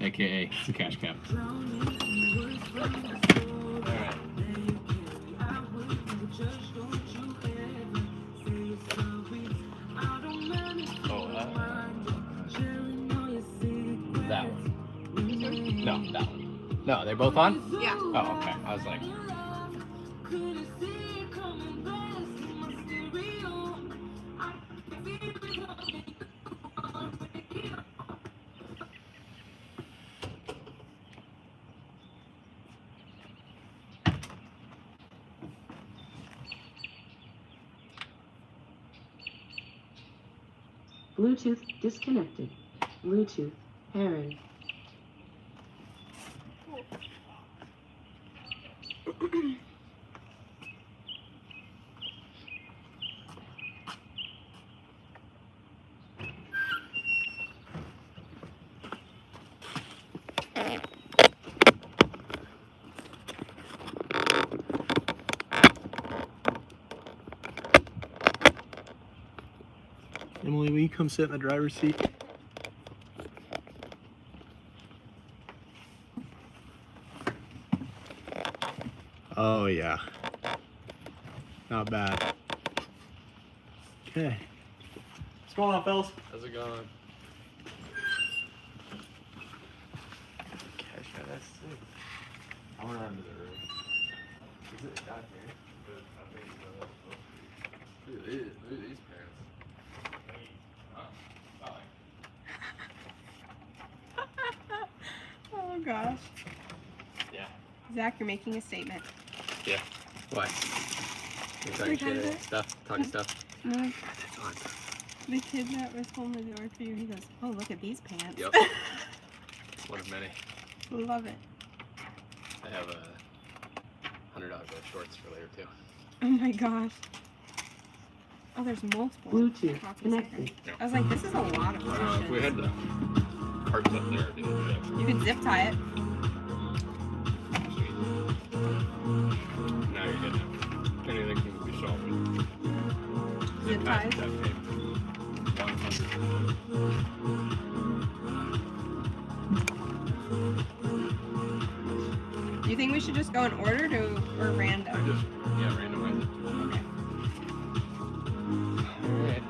AKA the cash cab. Alright. That one. No, that one. No, they're both on? Yeah. Oh, okay. I was like... Bluetooth disconnected. Bluetooth pairing. Emily, will you come sit in the driver's seat? Oh yeah. Not bad. Okay. What's going on, fellas? How's it going? Cash, that's sick. I went under the roof. Is it down here? Look at these pants. Oh gosh. Yeah. Zach, you're making a statement. Yeah. Why? You're talking shit, stuff? Talking stuff? No, That's on. the kid that was holding the door for you, he goes, oh, look at these pants. Yep. One of many. Love it. I have a $100 pair of shorts for later too. Oh my gosh. Oh, there's multiple. Bluetooth coffee connected. stickers. I was like, this is a lot of If we options. had the parts up there, it'd be You could zip tie it. now you're good. Anything can be solved. Zip ties. That tape. 100. Do you think we should just go in order or random? Yeah, randomize it. Okay. Alright.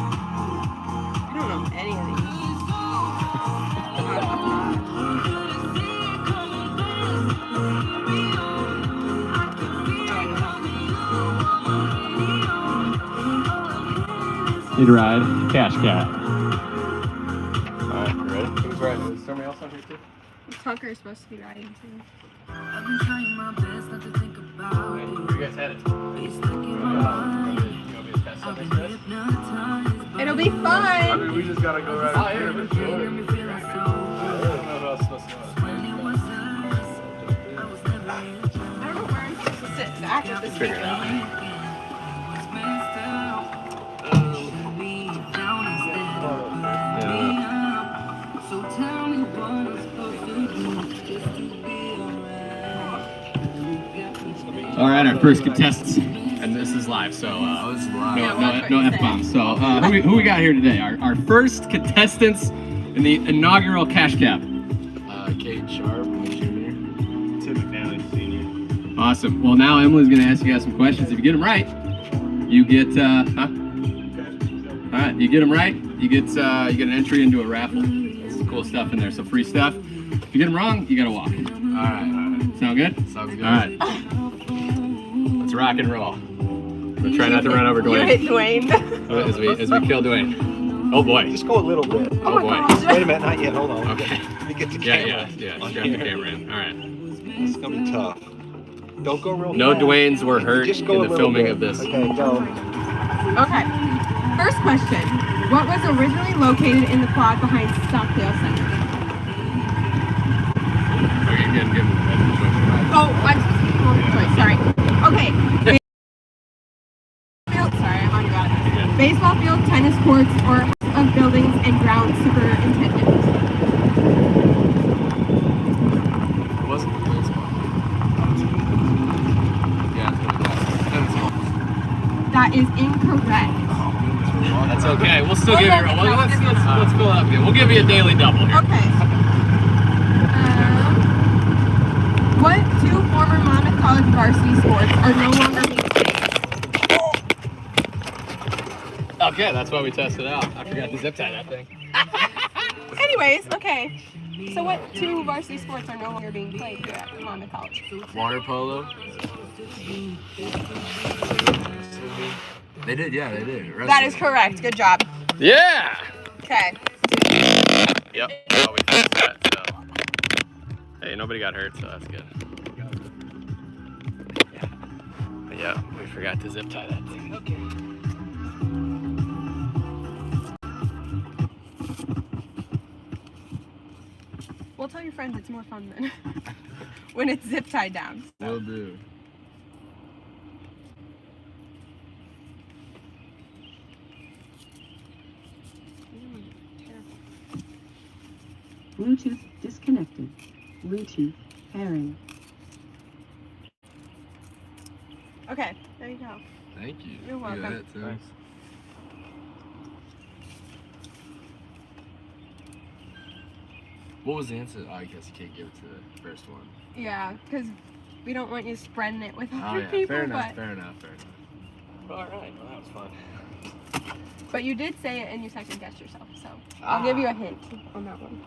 I don't know any of these. Need a ride? Cash cat. Alright, you ready? Who's riding? Is somebody else on here too? Tucker is supposed to be riding too. I've been trying my best not to think about Where it. you guys headed? It's stuck in my mind. You want me to test I've something been for this? hypnotized by It'll be I fun! mean, we just gotta go right Oh, up yeah, here. but it. Made me feel so I don't know who else supposed to know. when it was us. I was never in I don't know where I'm supposed to sit. Zach is this Figure it out. It's messed up. Me down instead of me up. So tell me what I'm supposed to do just to be alright. All right, our first contestants, and this is live, so this is live. Yeah, watch what no you say. F-bombs. So who we got here today? Our first contestants in the inaugural cash cab. Kate Sharp, junior. Tim McNally, senior. Awesome. Well, now Emily's going to ask you guys some questions. If you get them right, you get All right, you get them right, you get an entry into a raffle. That's some cool stuff in there, so free stuff. If you get them wrong, you got to walk. All right. Sound good? Sounds good. All right. Let's rock and roll. We'll try not to run over You hit Dwayne Dwayne. as we kill Dwayne. Oh boy. Just go a little bit. Oh my boy. gosh. Wait a minute, not yet. Hold on. Okay. Let me get the Yeah, camera. yeah. Just grab the camera in. All right. It's gonna be tough. Don't go real No fast. Dwaynes were hurt Just in go a the little filming bit. of this. Okay, go. Okay. First question. What was originally located in the quad behind Stockdale Center? Okay, good. Oh, I'm supposed to be multiple choice. Sorry. Okay. Sorry, I'm on about it. Baseball field, tennis courts, or house of buildings and grounds superintendent. That is incorrect. That's okay. We'll still We'll give you. let it Well, go. let's fill it up again. We'll give you a daily double here. Okay. What two former Monmouth College varsity sports are no longer being played? Okay, that's why we tested out. I forgot to zip tie that thing. Anyways, okay. So what two varsity sports are no longer being played here at Monmouth College? Water polo. They did, yeah, they did. That is correct. Good job. Yeah. Okay. Yep. Oh, we fixed that. So. Hey, nobody got hurt, so that's good. Yeah, we forgot to zip tie that thing. Okay. Well, tell your friends it's more fun then when it's zip tied down. Will do. Bluetooth disconnected. Bluetooth pairing. Okay, there you go. Thank you. You're welcome. Yeah, thanks. What was the answer? Oh, I guess you can't give it to the first one. Yeah, because we don't want you spreading it with Oh other yeah, people. fair enough, but, fair enough, fair enough. All right. Well, that was fun. but you did say it and you second guessed yourself, so I'll give you a hint on that one.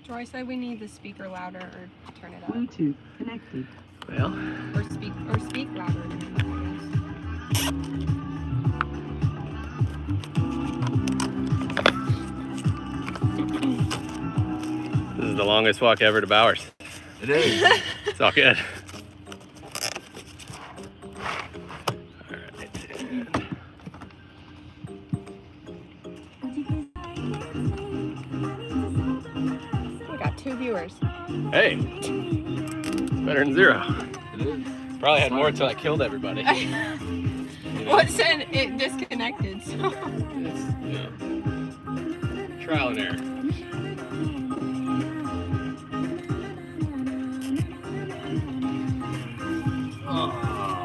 Troy said we need the speaker louder or turn it up. Bluetooth connected. Well, Or speak louder. this is the longest walk ever to Bowers. It is. It's all good. All right. We got 2 viewers. Hey, it's better than 0. It is. Probably had more until I killed everybody. Well, it said it disconnected, so. It's, trial and error.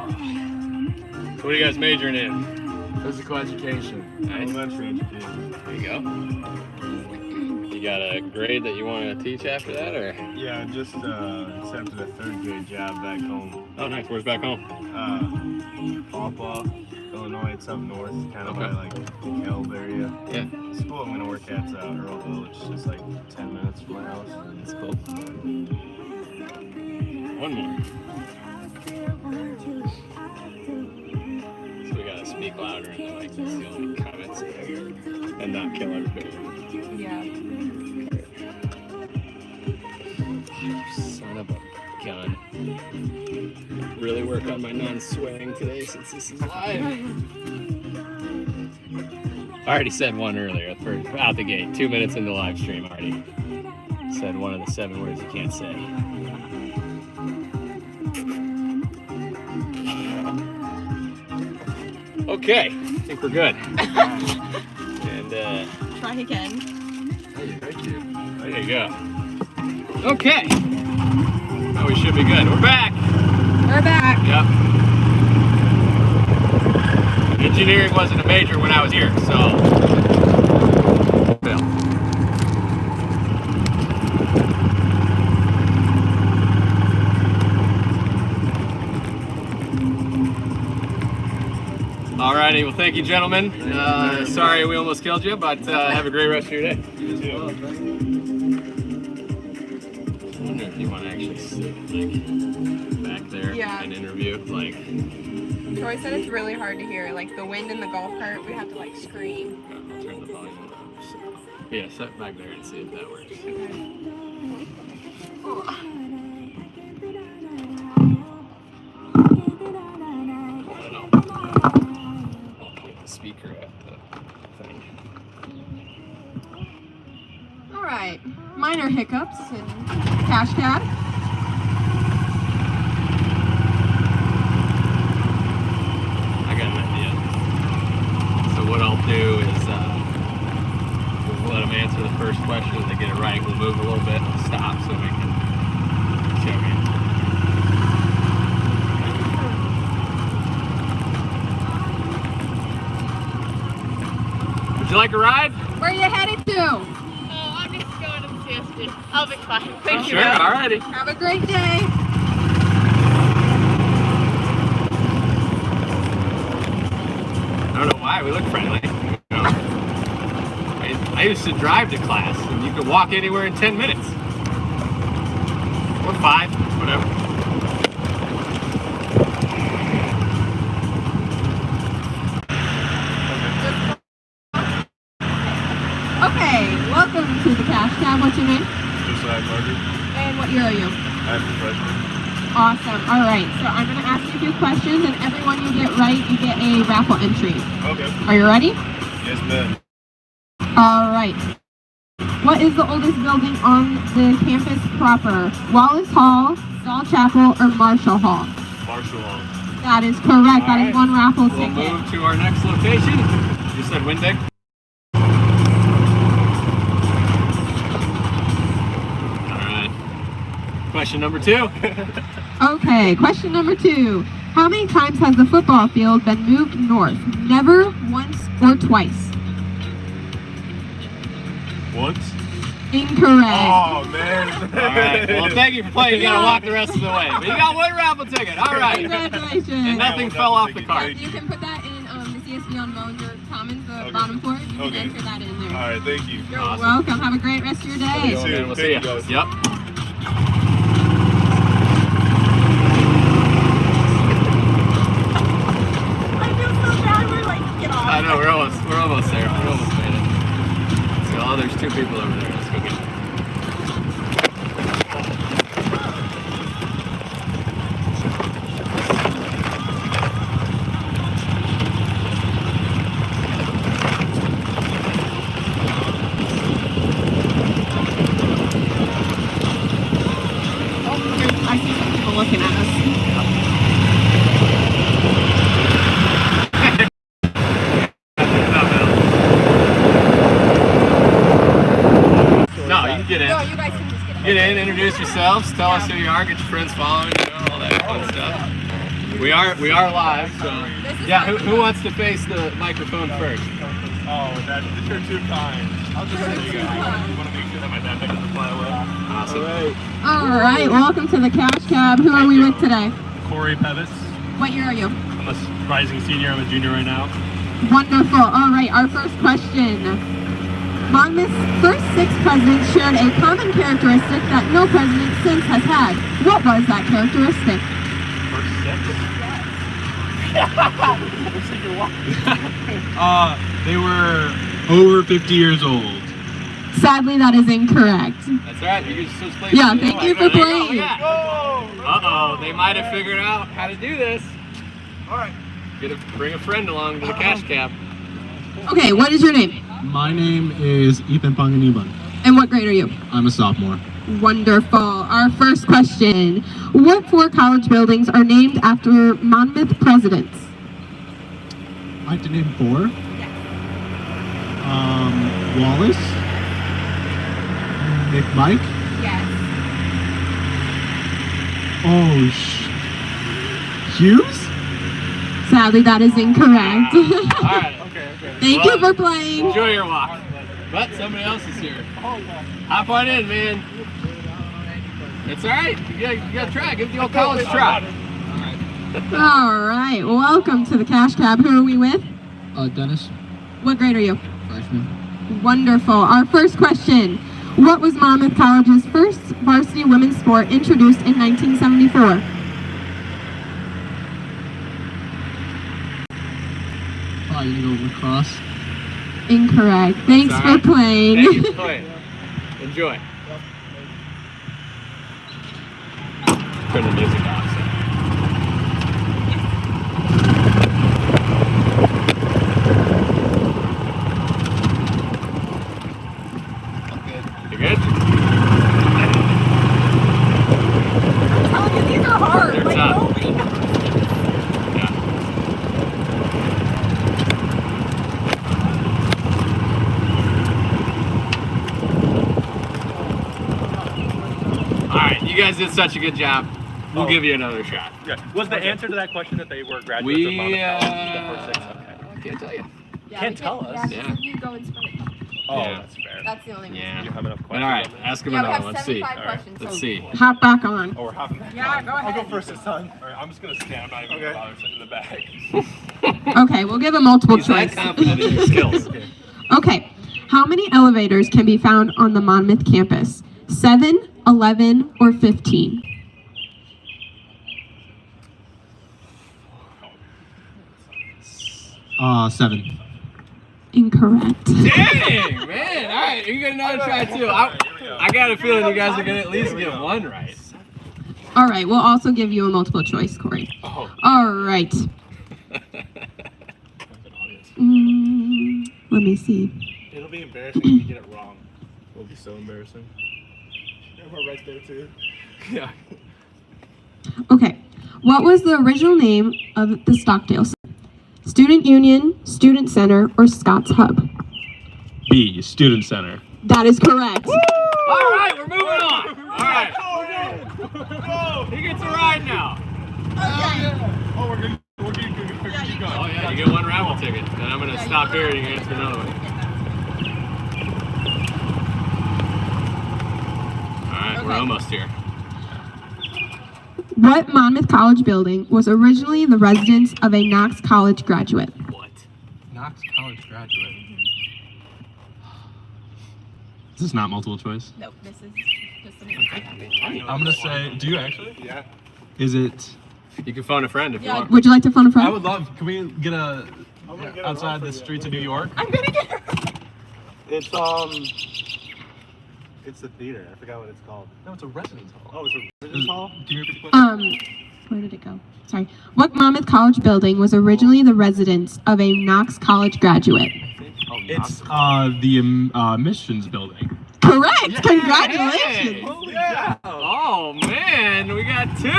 So what are you guys majoring in? Physical education. Nice. Elementary education. There you go. You got a grade that you want to teach after that, or? Yeah, just accepted a 3rd grade job back home. Oh, nice. Where's back home? Pawpaw, Illinois. It's up north, kind of Okay. by like the Kelb area. Yeah. The school I'm gonna work at's Earlville, which is just like 10 minutes from my house. That's cool. One more. So we gotta speak louder and like steal comments and not kill everybody. Yeah. Son of a gun. Really work on my non-swearing today since this is live. I already said one earlier, out the gate. 2 minutes into the live stream, I already said one of the 7 words you can't say. Okay, I think we're good. And Try again. Hey, thank you. there you go. Okay. Oh, we should be good. We're back. We're back. Yep. Engineering wasn't a major when I was here, so. Fail. Alrighty, well thank you gentlemen. Sorry we almost killed you, but have a great rest of your day. You too. I wonder if you want to actually sit like back there Yeah. and interview. Like, Troy said it's really hard to hear. Like the wind in the golf cart, we have to like scream. I'll turn the volume up. So, yeah, sit back there and see if that works. I don't know. I'll put the speaker at the thing. All right. Minor hiccups in Cash Cab. I got an idea. first question, if they get it right, we'll move a little bit, we'll stop so we can show you. Would you like a ride? Where are you headed to? Oh, I'm just going to the CSD. I'll be fine. Thank you. Sure, alrighty. Have a great day. I don't know why, we look friendly. You know. I used to drive to class, and you could walk anywhere in 10 minutes. Or 5, whatever. Okay, welcome to the Cash Cab. What's your name? Josiah Carter. And what year are you? I'm a freshman. Awesome. All right, so I'm going to ask you a few questions, and every one you get right, you get a raffle entry. Okay. Are you ready? Yes, ma'am. All right. What is the oldest building on the campus proper? Wallace Hall, Saul Chapel, or Marshall Hall? Marshall Hall. That is correct. That All is right. one raffle We'll ticket. move to our next location. You said Windig? Alright. Question number 2. Okay, question number 2. How many times has the football field been moved north? Never, once, or twice? Once? Incorrect. Oh, man. Alright. Well, thank you for playing. You gotta walk the rest of the way. But you got one raffle ticket. Alright. Congratulations. And nothing fell off the cart. You can put that in the CSB on Monger Commons, the Okay. bottom floor. You can Okay. enter that in there. All right, thank you. You're Awesome. welcome. Have a great rest of your day. You too. And we'll Thank see you, you. guys. Yep. I feel so bad. We're like, get off. I know, we're almost there. We almost made it. So, oh, there's 2 people over there. Let's go get them. I see some people looking at us. No, you can get in. No, you guys can just get Get in, introduce yourselves, tell us who you are, get your friends following, you know, all that fun stuff. We are live, so yeah. Who wants to face the microphone first? Oh, you're too kind. I'll just say you guys. I want to make sure that my dad doesn't fly away. Awesome. All right, welcome to the Cash Cab. Who are we with today? Corey Pevis. What year are you? I'm a rising senior. I'm a junior right now. Wonderful. All right, our first question. Monmouth's first 6 presidents shared a common characteristic that no president since has had. What was that characteristic? First 6? They were over 50 years old. Sadly, that is incorrect. That's right. You just switch places. Yeah, thank you for playing. Uh-oh, they might have figured out how to do this. All right. Bring a friend along to the Cash Cab. Okay, what is your name? My name is Ethan Panganiban. And what grade are you? I'm a sophomore. Wonderful. Our first question. What 4 college buildings are named after Monmouth presidents? I have to name 4. Wallace. Mike. Yes. Oh, Hughes? Sadly, that is incorrect. All right. Okay. Thank you for playing. Enjoy your walk. But somebody else is here. Hop on in, man. It's all right. You got to try. Give the old college try. All right. Welcome to the Cash Cab. Who are we with? Dennis. What grade are you? Freshman. Wonderful. Our first question. What was Monmouth College's first varsity women's sport introduced in 1974? Probably gonna go lacrosse. Incorrect. Thanks It's all for right. playing. Thank you for playing. Enjoy. Turn the music off. So. You good? I'm telling you, these are hard. They're Like, tough. nobody knows. Yeah. guys did such a good job. We'll give you another shot. Yeah. Was the answer to that question that they were graduates We, of Monmouth College? The first six? Okay. I can't tell you. Yeah, Can't we tell us. Yeah, Yeah. because you go and spread it. Oh, Yeah. that's fair. That's the only reason. Yeah. You have enough But questions. all right, on this? ask him Yeah, we another have one. Let's see. 75 All right. questions. Let's so- see. Hop back on. Oh, we're hopping. Yeah, go ahead. I'll go first this time. All right, I'm just gonna stand. I'm not even gonna bother sitting in the back. Okay, we'll give a multiple He's that choice. confident in his skills. Okay. How many elevators can be found on the Monmouth campus? 7, 11, or 15? Seven. Incorrect. Dang, man. All right, you got another try too. I got a feeling you guys are going to at least get one right. All right, we'll also give you a multiple choice, Corey. Oh. All right. Let me see. It'll be embarrassing if you get it wrong. It'll be so embarrassing. Yeah, we're right there too. Yeah. Okay. What was the original name of the Stockdale Center? Student Union, Student Center, or Scots Hub? B, Student Center. That is correct. All right, we're moving on. All right. He gets a ride now. Oh, we're good. We're good. Keep going. Oh, yeah, you get one raffle ticket. And I'm going to stop here and you can answer another one. All right, we're Okay. almost here. What Monmouth College building was originally the residence of a Knox College graduate? What? Knox College graduate. Is this not multiple choice? Nope, this is just I'm gonna say, do you actually? Yeah. Is it? You can phone a friend if you want. Would you like to phone a friend? I would love. Can we get a outside the streets of New York? I'm gonna get her. It's the theater. I forgot what it's called. No, it's a residence hall. Oh, it's a residence hall? Can you repeat the question? Where did it go? Sorry. What Monmouth College building was originally the residence of a Knox College graduate? It's the admissions building. Correct. Congratulations. Yeah. Oh, man, we got two.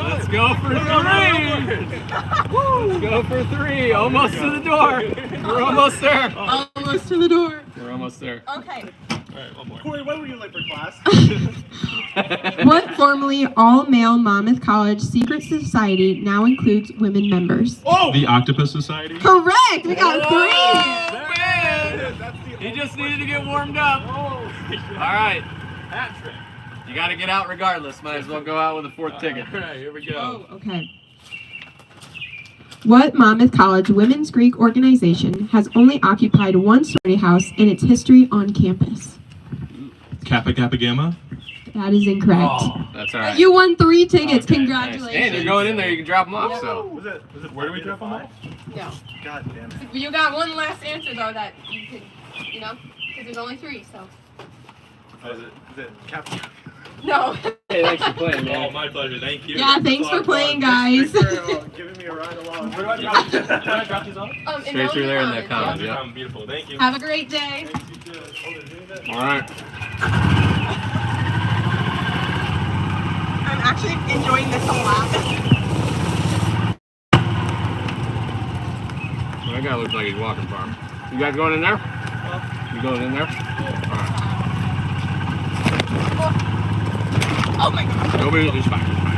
Let's go for three. Let's go for three. Almost to the door. We're almost there. Almost to the door. We're almost there. Okay. All right, one more. Corey, when were you late for class? What formerly all-male Monmouth College secret society now includes women members? Oh! The Octopus Society. Correct. We got three. Oh, man. He just needed to get warmed up. All right. Hat trick. You got to get out regardless. Might as well go out with a fourth ticket. All right, here we go. Oh, okay. What Monmouth College women's Greek organization has only occupied one sorority house in its history on campus? Kappa Kappa Gamma. That is incorrect. That's all right. You won 3 tickets. Okay, Congratulations. nice. And you're going in there, you can drop them off, so. Was it where do we drop them off? No. God damn it. You got one last answer though that you could, because there's only 3, so. Is it Captain? No. Hey, thanks for playing, Oh, man. my pleasure. Thank you. Yeah, thanks for playing, guys. Giving me a ride along. Where do I drop these? Where do I drop these off? Straight through there in that comment, yeah. Beautiful. Thank you. Have a great day. Thanks, you too. Oh, they're doing that? All right. I'm actually enjoying this a lot. Well, that guy looks like he's walking farm. You guys going in there? You going in there? All right. Oh my god. Nobody, it's fine. It's fine.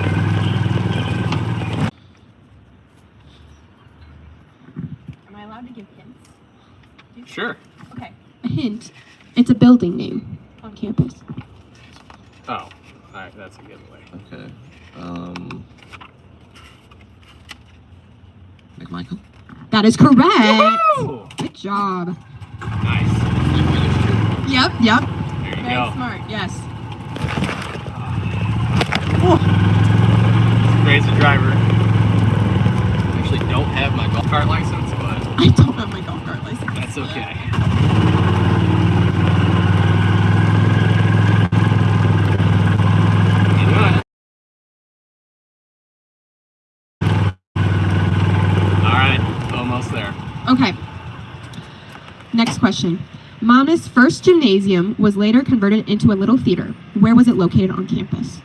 Am I allowed to give hints? Sure. Okay. A hint. It's a building name on campus. Oh, all right, that's a giveaway. Okay. McMichael. That is correct. Woo! Good job. Nice. Yep. There you Very go. smart. Yes. Crazy driver. Actually, don't have my golf cart license, but I don't have my golf cart license. that's okay. You know what? All right, almost there. Okay. Next question. Monmouth's first gymnasium was later converted into a little theater. Where was it located on campus?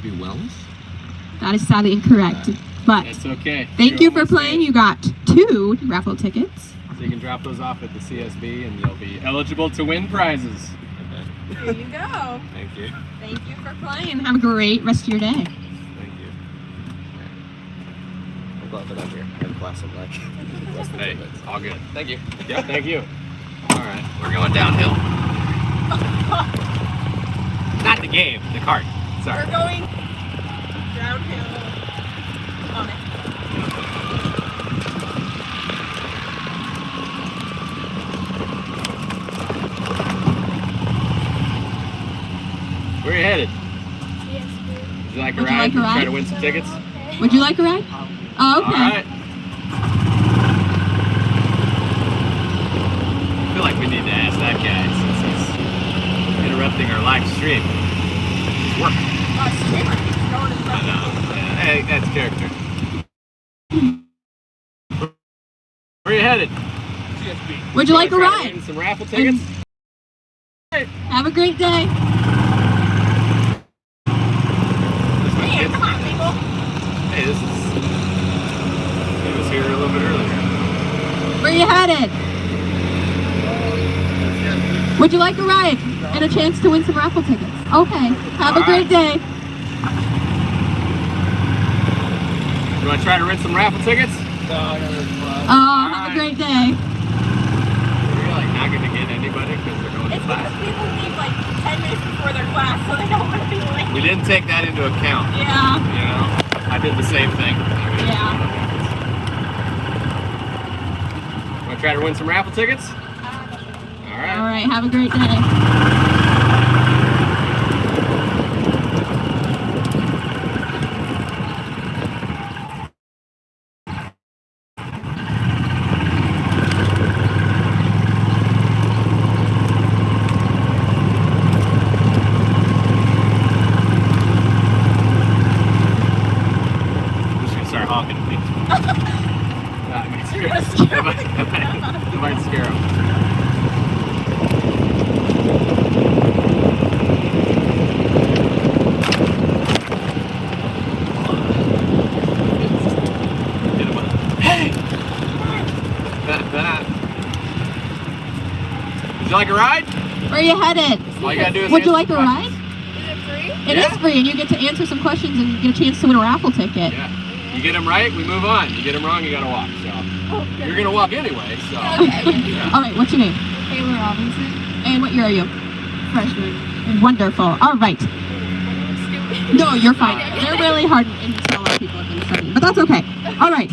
be Wells? That is sadly incorrect. But It's okay. thank you for playing. You got 2 raffle tickets. So you can drop those off at the CSB and you'll be eligible to win prizes. Here you go. Thank you. Thank you for playing. Have a great rest of your day. Thank you. I'm glad that I'm here. I have class at like. Hey, it's all good. Thank you. Yeah, thank you. All right, we're going downhill. Not the game, the cart. Sorry. We're going downhill on it. Where are you headed? CSB. Would you like a Would you ride? like a ride? Try to win some tickets? Would you like a ride? Oh, okay. All right. I feel like we need to ask that guy since he's interrupting our live stream. He's working. I know. Yeah, hey, that's character. Where are you headed? CSB. Would you like a Try to ride? win some raffle tickets? Have a great day. Man, come on, people. Hey, this is. He was here a little bit earlier. Where you headed? Would you like a ride and a chance to win some raffle tickets? Okay. Have a great day. You want to try to win some raffle tickets? Oh, have a great day. You're like not going to get anybody because they're going to class. People leave like 10 minutes before their class, so they don't want to be late. We didn't take that into account. Yeah. You know, I did the same thing. Yeah. Want to try to win some raffle tickets? All right. All right. Have a great day. I'm just gonna start honking at me. That might scare that might scare him. Hit him with a, hey! Would you like a ride? Where you headed? All you gotta do is Would you answer like a questions. ride? Is it free? It is free, and you get to answer some questions and get a chance to win a raffle ticket. Yeah. You get them right, we move on. You get them wrong, you gotta walk. So you're gonna walk anyway. So All right. What's your name? Taylor Robinson. And what year are you? Freshman. Wonderful. All right. Stupid. No, you're fine. They're really hard and a lot of people have been studying, but that's okay. All right.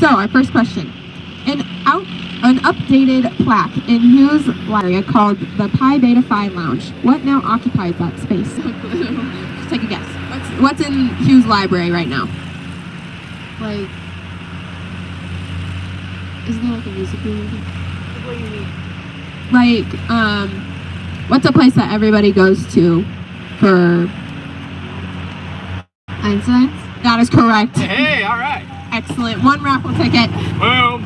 So our first question: an updated plaque in Hughes Library called the Pi Beta Phi Lounge. What now occupies that space? Just take a guess. What's in Hughes Library right now? Like, isn't that like a music room? What do you mean? Like, what's a place that everybody goes to for? Einstein's? That is correct. hey, all right. Excellent. 1 raffle ticket. Boom.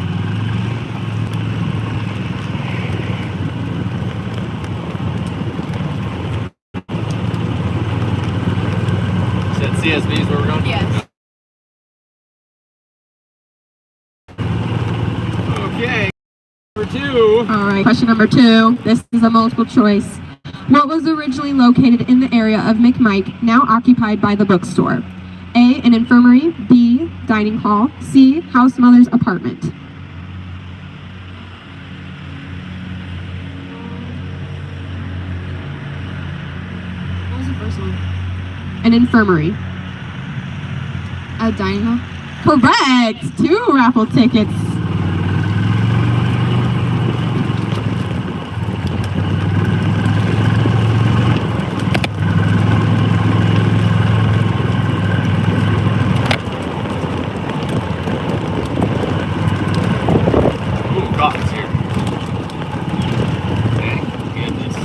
Said CSB is where we're going? Yes. Okay. Number 2. All right, question number 2. This is a multiple choice. What was originally located in the area of McMike, now occupied by the bookstore? A, an infirmary. B, dining hall. C, house mother's apartment. What was the first one? An infirmary. A dining hall? Correct. 2 raffle tickets. Ooh, God, it's here. Thank goodness.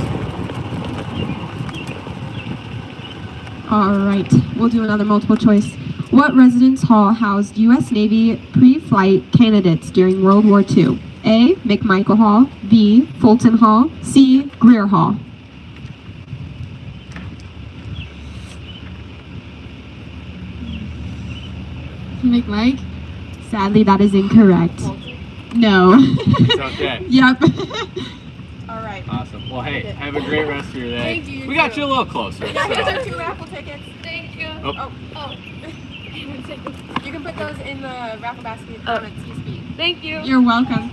All right, we'll do another multiple choice. What residence hall housed U.S. Navy pre-flight candidates during World War II? A, McMichael Hall. B, Fulton Hall. C, Greer Hall. Make Mike? Sadly, that is incorrect. No. It's okay. Yep. All right. Awesome. Well, hey, have a great rest of your day. Thank you. We got you a little closer. Yeah, so. here's our 2 raffle tickets. Thank you. Oh. You can put those in the raffle basket comments. Thank you. You're welcome.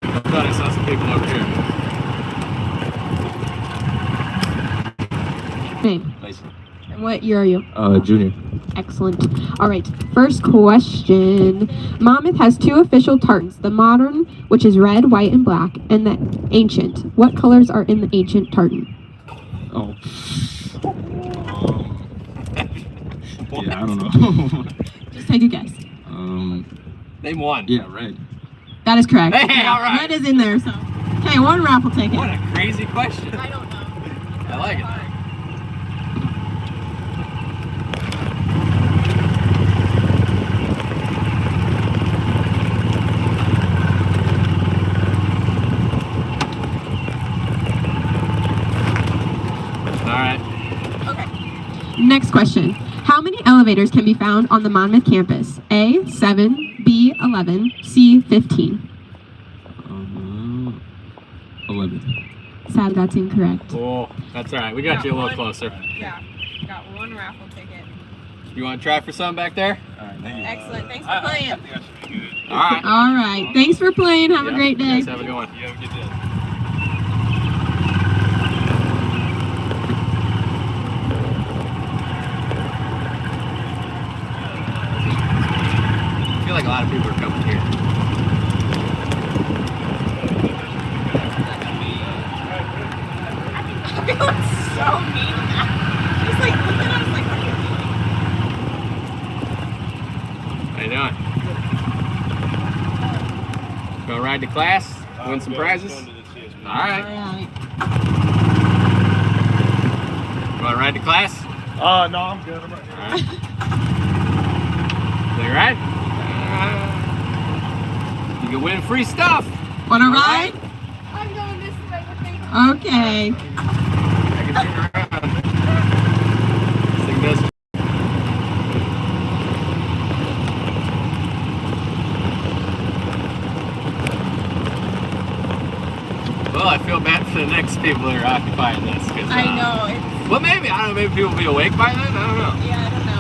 I thought I saw some people over here. Name. Mason. And what year are you? Junior. Excellent. All right. First question. Monmouth has 2 official tartans. The modern, which is red, white, and black, and the ancient. What colors are in the ancient tartan? Oh. Yeah, I don't know. Just take a guess. Name one. Yeah, red. That is correct. Hey, all right. Red is in there, so. Okay, 1 raffle ticket. What a crazy question. I don't know. I like it. Next question. How many elevators can be found on the Monmouth campus? A, 7, B, 11, C, 15. 11. Sad, that's incorrect. Oh, that's all right. We got you a little closer. Yeah, got 1 raffle ticket. You want to try for some back there? All right, thank you. Excellent. Thanks for playing. All right. All right. Thanks for playing. Have a great You day. guys have a good one. You have a good day. I feel like a lot of people are coming here. Everyone's so mean. He's like looking at us like, what are you doing? How you doing? Gonna ride to class? Win some prizes? All right. You wanna ride to class? No, I'm good. I'm right here. All right. You right? You can win free stuff. Want to All ride? I'm going this way. What they Okay. I can turn around. This thing does. Well, I feel bad for the next people that are occupying this. Cause, I know. It's, well, maybe. I don't know. Maybe people will be awake by then. I don't know. yeah, I don't know.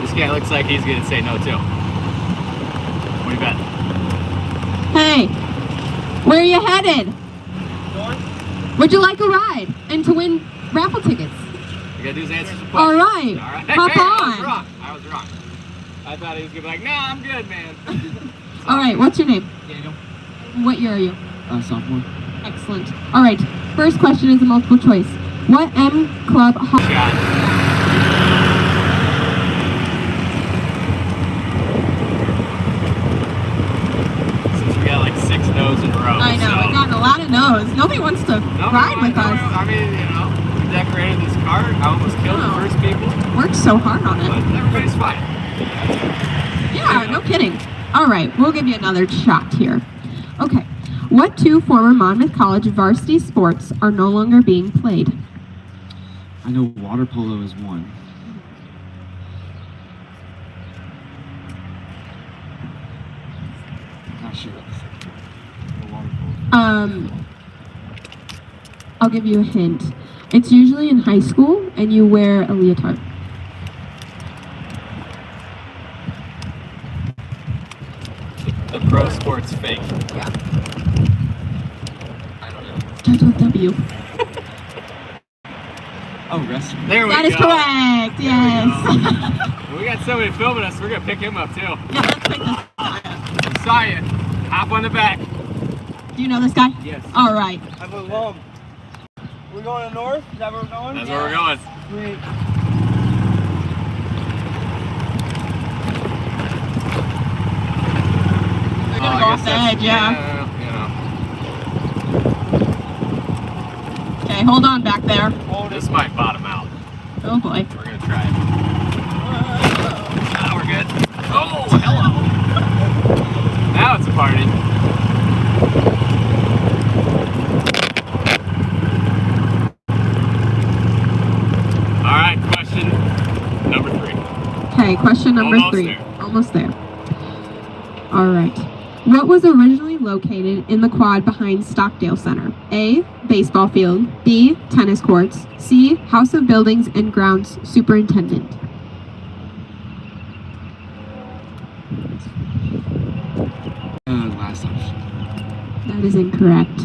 This guy looks like he's going to say no, too. What do you bet? Hey, where are you headed? Would you like a ride and to win raffle tickets? You got to do is answer some questions. All right. All right. Hop Hey, on. I was wrong. I thought he was going to be like, no, I'm good, man. All right. What's your name? Daniel. What year are you? Sophomore. Excellent. All right. First question is a multiple choice. What M Club? Shot. No's in a row. I know. So. We've gotten a lot of no's. Nobody wants to ride with us. I mean, you know, we decorated this car. I almost killed the first people. Worked so hard on But it. everybody's fine. Yeah, no kidding. All right, we'll give you another shot here. Okay. What 2 former Monmouth College varsity sports are no longer being played? I know water polo is one. Not sure. I'll give you a hint. It's usually in high school, and you wear a leotard. The pro sports fake. Yeah. Starts with W. Oh, wrestling. There we That go. is correct. Yes. We got somebody filming us. We're going to pick him up, too. Yeah, let's pick this. I saw you. Hop on the back. Do you know this guy? Yes. All right. We're going to north? Is that where we're going? That's where we're going. Sweet. They're gonna go off the edge, yeah. You know. Okay, hold on back there. This might bottom out. Oh boy. We're going to try it. Ah, we're good. Oh, hello. Now it's a party. All right, question number 3. Okay, question number Almost 3. there. Almost there. All right. What was originally located in the quad behind Stockdale Center? A. Baseball field. B. Tennis courts. C. House of Buildings and Grounds Superintendent. Last option. That is incorrect.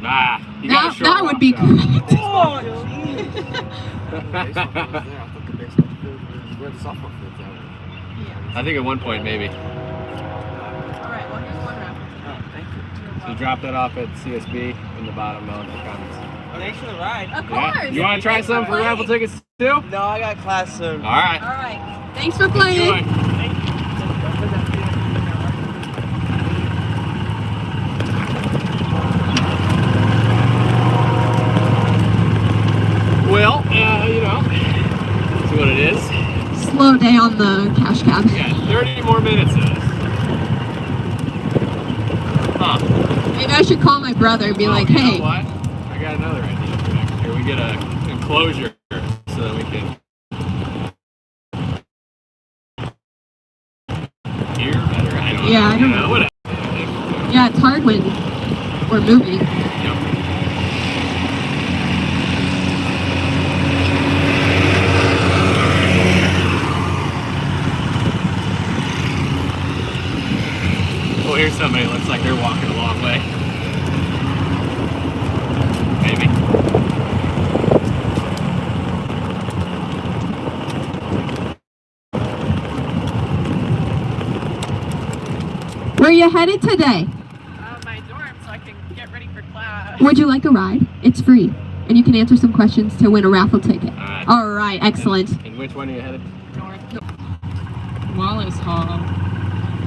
Nah, you gotta That, show that them would off, be though. correct. I think at one point maybe. All right, well, here's one raffle. So you drop that off at CSB in the bottom of the comments. Thanks for the ride. Of Yeah. course. You want to try some for raffle tickets too? No, I got class soon. All right. All right. Thanks for playing. Enjoy. Well, you know, that's what it is. Slow day on the cash cab. We got 30 more minutes of this. Huh. Maybe I should call my brother and be like, You know hey. what? I got another idea for next year. We get a enclosure so that we can hear better. I don't know. Yeah, I don't know. Whatever. Yeah, it's hard when we're moving. Yep. Well, here's somebody that looks like they're walking a long way. Maybe. Where are you headed today? My dorm, so I can get ready for class. Would you like a ride? It's free. And you can answer some questions to win a raffle ticket. All right. All right, excellent. And which one are you headed? Wallace Hall.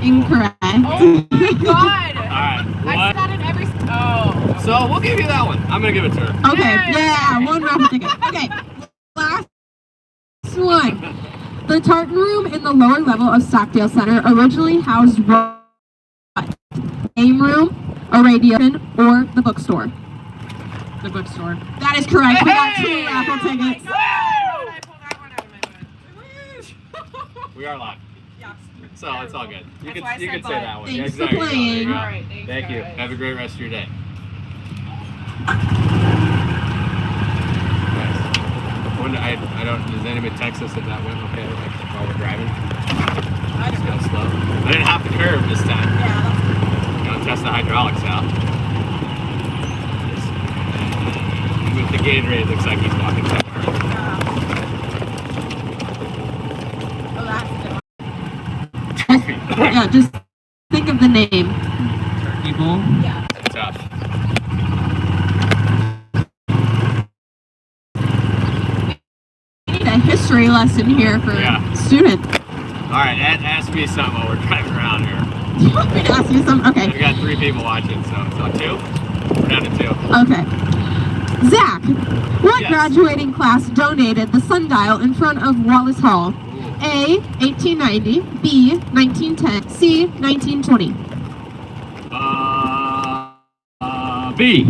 Incorrect. Oh my god! All right. I What? said that in every. Oh. So we'll give you that one. I'm gonna give it to her. Okay, yeah, one raffle ticket. Okay, last one. The tartan room in the lower level of Stockdale Center originally housed what? Game room, a radio station, or the bookstore? The bookstore. That is correct. We got 2 Hey! raffle tickets. We are live. So it's all good. You That's why I can said say bye. that one. Thanks Yeah, for exactly. playing. There you go. Alright, thanks, Thank you. guys. Have a great rest of your day. Nice. I don't. Does anybody text us if that went okay? Like while we're driving. Just got slow. I didn't hop the curb this time. Gonna test the hydraulics out. With the Gatorade, it looks like he's walking somewhere. Yeah, just think of the name. People. Tough. We need a history lesson here for Yeah. students. All right, ask me something while we're driving around here. Do you want me to ask you something? We Okay. got 3 people watching, so 2. We're down to 2. Okay. Zach, what Yes. graduating class donated the sundial in front of Wallace Hall? A, 1890, B, 1910, C, 1920. B.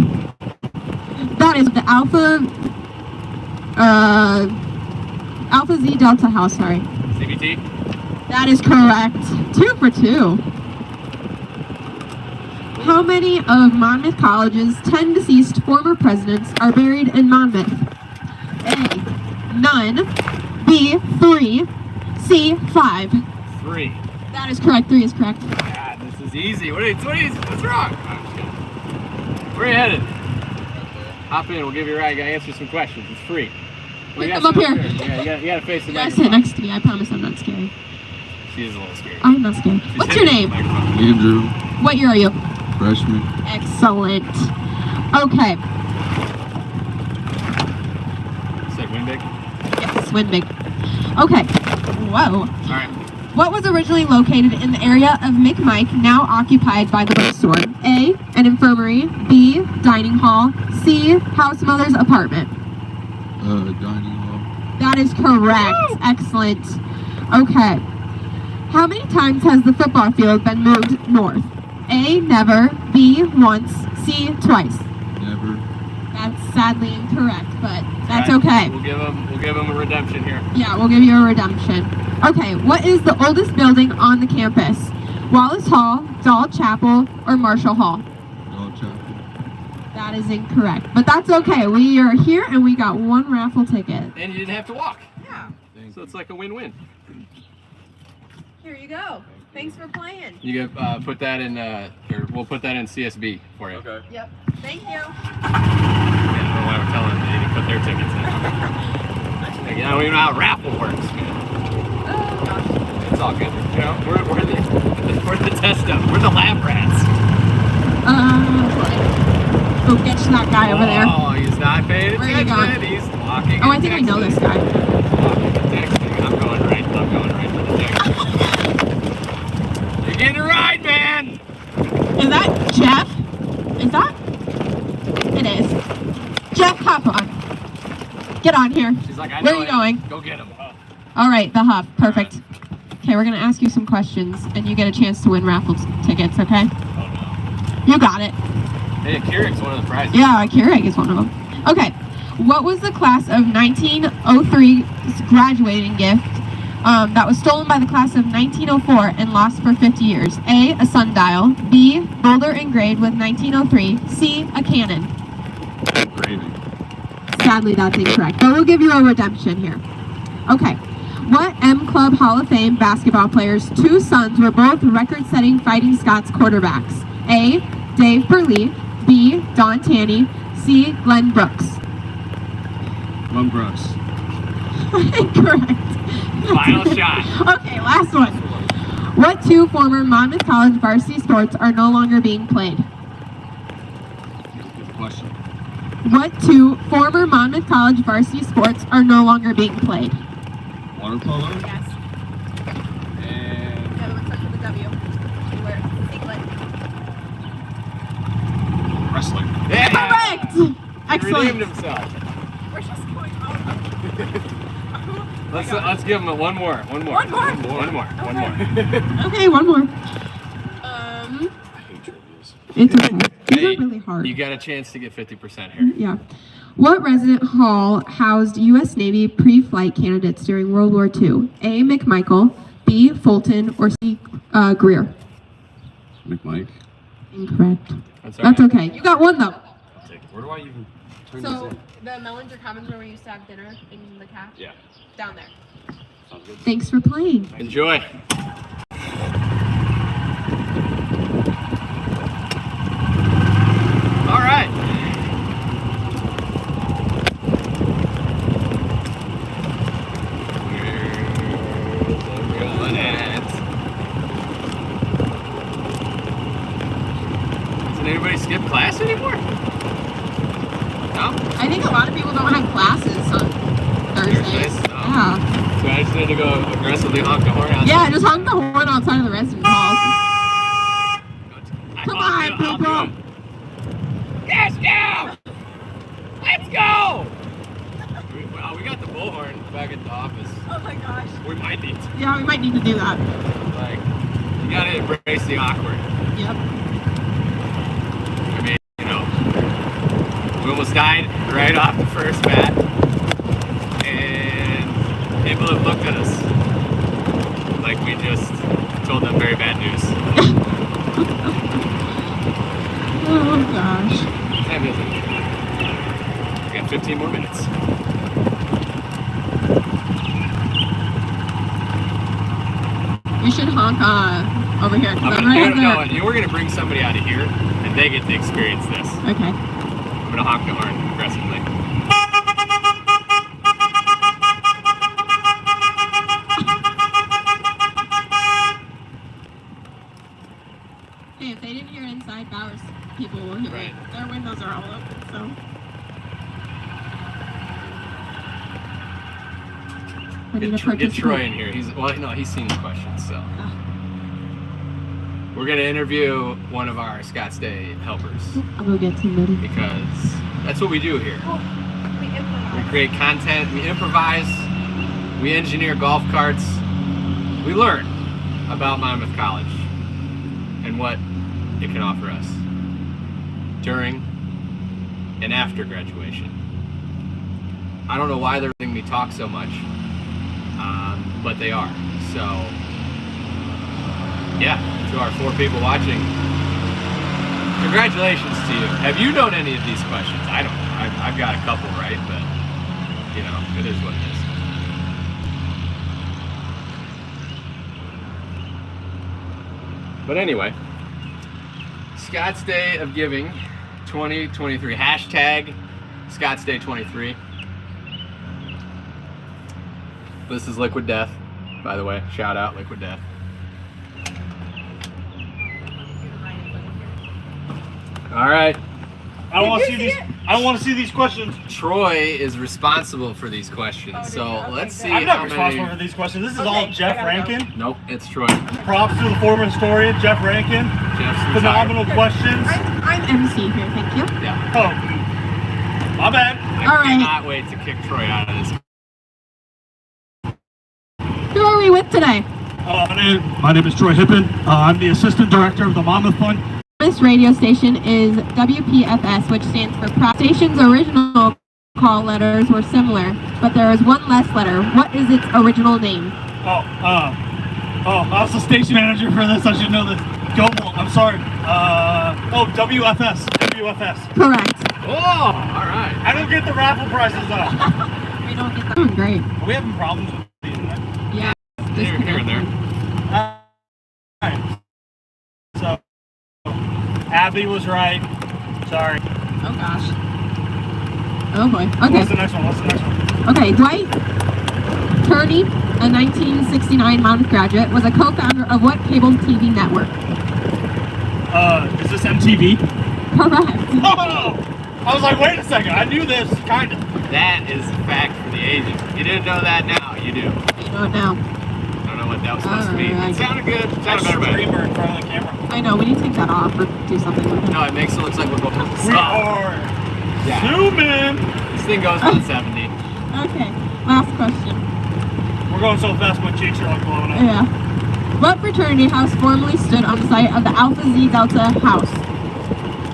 That is the Alpha Z Delta House, sorry. CBT. That is correct. 2 for 2. How many of Monmouth College's 10 deceased former presidents are buried in Monmouth? A, none. B, 3. C, 5. 3. That is correct. 3 is correct. God, this is easy. What's wrong? I'm just kidding. Where are you headed? Hop in. We'll give you a ride. You gotta answer some questions. It's free. Wait, you come gotta up sit here. Yeah, you gotta face the Yeah, sit microphone. next to me. I promise I'm not scary. She's a little scared. I'm not scared. She's What's hitting your the name? microphone. Andrew. What year are you? Freshman. Excellent. Okay. Said Windig. Yes, Winbig. Okay. Whoa. All right. What was originally located in the area of McMike, now occupied by the bookstore? A, an infirmary. B, dining hall. C, house mother's apartment. Dining hall. That is correct. Woo! Excellent. Okay. How many times has the football field been moved north? A, never, B, once, C, twice. Never. That's sadly incorrect, but that's All right, okay. We'll give him a redemption here. Yeah, we'll give you a redemption. Okay, what is the oldest building on the campus? Wallace Hall, Dahl Chapel, or Marshall Hall? Dahl Chapel. That is incorrect, but that's okay. We are here and we got one raffle ticket. And you didn't have to walk. Yeah. So it's like a win-win. Here you go. Thanks for playing. You get put that in, or we'll put that in CSB for you. Okay. Yep. Thank you. Yeah, I don't know why we're telling them to put their tickets in. Like, I don't even know how raffle works, man. Oh gosh. It's all good. You know, we're the test of. We're the lab rats. Go catch that guy over there. Oh, he's not paying Where are you attention. going? He's walking. Oh, I think I know this guy. I'm going right for the next. You're getting a ride, man. Is that Jeff? Is that? It is. Jeff, hop on. Get on here. She's like, I Where know are you it. going? Go get him. All right, the hub. Perfect. Okay, we're going to ask you some questions, and you get a chance to win raffle tickets, okay? Oh You got it. no. Hey, Keurig's one of the prizes. Yeah, Keurig is one of them. Okay, what was the class of 1903's graduating gift that was stolen by the class of 1904 and lost for 50 years? A, a sundial. B, boulder engraved with 1903. C, a cannon. Gravy. Sadly, that's incorrect, but we'll give you a redemption here. Okay, what M Club Hall of Fame basketball players' two sons were both record-setting Fighting Scots quarterbacks? A, Dave Burley. B, Don Tanny. C, Glenn Brooks. Glenn Brooks. Incorrect. Final shot. Okay, last one. What two former Monmouth College varsity sports are no longer being played? Good question. What two former Monmouth College varsity sports are no longer being played? Water polo. Yes. And The other one starts with a W. wrestling. Yeah. Correct! He Excellent. redeemed himself. We're just going Let's give him one more. One more? One more. Okay, one more. I hate trivias. It's okay. These Hey, are really hard. You got a chance to get 50% here. Yeah. What resident hall housed U.S. Navy pre-flight candidates during World War II? A, McMichael. B, Fulton. Or C, Greer. McMike. Incorrect. That's all That's right. okay. You got one though. Where do I even turn So, this in? the Mellinger Commons where we used to have dinner in the cat? Yeah. Down there. Sounds good. Thanks for playing. Enjoy. All right. Where's it going at? Doesn't anybody skip class anymore? No? I think a lot of people don't have classes on Thursdays. Thursdays? Oh. Yeah. So I just need to go aggressively honk the horn out. Yeah, just honk the horn outside of the residence halls. Come on, people. Yes, go! Let's go! Wow, we got the bullhorn back at the office. Oh my gosh. We might need to. Yeah, we might need to do that. Like, you gotta embrace the awkward. Yep. I mean, you know, we almost died right off the first bat. And people have looked at us like we just told them very bad news. Oh gosh. Time is it? We got 15 more minutes. You should honk over here. 'Cause I'm I'm gonna, right no, there. we're gonna bring somebody out of here, and they get to experience this. Okay. I'm gonna honk the horn aggressively. Hey, if they didn't hear inside, Bowers people will hear Right. it. Their windows are all open, so. Ready to Get participate. Troy in here. He's seen the questions, so. We're gonna interview one of our Scots Day helpers I'll go get some ready. because that's what we do here. We We improvise. create content, we improvise, we engineer golf carts, we learn about Monmouth College and what it can offer us during and after graduation. I don't know why they're letting me talk so much, but they are. So, yeah, to our 4 people watching, congratulations to you. Have you known any of these questions? I don't know. I've got a couple right, but, you know, it is what it is. But anyway, Scots Day of Giving 2023. Hashtag Scots Day 23. This is Liquid Death, by the way. Shout out Liquid Death. All right. I don't want to see these. I don't want to see these questions. Troy is responsible for these questions, so let's see I'm how not responsible many. for these questions. This is all Jeff Rankin. Nope, it's Troy. Props to the former historian, Jeff Rankin. Jeff's Phenomenal questions. I'm MC here, thank you. retired. Yeah. Oh, my bad. I All right. cannot wait to kick Troy out of this. Who are we with today? My name is Troy Hippen. I'm the assistant director of the Monmouth Fund. This radio station is WPFS, which stands for Station's original call letters were similar, but there is one less letter. What is its original name? I was the station manager for this. I should know this. Go. I'm sorry. WFS. WFS. Correct. Oh, all right. I don't get the raffle prizes though. We don't get that. Great. Are we having problems with the internet? Yeah. Here and there. Alright. So, Abby was right. Sorry. Oh gosh. Oh boy. Okay. What's the next one? Okay. Dwight Turney, a 1969 Monmouth graduate, was a co-founder of what cable TV network? Is this MTV? Correct. Oh! I was like, wait a second. I knew this, kind of. That is a fact for the ages. You didn't know that now. You do. You know it now. I don't know what that was supposed to mean. It sounded good. It sounded better. Streamer in front of the camera. I know. We need to take that off or do something with it. No, it makes it look like we're going. We are zooming. This thing goes on 70. Okay. Last question. We're going so fast, my cheeks are like blowing up. Yeah. What fraternity house formerly stood on the site of the Alpha Xi Delta house?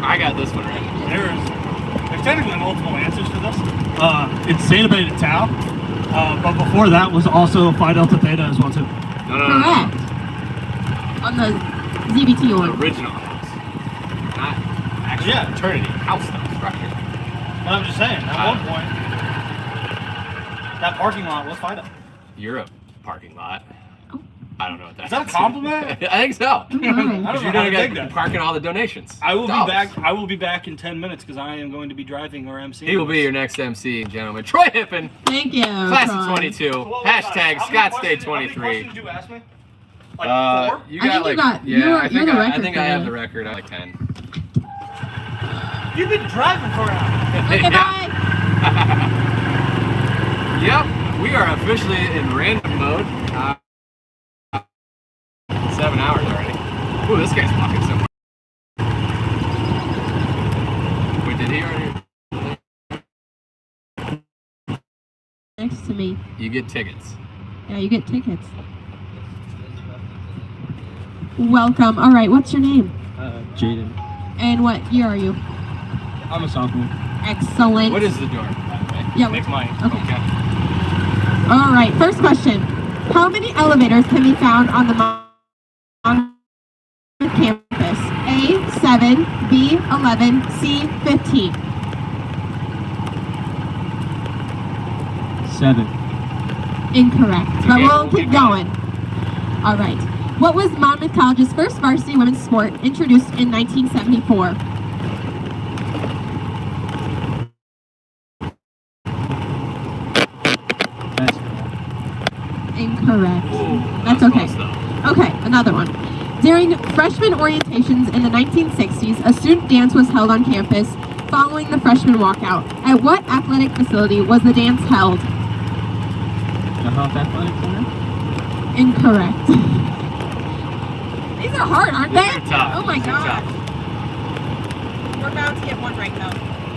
I got this one right. There's technically multiple answers to this. It's Zeta Beta Tau, but before that was also Phi Delta Theta as well too. No. Correct. On the ZBT The order. original house. Not actually fraternity. House though. Structure. But I'm just saying, at one point, that parking lot was Phi Delta. You're a parking lot. I don't know what that is. Is that a compliment? I think so. I don't know how to take that. Parking all the donations. I will be Dollars. back. I will be back in 10 minutes because I am going to be driving or MC. He will be your next MC, gentlemen. Troy Hippen, Thank you. class of Troy. 22. So what was Hashtag that? How many Scots Day questions- How many 23. questions did you ask me? Like 4? You I got think you like got- yeah. you're I think the I record think I for have that. the record. I like 10. You've been driving for an hour. Okay, bye. Yep, we are officially in random mode. 7 hours already. Ooh, this guy's walking somewhere. Wait, did he already? Next to me. You get tickets. Yeah, you get tickets. Welcome. All right, what's your name? Jaden. And what year are you? I'm a sophomore. Excellent. What is the door, by the way? Yeah. Make mine. Okay. All right, first question. How many elevators can be found on the Monmouth campus? A, 7, B, 11, C, 15. 7. Incorrect, but Okay, we'll we'll keep keep going. All right. What was Monmouth College's first varsity women's sport introduced in 1974? Incorrect. That's okay. Close, though. Okay, another one. During freshman orientations in the 1960s, a student dance was held on campus following the freshman walkout. At what athletic facility was the dance held? The Health Athletic Center? Incorrect. These are hard, aren't they? These are tough. Oh my These are god. tough. We're about to get one right though.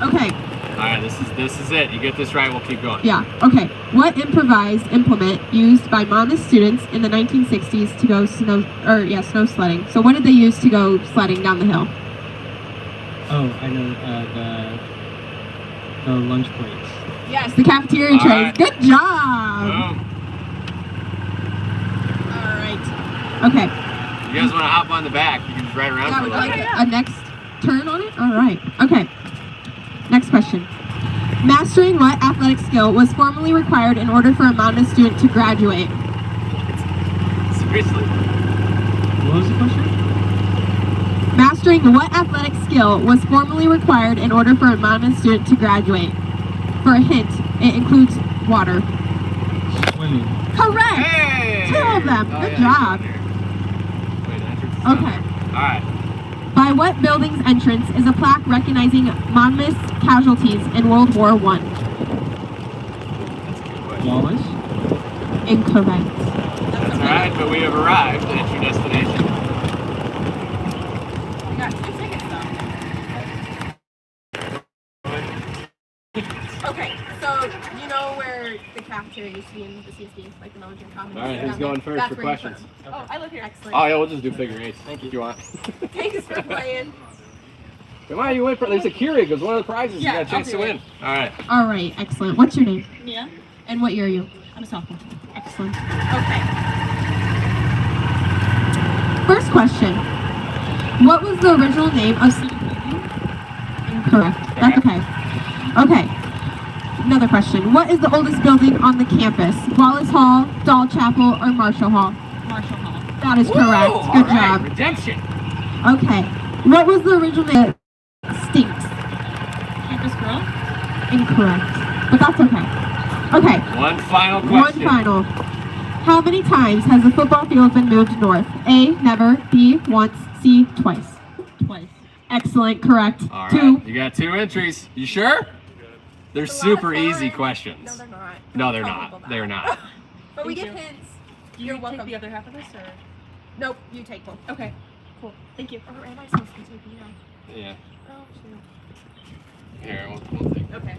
Okay. All right, this is it. You get this right, we'll keep going. Yeah, okay. What improvised implement used by Monmouth students in the 1960s to go snow sledding? So what did they use to go sledding down the hill? Oh, I know, the lunch plates. Yes, the cafeteria All trays. right. Good job! Boom. All right. Okay. You guys want to hop on the back? You can just ride around Yeah, for a would little you bit. like a next turn on it? All right. Okay. Next question. Mastering what athletic skill was formerly required in order for a Monmouth student to graduate? Seriously? What was the question? Mastering what athletic skill was formerly required in order for a Monmouth student to graduate? For a hint, it includes water. Swimming. Correct! Hey! 2 of them. Oh, Good yeah, job. Wait, the entrance is Okay. All right. By what building's entrance is a plaque recognizing Monmouth's casualties in World War I? Wallace. Incorrect. That's right, but we have arrived at your destination. We got 2 tickets though. Okay, so you know where the cafeteria used to be in the CSD, like the military commons? All right, who's going first That's for where you're questions? from. Oh, I live here. Excellent. Oh, yeah, we'll just do figure eights. Thank you. If you want. Thanks for playing. Come on, you win for. There's a Keurig. It's one of the prizes. Yeah, You got a chance I'll to do win. All right. All right, excellent. What's your name? Yeah, And what year are you? I'm a sophomore. Excellent. Okay. First question. What was the original name of Incorrect. That's okay. Okay. Another question. What is the oldest building on the campus? Wallace Hall, Dahl Chapel, or Marshall Hall? Marshall Hall. That is Woo! correct. All Good right, job. Redemption. Okay. What was the original name? Stinks. Campus Grill. Incorrect. But that's okay. Okay. One final One question. final. How many times has the football field been moved north? A, never. B, once. C, twice. Twice. Excellent. Correct. All 2. right. You got 2 entries. You sure? They're super easy questions. No, they're not. No, they're Tell not. people that. They're not. But we Thank get you. hints. Do You're you welcome. take the other half of this, or? Nope, you take both. Okay. Cool. Thank you. Or am I supposed to take you now? Yeah. Oh, shoot. Here, we'll take. Okay.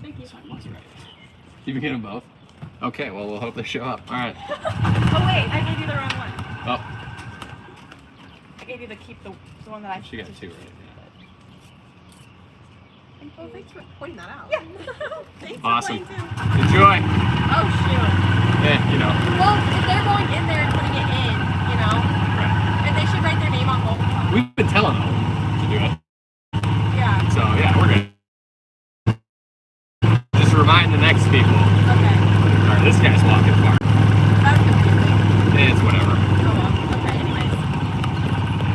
Thank you. You can get them both. Okay. Well, we'll hope they show up. All right. Oh wait, I gave you the wrong one. Oh, I gave you the one that I. she got 2 right. Well, thanks for pointing that out. Yeah. Thanks Awesome. for playing too. Enjoy. Oh, shoot. You know. Well, if they're going in there and putting it in, you know, Right. and they should write their name on both of them. We've been telling them to do it. Yeah. So yeah, we're good. Just remind the next people. Okay. All right, this guy's walking far. That's confusing. It's whatever. Oh, well. Okay, anyways.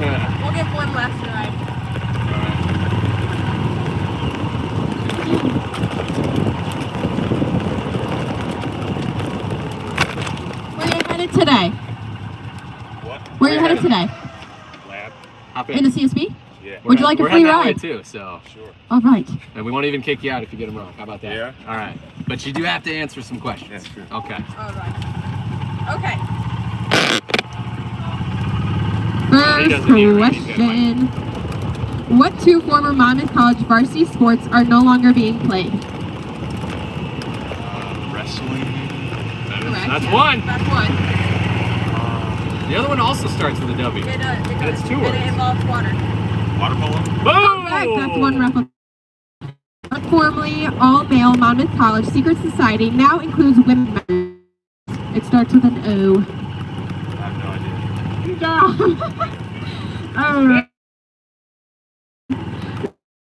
Yeah. We'll give one last try. All right. Where are you headed today? What? Where are you headed today? Lab? Hop In the CSB? Yeah. Would you like a we're free heading that way ride? too, so. Sure. All right. And we won't even kick you out if you get them wrong. How about that? Yeah. All right. But you do have to answer some questions. Yeah, sure. Okay. All right. Okay. He First doesn't need to read, he's got question. What 2 former Monmouth College varsity sports are no longer being played? Wrestling. Correct, That's yeah. one. That's one. The other one also starts with a W. It does. It And it's does. 2 And words. it involves water. Water polo? Boom! Correct. That's one replica. Formerly all-male Monmouth College secret society now includes women members. It starts with an O. I have no idea. Good job. All right.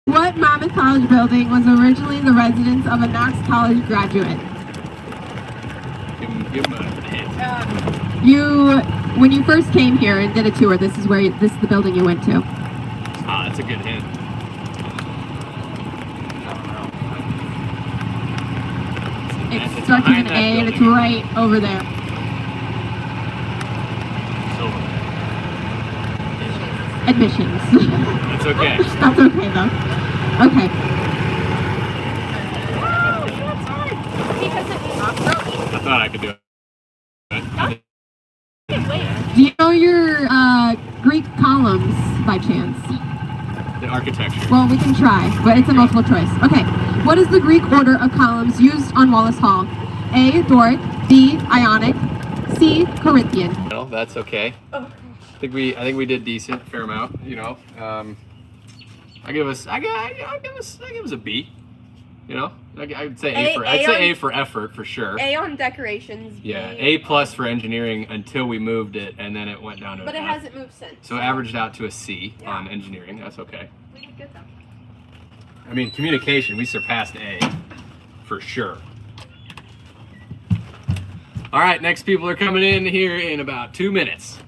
What Monmouth College building was originally the residence of a Knox College graduate? Give him a hint. When you first came here and did a tour, this is the building you went to. Ah, that's a good hint. It It's starts with behind an that A and it's building. right over there. Silver. Admissions. That's okay. That's okay though. Okay. I thought I could do it. Do you know your Greek columns by chance? The architecture. Well, we can try, but it's a multiple choice. Okay. What is the Greek order of columns used on Wallace Hall? A. Doric. B. Ionic. C. Corinthian. No, that's okay. I think we did decent, fair amount. You know, I give us a B. You know, I'd say A for effort for sure. A on decorations. Yeah, A plus for engineering until we moved it, and then it went down to. But an it F. hasn't moved since. So it averaged out to a C on engineering. That's okay. We did good though. I mean, communication, we surpassed A for sure. All right, next people are coming in here in about 2 minutes.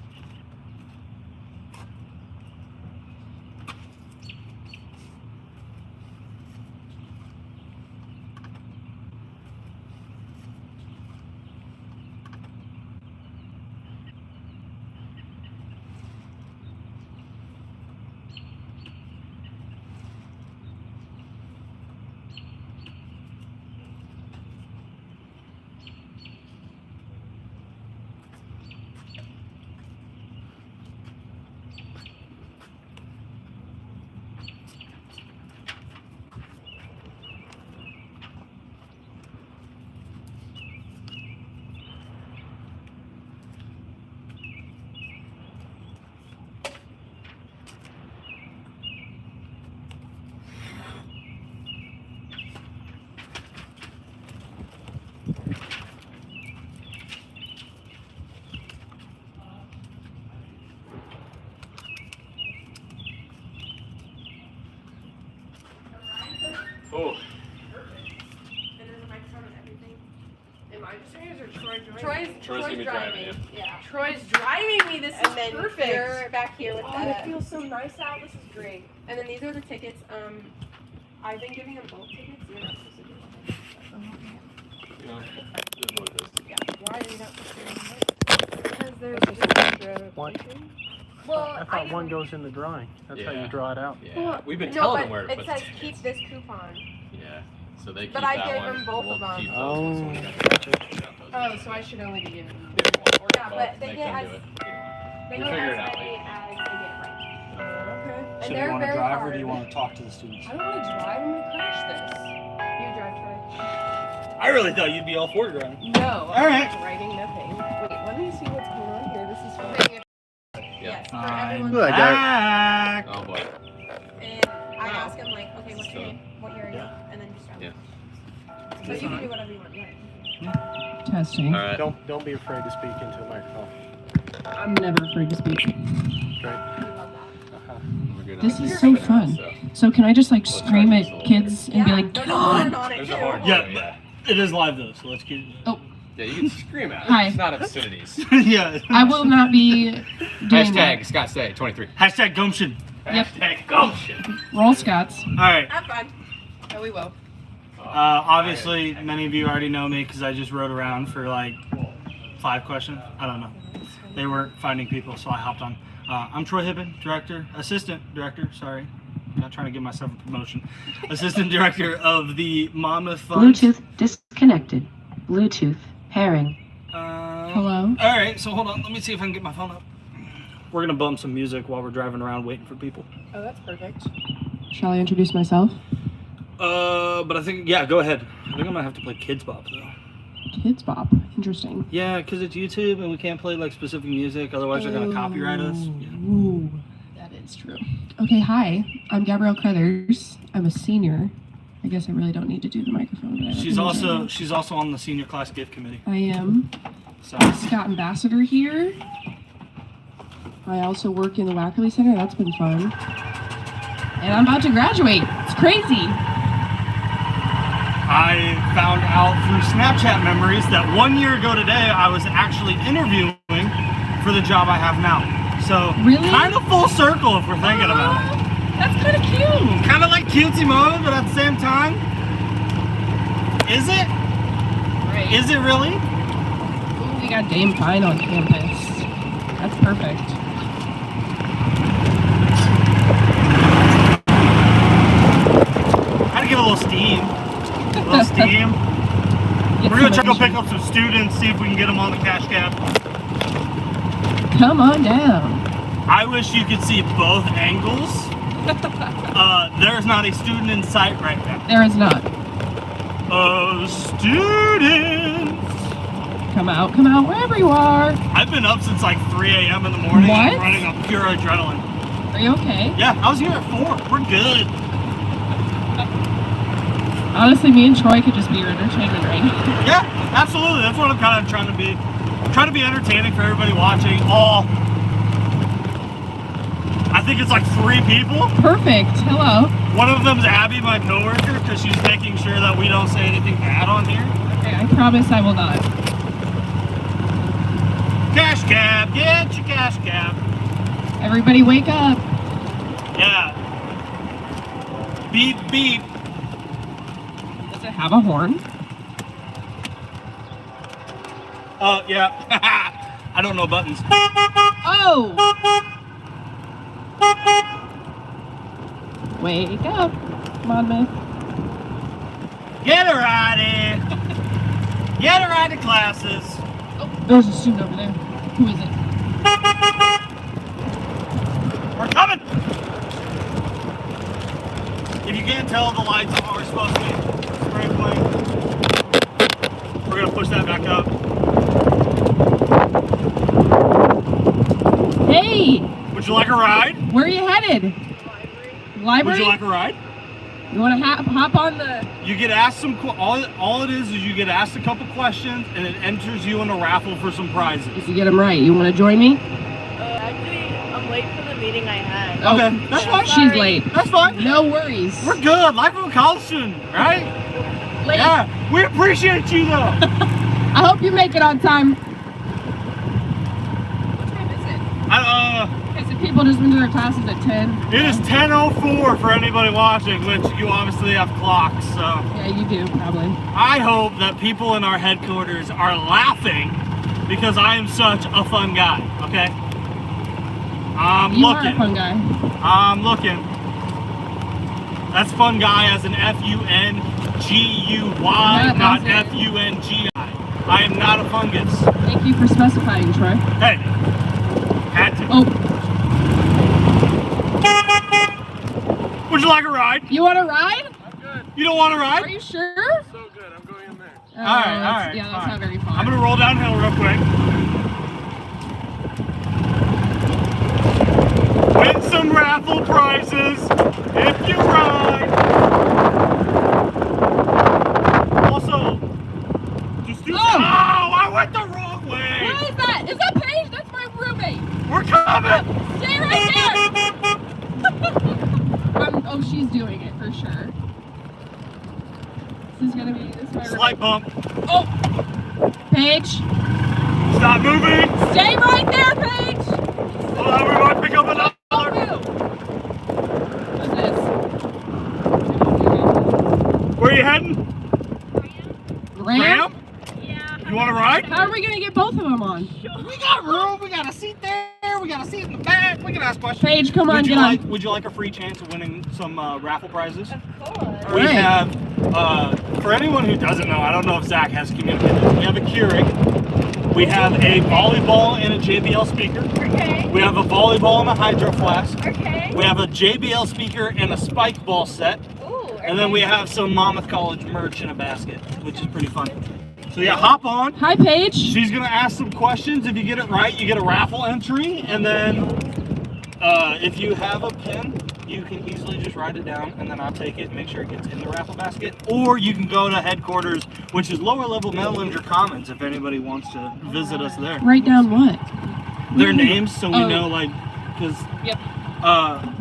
Oh. And there's a microphone and everything. Am I just saying it or Troy driving? Troy's gonna be driving, Yeah. Troy's driving me. This is And then perfect. you're back here with Oh, the. it feels so nice out. This is great. And then these are the tickets. I've been giving them both tickets. You're not supposed to do them. You know, this is what it is. Why are you not because there's just extra. Well, I thought one goes in the drawing. That's how you draw it out. Yeah, we've been no, telling them but where to it put says the keep tickets. this coupon. Yeah, so they keep But I that gave one. them both We'll of them. keep those ones when we got Gotcha. Oh, so I should only be giving them. Yeah, but they Make get them as do it. they We'll get figure as it out many later. as they get right. Okay. And So do they're you want to very drive hard. or do you want to talk to the students? I don't want to drive. I'm gonna crash this. You drive, Troy. I really thought you'd be all for driving. No. All right. I'm writing nothing. Wait, let me see what's going on here. This is fun. Yes, for I'm everyone. Good. back. Oh boy. And I ask them like, okay, what's your name? What year are you? And then just drive. Yeah. So you can do whatever you want. Yeah. Testing. All right. Don't be afraid to speak into a microphone. I'm never afraid to speak. Great. We love that. We're good This on is here so for now, fun. so. So can I just like Let's scream try at this a little kids and be like, There's get a on? button on it There's too. a hard Yeah, yeah. It is live though, so let's keep. Oh, Yeah, you can scream at it. Hi. It's not obscenities. Yeah. I will not be doing Hashtag that. Scott Stay 23. Hashtag gumption. Yep. Hashtag gumption. Roll Scots. All right. Have fun. Oh, we will. Obviously, many of you already know me because I just rode around for like 5 questions. I don't know. They weren't finding people, so I hopped on. I'm Troy Hibben, assistant director. Sorry, I'm not trying to give myself a promotion. Assistant director of the Monmouth Fund. Bluetooth disconnected. Bluetooth pairing. Hello. All right, so hold on. Let me see if I can get my phone up. We're gonna bump some music while we're driving around waiting for people. Oh, that's perfect. Shall I introduce myself? But I think, yeah, go ahead. I think I'm gonna have to play Kids Bop though. Kids Bop. Interesting. Yeah, because it's YouTube and we can't play like specific music, otherwise they're gonna copyright us. Yeah. Ooh, that is true. Okay, hi. I'm Gabrielle Carruthers. I'm a senior. I guess I really don't need to do the microphone. But I She's recommend also on the senior class gift committee. I am. So Scott Ambassador here. I also work in the Wackerly Center. That's been fun. And I'm about to graduate. It's crazy. I found out through Snapchat memories that 1 year ago today I was actually interviewing for the job I have now. So Really? kind of full circle if we're thinking about it. That's kind of cute. Kind of like cutesy mode, but at the same time, is it? Right. Is it really? Ooh, we got Dame Pine on campus. That's perfect. Had to give it a little steam. A little steam. We're gonna try to go pick up some students, see if we can get them on the cash cab. Come on down. I wish you could see both angles There's not a student in sight right now. There is not. Students! Come out, wherever you are. I've been up since like 3 a.m. in the morning. What? I'm running on pure adrenaline. Are you okay? Yeah, I was here at 4. We're good. Honestly, me and Troy could just be your entertainment right now. Yeah, absolutely. That's what I'm kind of trying to be. Trying to be entertaining for everybody watching. I think it's like 3 people. Perfect. Hello. One of them's Abby, my coworker, because she's making sure that we don't say anything bad on here. Okay, I promise I will not. Cash cab, get your cash cab. Everybody wake up. Yeah. Beep, beep. Does it have a horn? Yeah. I don't know buttons. Oh! Wake up, Monmouth. Get her out of Get her out of classes. Oh, there's a student over there. Who is it? We're coming! If you can't tell, the lights are supposed to be sprinkling. We're gonna push that back up. Hey! Would you like a ride? Where are you headed? Library? Would you like a ride? You want to hop on the... You get asked some... All it is you get asked a couple questions, and it enters you in a raffle for some prizes. If you get them right, you want to join me? Actually, I'm late for the meeting I had. Okay, that's fine. She's late. That's fine. No worries. We're good. Like we're a college student, right? Late. Yeah, we appreciate you though. I hope you make it on time. What time is it? Because the people just went to their classes at 10. It is 10:04 for anybody watching, which you obviously have clocks, so. Yeah, you do, probably. I hope that people in our headquarters are laughing because I am such a fun guy, okay? I'm You looking. are a fun guy. I'm looking. That's fun guy as in F-U-N-G-U-Y, not F-U-N-G-I. I am not a fungus. Thank you for specifying, Troy. Hey, had to. Oh. Would you like a ride? You want a ride? I'm good. You don't want a ride? Are you sure? So good. I'm going in there. All right. Yeah, that's fine. not very far. I'm gonna roll downhill real quick. Win some raffle prizes if you ride. Also, just do. Oh, I went the wrong way. What is that? Is that Paige? That's my roommate. We're coming. Stay right there. Oh, she's doing it for sure. This is gonna be my Slight bump. Oh, Paige. Stop moving. Stay right there, Paige. Hold on, we might pick up another. What's this? Where are you heading? Ram? Yeah. You want to ride? How are we gonna get both of them on? We got room. We got a seat there. We got a seat in the back. We can ask questions. Paige, come on, get on. Would you like a free chance of winning some raffle prizes? Of course. We have, for anyone who doesn't know, I don't know if Zach has communicated. We have a Keurig. We have a volleyball and a JBL speaker. Okay. We have a volleyball and a hydro flask. Okay. We have a JBL speaker and a spike ball set. Ooh. And then we have some Monmouth College merch in a basket, which is pretty fun. So yeah, hop on. Hi, Paige. She's gonna ask some questions. If you get it right, you get a raffle entry. And then if you have a pen, you can easily just write it down, and then I'll take it and make sure it gets in the raffle basket. Or you can go to headquarters, which is lower level Meadowlander Commons, if anybody wants to visit us there. Write down what? Their names, so we know, like, because Yep.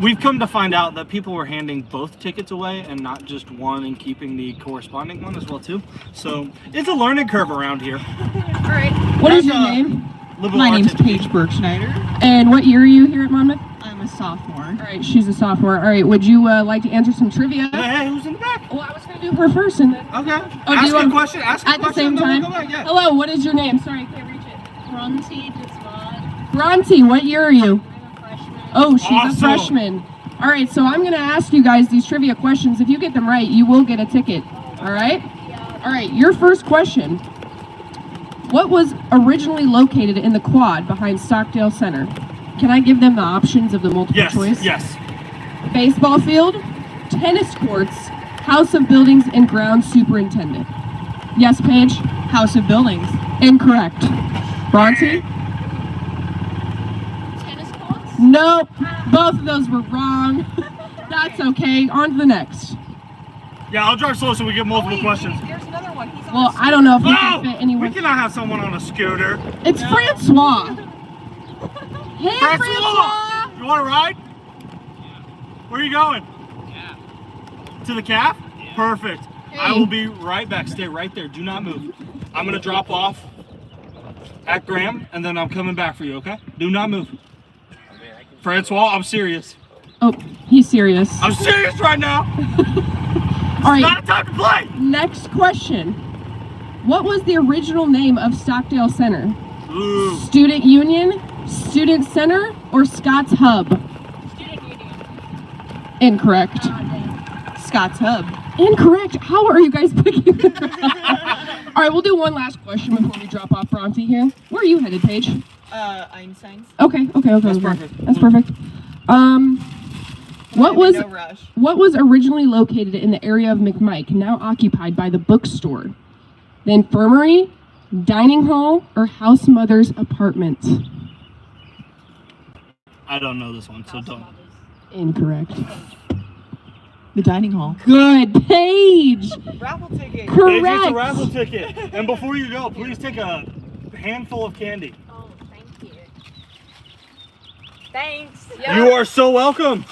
we've come to find out that people were handing both tickets away and not just one and keeping the corresponding one as well too. So it's a learning curve around here. All right. What is your name? Liberal My arts name's education. Paige Bergschneider. And what year are you here at Monmouth? I'm a sophomore. All right, she's a sophomore. All right, would you like to answer some trivia? Hey, who's in the back? Well, I was going to do her first and then... Okay. Oh, do ask you a want- question. Ask a At the question. same and then time? we'll go back, yeah. Hello, what is your name? Sorry, I can't reach it. Bronte Desmond. Bronte, what year are you? I'm a freshman. Oh, she's Awesome. a freshman. All right, so I'm going to ask you guys these trivia questions. If you get them right, you will get a ticket. All right? All right, your first question. What was originally located in the quad behind Stockdale Center? Can I give them the options of the multiple Yes. choice? Yes. baseball field, tennis courts, house of buildings, and ground superintendent. Yes, Paige? House of Buildings. Incorrect. Bronte? Tennis courts? Nope. Both of those were wrong. That's okay. On to the next. Yeah, I'll drive slow so we get multiple questions. There's another one. He's on Well, I don't know if we can fit We anyone. cannot have someone on a scooter. It's Francois. Hey, Francois! Francois! You want to ride? Where are you going? To the calf? Perfect. I will be right back. Stay right there. Do not move. I'm going to drop off at Graham, and then I'm coming back for you, okay? Do not move. Francois, I'm serious. Oh, he's serious. I'm serious right now. All right. Not a time to play. Next question. What was the original name of Stockdale Center? Ooh. Student Union, Student Center, or Scots Hub? Student Union. Incorrect. Scots Hub. Incorrect. How are you guys picking? All right, we'll do one last question before we drop off Bronte here. Where are you headed, Paige? Einstein's. Okay. That's perfect. That's perfect. What was No rush. what was originally located in the area of McMike, now occupied by the bookstore? The infirmary, dining hall, or house mother's apartment? I don't know this one, so don't. Incorrect. The dining hall. Good, Paige. Raffle ticket. Correct. Hey, it's a raffle ticket. And before you go, please take a handful of candy. Oh, thank you. Thanks. You are so welcome.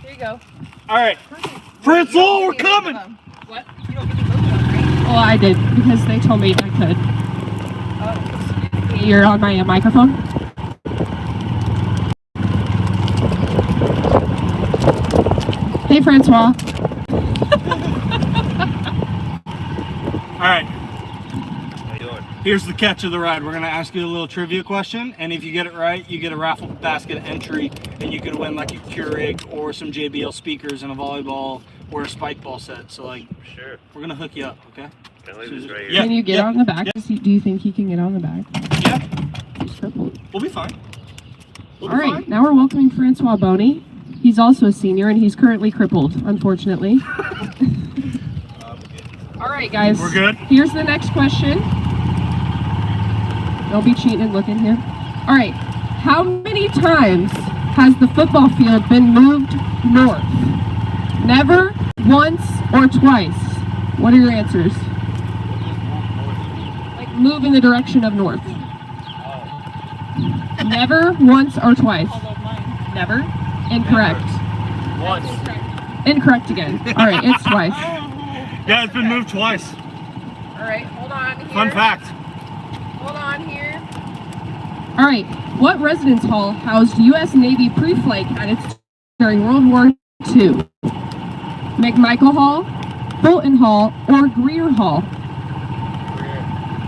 Here you go. All right. Francois, we're coming. What? You don't get to both of them, right? Well, I did because they told me I could. Oh. You're on my microphone. Hey, Francois. All right. Here's the catch of the ride. We're going to ask you a little trivia question, and if you get it right, you get a raffle basket entry, and you could win like a Keurig or some JBL speakers and a volleyball or a spike ball set. So, like, Sure. we're going to hook you up, okay? Can I leave this right here? Yeah. Can you get on the back? Do you think he can get on the back? Yeah. He's crippled. We'll be fine. We'll All be right, fine. now we're welcoming Francois Boney. He's also a senior, and he's currently crippled, unfortunately. All right, guys. We're good? Here's the next question. Don't be cheating and looking here. All right. How many times has the football field been moved north? Never, once, or twice? What are your answers? Like move in the direction of north. Never, once, or twice? Never? Incorrect. Once. Incorrect again. All right, it's twice. Yeah, it's been moved twice. All right, hold on here. Fun fact. Hold on here. All right, what residence hall housed U.S. Navy pre-flight cadets during World War II? McMichael Hall, Fulton Hall, or Greer Hall?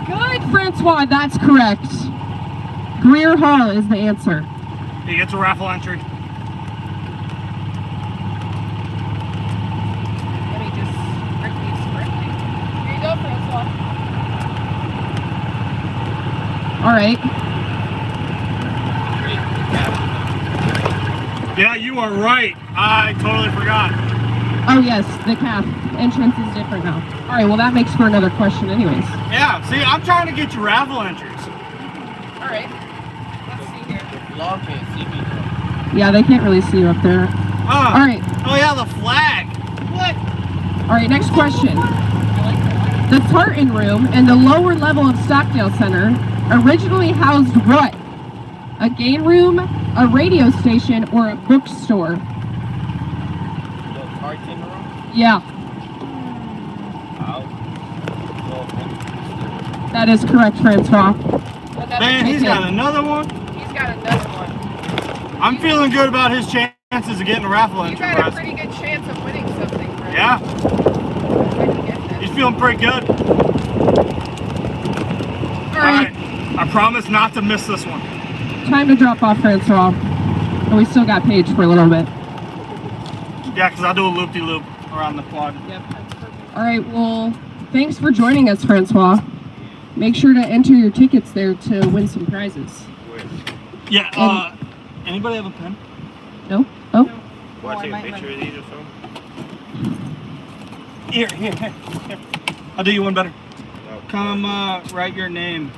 Good, Francois, that's correct. Greer Hall is the answer. He gets a raffle entry. Let me just repeat correctly. Here you go, Francois. All right. Yeah, you are right. I totally forgot. Oh yes, the CAF entrance is different now. All right, well that makes for another question anyways. Yeah, see, I'm trying to get you raffle entries. All right. Let's see here. Long can't see me. Yeah, they can't really see you up there. All right. Oh yeah, the flag. What? All right, next question. The Tartan Room and the lower level of Stockdale Center originally housed what? A game room, a radio station, or a bookstore? The cartoon room? Yeah, that is correct, Francois. Another Man, he's got another one. He's got another one. I'm feeling good about his chances of getting a raffle You entry. got a Russ. pretty good chance of winning something, right? Yeah, Where'd you get that? he's feeling pretty good. All right, I promise not to miss this one. time to drop off Francois. And we still got Paige for a little bit. Yeah, because I'll do a loop-de-loop around the quad. All right, well, thanks for joining us, Francois. Make sure to enter your tickets there to win some prizes. Yeah, anybody have a pen? No? Oh, Want to I take a might picture of these or something? Here. I'll do you one better. No. Come write your name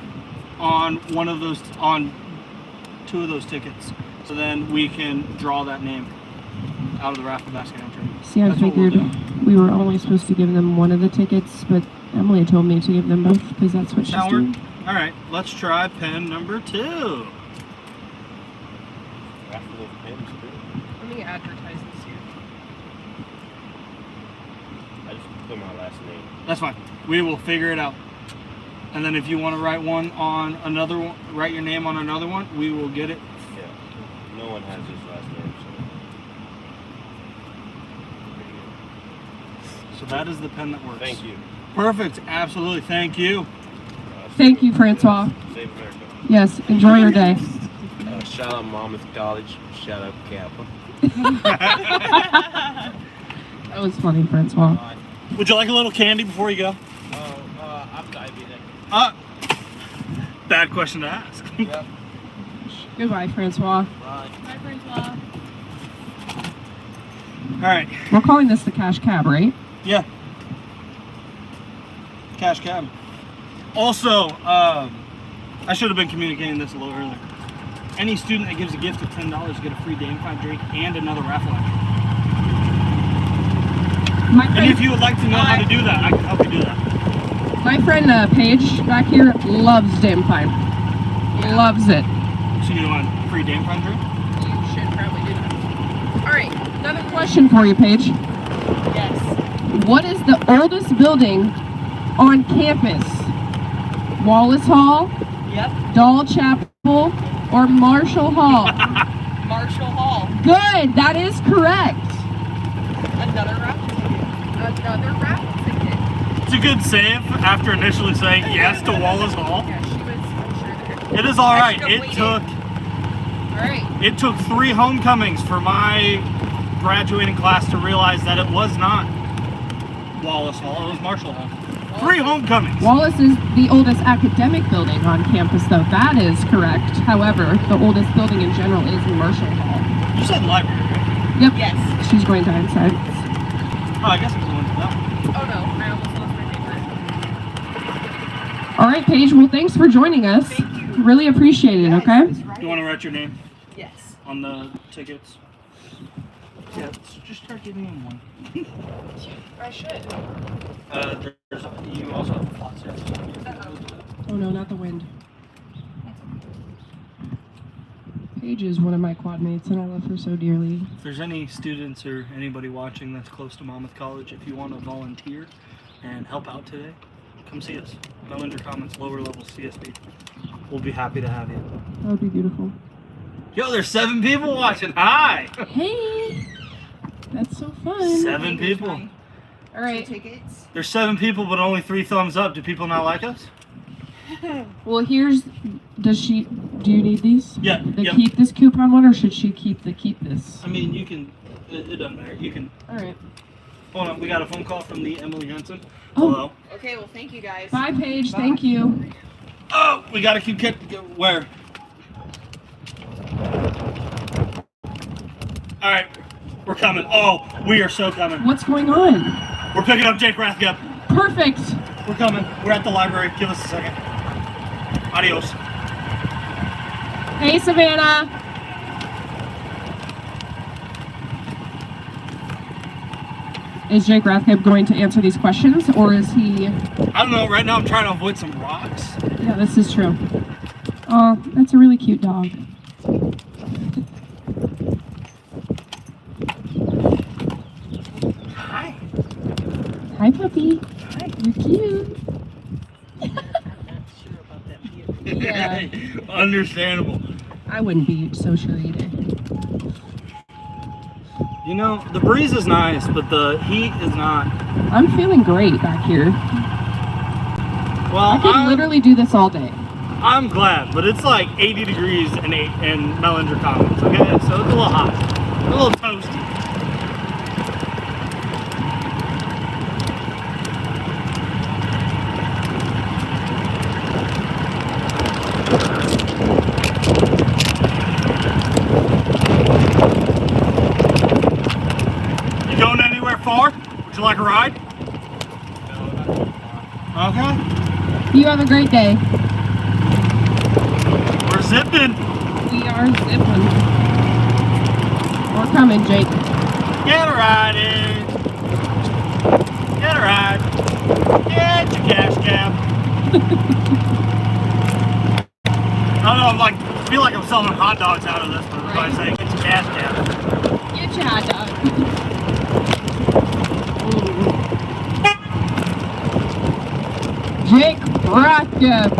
on one of those, on 2 of those tickets. So then we can draw that name out of the raffle basket entry. See, I That's what we'll figured do. we were only supposed to give them one of the tickets, but Emily told me to give them both because that's what she's Now doing. all right, let's try pen number 2. Raffle of pins, too. Let me advertise this here. I just put my last name. That's fine. We will figure it out. And then if you want to write one on another one, write your name on another one, we will get it. Yeah. No one has his last name, so. So that is the pen that works. Thank you. Perfect. Absolutely. Thank you. Thank you, Francois. Save America. Yes, enjoy your day. Shout out Monmouth College. Shout out Kappa. That was funny, Francois. Would you like a little candy before you go? I'm diabetic. Bad question to ask. Yep. Goodbye, Francois. Bye. Bye, Francois. All right. We're calling this the cash cab, right? Yeah. Cash cab. Also, I should have been communicating this a little earlier. Any student that gives a gift of $10 get a free Dame Five drink and another raffle entry. And if you would like to know how to do that, I can help you do that. My friend Paige back here loves Dame Fine. Loves it. So you want a free Dame Five drink? You should probably do that. All right. Another question for you, Paige. Yes. What is the oldest building on campus? Wallace Hall, Yep. Doll Chapel, or Marshall Hall? Marshall Hall. Good, that is correct. Another raffle ticket. Another raffle ticket. It's a good save after initially saying yes to Wallace Hall. Yeah, she was unsure there. It is all right. I should've All right. It took 3 homecomings for my graduating class to realize that it was not Wallace Hall, it was Marshall Hall. 3 homecomings. Wallace is the oldest academic building on campus, though. That is correct. However, the oldest building in general is Marshall Hall. You said library, right? Yep. Yes. She's going to inside. Oh, I guess it was the one to that. Oh no, I almost lost my paper. All right, Paige. Well, thanks for joining us. Thank you. Really appreciate it, okay? You want to write your name Yes. on the tickets? Yeah, so just start giving him one. I should. You also have a flot here. Oh no, not the wind. Paige is one of my quad mates, and I love her so dearly. If there's any students or anybody watching that's close to Monmouth College, if you want to volunteer and help out today, come see us. Mellinger Commons, lower level CSB. We'll be happy to have you. That would be beautiful. Yo, there's 7 people watching. Hi. Hey, that's so fun. 7 people. All right. Tickets. There's 7 people, but only 3 thumbs up. Do people not like us? Well, here's. Do you need these? Yeah. The Yep. keep this coupon one, or should she keep this? I mean, you can. It doesn't matter. You can. All right. Hold on. We got a phone call from the Emily Henson. Oh. Hello. Okay, well, thank you guys. Bye, Paige. Thank you. Oh, we gotta keep where? All right, we're coming. Oh, we are so coming. What's going on? We're picking up Jake Rathgeb. Perfect. We're coming. We're at the library. Give us a second. Adios. Hey, Savannah. Is Jake Rathgeb going to answer these questions, or is he? I don't know. Right now, I'm trying to avoid some rocks. Yeah, this is true. Oh, that's a really cute dog. Hi. Hi, puppy. Hi. You're cute. Yeah. Understandable. I wouldn't be so sure either. You know, the breeze is nice, but the heat is not. I'm feeling great back here. Well, I could literally do this all day. I'm glad, but it's like 80 degrees in Mellinger Commons, okay? So it's a little hot, a little toasty. You have a great day. We're zipping. We are zipping. We're coming, Jake. Get a ride in. Get a ride. Get your cash cab. I don't know, I feel like I'm selling hot dogs out of this, but by saying get your cash cab. Get your hot dog. Jake Rathgeb.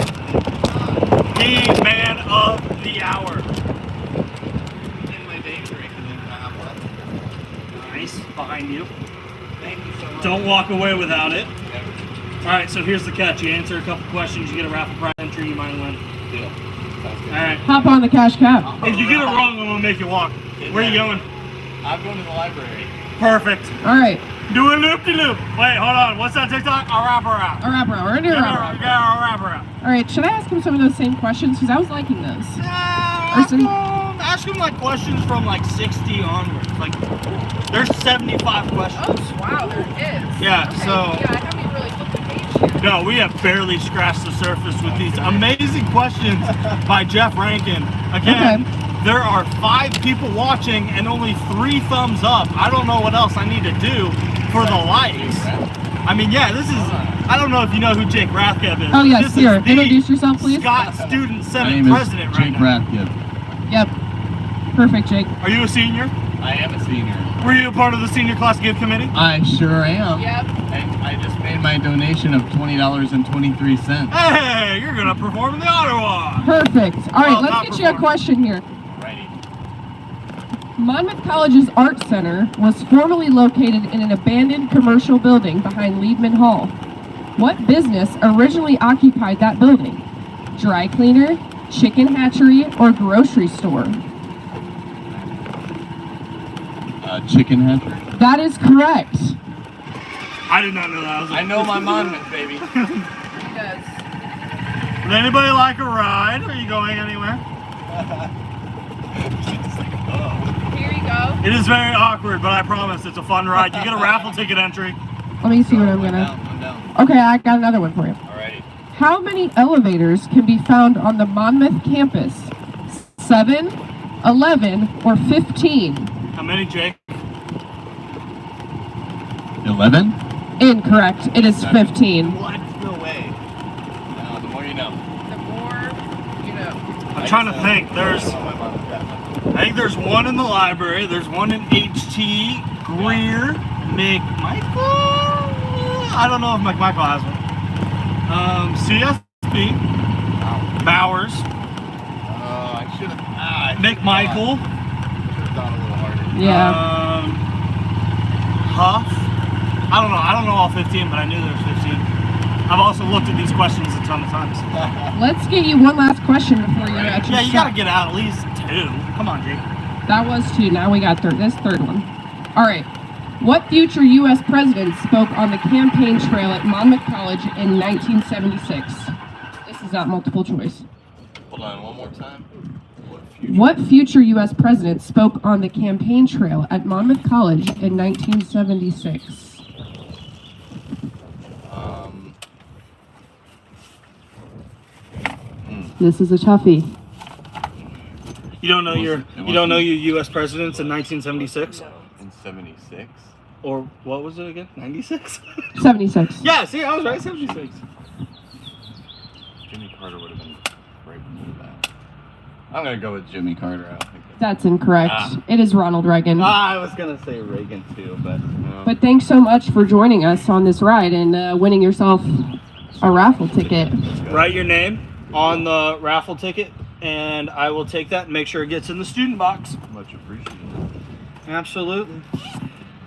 The man of the hour. Nice, behind you. Thank you so much. Don't walk away without it. Alright, so here's the catch. You answer a couple questions, you get a raffle prize entry, you might win. Deal. Sounds good. Alright. Hop on the cash cab. If you get it wrong, I'm gonna make you walk. Where are you going? I'm going to the library. Perfect. All right. Do a loop-de-loop. Wait, hold on. What's that TikTok? A wrap-around. A wrap-around. We're gonna do a wrap-around. Yeah, a wrap-around. All right. Should I ask him some of those same questions? Because I was liking those. Ask him like questions from like 60 onwards. Like, there's 75 questions. Oh, wow, there is. Yeah, Okay, so. Yeah, I haven't really flipped the page here. No, we have barely scratched the surface with these amazing questions by Jeff Rankin. Again, there are 5 people watching and only 3 thumbs up. I don't know what else I need to do for the likes. I mean, yeah, this is. I don't know if you know who Jake Rathgeb is. Oh yes, This here. is the Introduce yourself, please. Scots Student My Senate name is President right Jake now. Rathgeb. Yep. Perfect, Jake. Are you a senior? I am a senior. Were you a part of the senior class gift committee? I sure am. Yep. And I just made my donation of $20.23. Hey, you're gonna perform in the Ottawa. Perfect. All right, Well, let's not get you a question here. Righty. Monmouth College's Art Center was formerly located in an abandoned commercial building behind Liebman Hall. What business originally occupied that building? Dry cleaner, chicken hatchery, or grocery store? Chicken hatchery. That is correct. I did not know that. I know my Monmouth, baby. He does. Would anybody like a ride? Are you going anywhere? Here you go. It is very awkward, but I promise it's a fun ride. You get a raffle ticket entry. Let me see what I'm gonna. I'm down. Okay, I got another one for you. Alrighty. How many elevators can be found on the Monmouth campus? 7, 11, or 15? How many, Jake? 11? Incorrect. It is 15. What? No way. No, the more you know. The more you know. I'm trying to think. I think there's one in the library. There's one in HT, Greer, McMichael. I don't know if McMichael has one. CSB, Bowers, I should have. McMichael, Thought a little harder. Yeah. Huff. I don't know all 15, but I knew there was 15. I've also looked at these questions a ton of times. Let's get you one last question before you actually Yeah, you gotta get out at least 2. Come on, Jake. That was 2. Now we got this third one. All right. What future U.S. president spoke on the campaign trail at Monmouth College in 1976? This is not multiple choice. Hold on, one more time. What future U.S. president spoke on the campaign trail at Monmouth College in 1976? This is a toughie. You don't know your U.S. presidents in 1976? In 76? Or what was it again? 96? 76. Yeah, see, I was right. 76. Jimmy Carter would have been right before that. I'm gonna go with Jimmy Carter. I don't think That's incorrect. It is Ronald Reagan. I was gonna say Reagan too, but no. But thanks so much for joining us on this ride and winning yourself a raffle ticket. Write your name on the raffle ticket, and I will take that and make sure it gets in the student box. much appreciated. Absolutely.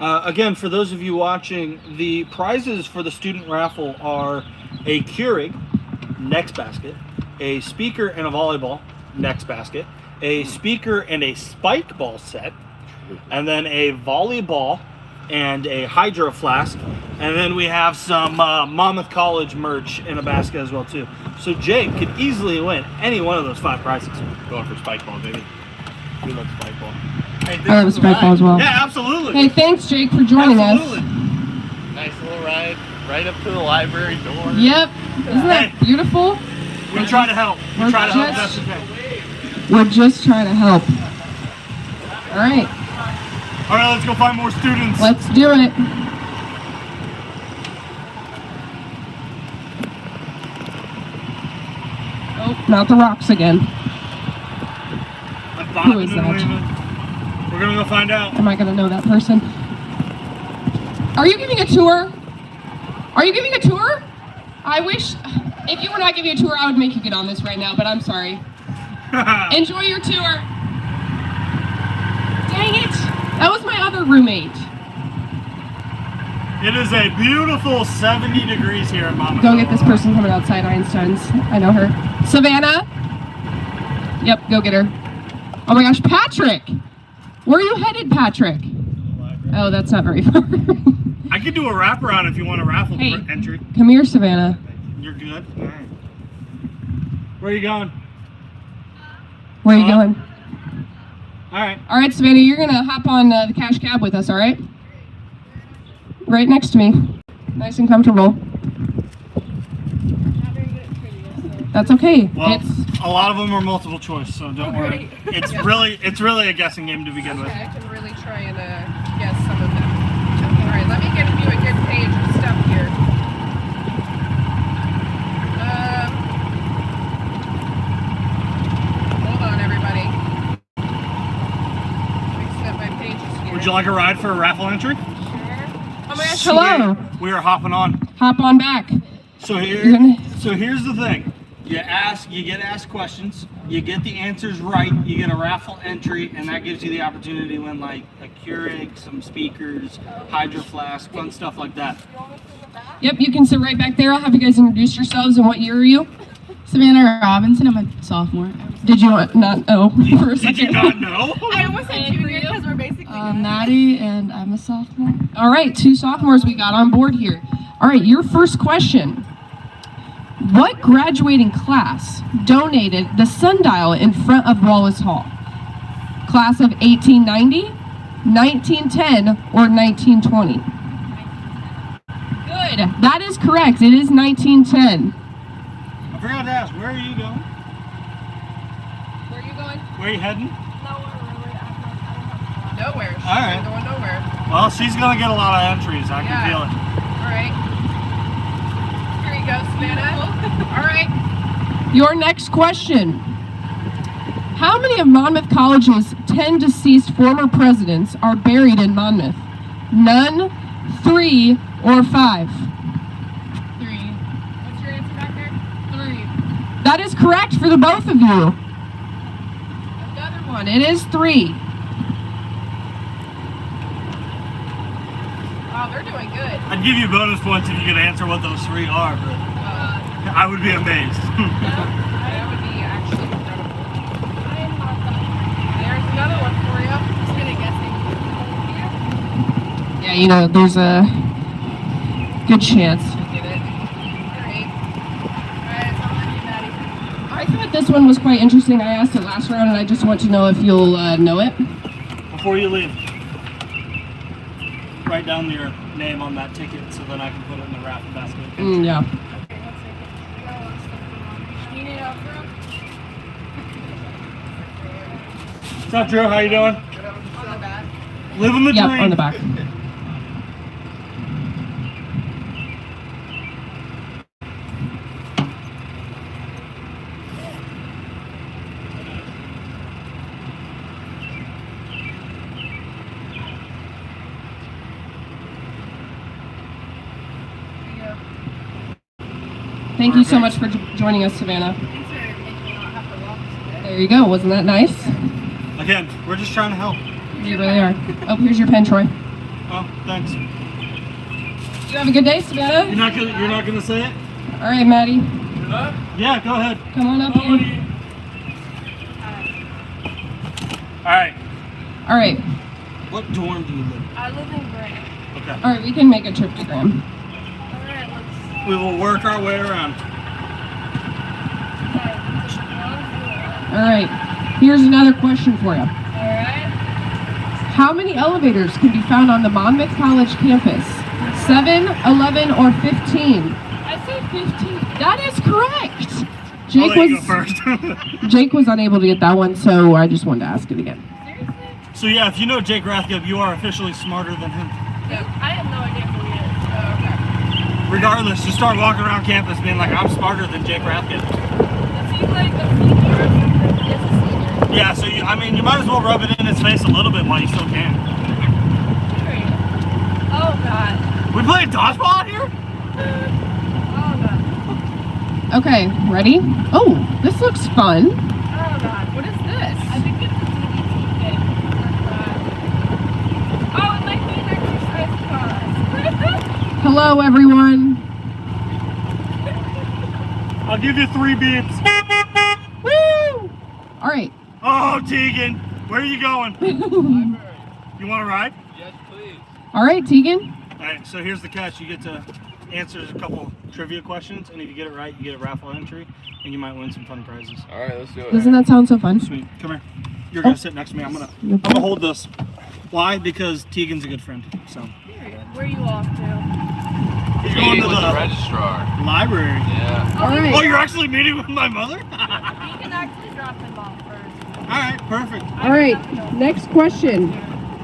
Again, for those of you watching, the prizes for the student raffle are a Keurig, next basket, a speaker and a volleyball, next basket, a speaker and a spike ball set, and then a volleyball and a hydro flask, and then we have some Monmouth College merch in a basket as well too. So Jake could easily win any one of those 5 prizes. Going for spike ball, baby. We love spike ball. Hey, I love a spike ball as well. Yeah, absolutely. Hey, thanks, Jake, for joining Absolutely. us. Nice little ride, right up to the library door. Yep. Isn't that beautiful? We try to help. We We're try to help just- best we can. We're just trying to help. All right, All right, let's go find more students. let's do it. Oh, not the rocks again. Who is that? We're gonna go find out. Am I gonna know that person? Are you giving a tour? Are you giving a tour? I wish, if you were not giving a tour, I would make you get on this right now, but I'm sorry. Enjoy your tour. Dang it! That was my other roommate. It is a beautiful 70 degrees here in Monmouth. Go get this person coming outside Einstein's. I know her. Savannah? Yep, go get her. Oh my gosh, Patrick! Where are you headed, Patrick? Oh, that's not very far. I could do a wraparound if you want a raffle entry. Come here, Savannah. You're good? All right. Where are you going? Where are you going? All right. All right, Savannah, you're gonna hop on the cash cab with us, all right? Right next to me. Nice and comfortable. That's okay. Well, It's a lot of them are multiple choice, so don't worry. It's really a guessing game to begin with. Okay, I can really try and guess some of them. All right, let me get you a good page of stuff here. Hold on, everybody. Mixing up my pages here. Would you like a ride for a raffle entry? Oh my gosh. hello. We are hopping on. Hop on back. So here's the thing. You get asked questions, you get the answers right, you get a raffle entry, and that gives you the opportunity to win like a Keurig, some speakers, hydro flask, fun stuff like that. Yep, you can sit right back there. I'll have you guys introduce yourselves. And what year are you? Savannah Robinson, I'm a sophomore. Did you not know for a second? Did you not know? I almost said junior because we're basically Maddie, and I'm a sophomore. All right, 2 sophomores we got on board here. All right, your first question. What graduating class donated the sundial in front of Wallace Hall? Class of 1890, 1910, or 1920? Good, that is correct. It is 1910. I forgot to ask, where are you going? Where are you going? Where are you heading? Nowhere. She's All right. going nowhere. Well, she's gonna get a lot of entries. I can feel it. All right. Here you go, Savannah. All right. Your next question. How many of Monmouth College's 10 deceased former presidents are buried in Monmouth? None, 3, or 5? 3. What's your answer back there? 3. That is correct for the both of you. Another one. It is 3. Wow, they're doing good. I'd give you bonus points if you could answer what those 3 are, but I would be amazed. That would be actually incredible. There's another one for you. Just gonna guessing. Yeah, you know, there's a good chance. Get it. Alright. Alright, so I'm you, Maddie. I thought this one was quite interesting. I asked it last round, and I just want to know if you'll know it. Before you leave, write down your name on that ticket so that I can put it in the raffle basket. Yeah. What's up, Drew? How you doing? On the back. Living the Yep, dream. on the back. Thank you so much for joining us, Savannah. There you go. Wasn't that nice? Again, we're just trying to help. You really are. Oh, here's your pen, Troy. Oh, thanks. You have a good day, Savannah. You're not gonna say it? All right, Maddie. Yeah, go ahead. Come on up here. All right. All right. What dorm do you live in? I live in Grant. Okay. All right, we can make a trip to Graham. Alright, let's. We will work our way around. All right. Here's another question for you. Alright. How many elevators can be found on the Monmouth College campus? 7, 11, or 15? I say 15. That is correct. I'll Jake let you was go first. Jake was unable to get that one, so I just wanted to ask it again. So yeah, if you know Jake Rathgeb, you are officially smarter than him. I have no idea who he is. Oh, okay. Regardless, just start walking around campus being like, I'm smarter than Jake Rathgeb. Is he like a senior or something? He is a senior. Yeah, so you might as well rub it in his face a little bit while you still can. Oh god. We playing dodgeball out here? Oh god. Okay, ready? Oh, this looks fun. Oh god. What is this? I think it's a DDT game. Oh, it might be an exercise class. Hello, everyone. I'll give you 3 beeps. Woo! All right. Oh, Tegan, where are you going? You want to ride? Yes, please. All right, Tegan. All right, so here's the catch. You get to answer a couple trivia questions, and if you get it right, you get a raffle entry, and you might win some fun prizes. All right, let's do it. Doesn't that sound so fun? Sweet. Come here. You're gonna sit next to me. I'm gonna hold this. Why? Because Tegan's a good friend. So. Where are you off to? He's going to with the the registrar. library. Yeah. All right. Oh, you're actually meeting with my mother? You can actually drop him off first. All right, perfect. All right. Next question.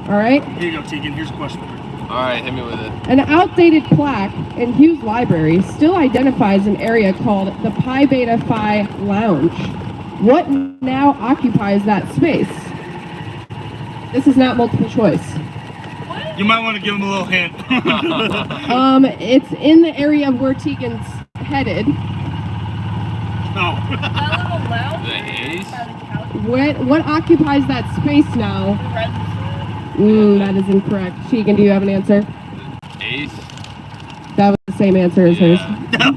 All right. Here you go, Tegan. Here's a question for you. All right, hit me with it. An outdated plaque in Hughes Library still identifies an area called the Pi Beta Phi Lounge. What now occupies that space? This is not multiple choice. You might want to give him a little hint. It's in the area where Tegan's headed. No. That little lounge? The A's? What occupies that space now? That is incorrect. Tegan, do you have an answer? A's? That was the same answer as hers. That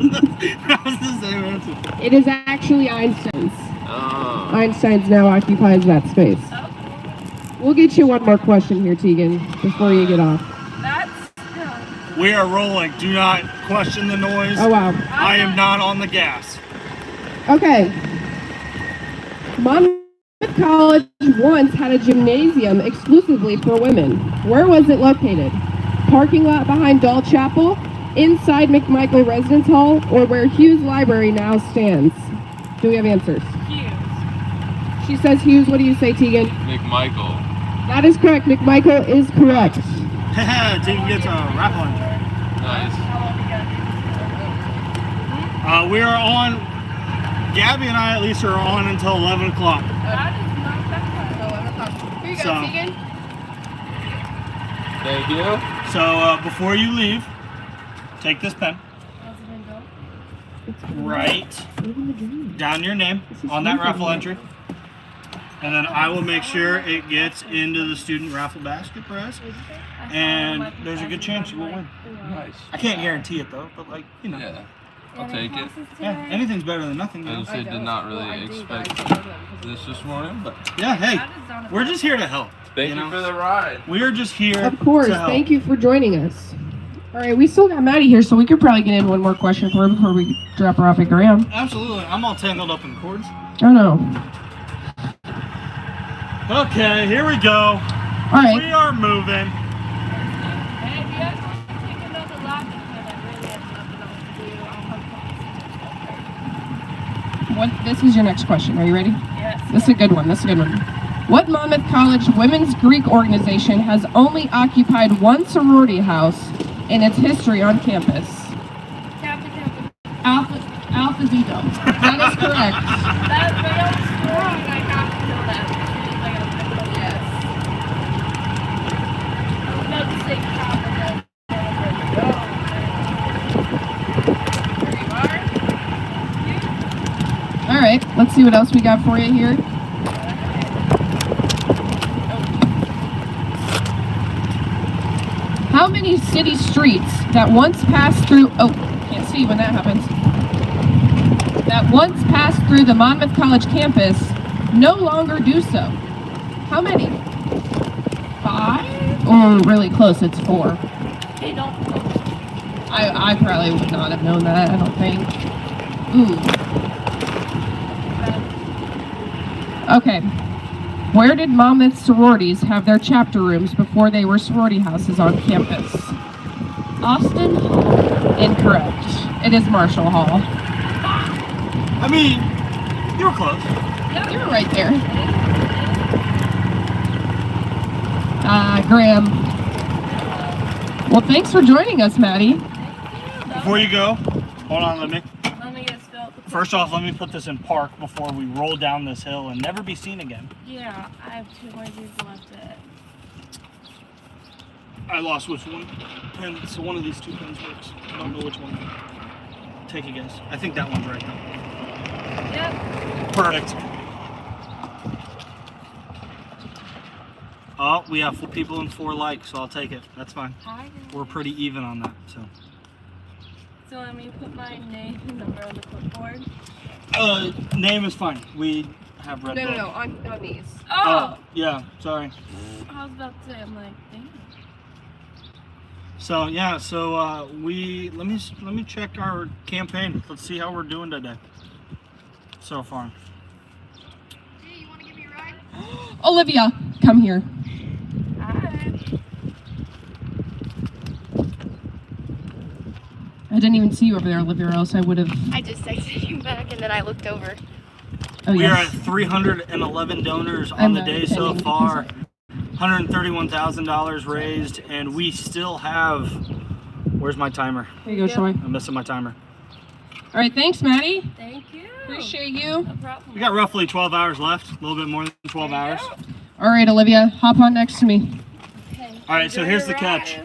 was the same answer. It is actually Einstein's. Oh. Einstein's now occupies that space. We'll get you one more question here, Tegan, before you get off. We are rolling. Do not question the noise. Oh, wow. I am not on the gas. Okay. Monmouth College once had a gymnasium exclusively for women. Where was it located? Parking lot behind Dahl Chapel, inside McMichael Residence Hall, or where Hughes Library now stands? Do we have answers? Hughes. She says Hughes. What do you say, Tegan? McMichael. That is correct. McMichael is correct. Tegan gets a raffle entry. Nice. We are on, Gabby and I at least are on until 11 o'clock. That is not that far. 11 o'clock. Here you go, So- Tegan. Thank you. So before you leave, take this pen. Write down your name on that raffle entry. And then I will make sure it gets into the student raffle basket prize. And there's a good chance you will win. Nice. I can't guarantee it though, but like, you know. Yeah. I'll take it. Yeah, anything's better than nothing. I You know? just did not really expect this morning, but Yeah, hey, we're just here to help. thank you for the ride. We are just here Of course. to help. Thank you for joining us. All right, we still got Maddie here, so we could probably get in one more question for her before we drop her off at Graham. Absolutely. I'm all tangled up in cords. Oh, no. Okay, here we go. All right. We are moving. And if you guys want to take another lap, then I really have nothing else to do. What? This is your next question. Are you ready? Yes. This is a good one. This is a good one. What Monmouth College women's Greek organization has only occupied one sorority house in its history on campus? Alpha Zeta. That is correct. That was wrong. I have to know that. Yes. I was about to say Kappa. There you are. All right. Let's see what else we got for you here. How many city streets that once passed through... Oh, can't see when that happens. That once passed through the Monmouth College campus no longer do so. How many? 5? Oh, really close. It's 4. Hey, don't. I probably would not have known that, I don't think. Ooh. Okay. Where did Monmouth sororities have their chapter rooms before they were sorority houses on campus? Austin Hall. Incorrect. It is Marshall Hall. I mean, you were close. You were right there. Graham. Well, thanks for joining us, Maddie. Before you go, hold on, Let me get spelled. First off, let me put this in park before we roll down this hill and never be seen again. Yeah, I have 2 more days left. I lost which one pen, so one of these 2 pens works. I don't know which one. Take a guess. I think that one's right though. Yep. Perfect. Oh, we have 4 people and 4 likes, so I'll take it. That's fine. We're pretty even on that, so. So let me put my name and number on the clipboard. Name is fine. We have red. No, on these. Oh, yeah. Sorry. I was about to say, I'm like, damn. So yeah, so let me check our campaign. Let's see how we're doing today. So far. Hey, you want to give me a ride? Olivia, come here. Hi. I didn't even see you over there, Olivia, or else I would have. I just texted you back and then I looked over. Oh, we yes. are at 311 donors on the day so far. $131,000 raised, and we still have. Where's my timer? Here you go, Troy. I'm missing my timer. All right, thanks, Maddie. Thank you. Appreciate you. No problem. We got roughly 12 hours left, a little bit more than 12 hours. All right, Olivia, hop on next to me. Okay. All right, so here's the catch.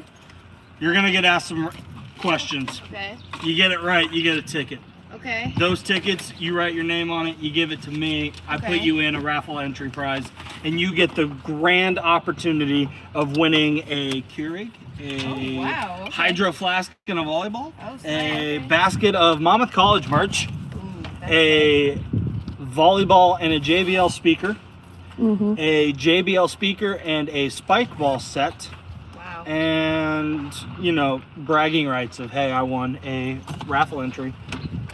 You're gonna get asked some questions. Okay. You get it right, you get a ticket. Okay. Those tickets, you write your name on it, you give it to me, I put you in a raffle entry prize, and you get the grand opportunity of winning a Keurig, a hydro flask and a volleyball, a basket of Monmouth College merch, a volleyball and a JBL speaker, a JBL speaker and a spike ball set, and, you know, bragging rights of, hey, I won a raffle entry.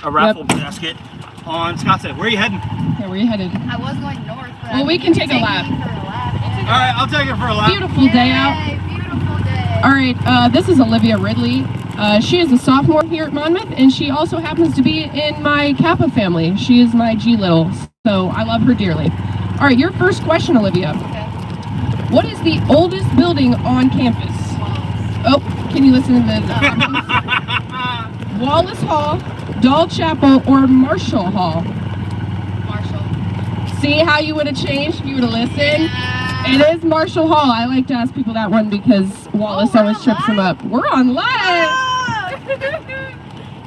A raffle basket on Scots. Where are you heading? Okay, where are you headed? I was going north, but well, we can take a lap. All right, I'll take it for a lap. Beautiful day out. Beautiful day. All right, this is Olivia Ridley. She is a sophomore here at Monmouth, and she also happens to be in my Kappa family. She is my G Little, so I love her dearly. All right, your first question, Olivia. Okay. What is the oldest building on campus? Oh, can you listen to the options? Wallace Hall, Dahl Chapel, or Marshall Hall? Marshall. See how you would have changed if you would have listened? Yeah. It is Marshall Hall. I like to ask people that one because Wallace always trips them up. We're on live!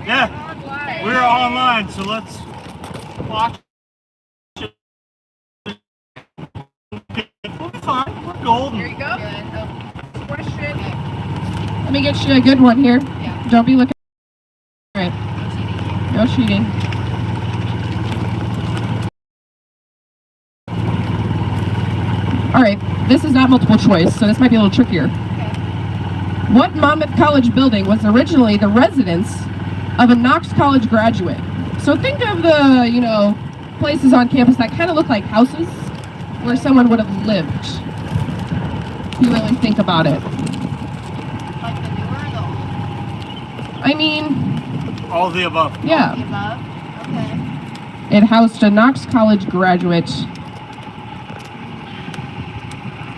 Yeah, we're online, so let's watch it. We'll be fine. We're golden. Here you go. Question. Let me get you a good one here. Yeah. Don't be looking. All right. No cheating. All right. This is not multiple choice, so this might be a little trickier. Okay. What Monmouth College building was originally the residence of a Knox College graduate? So think of the, you know, places on campus that kind of look like houses where someone would have lived. If you really think about it. Like the newer or the old? I mean, all of the above. Yeah. All the above? Okay. It housed a Knox College graduate.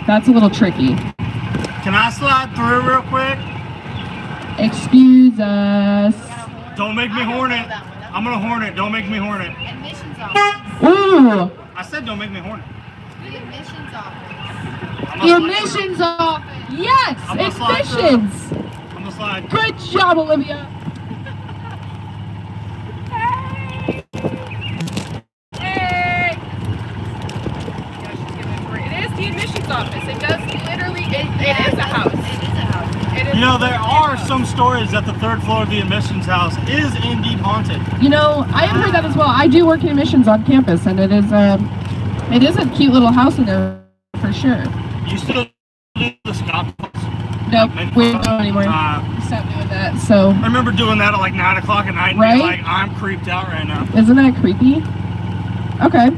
That's a little tricky. Can I slide through real quick? Excuse us. Don't make me horn it. I'm gonna horn it. Don't make me horn it. Admissions office. Ooh. I said don't make me horn it. The admissions office. The admissions office. Yes, admissions. I'm gonna slide. Good job, Olivia. Hey! Yeah, she's giving it to her. It is the admissions office. It does literally, it is a house. It is a house. It is You know, there are some stories that the 3rd floor of the admissions house is indeed haunted. You know, I have heard that as well. I do work in admissions on campus, and it is a cute little house in there for sure. You still do the Scots? Nope, we don't anymore. We stopped doing that. So I remember doing that at like 9 o'clock at night. And right? like, I'm creeped out right now. Isn't that creepy? Okay.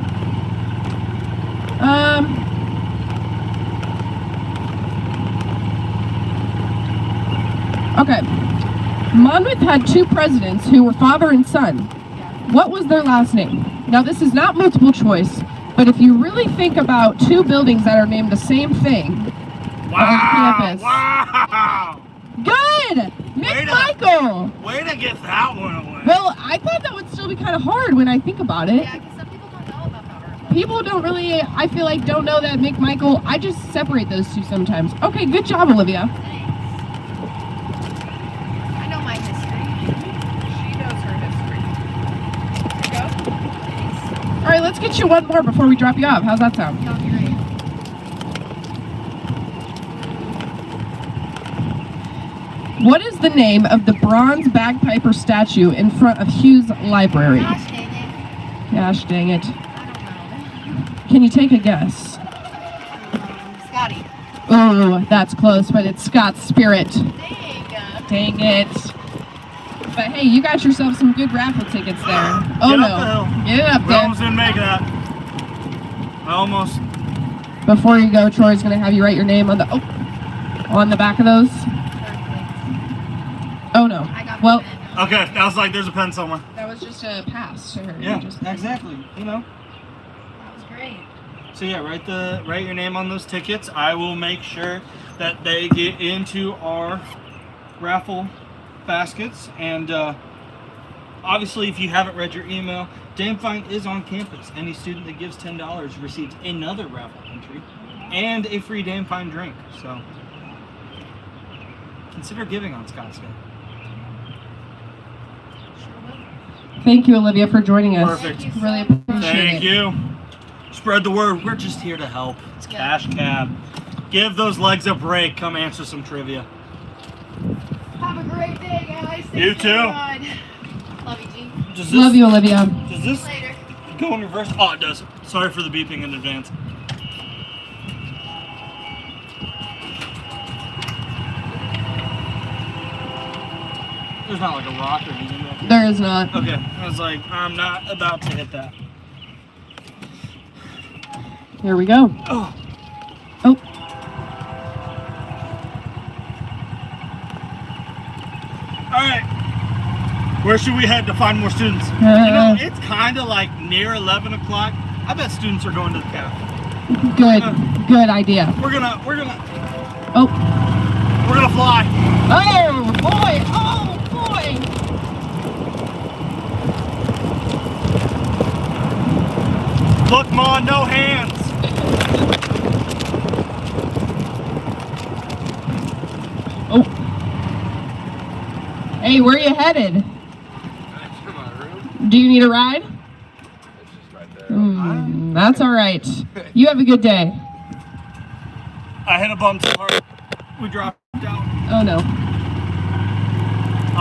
Okay. Monmouth had 2 presidents who were father and son. What was their last name? Now, this is not multiple choice, but if you really think about two buildings that are named the same thing on campus. Wow! Good! Michael! Way to get that one away. Well, I thought that would still be kind of hard when I think about it. Yeah, because some people don't know about that. People don't really, I feel like, don't know that Michael. I just separate those two sometimes. Okay, good job, Olivia. I know my history. She knows her history. Here you go. All right, let's get you one more before we drop you off. How's that sound? Y'all be great. What is the name of the bronze bagpiper statue in front of Hughes Library? Gosh dang it. Gosh dang it. I don't Can you take a guess? know. Scotty. Oh, that's close, but it's Scott's Spirit. Dang. Dang it. But hey, you got yourself some good raffle tickets there. Oh Get no. up the hill. Get it up We there. almost didn't make that. I almost. Before you go, Troy's gonna have you write your name on the on the back of those. Oh no. Well, Okay, I was like, there's a pen somewhere. that was just a pass to her. Yeah, Just- exactly. You know. That was great. So yeah, write your name on those tickets. I will make sure that they get into our raffle baskets. And obviously, if you haven't read your email, Dame Find is on campus. Any student that gives $10 receives another raffle entry and a free Dame Find drink. So consider giving on Scots Day. Thank you, Olivia, for joining us. Perfect. Really appreciate Thank it. you. Spread the word. We're just here to help. It's Cash Cab. Give those legs a break. Come answer some trivia. Have a great day, guys. Thanks You for too. everyone. Love you, G. Does Love you, Olivia. Does this Later. go in reverse? Oh, it does. Sorry for the beeping in advance. There's not like a rock or anything back There is not. Okay, I was like, I'm not about to hit that. Here we go. Oh. Oh. All right. Where should we head to find more students? You know, it's kind of like near 11 o'clock. I bet students are going to the cafe. Good idea. We're gonna Oh. fly. Oh boy! Oh boy! Look, Mon, no hands. Oh. Hey, where are you headed? Back to my room. Do you need a ride? It's just right there. That's all right. You have a good day. I hit a bump too hard. We dropped down. Oh no.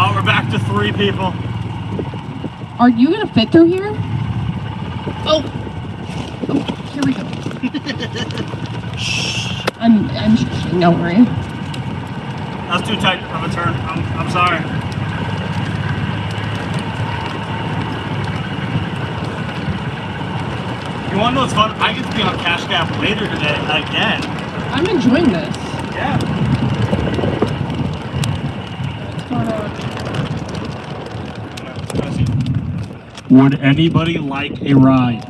Oh, we're back to 3 people. Are you gonna fit through here? Oh. Oh, here we go. I'm shushing, don't worry. That was too tight of a turn. I'm sorry. You want to know what's fun? I get to be on Cash Cab later today again. I'm enjoying this. Yeah. Would anybody like a ride?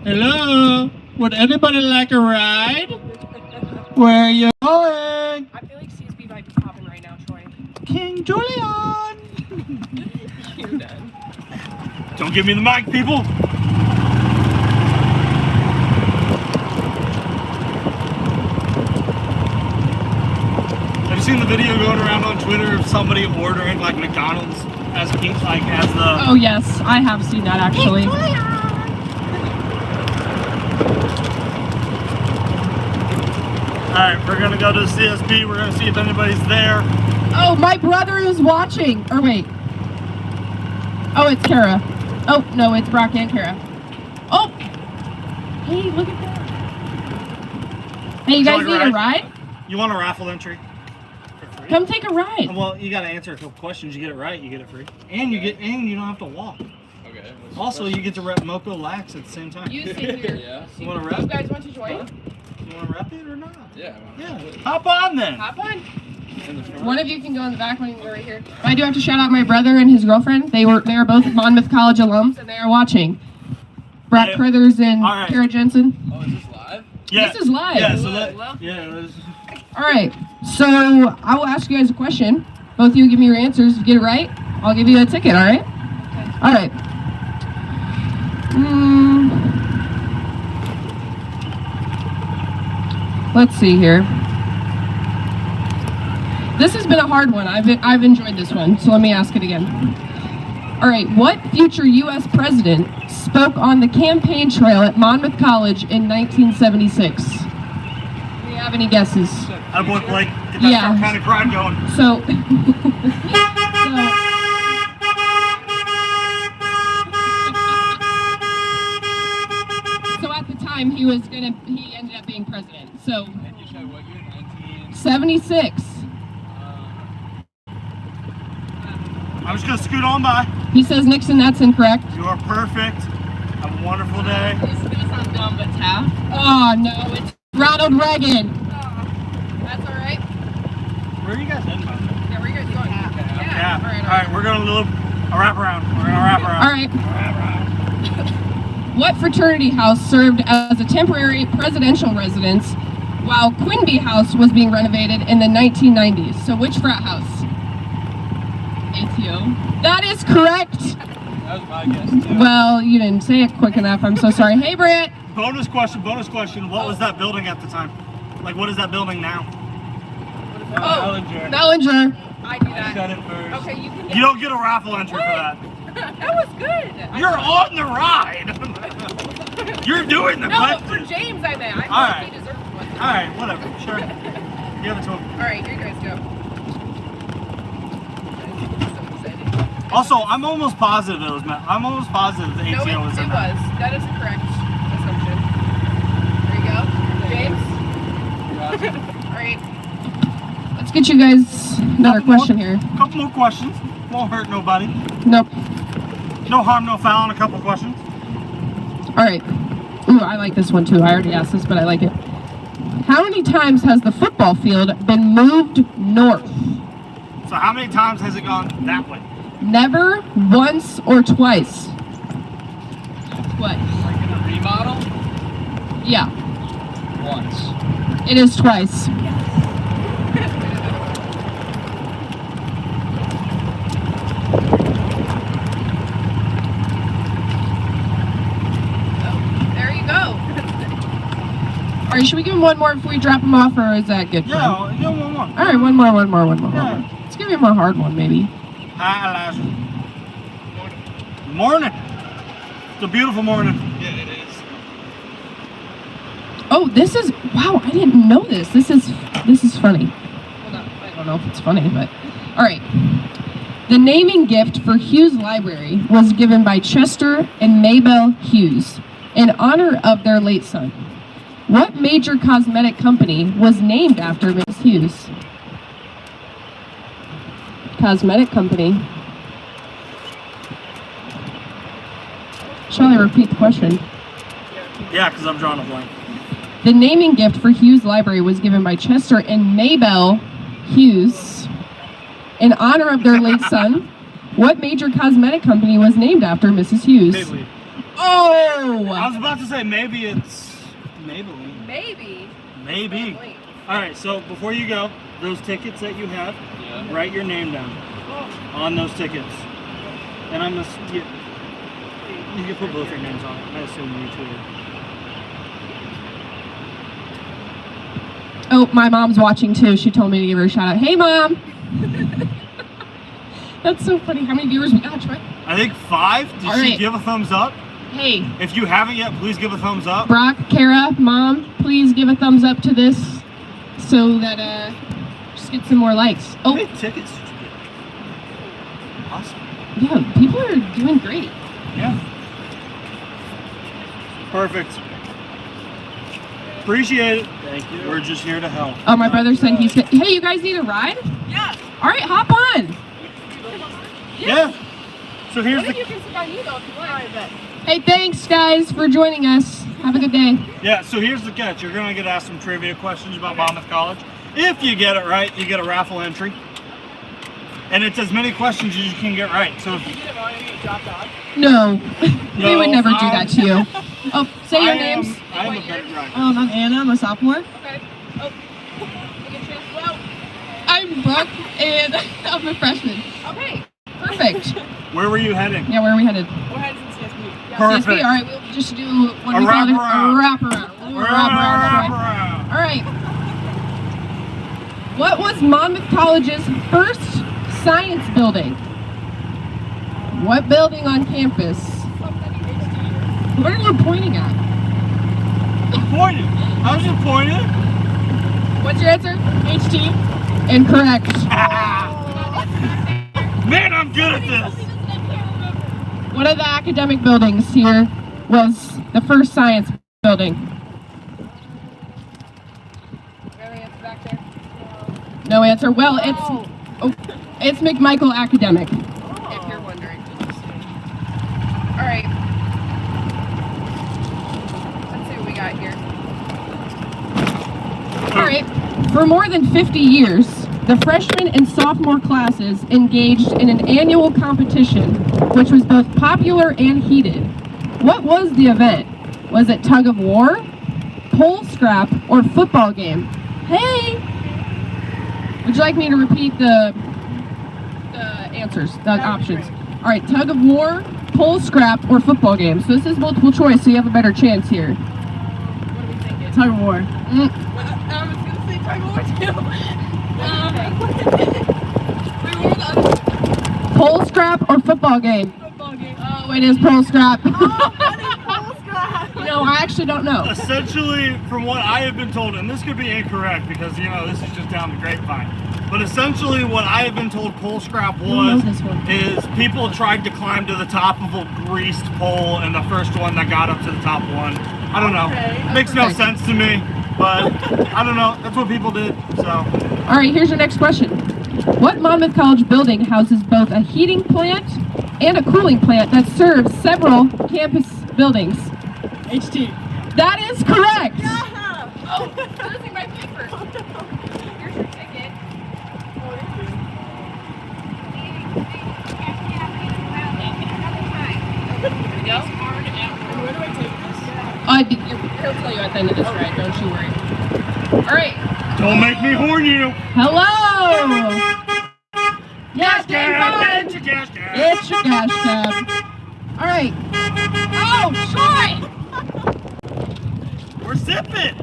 Hello? Would anybody like a ride? Where are you going? I feel like CSB might be popping right now, Troy. King Julian! You're done. Don't give me the mic, people! Have you seen the video going around on Twitter of somebody ordering like McDonald's as pizza, like as the... Oh yes, I have seen that actually. Alright, we're gonna go to the CSB, we're gonna see if anybody's there. Oh, my brother is watching. Or wait. Oh, it's Kara. Oh, no, it's Brock and Kara. Oh! Hey, look at that. Hey, you guys need a ride? You want a raffle entry? Come take a ride. Well, you gotta answer a couple questions. You get it right, you get it free. And you don't have to walk. Okay. Also, you get to rep Moco Lax at the same time. You sit here. Yeah. You wanna rep? You guys want to join? You wanna rep it or not? Yeah. Yeah. Hop on then. Hop on. One of you can go in the back, one of you can go right here. But I do have to shout out my brother and his girlfriend. They are both Monmouth College alums, and they are watching. Brock Crothers and Kara Jensen. Oh, is this live? Yeah. This is live. Yeah, so that, All right, so I will ask you guys a question. Both of you give me your answers. If you get it right, I'll give you a ticket, all right? All right. Let's see here. This has been a hard one. I've enjoyed this one, so let me ask it again. All right, what future U.S. president spoke on the campaign trail at Monmouth College in 1976? Do you have any guesses? I boy Blake. Get that kind of grind going. So, so at the time he ended up being president. So, 76. I'm just gonna scoot on by. He says Nixon. That's incorrect. You are perfect. Have a wonderful day. This is gonna sound dumb, but Taft. Oh no, it's Ronald Reagan. That's all right. Where are you guys heading? Yeah, where are you guys going? Yeah. All right. We're gonna do a wrap around. We're gonna wrap around. All right. What fraternity house served as a temporary presidential residence while Quinby House was being renovated in the 1990s? So which frat house? ATO. That is correct. That was my guess too. Well, you didn't say it quick enough. I'm so sorry. Hey, Britt. Bonus question. What was that building at the time? Like, what is that building now? Bellinger. I do that. Said it first. Okay, you can get You don't get a raffle entry for that. That was good. You're on the ride. You're doing the No, but question. for James, I meant. I feel All like right. he deserves one. All right, whatever. Sure. Give it to him. All right, here you guys go. Also, I'm almost positive it was meant. I'm almost positive the ATO No, was it in was. that. That is a correct assumption. There you go. James? All right. Let's get you guys another question here. Couple more questions. Won't hurt nobody. Nope. No harm, no foul in a couple questions. All right. Ooh, I like this one too. I already asked this, but I like it. How many times has the football field been moved north? So how many times has it gone that way? Never, once, or twice. Twice. Like in a remodel? Yeah. Once. It is twice. There you go. All right, should we give him one more before we drop him off, or is that good? Yeah, give him one more. All right, one more. Let's give him a hard one, maybe. Hi, Elijah. Morning. It's a beautiful morning. Yeah, it is. Oh, this is, wow, I didn't know this. This is funny. Hold on, I don't know if it's funny, but, all right. The naming gift for Hughes Library was given by Chester and Maybelle Hughes in honor of their late son. What major cosmetic company was named after Miss Hughes? Cosmetic company. Shall I repeat the question? Yeah, because I'm drawing a blank. The naming gift for Hughes Library was given by Chester and Maybelle Hughes in honor of their late son. What major cosmetic company was named after Mrs. Hughes? Maybelline. Oh! I was about to say maybe it's Maybelline. Maybe. Maybe. All right, so before you go, those tickets that you have, write your name down on those tickets. And I'm gonna you can put both your names on it. I assume you two. Oh, my mom's watching too. She told me to give her a shout out. Hey, Mom! That's so funny. How many viewers we got, Troy? I think 5. Did she give a thumbs up? Hey. If you haven't yet, please give a thumbs up. Brock, Kara, Mom, please give a thumbs up to this so that just get some more likes. Oh. How many tickets did you get? Awesome. Yeah, people are doing great. Yeah. Perfect. Appreciate it. Thank you. We're just here to help. Oh, my brother said he's... Hey, you guys need a ride? Yeah. All right, hop on. Yeah. So here's You can sit by me though if you want. Hey, thanks, guys, for joining us. Have a good day. Yeah, so here's the catch. You're going to get asked some trivia questions about Monmouth College. If you get it right, you get a raffle entry. And it's as many questions as you can get right. So if No, they would never do that to you. Oh, say your names. I'm a better driver. I'm Anna. I'm a sophomore. Okay. Oh. Well, I'm Brooke, and I'm a freshman. okay. Perfect. Where were you heading? Yeah, where are we headed? We're heading to CSB. Perfect. CSB. All right, we'll just do what A we call it, wraparound. a wraparound. We'll do a wraparound. Wraparound. All right. What was Monmouth College's first science building? What building on campus? What are you pointing at? Pointing. I was just pointing. What's your answer? HT. Incorrect. Man, I'm good at this. One of the academic buildings here was the first science building. No answer. Well, it's McMichael Academic. If you're wondering. All right. Let's see what we got here. All right. For more than 50 years, the freshman and sophomore classes engaged in an annual competition, which was both popular and heated. What was the event? Was it tug of war, pole scrap, or football game? Hey! Would you like me to repeat the answers, the options? All right, tug of war, pole scrap, or football game. So this is multiple choice, so you have a better chance here. What are we thinking? Tug of war. I was going to say tug of war too. Pole scrap or football game? Football game. Oh, it is pole scrap. Pole scrap. You know, I actually don't know. Essentially, from what I have been told, and this could be incorrect because, you know, this is just down the grapevine, but essentially what I have been told pole scrap was is people tried to climb to the top of a greased pole, and the first one that got up to the top won. I don't know. Okay. Makes no sense to me, but I don't know. That's what people did, so. All right, here's your next question. What Monmouth College building houses both a heating plant and a cooling plant that serves several campus buildings? HT. That is correct. Yeah. Oh, losing my paper. Here's your ticket. Where do I take this? He'll tell you at the end of this ride, don't you worry. All right. Don't make me horn you. Hello. Yes, It's your gas cab. it's your gas cab. All right. Oh, Troy. We're sipping.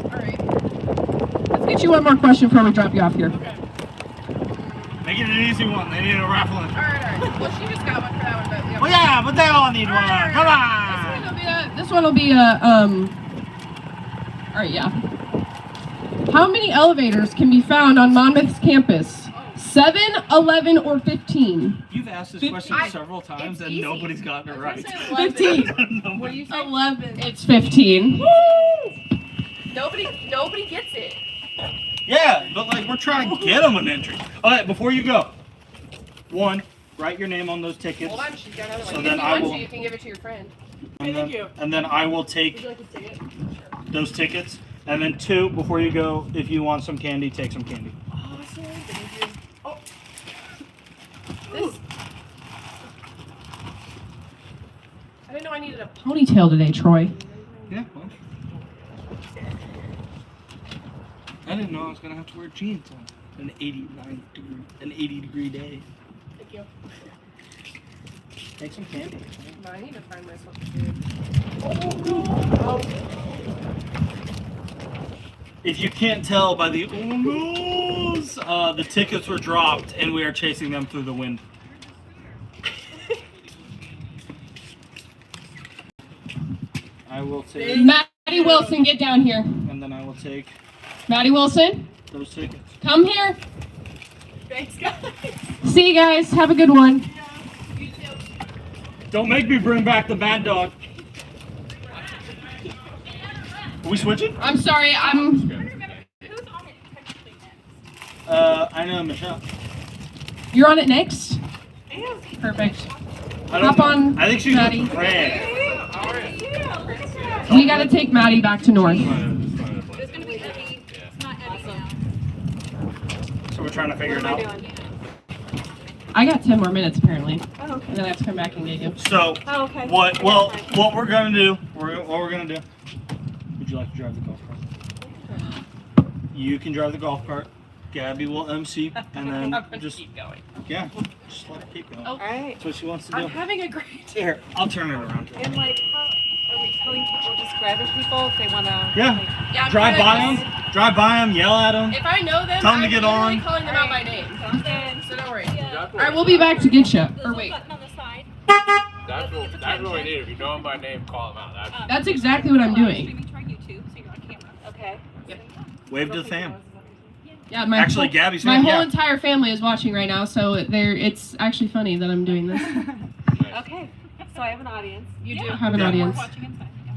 All right. Let's get you one more question before we drop you off here. Make it an easy one. They need a raffle. All right. Well, she just got one for that one, but Well, yeah, but they all need one. Come on. This one will be a All right, yeah. How many elevators can be found on Monmouth's campus? 7, 11, or 15? You've asked this question several times and nobody's gotten it right. 15. What do you say? 11. It's 15. Woo! Nobody gets it. Yeah, but like we're trying to get them an entry. All right, before you go, one, write your name on those tickets. Hold on, she's got another one. So If then you I want will. to, you can give it to your friend. And then I will take Would you like to take it? those tickets. And then 2, before you go, if you want some candy, take some candy. Awesome. Thank you. Oh. This. I didn't know I needed a Ponytail today, Troy. Yeah. Well. I didn't know I was gonna have to wear jeans on an 80-degree day. Thank you. Take some candy. No, I need to find myself a food. Oh. If you can't tell by the oh no's, the tickets were dropped and we are chasing them through the wind. I will take. Maddie Wilson, get down here. And then I will take Maddie Wilson, those tickets. come here. Thanks, guys. See you guys. Have a good one. You too. Don't make me bring back the bad dog. Are we switching? I'm sorry. I'm. I know Michelle. You're on it next. Perfect. I don't Hop on, I think she's Maddie. with Red. We got to take Maddie back to North. It's gonna be heavy. So we're trying to figure it out. I got 10 more minutes apparently. Oh, okay. And then I have to come back and get you. So Oh, okay. what we're gonna do? What we're gonna do? Would you like to drive the golf cart? You can drive the golf cart. Gabby will MC, and then just keep going. Yeah, just let her keep going. All right. That's what she wants to do. I'm having a great. Here, I'll turn it around. And like, how are we telling people just grabbing people if they want to? Yeah. Yeah, I'm Drive by gonna- them. Drive by them. Yell at them. If I know them, Tell them to I'm get literally on. calling them out by name. So don't worry. All right, we'll be back to get you. Or wait. That's what we need. If you know them by name, call them out. That's exactly what I'm doing. Okay. Wave to the fam. Yeah, my Actually, whole, Gabby's my saying, whole yeah. entire family is watching right now, so it's actually funny that I'm doing this. Okay. So I have an audience. You do have an audience.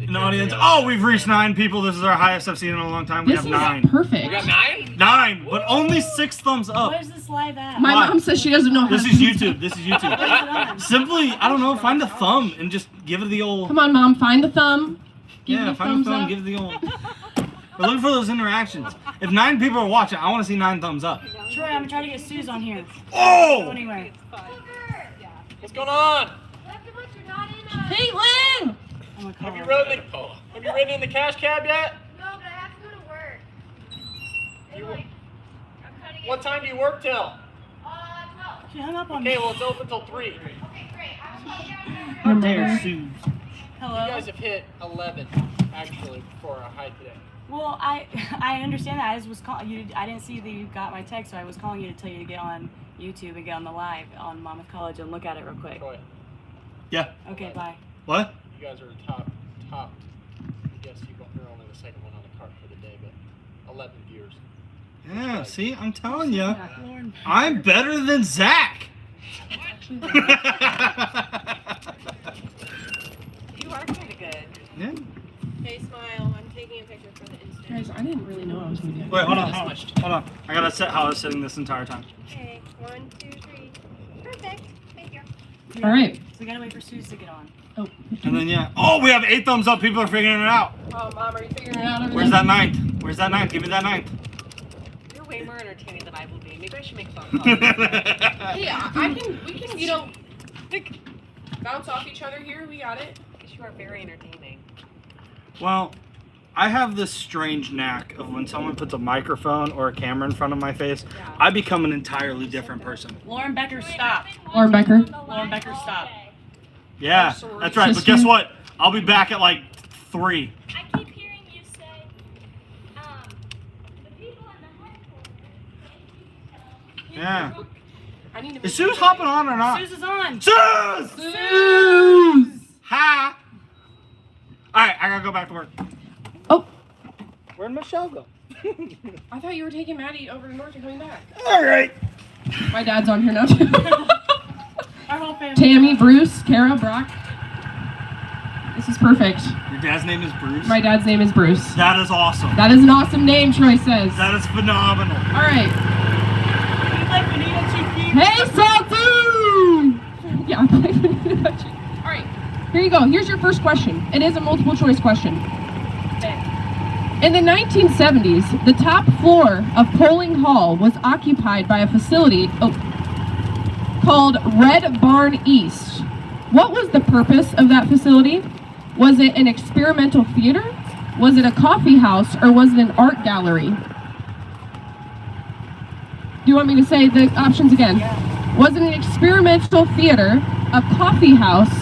An audience. Oh, we've reached 9 people. This is our highest I've seen in a long time. We This have is 9. perfect. We got 9? 9, but only 6 thumbs up. Where's this live at? My Why? mom says she doesn't know how This to is use YouTube. This is YouTube. Simply, I don't know, find the thumb and just give it the old. Come on, Mom, find the thumb. Give Yeah, the find thumbs the thumb, up. give it the old. We're looking for those interactions. If 9 people are watching, I want to see 9 thumbs up. Troy, I'm gonna try to get Suze on here. Oh! Go anywhere. What's going on? Caitlin! Have you ridden in the cash cab yet? No, but I have to go to work. What time do you work till? 12. She hung up on Okay, me. well it's open till 3. Okay, great. How dare Suze. Hello. You guys have hit 11 actually for a high today. Well, I understand that. I just was calling you. I didn't see that you got my text, so I was calling you to tell you to get on YouTube and get on the live on Monmouth College and look at it real quick. Troy, Yeah. Okay, bye. What? you guys are top. I guess you're only the second one on the cart for the day, but 11 viewers. Yeah, see, I'm telling you. I'm better than Zach. You are kind of good. Yeah. Hey, smile. I'm taking a picture for the Instagram. Guys, I didn't really know I was going to Wait, hold on. I gotta set how I was sitting this entire time. Okay, 1, 2, 3. Perfect. Thank you. All right. So we gotta wait for Suze to get on. Oh. And then, yeah. Oh, we have 8 thumbs up. People are figuring it out. Oh, Mom, are you figuring it out over Where's there? that 9th? Where's that 9th? Give me that 9th. You're way more entertaining than I will be. Maybe I should make phone calls. Hey, we can, you know, bounce off each other here. We got it. Because you are very entertaining. Well, I have this strange knack of when someone puts a microphone or a camera in front of my face, I become an entirely different person. Lauren Becker, stop. Lauren Becker. Lauren Becker, stop. Yeah, that's right. But guess what? I'll be back at like 3. I keep hearing you say, the people in the headquarters. Yeah. I need to Is Suze hopping on or not? Suze is on. Suze! Suze! Hi! Alright, I gotta go back to work. Oh. Where'd Michelle go? I thought you were taking Maddie over to North and coming back. Alright. My dad's on here now, too. Our whole family. Tammy, Bruce, Kara, Brock. This is perfect. Your dad's name is Bruce? My dad's name is Bruce. That is awesome. That is an awesome name, Troy says. That is phenomenal. All right. Hey, Saltoon! Yeah, I'm playing Vanita Chief. All right. Here you go. Here's your first question. It is a multiple choice question. In the 1970s, the top floor of Poling Hall was occupied by a facility called Red Barn East. What was the purpose of that facility? Was it an experimental theater? Was it a coffee house? Or was it an art gallery? Do you want me to say the options again? Yeah. Was it an experimental theater, a coffee house,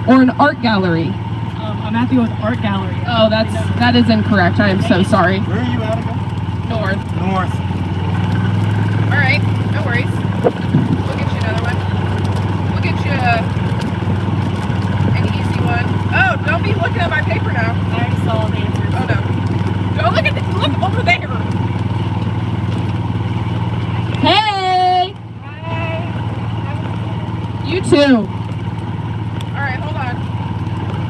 or an art gallery? I'm happy with art gallery. Oh, that is incorrect. I am so sorry. Where are you at again? North. North. All right, no worries. We'll get you another one. We'll get you an easy one. Oh, don't be looking at my paper now. I already saw the answers. Oh no. Don't look at look over there. Hey! You too. All right, hold on.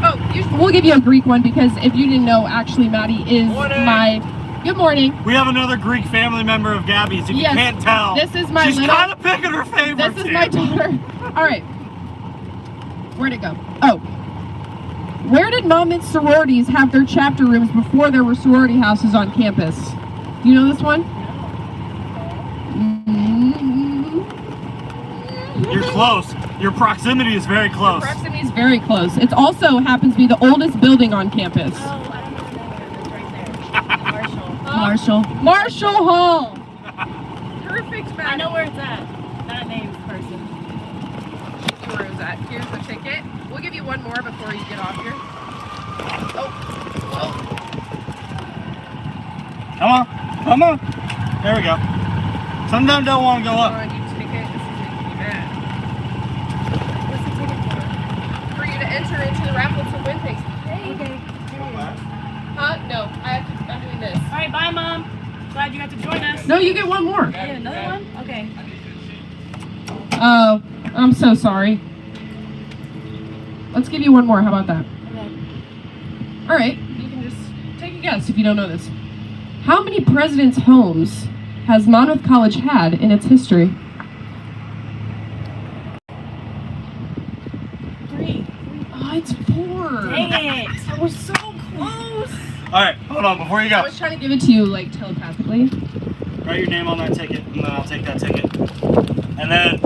Oh, we'll give you a Greek one because if you didn't know, actually Maddie is my. Good morning. We have another Greek family member of Gabby's. If you can't tell, this is my. She's kind of picking her favorites. This is my daughter. All right. Where'd it go? Oh. Where did Monmouth sororities have their chapter rooms before there were sorority houses on campus? Do you know this one? You're close. Your proximity is very close. Proximity is very close. It also happens to be the oldest building on campus. Oh, I don't know the name. It's right there. Marshall. Marshall Hall. Perfect, man. I know where it's at. Not a named person. Where is that? Here's the ticket. We'll give you one more before you get off here. Oh. Come on. Come on. There we go. Some of them don't want to go up. Come on, you ticket. This is making me mad. What's the ticket for? For you to enter into the raffle to win things. Hey. Okay. No. I'm doing this. All right, bye, Mom. Glad you got to join us. No, you get one more. You get another one? Okay. Oh, I'm so sorry. Let's give you one more. How about that? Okay. All right. You can just take a guess if you don't know this. How many presidents' homes has Monmouth College had in its history? 3. Oh, it's 4. Dang it. That was so close. All right, hold on before you go. I was trying to give it to you like telepathically. Write your name on that ticket, and then I'll take that ticket. And then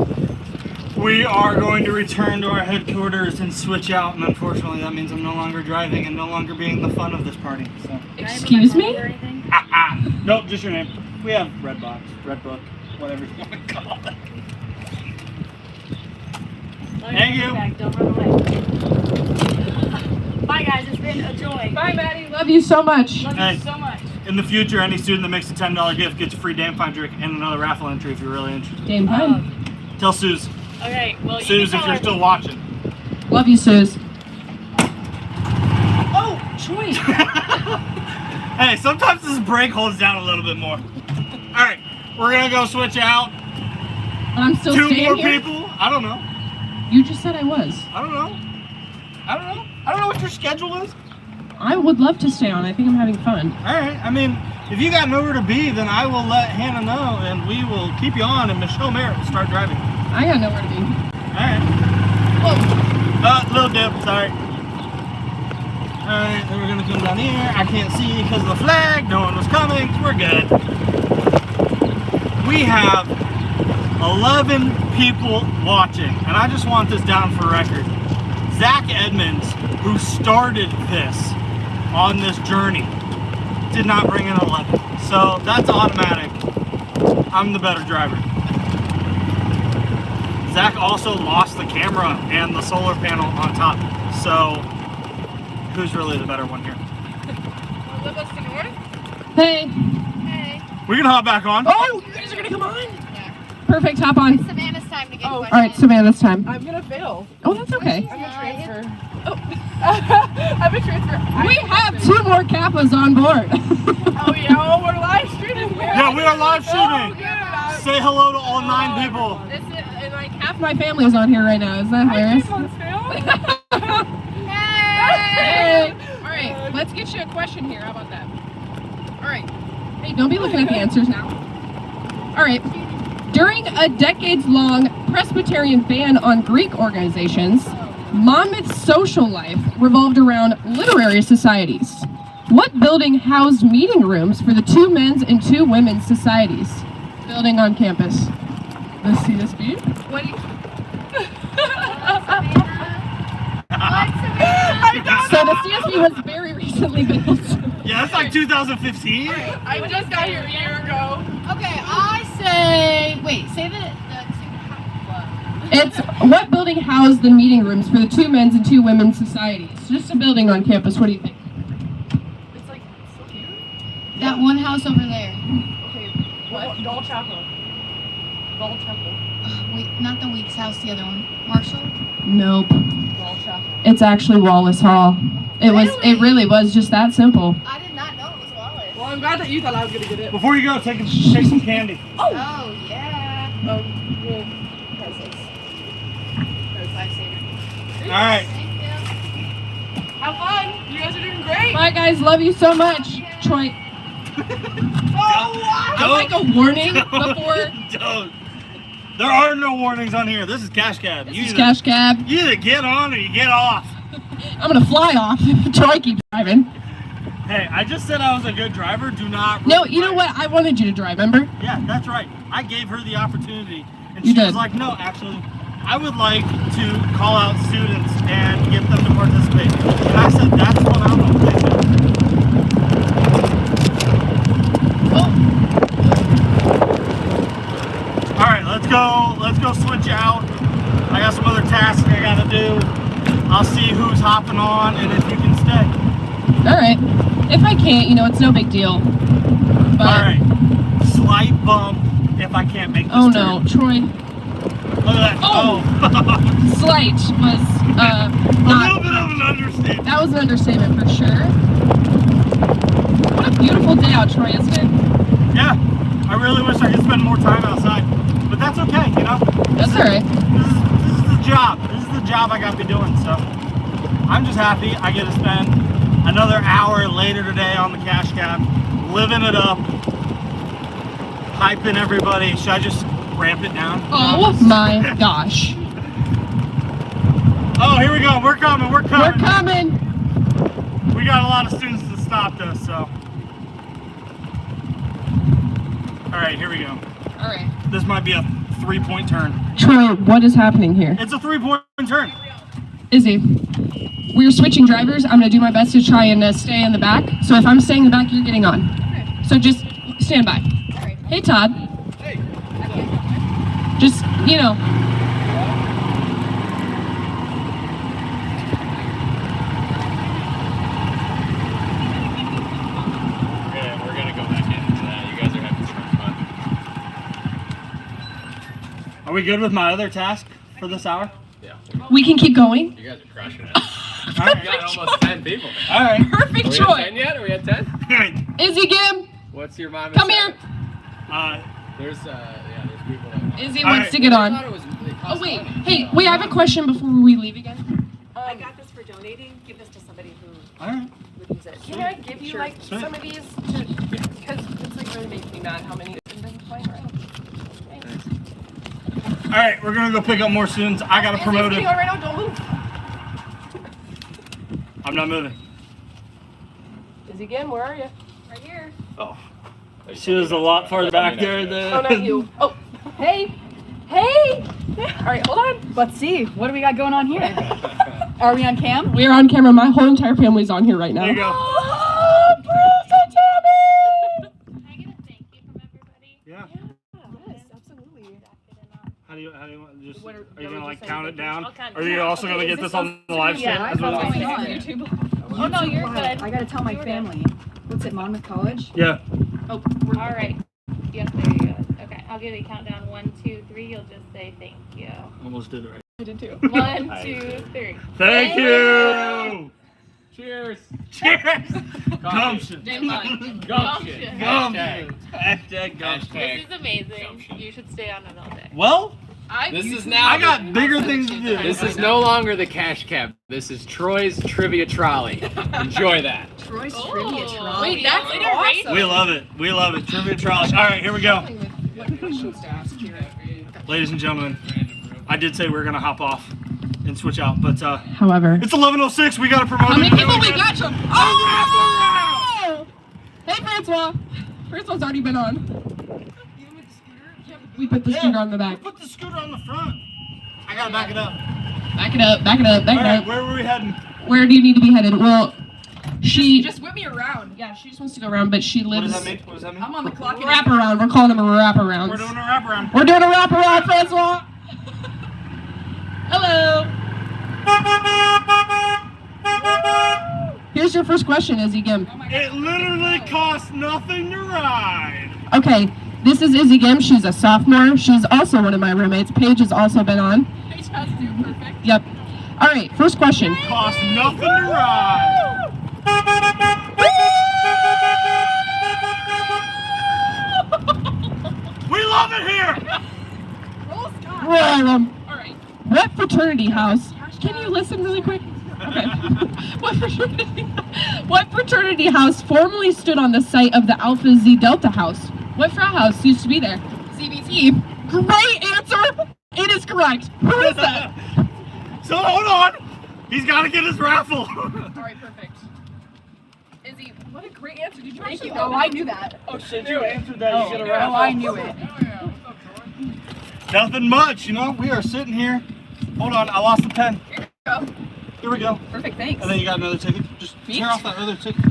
we are going to return to our headquarters and switch out. And unfortunately, that means I'm no longer driving and no longer being the fun of this party. So. Excuse me? Nope, just your name. We have red box, red book, whatever you want to call it. Thank you. Don't run away. Bye, guys. It's been a joy. Bye, Maddie. Love you so much. Love Hey. you so much. In the future, any student that makes a $10 gift gets a free Damn Fine drink and another raffle entry if you're really interested. Game time. Tell Suze. Okay, well, you Suze, can if tell you're her. still watching. Love you, Suze. Oh, Troy. Hey, sometimes this brake holds down a little bit more. All right, we're gonna go switch out. But I'm still 2 staying more here? people. I don't know. You just said I was. I don't know. I don't know what your schedule is. I would love to stay on. I think I'm having fun. All right. I mean, if you got nowhere to be, then I will let Hannah know, and we will keep you on, and Michelle Merritt will start driving. I got nowhere to be. All right. Whoa. Little dip. Sorry. All right. Then we're gonna come down here. I can't see because of the flag. No one was coming. We're good. We have 11 people watching, and I just want this down for record. Zach Edmonds, who started this on this journey, did not bring in 11. So that's automatic. I'm the better driver. Zach also lost the camera and the solar panel on top. So who's really the better one here? Live us to north. Hey. Hey. We can hop back on. Oh, you guys are gonna come on? Perfect. Hop on. Savannah's time to get All right, Savannah's time. I'm gonna fail. Oh, that's okay. I'm gonna transfer. Oh. I'm a transfer. We have 2 more Kappas on board. Oh yeah, oh, we're live streaming. Yeah, we are live streaming. Oh, good. Say hello to all 9 people. This is and like Half my family is on here right now. Is that hilarious? Hey. All right, let's get you a question here. How about that? All right. Hey, don't be looking at the answers now. All right. During a decades-long Presbyterian ban on Greek organizations, Monmouth's social life revolved around literary societies. What building housed meeting rooms for the 2 men's and 2 women's societies? Building on campus. The CSB? What do you? So the CSB was very recently built. Yeah, that's like 2015. I just got here a year ago. Okay, I say. Wait, say the It's what building housed the meeting rooms for the 2 men's and 2 women's societies? Just a building on campus. What do you think? It's like so here. that one house over there. Okay. What? Doll Chapel. Doll Chapel. Wait, not the Weeks house, the other one. Marshall? Nope. Doll Chapel. It's actually Wallace Hall. It really was just that simple. I did not know it was Wallace. Well, I'm glad that you thought I was gonna get it. Before you go, take some candy. Oh yeah. Well, presents. Those lifesavers. All right. Thank you. Have fun. You guys are doing great. Bye, guys. Love you so much. Troy. Oh, Like a warning before. Don't. There are no warnings on here. This is Cash Cab. This is Cash Cab. You either get on or you get off. I'm gonna fly off if Troy keeps driving. Hey, I just said I was a good driver. Do not. No, you know what? I wanted you to drive, remember? Yeah, that's right. I gave her the opportunity, and You she was did. like, "No, actually, I would like to call out students and get them to participate. And I said, that's what I'm going to do. All right, let's go switch out. I got some other tasks I got to do. I'll see who's hopping on and if you can stay. All right. If I can't, you know, it's no big deal. But... All right. Slight bump if I can't make this Oh turn. no, Troy. Look at that. Oh. Slight was A not. little bit of an understatement. That was an understatement for sure. What a beautiful day out, Troy, isn't it? Yeah. I really wish I could spend more time outside, but that's okay, you know. That's all right. This is the job. This is the job I got to be doing. So I'm just happy I get to spend another hour later today on the cash cab, living it up, hyping everybody. Should I just ramp it down? Oh my gosh. Oh, here we go. We're coming. We're coming. We're coming. We got a lot of students that stopped us, so. All right, here we go. All right. This might be a 3-point turn. Troy, what is happening here? It's a 3-point turn. Izzy, we're switching drivers. I'm going to do my best to try and stay in the back. So if I'm staying in the back, you're getting on. Okay. So just stand by. All right. Hey, Todd. Hey. Just, you know. We're gonna go back into that. You guys are having so much fun. Are we good with my other task for this hour? Yeah. We can keep going. You guys are crushing it. All right. We got almost 10 people. All right. Perfect, Are we Troy. at 10 yet? Are we at 10? Izzy, Gim. What's your mom? Come here. There's people that. Izzy wants to get on. Oh, wait. Hey, wait, I have a question before we leave again. I got this for donating. Give this to somebody who All right. would use it. Can I give you like some of these to, because it's like really makes me mad how many have been flying around. All right, we're gonna go pick up more students. I gotta promote it. Right now, don't move. I'm not moving. Izzy again, where are you? Right here. Oh. She was a lot farther back there than. Oh, not you. Oh, hey, hey. All right, hold on. Let's see. What do we got going on here? Are we on cam? We're on camera. My whole entire family's on here right now. There you go. Oh, Bruce and Tammy! Can I get a thank you from everybody? Yeah. Yes, absolutely. How do you want just? What Are you what gonna would like you count say? it down? I'll count Are it you down. also gonna get this on the live stream? Yeah, as well? what's going on? YouTube. Oh no, you're good. I gotta tell my family. What's it, Monmouth College? Yeah. Oh, All right. Yep, there you go. Okay, I'll give you a countdown. 1, 2, 3. You'll just say thank you. Almost did it right. I did too. 1, 2, 3. Thank you. Cheers. Cheers. Gumption. Gumption. Gumption. Hashtag gumption. This is amazing. You should stay on it all day. Well, This is now. I got bigger things to do. This is no longer the cash cab. This is Troy's trivia trolley. Enjoy that. Troy's trivia trolley. Wait, that's awesome. We love it. We love it. Trivia trolley. All right, here we go. What questions to ask here? Ladies and gentlemen, I did say we were gonna hop off and switch out, but However. it's 11:06. We gotta promote. How many it. people we got you? Oh! Hey, Francois. Francois' already been on. We put the scooter on the back. Put the scooter on the front. I gotta back it up. Back it up, back it up, back All it right, up. where were we heading? Where do you need to be headed? Well, she Just whip me around. yeah, she just wants to go around, but she What lives does that mean? What does that mean? I'm on the clock. wraparound. We're calling them a wraparound. We're doing a wraparound. We're doing a wraparound, Francois. Hello. Here's your first question, Izzy Gim. It literally costs nothing to ride. Okay, this is Izzy Gim. She's a sophomore. She's also one of my roommates. Paige has also been on. Paige has to. Perfect. Yep. All right, first question. Costs nothing to ride. We love it here. Roll Scott. Roll 'em. All right. What fraternity house? Can you listen really quick? Okay. What fraternity house formerly stood on the site of the Alpha Xi Delta house? What frat house used to be there? CBT. Great answer! It is correct. Who is that? So hold on. He's got to get his raffle. All right, perfect. Izzy, what a great answer. Did you actually know? Oh, I knew that. Oh shit! You answered that. You get a Oh, I knew it. Nothing much, you know. We are sitting here. Hold on, I lost the pen. Go. Here we go. Perfect, thanks. And then you got another ticket. Just tear off that other ticket.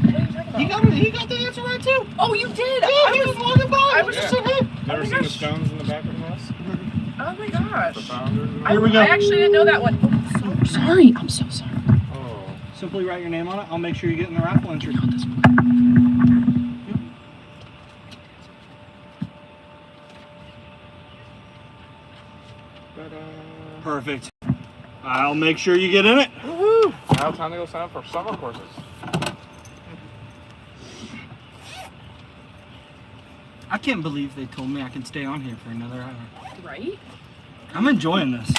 He got the answer right too. Oh, you did? Yeah, he was walking by. I was just so good. Never seen the stones in the back of the house? Oh my gosh. Here we go. I actually didn't know that one. Oh, I'm sorry. I'm so sorry. Oh. Simply write your name on it. I'll make sure you get in the raffle entry. Perfect. I'll make sure you get in it. Woohoo! Now time to go sign up for summer courses. I can't believe they told me I can stay on here for another hour. Right? I'm enjoying this.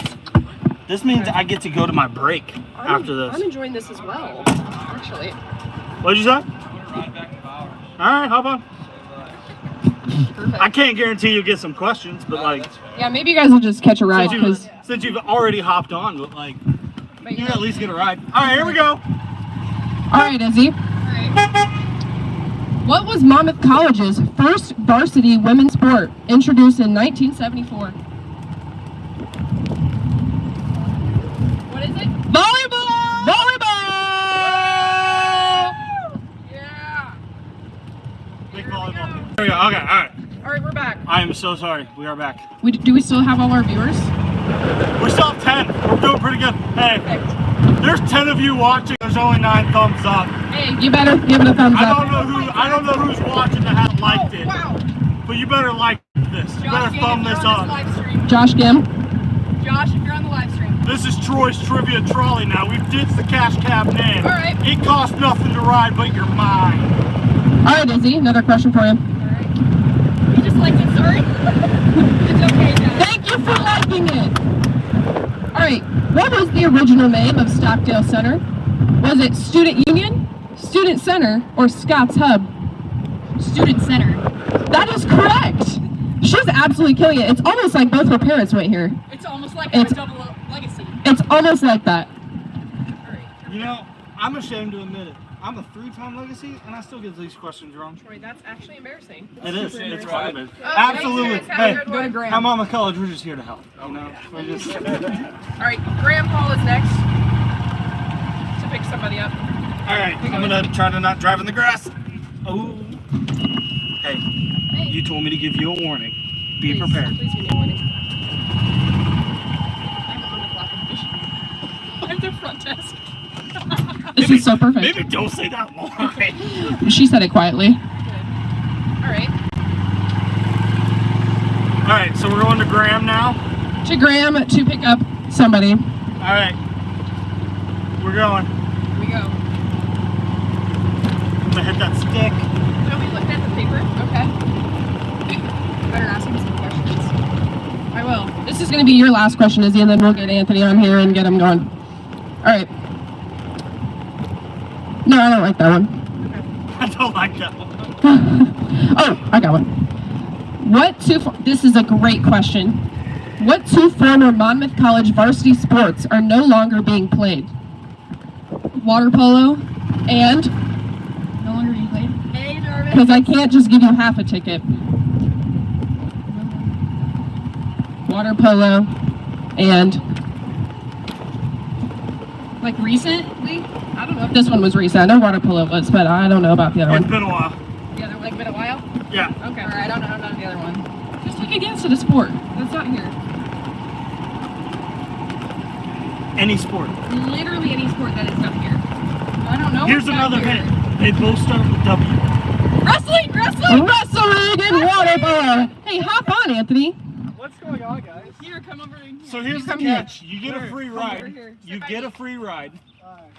This means I get to go to my break after this. I'm enjoying this as well, actually. What'd you say? All right, hop on. I can't guarantee you'll get some questions, but like... Yeah, maybe you guys will just catch a ride, because... Since you've already hopped on, but like... You at least get a ride. All right, here we go. All right, Izzy. What was Monmouth College's first varsity women's sport introduced in 1974? What is it? Volleyball! Volleyball! Yeah! Big volleyball. There we go. Okay, all right. All right, we're back. I am so sorry. We are back. Do we still have all our viewers? We still have 10. We're doing pretty good. Hey, there's 10 of you watching. There's only 9 thumbs up. Hey, you better give it a thumbs up. I don't know who's watching that hasn't liked it. Wow. But you better like this. You better thumb this up. Josh Gim. Josh, if you're on the live stream. This is Troy's Trivia Trolley now. We've ditched the cash cab name. All right. It costs nothing to ride but your mind. All right, Izzy, another question for you. You just liked it, sorry. It's okay, Dad. Thank you for liking it. All right, what was the original name of Stockdale Center? Was it Student Union, Student Center, or Scots Hub? Student Center. That is correct. She's absolutely killing it. It's almost like both her parents went here. It's almost like It's- a double legacy. It's almost like that. You know, I'm ashamed to admit it. I'm a 3-time legacy, and I still get these questions wrong. Troy, that's actually embarrassing. It is. It's part of it. Oh, Absolutely. thanks, guys. Have a Hey, good one. at Monmouth College, we're just here to help. You know, we're just. All right, Graham Paul is next to pick somebody up. All right, I'm gonna try to not drive in the grass. Oh. Hey, you told me to give you a warning. Be prepared. Please give me a warning. I'm the front desk. This is so perfect. Maybe don't say that more. She said it quietly. All right. All right, so we're going to Graham now. To Graham to pick up somebody. All right, we're going. Here we go. I'm gonna hit that stick. Don't be looking at the paper. Okay. You better ask him some questions. I will. This is going to be your last question, Izzy, and then we'll get Anthony on here and get him going. All right. No, I don't like that one. I don't like that one. Oh, I got one. This is a great question. What 2 former Monmouth College varsity sports are no longer being played? Water polo and... No longer being played? Hey, Jarvis. Because I can't just give you half a ticket. Water polo and... Like recently? I don't know. This one was recent. I know water polo was, but I don't know about the other It's one. been a while. Yeah, they're like been a while? Yeah. Okay. All right, I don't know the other one. Just pick against it a sport. That's not here. Any sport. Literally any sport that is not here. I don't know. Here's what's not another here. hint. They both start with W. Wrestling! Wrestling! Wrestling and water polo. Hey, hop on, Anthony. What's going on, guys? Here, come over in here. So here's the Come here. catch. You get a free ride. You get a free ride,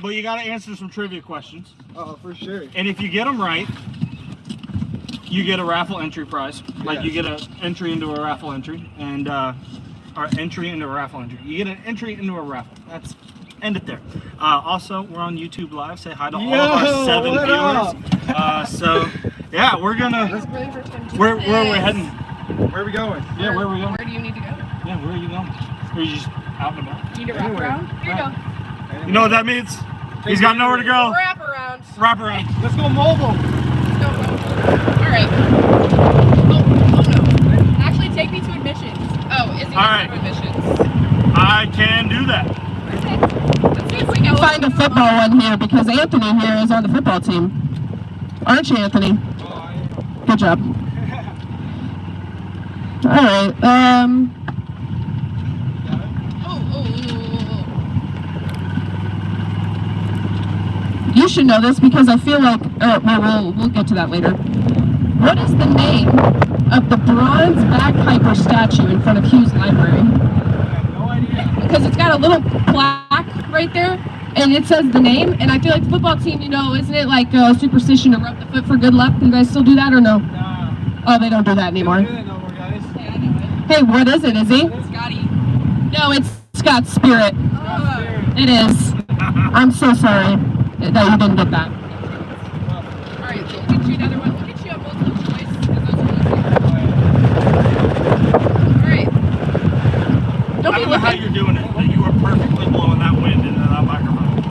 but you got to answer some trivia questions. Oh, for sure. And if you get them right, you get a raffle entry prize. Like you get an entry into a raffle entry, and or entry into a raffle entry. You get an entry into a raffle. That's end it there. Also, we're on YouTube Live. Say hi to all of our 7 viewers. So yeah, we're gonna. Where are we heading? Where are we going? Yeah, where are we going? Where do you need to go? Yeah, where are you going? Are you just out and about? You need to wrap around? Here you go. You know what that means? He's got nowhere to go. Wrap around. Wrap around. Let's go mobile. Go. All right. Oh no. Actually, take me to admissions. Oh, Izzy All right. admissions. I can do that. Let's see if we can Find a football one here because Anthony here is on the football team. Aren't you, Anthony? Good job. All right. You should know this because I feel like we'll get to that later. What is the name of the bronze bagpiper statue in front of Hughes Library? Because it's got a little plaque right there, and it says the name. And I feel like the football team, you know, isn't it like a superstition to rub the foot for good luck? Do you guys still do that or no? Oh, they don't do that anymore. Hey, what is it, Izzy? Scotty. No, it's Scott's Spirit. It is. I'm so sorry that you didn't get that. Alright, we'll get you another one. We'll get you a multiple choice. Alright. I don't know how you're doing it, but you are perfectly blowing that wind into that microphone.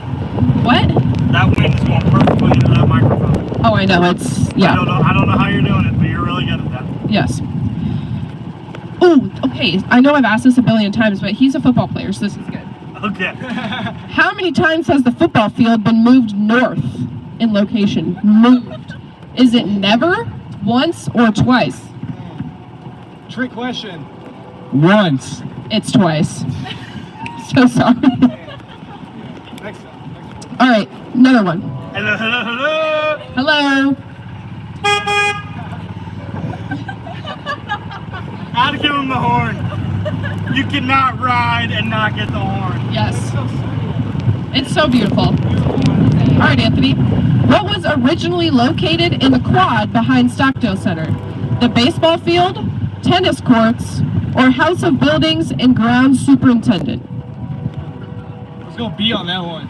What? That wind is going perfectly into that microphone. Oh, I know. It's, yeah. I don't know how you're doing it, but you're really good at that. Yes. Oh, okay. I know I've asked this a billion times, but he's a football player, so this is good. Okay. How many times has the football field been moved north in location? Moved. Is it never, once, or twice? Trick question. Once. It's twice. So sorry. Next time. All right, another one. Hello, hello, hello. Hello. Gotta give him the horn. You cannot ride and not get the horn. Yes. It's so beautiful. All right, Anthony. What was originally located in the quad behind Stockdale Center? The baseball field, tennis courts, or House of Buildings and Grounds Superintendent? Let's go B on that one.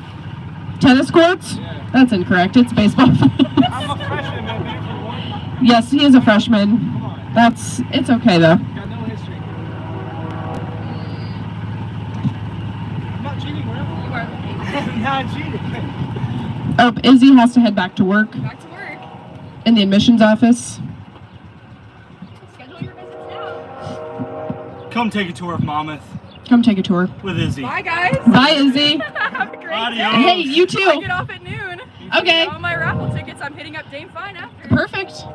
Tennis courts? Yeah. That's incorrect. It's baseball field. I'm a freshman, man. Yes, he is a freshman. It's okay though. Got no history. I'm not cheating, bro. You are I'm not cheating. Oh, Izzy has to head back to work back to work. in the admissions office. Schedule your visits now. Come take a tour of Monmouth Come take a tour. with Izzy. Bye, guys. Bye, Izzy. Have a great Adios. day. Hey, you too. I get off at noon. Okay. All my raffle tickets. I'm hitting up Dame Fine after. Perfect.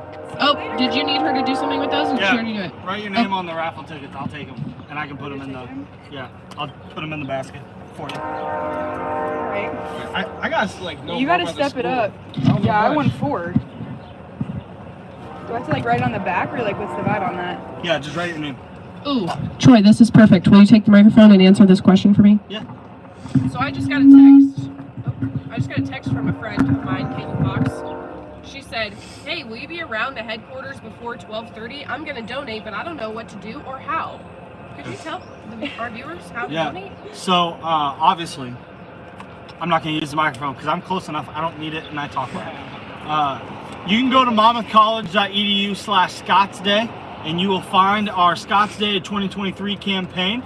Oh, did you need her to do something with those, or did she already do it? Write your name on the raffle tickets. I'll take them, and I can put them in the. Yeah, I'll put them in the basket for you. Alright. I got like no. You gotta step it up. Yeah, I won 4. Do I have to like write it on the back, or like what's the vibe on that? Yeah, just write your name. Ooh, Troy, this is perfect. Will you take the microphone and answer this question for me? Yeah. So I just got a text. I just got a text from a friend of mine, Caitlin Fox. She said, "Hey, will you be around the headquarters before 12:30? I'm gonna donate, but I don't know what to do or how. Could you tell our viewers how to donate?" So obviously, I'm not gonna use the microphone because I'm close enough. I don't need it, and I talk loud. You can go to monmouthcollege.edu/Scots Day, and you will find our Scots Day 2023 campaign.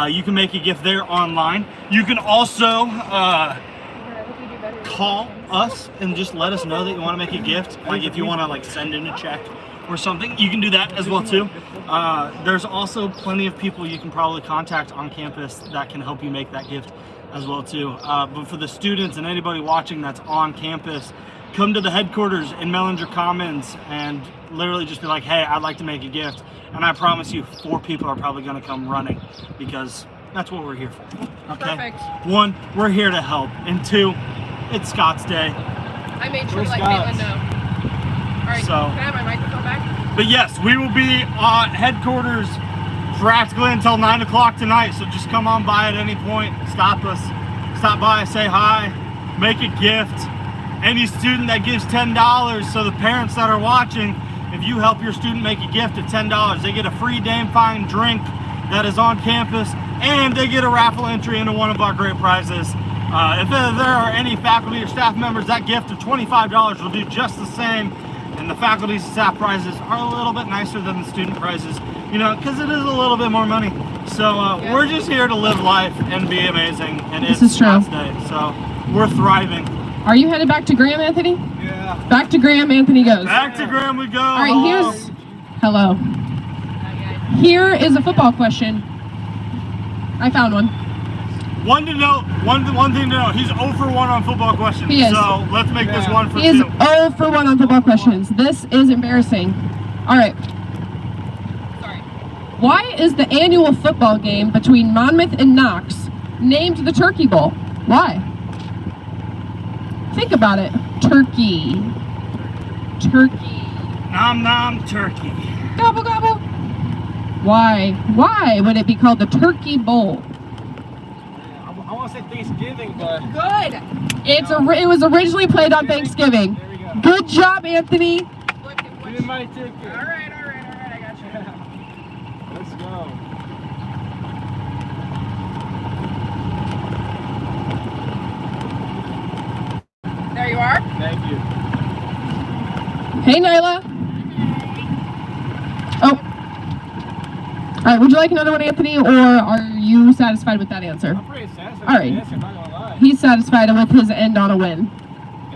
You can make a gift there online. You can also call us and just let us know that you want to make a gift. Like if you want to like send in a check or something, you can do that as well too. There's also plenty of people you can probably contact on campus that can help you make that gift as well too. But for the students and anybody watching that's on campus, come to the headquarters in Mellinger Commons and literally just be like, "Hey, I'd like to make a gift." And I promise you 4 people are probably going to come running because that's what we're here for. Okay. Perfect. 1, we're here to help, and 2, it's Scots Day. I made sure We're to let Scots. Caitlin know. Alright, So- can I have my microphone back? But yes, we will be at headquarters practically until 9 o'clock tonight. So just come on by at any point, stop us, stop by, say hi, make a gift. Any student that gives $10, so the parents that are watching, if you help your student make a gift of $10, they get a free Dame Fine drink that is on campus, and they get a raffle entry into one of our great prizes. If there are any faculty or staff members, that gift of $25 will do just the same. And the faculty and staff prizes are a little bit nicer than the student prizes, you know, because it is a little bit more money. So we're just here to live life and be amazing, and This it's is true. Scots Day, so we're thriving. Are you headed back to Graham, Anthony? Yeah. Back to Graham, Anthony goes. Back to Graham we go. All right, here's... Hello. Here is a football question. I found one. One thing to know, he's 0 for 1 on football questions. He is. So let's make this 1 for 2. He is 0 for 1 on football questions. This is embarrassing. All right. Sorry. Why is the annual football game between Monmouth and Knox named the Turkey Bowl? Why? Think about it. Turkey. Turkey. Nom nom turkey. Gobble gobble. Why? Why would it be called the Turkey Bowl? I want to say Thanksgiving, but Good. It was originally played on Thanksgiving. Good job, Anthony. give me my ticket. All right, I got you. Let's go. There you are. Thank you. Hey, Nyla. Oh. All right, would you like another one, Anthony, or are you satisfied with that answer? I'm pretty satisfied All with right. the answer, I'm not gonna lie. He's satisfied with his end on a win.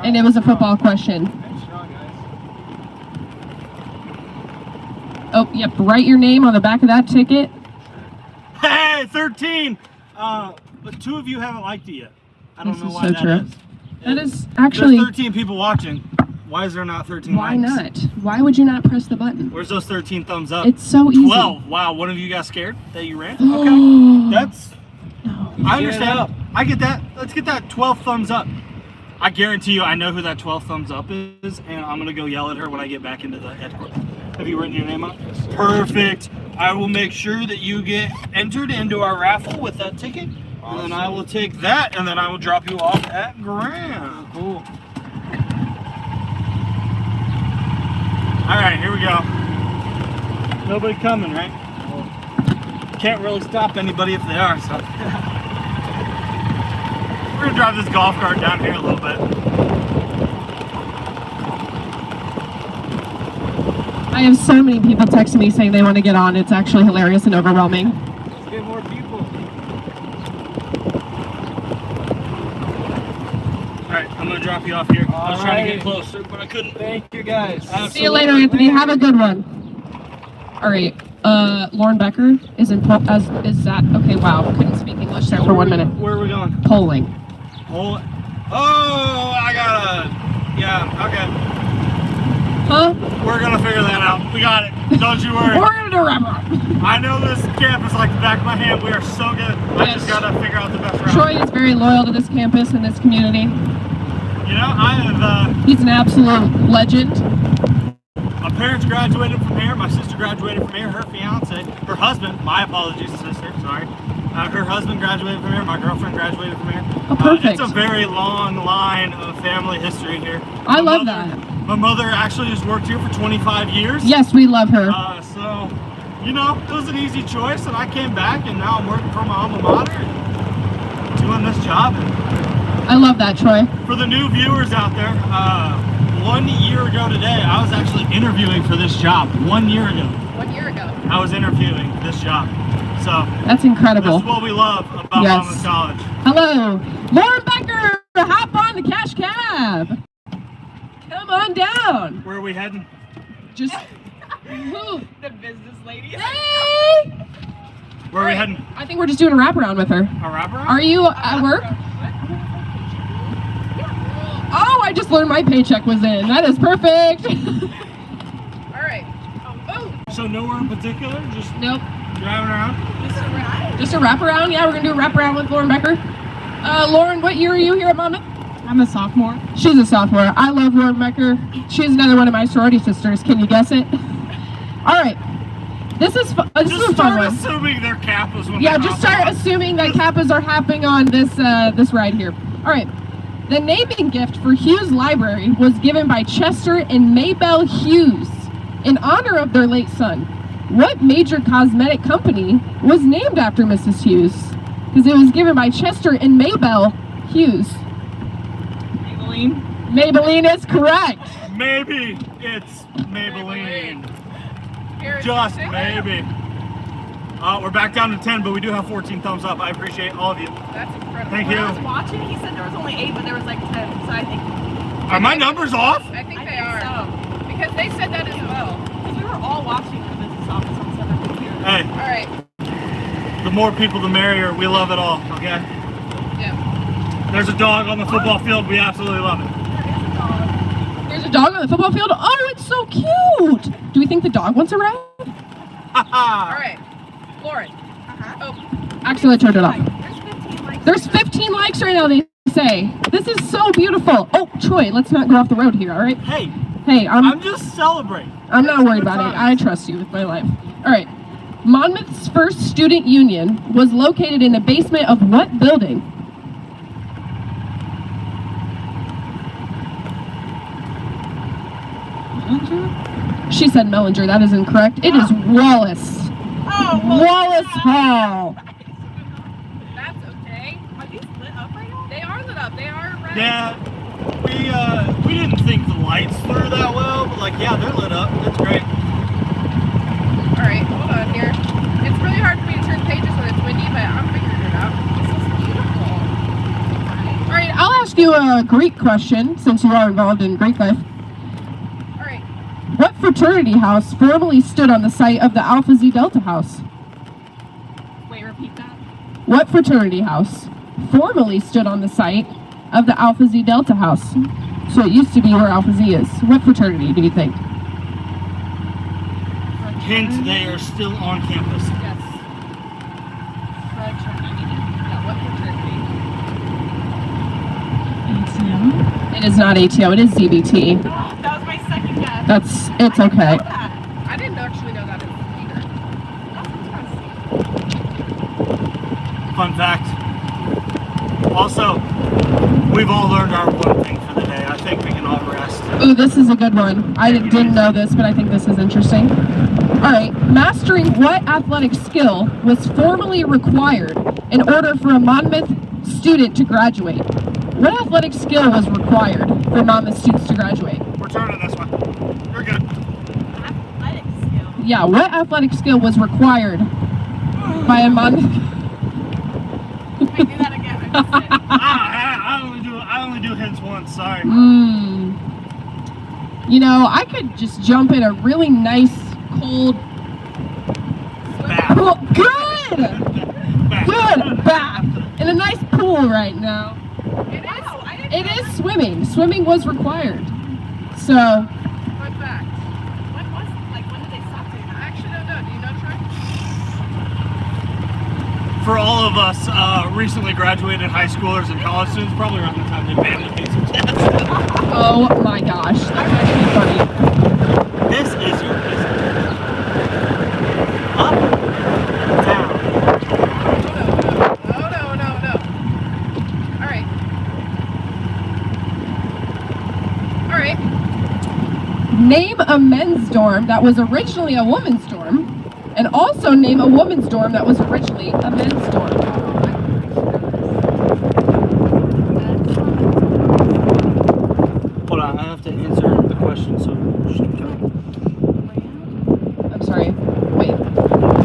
And it was a football question. Thanks, strong, guys. Oh, yep, write your name on the back of that ticket. Hey, 13! But 2 of you haven't liked it yet. I don't This know is why so that true. is. That is actually... There's 13 people watching. Why is there not 13 Why likes? not? Why would you not press the button? Where's those 13 thumbs up? It's so easy. 12. Wow, one of you got scared that you ran? Okay. That's... I understand. I get that. Let's get that 12 thumbs up. I guarantee you I know who that 12 thumbs up is, and I'm going to go yell at her when I get back into the headquarters. Have you written your name up? Perfect. I will make sure that you get entered into our raffle with that ticket, and then I will take that, and then I will drop you off at Graham. Cool. All right, here we go. Nobody coming, right? Can't really stop anybody if they are, so. We're gonna drive this golf cart down here a little bit. I have so many people texting me saying they want to get on. It's actually hilarious and overwhelming. Let's get more people. Alright, I'm gonna drop you off here. I was trying to get closer, but I couldn't. Thank you, guys. Absolutely. See you later, Anthony. Have a good one. All right. Lauren Becker is in is that okay? Wow, couldn't speak English there for 1 minute. Where are we going? Polling. Oh, I gotta. Yeah, okay. Huh? We're gonna figure that out. We got it. Don't you worry. We're gonna do a wrap up. I know this campus like the back of my hand. We are so good. I just gotta figure out the best route. Troy is very loyal to this campus and this community. You know, I have. He's an absolute legend. My parents graduated from here. My sister graduated from here. Her fiance, her husband. My apologies, sister. Sorry. Her husband graduated from here. My girlfriend graduated from here. Oh, perfect. It's a very long line of family history here. I love that. My mother actually has worked here for 25 years. Yes, we love her. So, you know, it was an easy choice, and I came back, and now I'm working for my alma mater and doing this job. I love that, Troy. For the new viewers out there, 1 year ago today, I was actually interviewing for this job. 1 year ago. 1 year ago. I was interviewing this job. So That's incredible. That's what we love about Yes. Monmouth College. Hello, Lauren Becker. Hop on the cash cab. Come on down. Where are we heading? Just The business lady. hey. Where are we heading? I think we're just doing a wraparound with her. A wraparound? Are you at work? Oh, I just learned my paycheck was in. That is perfect. All right. Oh. So nowhere in particular? Just Nope. driving around? Just a wraparound. Yeah, we're gonna do a wraparound with Lauren Becker. Lauren, what year are you here at Monmouth? I'm a sophomore. She's a sophomore. I love Lauren Becker. She's another one of my sorority sisters. Can you guess it? All right. This is a fun start one. assuming they're Kappas when Yeah, they just hop start on. assuming that Kappas are hopping on this ride here. All right. The naming gift for Hughes Library was given by Chester and Maybelle Hughes in honor of their late son. What major cosmetic company was named after Mrs. Hughes? Because it was given by Chester and Maybelle Hughes. Maybelline. Maybelline is correct. Maybe it's Maybelline. Here, Just say maybe. We're back down to 10, but we do have 14 thumbs up. I appreciate all of you. That's incredible. Thank When you. I was watching, he said there was only 8, but there was like 10. So I think. Are my numbers off? I think they are. So. Because they said that as well. Because we were all watching the business office on 7th here. Hey. All right. The more people, the merrier. We love it all, okay? Yeah. There's a dog on the football field. We absolutely love it. There's a dog on the football field? Oh, it's so cute! Do we think the dog wants a ride? All right. Lauren. Oh. Actually, I turned it off. There's 15 likes right now, they say. This is so beautiful. Oh, Troy, let's not go off the road here, all right? Hey. Hey, I'm just celebrating. I'm not worried about it. I trust you with my life. All right. Monmouth's first student union was located in the basement of what building? She said Mellinger. That is incorrect. It is Wallace. Oh, Wallace Hall. That's okay. Are these lit up right now? They are lit up. They are red. Yeah. We didn't think the lights through that well, but like, yeah, they're lit up. That's great. All right, hold on here. It's really hard for me to turn pages when it's windy, but I'm figuring it out. This is beautiful. All right, I'll ask you a Greek question since you are involved in Greek life. All right. What fraternity house formerly stood on the site of the Alpha Xi Delta house? Wait, repeat that. What fraternity house formerly stood on the site of the Alpha Xi Delta house? So it used to be where Alpha Xi is. What fraternity do you think? Hint, they are still on campus. Yes. Fraternity. Yeah, what fraternity? It is not ATO, it is ZBT. That was my second guess. It's okay. I didn't actually know that either. Fun fact. Also, we've all learned our one thing for the day. I think we can all rest. Ooh, this is a good one. I didn't know this, but I think this is interesting. All right, mastering what athletic skill was formally required in order for a Monmouth student to graduate? What athletic skill was required for Monmouth students to graduate? We're turning this one. You're good. Athletic skill. Yeah, what athletic skill was required by a Monmouth? Wait, do that again. I missed it. I only do hints once. Sorry. You know, I could just jump in a really nice, cold. Bath. Pool. Good. Good bath in a nice pool right now. It is swimming. Swimming was required. So. Fun fact. When did they stop doing that? I actually don't know. Do you know, Troy? For all of us recently graduated high schoolers and college students, probably around the time they banned the basic test. Oh my gosh, that's actually funny. This is your business. Up, down. No. All right. Name a men's dorm that was originally a woman's dorm, and also name a woman's dorm that was originally a men's dorm. Hold on, I have to answer the question, so just keep going. I'm sorry. Wait.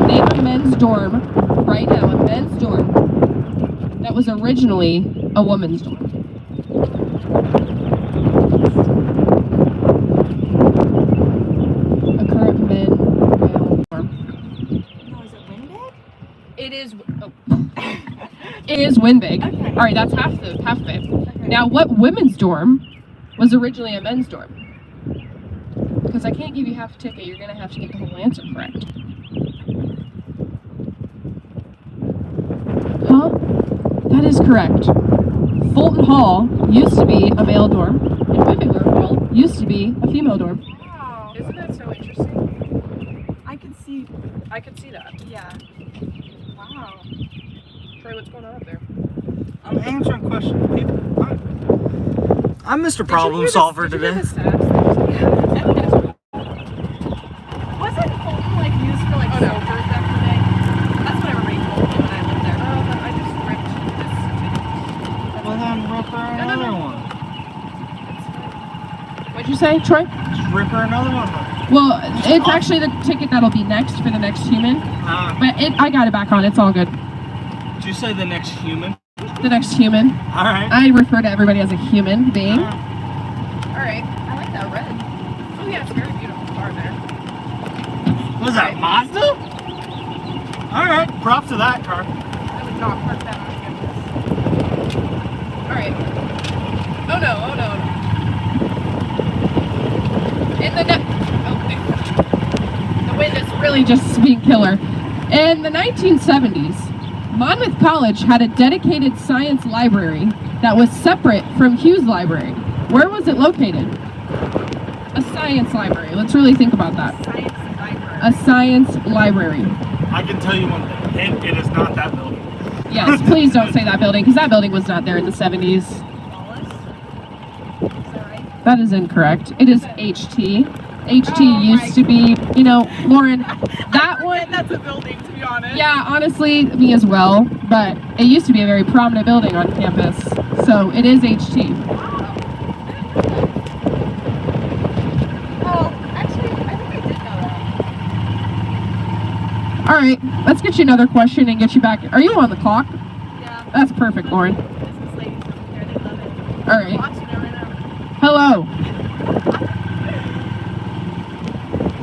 Name a men's dorm right now, a men's dorm that was originally a woman's dorm. A current male dorm. It is. Oh. It is Winbig. Okay. All right, that's half of it. Okay. Now, what women's dorm was originally a men's dorm? Because I can't give you half a ticket. You're gonna have to get the whole answer correct. Huh? That is correct. Fulton Hall used to be a male dorm, and Winbig Hall used to be a female dorm. Wow. Isn't that so interesting? I could see that. Yeah. Wow. Troy, what's going on up there? I'm answering questions. I'm Mr. Problem Solver today. Wasn't Fulton like used for like soldiers back in the day? That's what everybody told me when I lived there. Oh, but I just ripped this. Well then, rip her another one. What'd you say, Troy? Just rip her another one. Well, it's actually the ticket that'll be next for the next human. But I got it back on. It's all good. Did you say the next human? The next human. All right. I refer to everybody as a human being. All right. I like that red. Oh yeah, it's a very beautiful car there. Was that Mazda? All right, props to that car. I would not park that on campus. All right. Oh no! Oh no! In the the wind is really just being killer. In the 1970s, Monmouth College had a dedicated science library that was separate from Hughes Library. Where was it located? A science library. Let's really think about that. Science library. A science library. I can tell you one thing. It is not that building. Yes, please don't say that building, because that building was not there in the 70s. That is incorrect. It is HT. HT used to be, you know, Lauren, that one. That's a building, to be honest. Yeah, honestly, me as well. But it used to be a very prominent building on campus. So it is HT. Oh, actually, I think I did know that. All right, let's get you another question and get you back. Are you on the clock? Yeah. That's perfect, Lauren. Business ladies over here, they love it. All right. Watching it right now. Hello.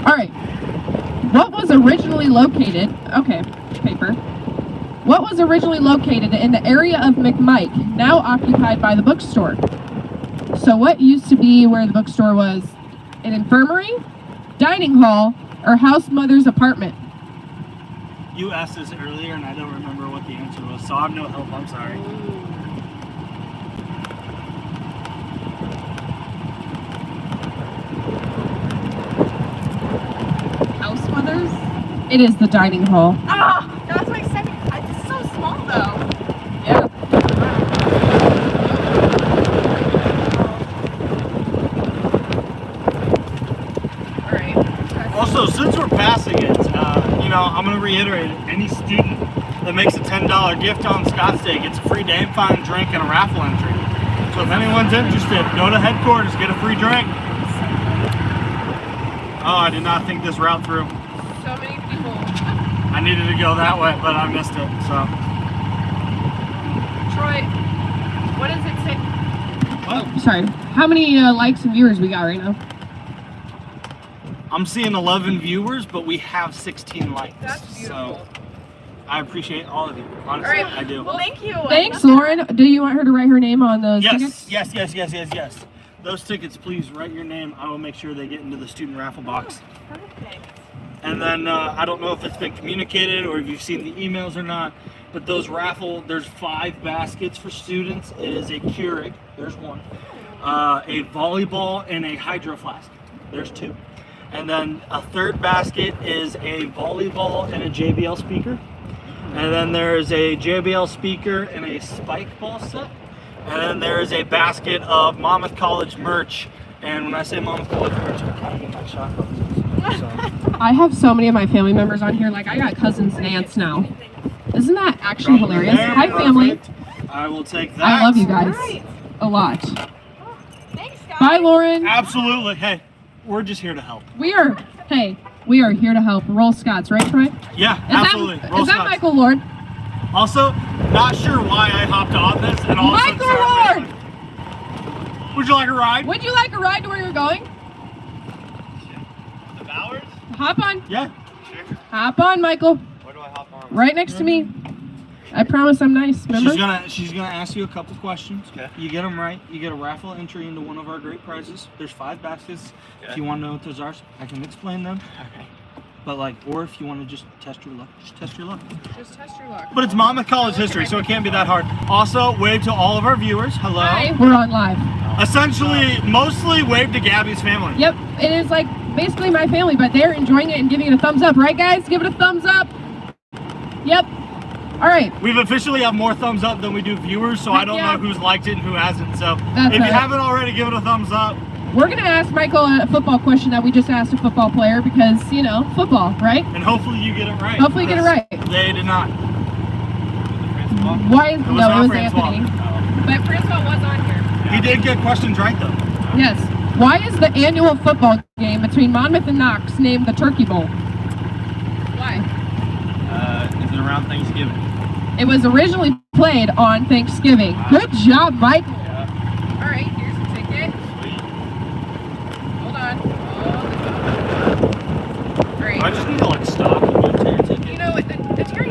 All right. What was originally located? Okay, paper. What was originally located in the area of McMike, now occupied by the bookstore? So what used to be where the bookstore was? An infirmary, dining hall, or house mother's apartment? You asked this earlier, and I don't remember what the answer was, so I have no help. I'm sorry. House mothers? It is the dining hall. Ah, that was my second. It's so small though. Yeah. All right. Also, since we're passing it, you know, I'm going to reiterate it. Any student that makes a $10 gift on Scots Day gets a free Dame Fine drink and a raffle entry. So if anyone's interested, go to headquarters, get a free drink. Oh, I did not think this route through. So many people. I needed to go that way, but I missed it, so. Troy, what does it say? Oh, sorry. How many likes and viewers we got right now? I'm seeing 11 viewers, but we have 16 likes. That's beautiful. So I appreciate all of you. Honestly, All right. I do. Well, thank you. Thanks, Lauren. Do you want her to write her name on those tickets? Yes. Those tickets, please write your name. I will make sure they get into the student raffle box. Perfect. And then I don't know if it's been communicated or if you've seen the emails or not, but those there's 5 baskets for students. It is a Keurig, there's one, a volleyball, and a hydro flask. There's 2. And then a third basket is a volleyball and a JBL speaker. And then there's a JBL speaker and a spike ball set. And then there's a basket of Monmouth College merch. And when I say Monmouth College merch, I'm kind of like shocked. So. I have so many of my family members on here. Like, I got cousins and aunts now. Isn't that actually hilarious? Hi, family. I will take that. I love you guys a lot. Thanks, guys. Bye, Lauren. Absolutely. Hey, we're just here to help. We are here to help. Roll Scots, right, Troy? Yeah, absolutely. Is that Michael Lord? Also, not sure why I hopped on this and all Michael of a sudden Lord! Would you like a ride? Would you like a ride to where you're going? The Bowers? Hop on. Yeah. Hop on, Michael. Where do I hop on? Right next to me. I promise I'm nice, remember? She's gonna ask you a couple questions. Okay. You get them right, you get a raffle entry into one of our great prizes. There's 5 baskets. Okay. If you want to know what those are, I can explain them. Okay. But or if you want to just test your luck, just test your luck. Just test your luck. But it's Monmouth College history, so it can't be that hard. Also, wave to all of our viewers. Hello. Hi, we're on live. Essentially, mostly wave to Gabby's family. Yep, it is like basically my family, but they're enjoying it and giving it a thumbs up, right, guys? Give it a thumbs up. Yep. All right. We've officially have more thumbs up than we do viewers, so I don't know who's liked it and who hasn't. So That's if you right. haven't already, give it a thumbs up. We're going to ask Michael a football question that we just asked a football player because, you know, football, right? And hopefully you get it right. Hopefully you get it right. They did not. Why is It was no, not it was Francois. Anthony. But Francois was on here. He did get questions right, though. Yes. Why is the annual football game between Monmouth and Knox named the Turkey Bowl? Why? Is it around Thanksgiving? It was originally played on Thanksgiving. Good job, Mike. All right, here's your ticket. Hold on. All right. I just need to like stop and go to your ticket. You know what? The Terry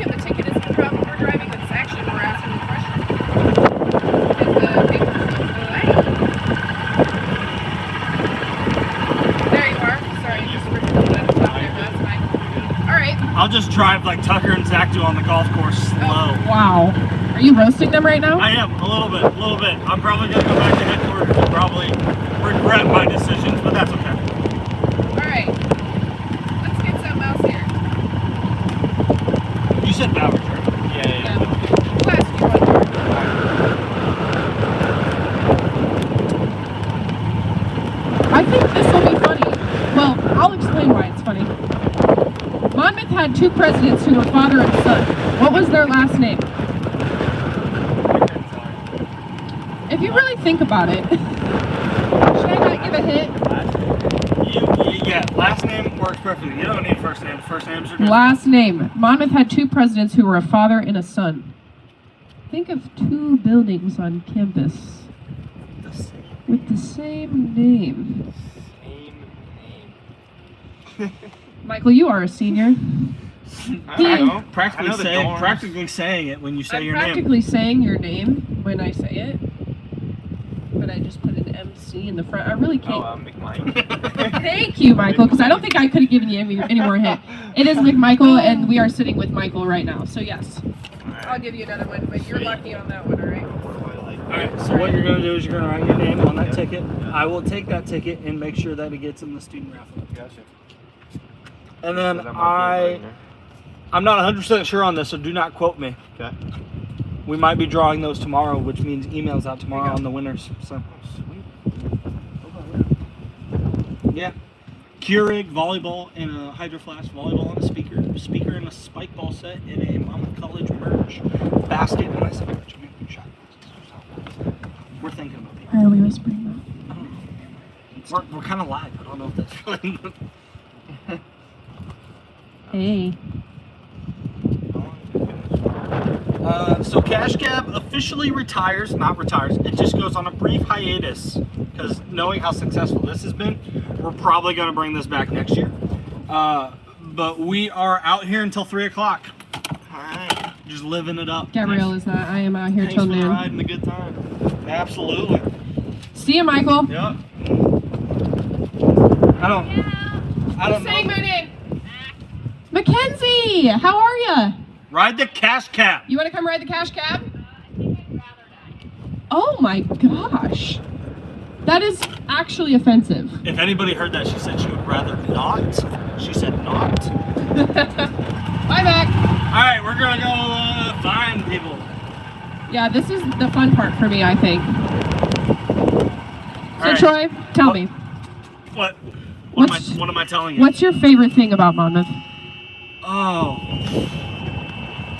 I'll just drive like Tucker and Zach do on the golf course slow. Wow. Are you roasting them right now? I am, a little bit. I'm probably going to go back to headquarters and probably regret my decisions, but that's okay. Alright. Let's get some else here. You said Bowers, right? Yeah. Who asked you one? I think this will be funny. Well, I'll explain why it's funny. Monmouth had 2 presidents who were father and son. What was their last name? If you really think about it, should I not give a hint? Yeah, last name works perfectly. You don't need first name. First names are good. Last name. Monmouth had 2 presidents who were a father and a son. Think of 2 buildings on campus with the same name. Michael, you are a senior. I know. Practically saying it when you say I'm your name. practically saying your name when I say it, but I just put an MC in the front. I really can't. Oh, McMike. Thank you, Michael, because I don't think I could have given you any more hint. It is McMichael, and we are sitting with Michael right now, so yes. I'll give you another one, but you're lucky on that one, alright? Alright, so what you're going to do is you're going to write your name on that ticket. I will take that ticket and make sure that it gets in the student raffle. Gotcha. And then I'm not 100% sure on this, so do not quote me. Okay. We might be drawing those tomorrow, which means emails out tomorrow on the winners. So. Yeah. Keurig, volleyball, and a Hydro Flask volleyball and a speaker and a spike ball set, and a Monmouth College merch basket, and I said merch. I mean, shot. We're thinking about it. Why are we whispering that? I don't know. We're kind of live. I don't know if that's really. Hey. So Cash Cab officially retires, not retires, it just goes on a brief hiatus because knowing how successful this has been, we're probably going to bring this back next year. But we are out here until 3 o'clock. Alright, just living it up. Gabrielle is that. I am out here till Thanks for noon. riding the good time. Absolutely. See you, Michael. Yep. I don't Saying know. my name. Mackenzie, how are ya? Ride the Cash Cab. You want to come ride the Cash Cab? Oh my gosh. That is actually offensive. If anybody heard that, she said she would rather not. She said not. Bye, Mac. All right, we're going to go find people. Yeah, this is the fun part for me, I think. So, All right. Troy, tell me. What What's- am I telling you? What's your favorite thing about Monmouth? Oh.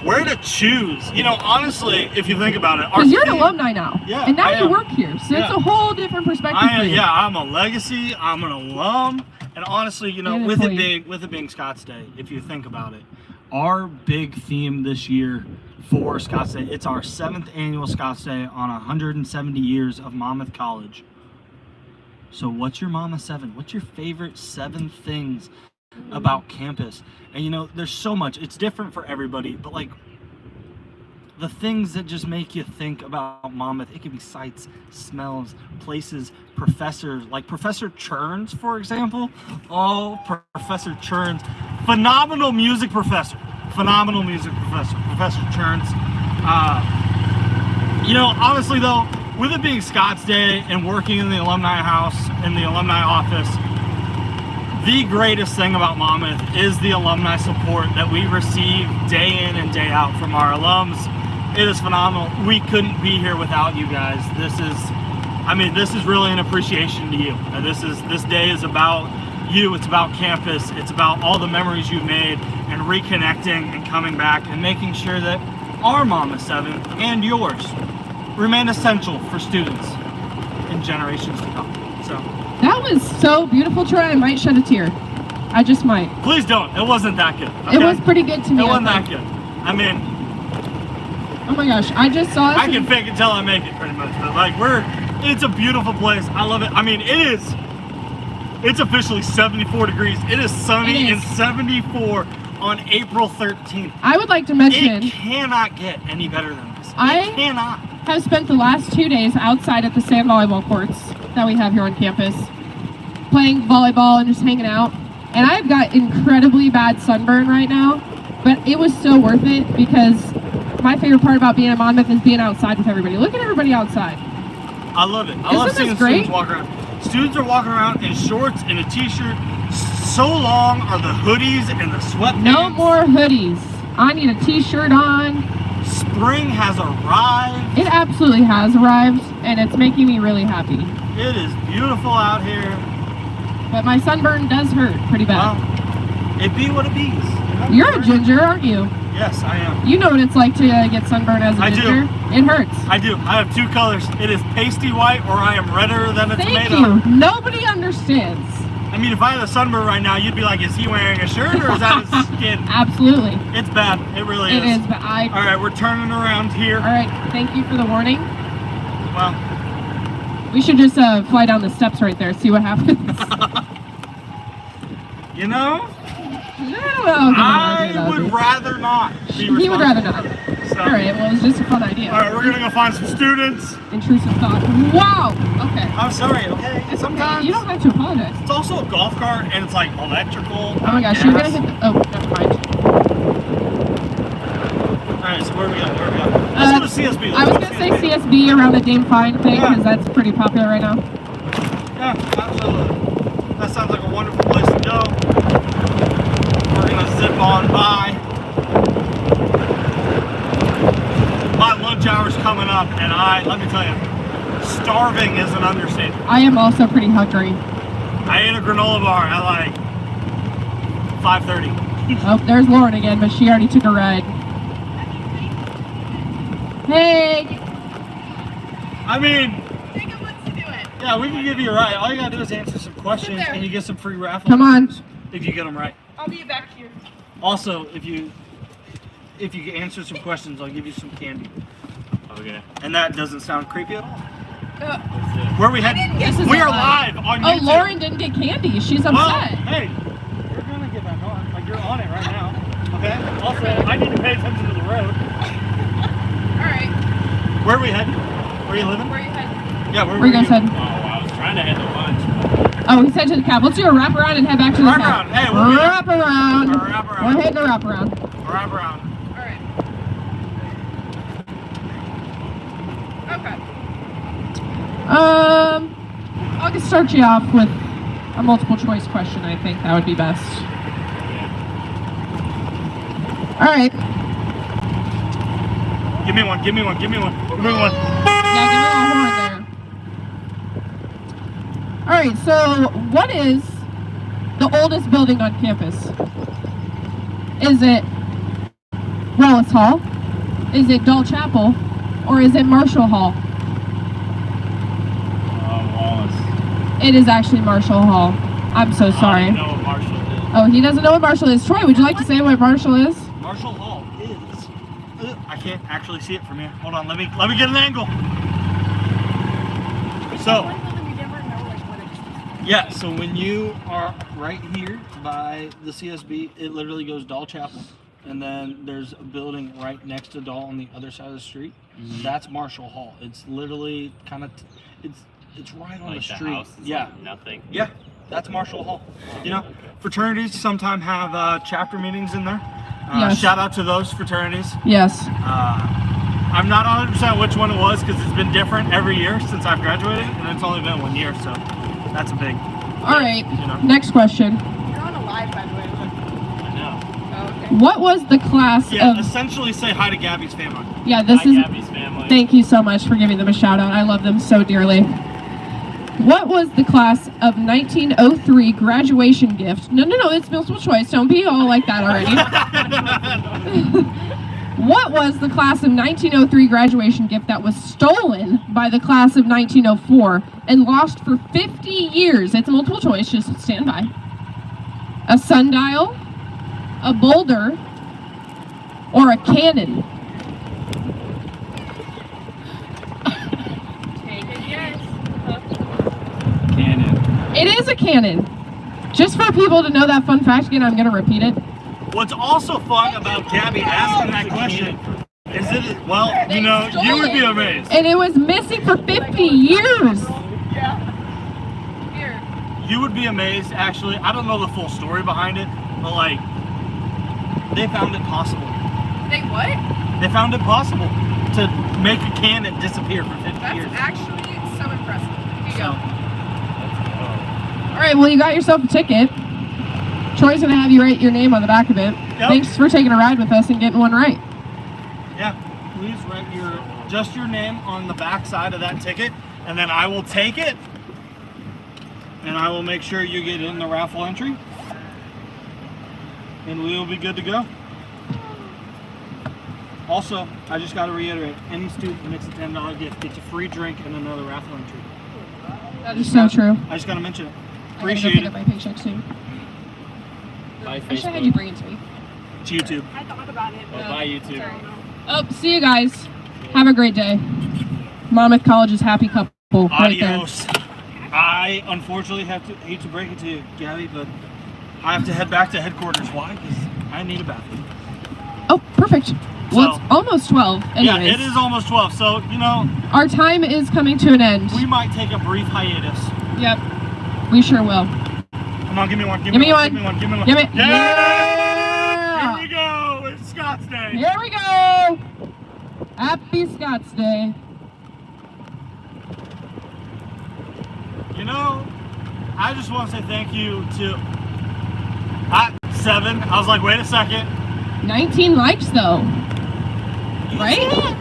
Where to choose? You know, honestly, if you think about it. Because you're an alumni now. Yeah, and now I you am. work here, so it's Yeah. a whole different perspective for you. Yeah, I'm a legacy. I'm an alum. And honestly, you know, And an with employee. it being Scots Day, if you think about it, our big theme this year for Scots Day, it's our 7th annual Scots Day on 170 years of Monmouth College. So what's your Mama 7? What's your favorite 7 things about campus? And you know, there's so much. It's different for everybody, but like the things that just make you think about Monmouth, it could be sights, smells, places, professors, like Professor Churns, for example. Oh, Professor Churns, phenomenal music professor, Professor Churns. You know, honestly though, with it being Scots Day and working in the alumni house, in the alumni office, the greatest thing about Monmouth is the alumni support that we receive day in and day out from our alums. It is phenomenal. We couldn't be here without you guys. This is really an appreciation to you. This day is about you. It's about campus. It's about all the memories you've made and reconnecting and coming back and making sure that our Mama 7 and yours remain essential for students in generations to come. So That was so beautiful, Troy. I might shed a tear. I just might. please don't. It wasn't that good. It was pretty good to me. It I wasn't that think. good. I mean, Oh my gosh, I just saw us. I can fake it till I make it, pretty much. But like, it's a beautiful place. I love it. I mean, it's officially 74 degrees. It is sunny It and is. 74 on April 13th. I would like to mention, It cannot get any better than this. I It cannot. have spent the last 2 days outside at the sand volleyball courts that we have here on campus, playing volleyball and just hanging out. And I've got incredibly bad sunburn right now. but it was so worth it because my favorite part about being in Monmouth is being outside with everybody. Look at everybody outside. I love it. I love Isn't seeing this great? students walk around. Students are walking around in shorts and a t-shirt. So long are the hoodies and the sweatpants. No more hoodies. I need a t-shirt on. Spring has arrived. It absolutely has arrived, and it's making me really happy. It is beautiful out here. But my sunburn does hurt pretty bad. Well, it be what it be. You're a ginger, aren't you? Yes, I am. You know what it's like to get sunburned as a I ginger. do. It hurts. I do. I have two colors. It is pasty white, or I am redder than a Thank tomato. you. Nobody understands. I mean, if I had a sunburn right now, you'd be like, is he wearing a shirt or is that his skin? Absolutely. It's bad. It really is. It is, but I... All right, we're turning around here. All right, thank you for the warning. Well, we should just fly down the steps right there, see what happens. you know, No, I would rather not be He would rather not. So. All right, well, it's just a fun idea. All right, we're gonna go find some students. Intrusive thought. Wow. Okay. I'm sorry. Okay. It's Sometimes okay. You don't have to apologize. it's also a golf cart and it's like electrical. Oh my gosh, you're gonna hit the... Oh, never mind. All right, so where are we at? Where are we at? Let's go to CSB. I was gonna say CSB around the Dame Fine thing because that's pretty popular right now. Yeah, absolutely. That sounds like a wonderful place to go. We're gonna zip on by. My lunch hour's coming up, and let me tell you, starving is an understatement. I am also pretty hungry. I ate a granola bar at like 5:30. Oh, there's Lauren again, but she already took a ride. Hey! I mean, yeah, we can give you a ride. All you gotta do is answer some questions, and you get some free raffle. Come on. If you get them right. I'll be back here. Also, if you answer some questions, I'll give you some candy. Okay. And that doesn't sound creepy at all. Uh, Where are we heading? This is We are live. live on Oh, YouTube. Lauren didn't get candy. She's upset. Well, hey, you're gonna get back on. Like, you're on it right now. Okay? Also, I need to pay attention to the road. Alright. Where are we heading? Where are you living? Where are you heading? Yeah, where Where you guys heading? Oh, I was trying to head to lunch. Oh, he said to the cab. Let's do a wrap around and head back to the Wrap cab. around. Hey, we'll be- wrap around. A wrap around. We're heading a wrap around. Wrap around. Alright. Okay. I'll just start you off with a multiple choice question. I think that would be best. All right. Give me one, give me one, give me one, give me one. Yeah, give me a little horn there. All right, so what is the oldest building on campus? Is it Wallace Hall? Is it Dahl Chapel? Or is it Marshall Hall? Wallace. It is actually Marshall Hall. I'm so sorry. I don't know what Marshall is. Oh, he doesn't know what Marshall is. Troy, would you like to say what Marshall is? Marshall Hall is. I can't actually see it from here. Hold on, let me get an angle. So, yeah, so when you are right here by the CSB, it literally goes Dahl Chapel. And then there's a building right next to Dahl on the other side of the street. Mm-hmm. That's Marshall Hall. It's literally kind of, it's right on Like the the street. house is Yeah. like nothing. Yeah, that's Marshall Hall. You know, fraternities sometimes have chapter meetings in there. Yes. Shout out to those fraternities. Yes. I'm not 100% which one it was because it's been different every year since I've graduated, and it's only been 1 year, so that's a big. All right, You know. next question. You're on a live, by the way. Look. I know. Oh, okay. What was the class Yeah, of... essentially say hi to Gabby's family. Yeah, this Hi, is... Gabby's family. Thank you so much for giving them a shout out. I love them so dearly. What was the class of 1903 graduation gift? No, it's multiple choice. Don't be all like that already. What was the class of 1903 graduation gift that was stolen by the class of 1904 and lost for 50 years? It's multiple choice, just stand by. A sundial, a boulder, or a cannon? Cannon. It is a cannon. Just for people to know that fun fact again, I'm going to repeat it. What's also fun about Gabby asking that question is it, well, you know, you would be amazed. And it was missing for 50 years. Yeah. Here. You would be amazed, actually. I don't know the full story behind it, but like, They found it possible. They what? They found it possible to make a cannon disappear for 50 That's years. actually so impressive. Here you go. All right, well, you got yourself a ticket. Troy's gonna have you write your name on the back of it. Yep. Thanks for taking a ride with us and getting one right. Yeah, please write just your name on the back side of that ticket, and then I will take it, and I will make sure you get in the raffle entry, and we will be good to go. Also, I just got to reiterate, any student who makes a $10 gift gets a free drink and another raffle entry. That is so true. I just got to mention it. I gotta go Appreciate pick it. up my paycheck soon. Bye, I should have had you bring it to me. It's YouTube. I thought about it. Oh, bye, YouTube. Oh, see you guys. Have a great day. Monmouth College's happy couple right there. Adios. I unfortunately hate to break it to you, Gabby, but I have to head back to headquarters. Why? Because I need a bathroom. Oh, perfect. Well, So- it's almost 12. Anyways, Yeah, it is almost 12, so, you know, our time is coming to an end. we might take a brief hiatus. Yep, we sure will. Come on, give me one. Give me one. Give me one. Give me one. Give it. Yeah! Here we go. It's Scots Day. Here we go. Happy Scots Day. You know, I just want to say thank you to at 7. I was like, wait a second. 19 likes though, right?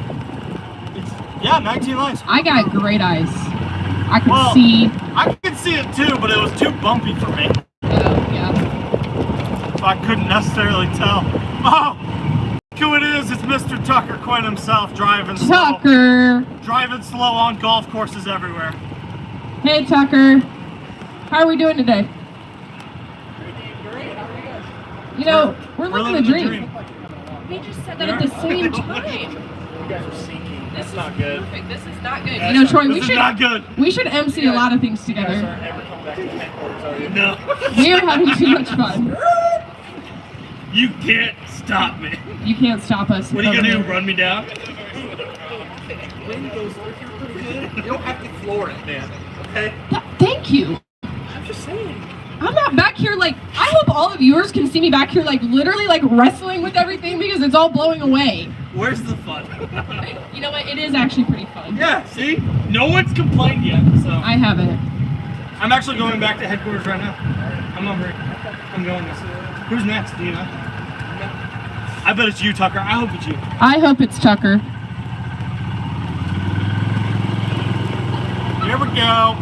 Yeah, 19 likes. I got great eyes. I can Well, see. I could see it too, but it was too bumpy for me. Yeah. So I couldn't necessarily tell. Oh, look who it is. It's Mr. Tucker Quinn himself driving slow. Tucker. Driving slow on golf courses everywhere. Hey Tucker. How are we doing today? You know, we're living the dream. We just said that at the same time. You guys are sinking. This That's is not good. perfect. This is not good. You know, Troy, This is not good. we should MC a lot of things You guys together. aren't ever coming back to headquarters, are you? No. We are having too much fun. You can't stop me. You can't stop us. What are you over gonna do? here. Run me down? Wind goes through here pretty good. You don't have to floor it, man. Okay? Thank you. I'm just saying. I'm not back here like, I hope all the viewers can see me back here like literally like wrestling with everything because it's all blowing away. Where's the fun? You know what? It is actually pretty fun. Yeah, see? No one's complained yet, so. I haven't. I'm actually going back to headquarters right now. I'm hungry. I'm going this. Who's next? Do you know? I bet it's you, Tucker. I hope it's you. I hope it's Tucker. Here we go.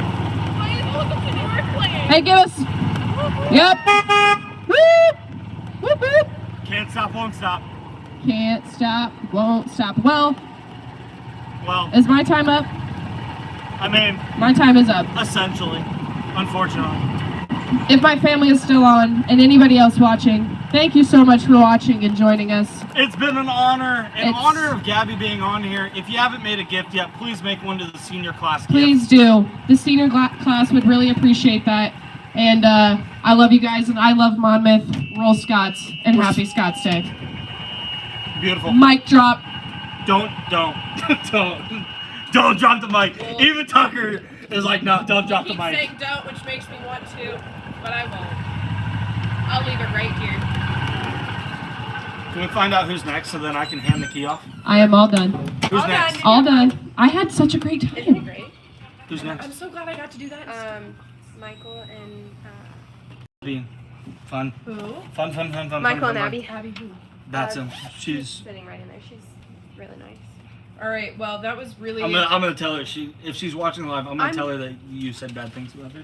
Hey, give us. Yep. Whoop. Whoop, whoop. Can't stop, won't stop. Can't stop, won't stop. Well, Well, is my time up? I mean, My time is up. essentially, unfortunately. If my family is still on and anybody else watching, thank you so much for watching and joining us. It's been an honor. In It's- honor of Gabby being on here, if you haven't made a gift yet, please make one to the senior class gift. Please do. The senior class would really appreciate that. And I love you guys, and I love Monmouth. Roll Scots, and happy Scots Day. Beautiful. Mic drop. Don't drop the mic. Even Tucker is like, no, don't drop the Keep mic. saying don't, which makes me want to, but I won't. I'll leave it right here. Can we find out who's next so then I can hand the key off? I am all done. Who's All next? done. All done. I had such a great Isn't it time. great? Who's I'm next? so glad I got to do that. Michael and Being fun. Who? Fun. Michael and Abby. Abby who? That's him. She's. sitting right in there. She's really nice. All right. Well, that was really. I'm gonna tell her if she's watching live. I'm gonna I'm- tell her that you said bad things about her.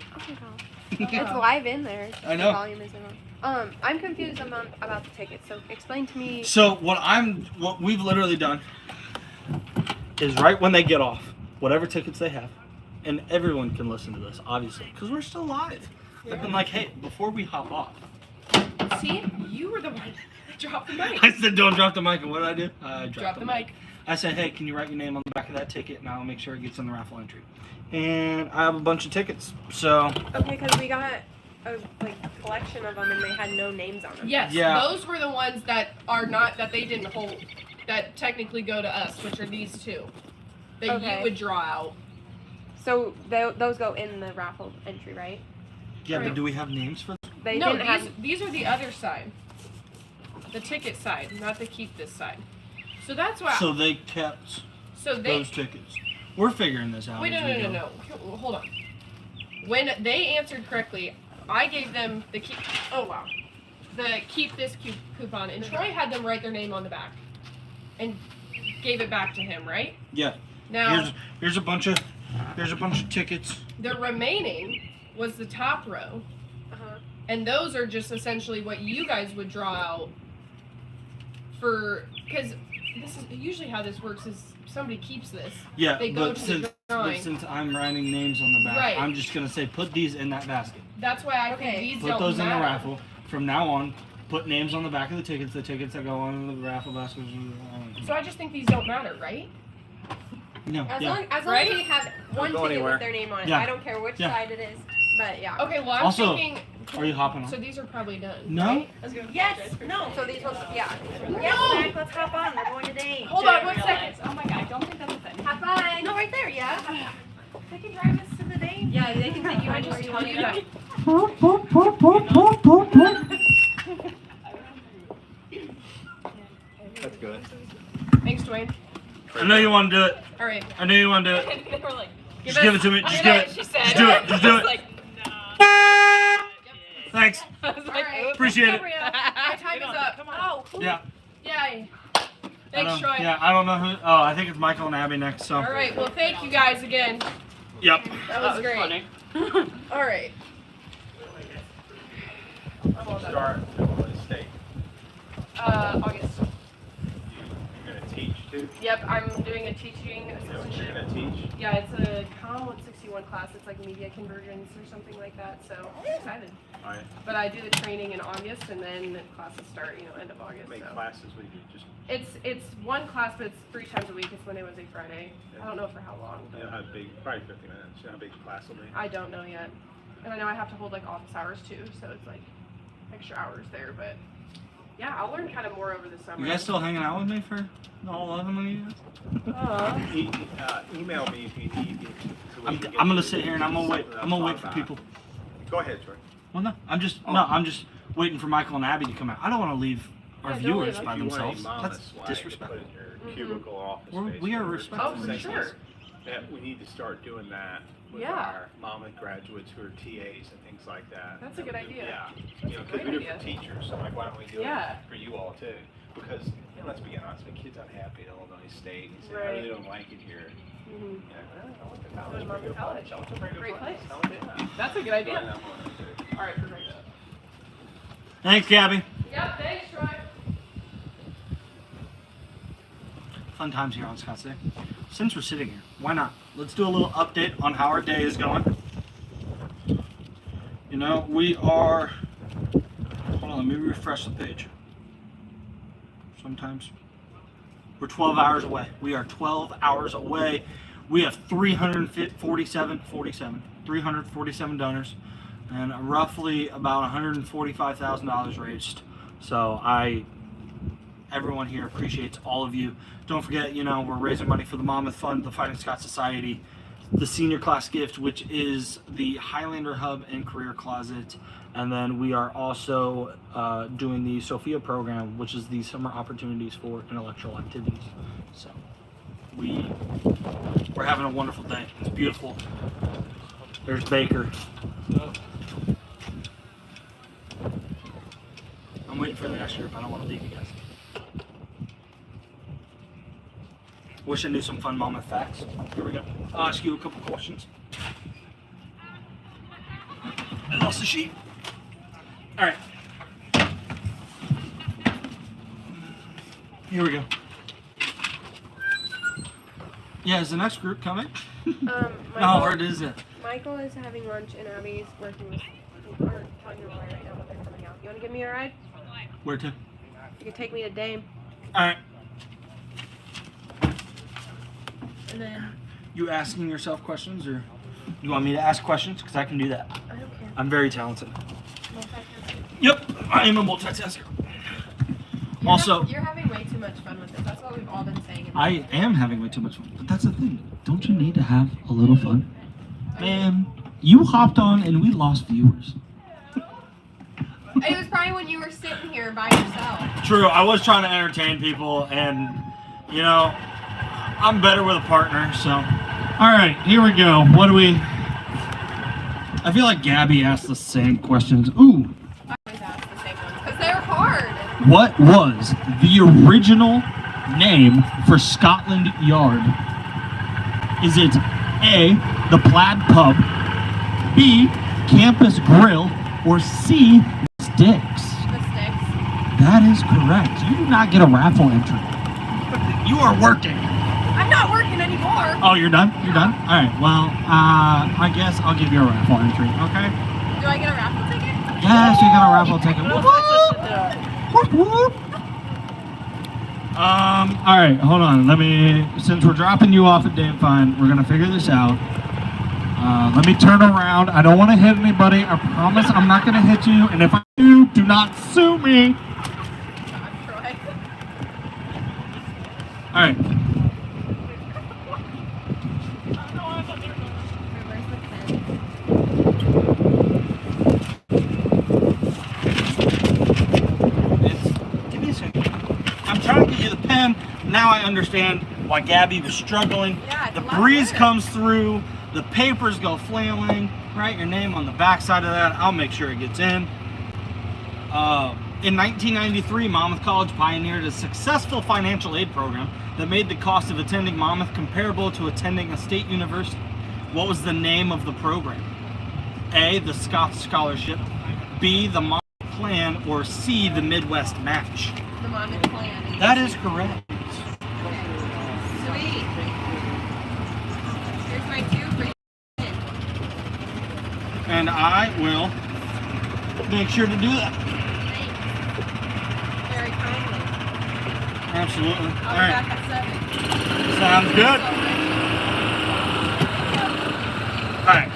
Okay, it's live in there. I know. The volume isn't on. I'm confused about the tickets. So explain to me. So what we've literally done is right when they get off, whatever tickets they have, and everyone can listen to this, obviously, because we're still live. I've been like, hey, before we hop off, See, you were the one that dropped the mic. I said don't drop the mic, and what did I do? I Drop the mic. I said, hey, can you write your name on the back of that ticket, and I'll make sure it gets in the raffle entry. And I have a bunch of tickets, so. Okay, because we got a collection of them and they had no names on them. Yes, Yeah. those were the ones that are not that they didn't hold, that technically go to us, which are these two, that Okay. you would draw out. So those go in the raffle entry, right? Yeah, but do we have names for them? They No, didn't have. these are the other side. the ticket side, not the keep this side. So that's why. So they kept those tickets. We're figuring this out. Wait, no. Hold on. When they answered correctly, I gave them the keep. Oh wow, the keep this coupon, and Troy had them write their name on the back, and gave it back to him, right? Yeah. Now here's a bunch of tickets. the remaining was the top row, and those are just essentially what you guys would draw out for, because this is usually how this works is somebody keeps this. Yeah, they go but to the drawing. since I'm writing names on the back, Right. I'm just gonna say put these in that basket. That's why I think these Put don't those matter. in the raffle. From now on, put names on the back of the tickets that go on the raffle baskets. So I just think these don't matter, right? No. As yeah. long as Right? they have one go ticket anywhere. with their name on it. Yeah. I don't care which Yeah. side it is. But yeah. Okay, well I'm Also, thinking. are you hopping on? So these are probably done. No? Right? Yes. No. So these ones. Yeah. No. Yes, Jack, let's hop on. We're going today. Hold on 1 second. Oh my god, I don't think that's a thing. Have fun. No, right there. Yeah. They can drive us to the day. Yeah, they can take you. I just tell you that. That's good. Thanks, Dwayne. I know you want to do it. All right. I know you want to do it. They were like, Just give it to me. Just give it. She said. Just do it. Just do it. Like, Thanks. all right. Appreciate it. My time is up. Come on. Oh. Yeah. Yay. I Thanks, don't- Troy. Yeah, I don't know who. Oh, I think it's Michael and Abby next. So. All right. Well, thank you guys again. Yep. That was great. funny. All right. Start on the state. August. You're gonna teach too. Yep, I'm doing a teaching You know what assistantship. you're gonna teach? Yeah, it's a COM 161 class. It's like media convergence or something like that. So I'm excited. All right. But I do the training in August, and then the classes start, end of August. How many so. classes would you just? It's one class, but it's 3 times a week. It's Monday, Wednesday, Friday. I don't know for how long. You know how big? Probably 50 minutes. You know how big the class will be? I don't know yet. And I know I have to hold like office hours too, so it's like extra hours there. But yeah, I'll learn kind of more over the summer. You guys still hanging out with me for all 11 of you guys? Email me if you need. So we I'm can get gonna you sit here and I'm gonna wait. something I'm gonna wait else for on people. that. Go ahead, Troy. Well, no, I'm just waiting for Michael and Abby to come out. I don't want to leave our viewers by themselves. That's disrespectful. Put in your cubicle office space. We are whatever. respectful. Oh, for sure. That we need to start doing that with Yeah. our Monmouth graduates who are TAs and things like that. That's a good idea. Yeah. That's a Because great we do it idea. for teachers, so like, why don't we do Yeah. it for you all too? Because let's be honest, the kids unhappy at Illinois State. And say, I Right. really don't like it here. Mhm. Yeah, I went to college. Go to Monmouth College. I went to a very good Great place. I went to- That's a good idea. Yeah, that one, too. All right, perfect. Thanks, Gabby. Yep, thanks, Troy. Fun times here on Scots Day. Since we're sitting here, why not? Let's do a little update on how our day is going. We are. Hold on, let me refresh the page. Sometimes. We're 12 hours away. We are 12 hours away. We have 347 donors and roughly about $145,000 raised. So everyone here appreciates all of you. Don't forget, we're raising money for the Monmouth Fund, the Fighting Scots Society, the senior class gift, which is the Highlander Hub and Career Closet. And then we are also doing the Sophia program, which is the summer opportunities for intellectual activities. So we're having a wonderful day. It's beautiful. There's Baker. I'm waiting for the next group. I don't want to leave you guys. Wish I knew some fun Monmouth facts. Here we go. I'll ask you a couple questions. I lost the sheet. All right. Here we go. Yeah, is the next group coming? No, or is it? Michael is having lunch and Abby's working with or talking to a boy right now, but they're coming out. You want to give me a ride? Where to? You can take me to Dame. All right. And then You asking yourself questions, or you want me to ask questions? Because I can do that. I don't care. I'm very talented. Multitasking. Yep, I am a multitasker. Also, You're having way too much fun with this. That's what we've all been saying. I am having way too much fun. But that's the thing. Don't you need to have a little fun? Man, you hopped on and we lost viewers. It was probably when you were sitting here by yourself. True, I was trying to entertain people, and you know, I'm better with a partner, so. All right, here we go. What do we? I feel like Gabby asked the same questions. Ooh. I always ask the same ones because they're hard. What was the original name for Scotland Yard? Is it A, the Plaid Pub, B, Campus Grill, or C, Sticks? The Sticks. That is correct. You do not get a raffle entry. You are working. I'm not working anymore. Oh, you're done? You're done? All right, well, I guess I'll give you a raffle entry, okay? Do I get a raffle ticket? Yes, you got a raffle ticket. Whoop, whoop. All right, hold on. Since we're dropping you off at Dame Fine, we're gonna figure this out. Let me turn around. I don't want to hit anybody. I promise I'm not gonna hit you. And if I do, do not sue me. All right. Give me a second. I'm trying to get you the pen. Now I understand why Gabby was struggling. Yeah, the breeze comes through, the papers go flailing. Write your name on the back side of that. I'll make sure it gets in. In 1993, Monmouth College pioneered a successful financial aid program that made the cost of attending Monmouth comparable to attending a state university. What was the name of the program? A, the Scots Scholarship, B, the Monmouth Plan, or C, the Midwest Match? The Monmouth Plan. That is correct. Sweet. Here's my 2 for you. And I will make sure to do that. Very kindly. Absolutely. I'll All be right. back at 7. Sounds good. All right.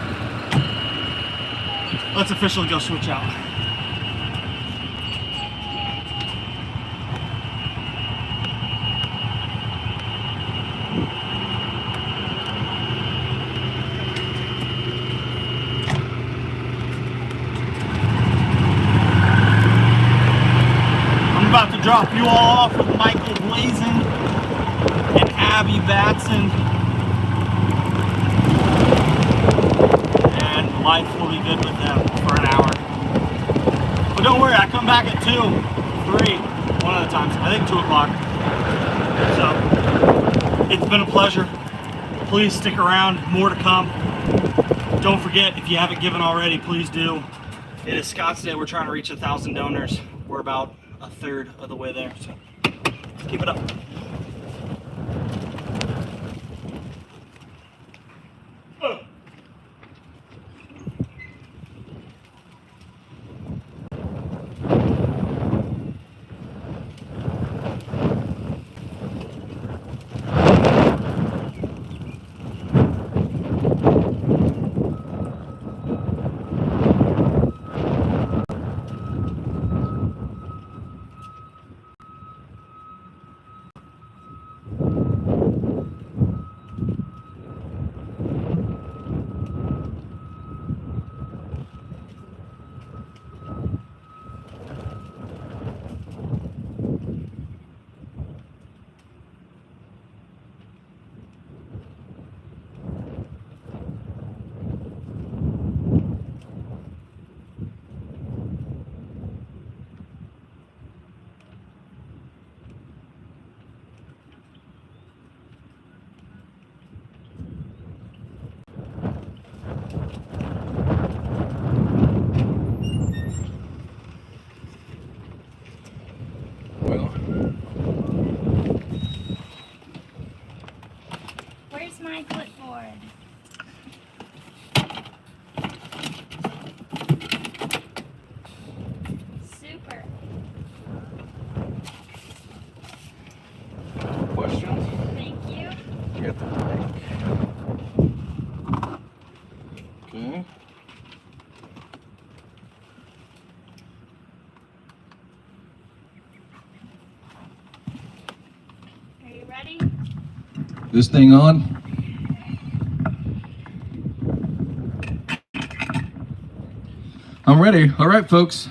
Let's officially go switch out. About to drop you all off with Michael Blazin and Abby Batson, and life will be good with them for an hour. But don't worry, I come back at 2, 3, one of the times, I think 2 o'clock. So it's been a pleasure. Please stick around, more to come. Don't forget, if you haven't given already, please do. It is Scots Day. We're trying to reach 1,000 donors. We're about a third of the way there, so keep it up. Where's my clipboard? Super. Questions? Thank you. You got the mic. Okay. Are you ready? This thing on? I'm ready. All right, folks.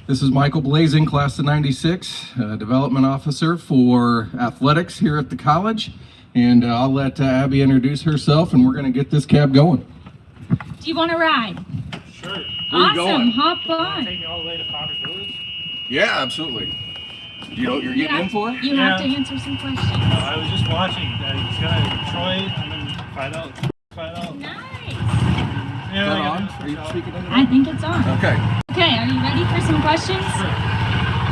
This is Michael Blazing, class of 96, development officer for athletics here at the college. And I'll let Abby introduce herself, and we're going to get this cab going. Do you want to ride? Sure. Where Awesome. you going? Hop Take on. me all the way to Founders Village? Yeah, absolutely. You know what you're getting in for? You have to answer some questions. I was just watching. He's going to Troy and then find out. Nice. Is that on? Are you speaking into that? I think it's on. Okay. Okay, are you ready for some questions?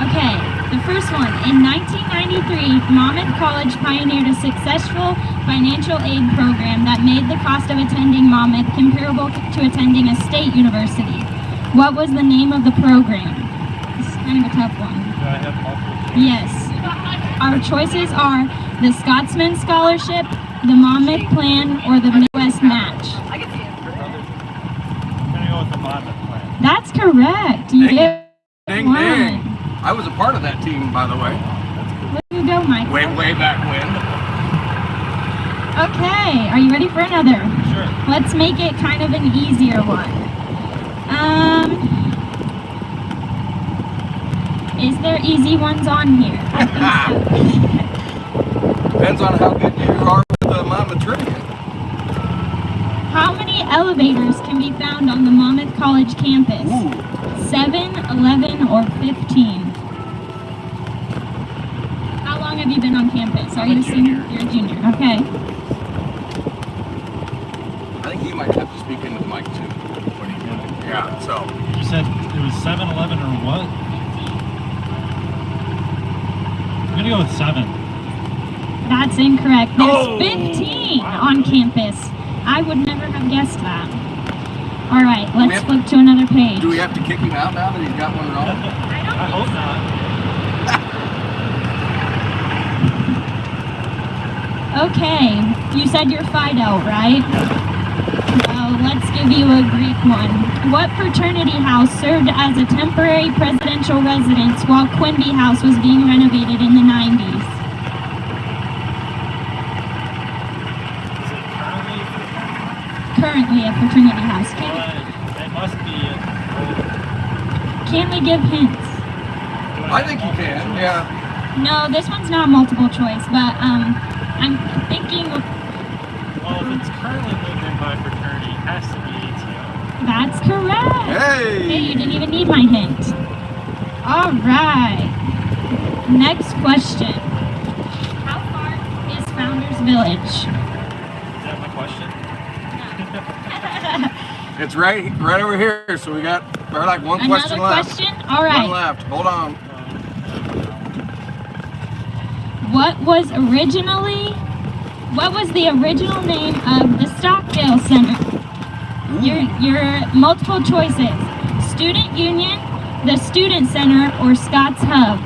Okay, the first one. In 1993, Monmouth College pioneered a successful financial aid program that made the cost of attending Monmouth comparable to attending a state university. What was the name of the program? This is kind of a tough one. Do I have multiple choice? Yes. Our choices are the Scotsman Scholarship, the Monmouth Plan, or the Midwest Match. I'm going to go with the Monmouth Plan. That's correct. You get Ding, one. ding. I was a part of that team, by the way. Let you go, Mike. Way back when. Okay, are you ready for another? Sure. Let's make it kind of an easier one. Is there easy ones on here? I think so. Depends on how good you are with the Monmouth trivia. How many elevators can be found on the Monmouth College campus? 7, 11, or 15? How long have you been on campus? Are you a senior? You're a junior. Okay. I think he might have to speak into the mic too. Yeah, so. You said it was 7, 11, or what? I'm going to go with 7. That's incorrect. There's Oh, 15 on campus. I would never have guessed that. All right, let's flip to another page. Do we have to kick him out now that he's got one wrong? I hope not. Okay, you said you're Fido, right? Well, let's give you a Greek one. What fraternity house served as a temporary presidential residence while Quimby House was being renovated in the 90s? Currently a fraternity house. It must be. Can we give hints? I think you can, yeah. No, this one's not multiple choice, but I'm thinking. Well, if it's currently lived in by fraternity, it has to be ATO. That's correct. Hey! You didn't even need my hint. All right. Next question. How far is Founders Village? Is that my question? It's right over here, so we're like one question left. Another question? All right. One left. Hold on. What was the original name of the Stockdale Center? Your multiple choices: Student Union, the Student Center, or Scots Hub.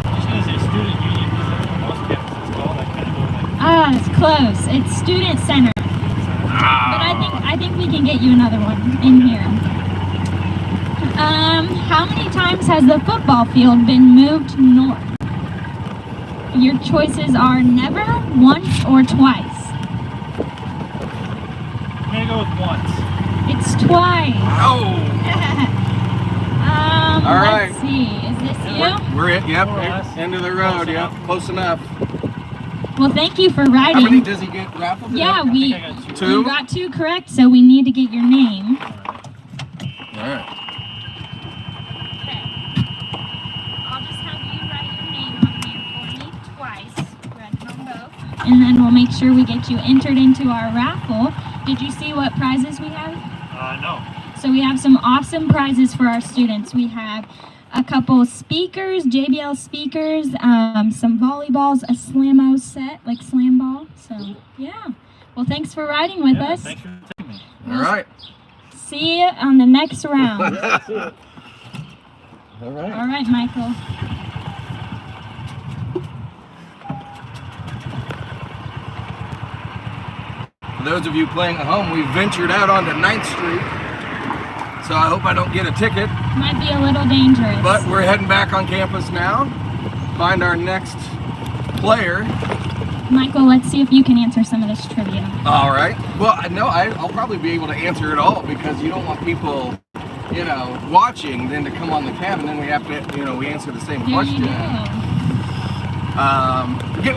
I'm just going to say Student Union because that's what most campuses call that kind of go like. Ah, it's close. It's Student Center. But I think we can get you another one in here. How many times has the football field been moved north? Your choices are never, once, or twice. I'm going to go with once. It's twice. Oh! All right. Let's see. Is this you? We're it. Yep. End of the road. Yep. Close enough. Well, thank you for writing. How many does he get raffled? Yeah, you got 2 correct, so we need to get your name. All right. Okay. I'll just have you write your name on here for me twice. Red on both. And then we'll make sure we get you entered into our raffle. Did you see what prizes we have? No. So we have some awesome prizes for our students. We have a couple speakers, JBL speakers, some volleyballs, a Slammo set, like slam ball. So, yeah. Well, thanks for riding with us. Thanks for taking me. All right. See you on the next round. All right. All right, Michael. For those of you playing at home, we ventured out onto 9th Street. So I hope I don't get a ticket. Might be a little dangerous. But we're heading back on campus now. Find our next player. Michael, let's see if you can answer some of this trivia. All right. Well, no, I'll probably be able to answer it all because you don't want people, watching then to come on the cam and then we have to, we answer the same There question. you go.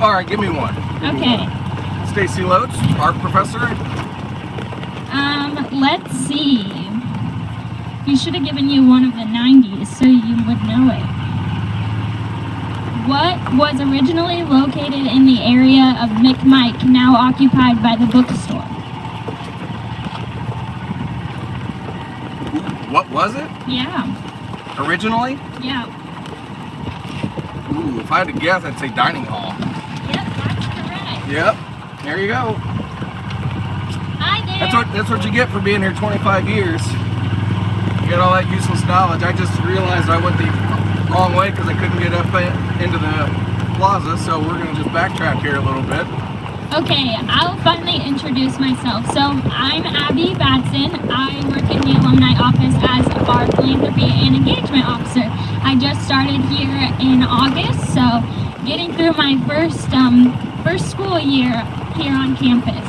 All right, give me one. Okay. Stacy Loach, art professor. Let's see. We should have given you one of the 90s so you would know it. What was originally located in the area of McMike, now occupied by the bookstore? What was it? Yeah. Originally? Yeah. Ooh, if I had to guess, I'd say dining hall. Yep, that's correct. Yep. There you go. Hi there. That's what you get for being here 25 years. You get all that useless knowledge. I just realized I went the wrong way because I couldn't get up into the plaza, so we're going to just backtrack here a little bit. Okay, I'll finally introduce myself. So I'm Abby Batson. I work in the alumni office as our philanthropy and engagement officer. I just started here in August, so getting through my first school year here on campus.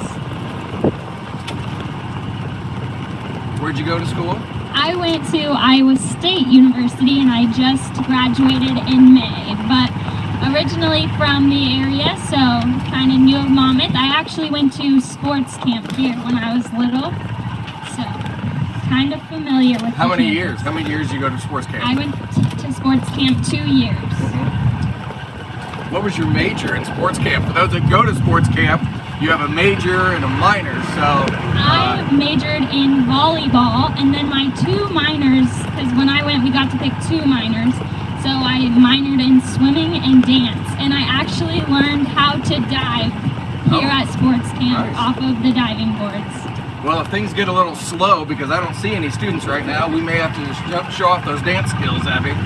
Where'd you go to school? I went to Iowa State University and I just graduated in May, but originally from the area, so kind of new of Monmouth. I actually went to sports camp here when I was little, so kind of familiar with How the many campus. years? How many years did you go to sports camp? I went to sports camp 2 years. What was your major in sports camp? For those that go to sports camp, you have a major and a minor, so... I majored in volleyball, and then my 2 minors, because when I went, we got to pick 2 minors. So I minored in swimming and dance, and I actually learned how to dive here at sports camp off of the diving boards. Well, if things get a little slow, because I don't see any students right now, we may have to just show off those dance skills, Abby.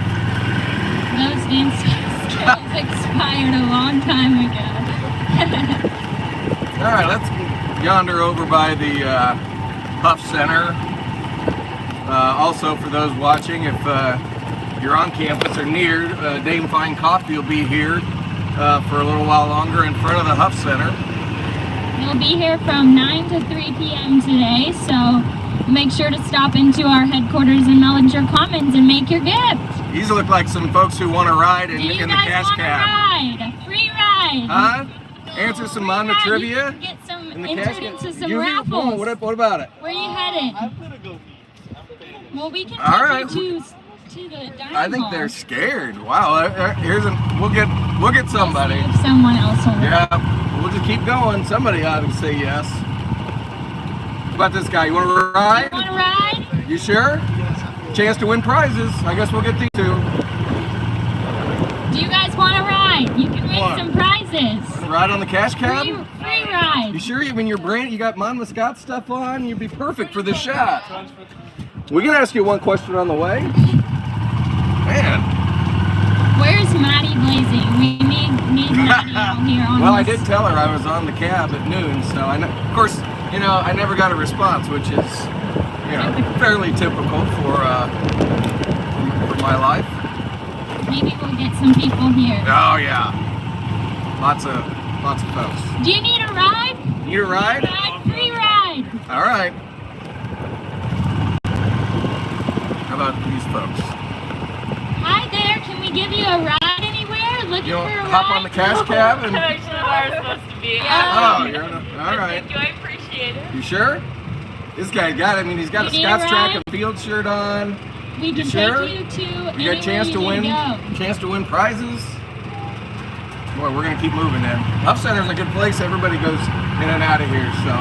Those dance skills expired a long time ago. All right, let's yonder over by the Huff Center. Also, for those watching, if you're on campus or near, Dame Fine Coffee will be here for a little while longer in front of the Huff Center. We'll be here from 9 to 3 p.m. today, so make sure to stop into our headquarters in Mellinger Commons and make your gift. These look like some folks who want to ride in the cash Do you guys cab. want to ride? A free ride. Huh? Answer some Monmouth trivia? Get some in the cash entered cab? into some You- raffles. What about it? Where are you headed? Well, we can All take right. you to the dining I think hall. they're scared. Wow. We'll get somebody. If someone else will. Yeah. We'll just keep going. Somebody ought to say yes. How about this guy? You want to ride? You want to ride? You sure? Chance to win prizes. I guess we'll get these 2. Do you guys want to ride? You can win some prizes. Ride on the cash cab? Free ride. You sure? I mean, your brand, you got Monmouth Scots stuff on. You'd be perfect for this shot. We can ask you one question on the way. Man. Where's Maddie Blazing? We need Maddie out here on Well, I this. did tell her I was on the cab at noon, so of course, I never got a response, which is, fairly typical for my life. Maybe we'll get some people here. Oh yeah, lots of folks. Do you need a ride? Need a ride? Free ride. All right. How about these folks? Hi there. Can we give you a ride anywhere? Looking You for want a to ride? hop on the cash cab? And... That's actually where we're supposed to be. Oh, you're all right. Thank you, I appreciate it. You sure? This guy's got it. I mean, he's got a You need a Scots track ride? and field shirt on. We You can sure? take you to You got a chance to anywhere win? you need to Chance to win prizes? Boy, we're gonna keep moving then. Huff Center's a good place. Everybody goes in and out of here. So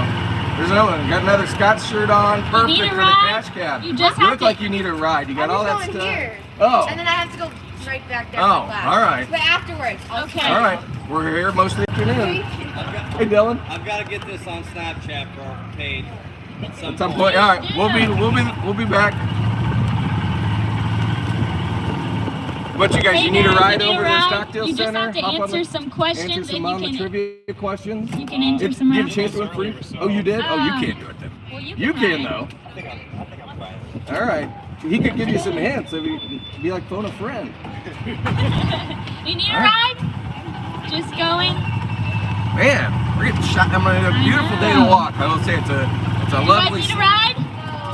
there's another one. Got another Scots shirt on. Perfect need a for ride? the cash cab. You just You have look to- like you need a ride. You got all that going stuff. here. Oh. And then I have to go right back down Oh, to class. all right. But afterwards, I'll Okay. All right. We're here most of the afternoon. Hey, Dylan. I've got to get this on Snapchat for our page. At Some point. All right. We'll be back. What you guys? Hey You need a guys, ride you need over a to the ride? Stockdale You just Center? have to Hop on answer the- some questions Answer some and Monmouth you can- trivia questions. You can answer some Do you have a raffles. chance to win free? Oh, you did? Oh, you can't do it then. Well, You can though. All right. He could give you some hints. It'd be like phone a friend. You need a All ride? Just going? Man, we're getting shot. I mean, a beautiful day to walk. I will say it's a lovely. You guys need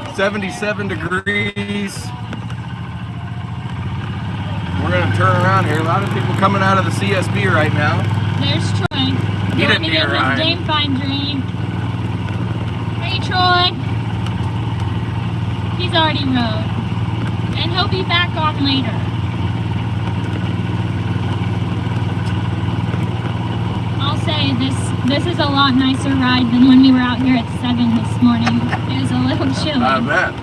a ride? 77 degrees. We're gonna turn around here. A lot of people coming out of the CSB right now. There's Troy. He didn't need a ride. Dame Fine drink. Hey, Troy. He's already rode. And he'll be back on later. I'll say this is a lot nicer ride than when we were out here at 7 this morning. It was a little chilly. I bet.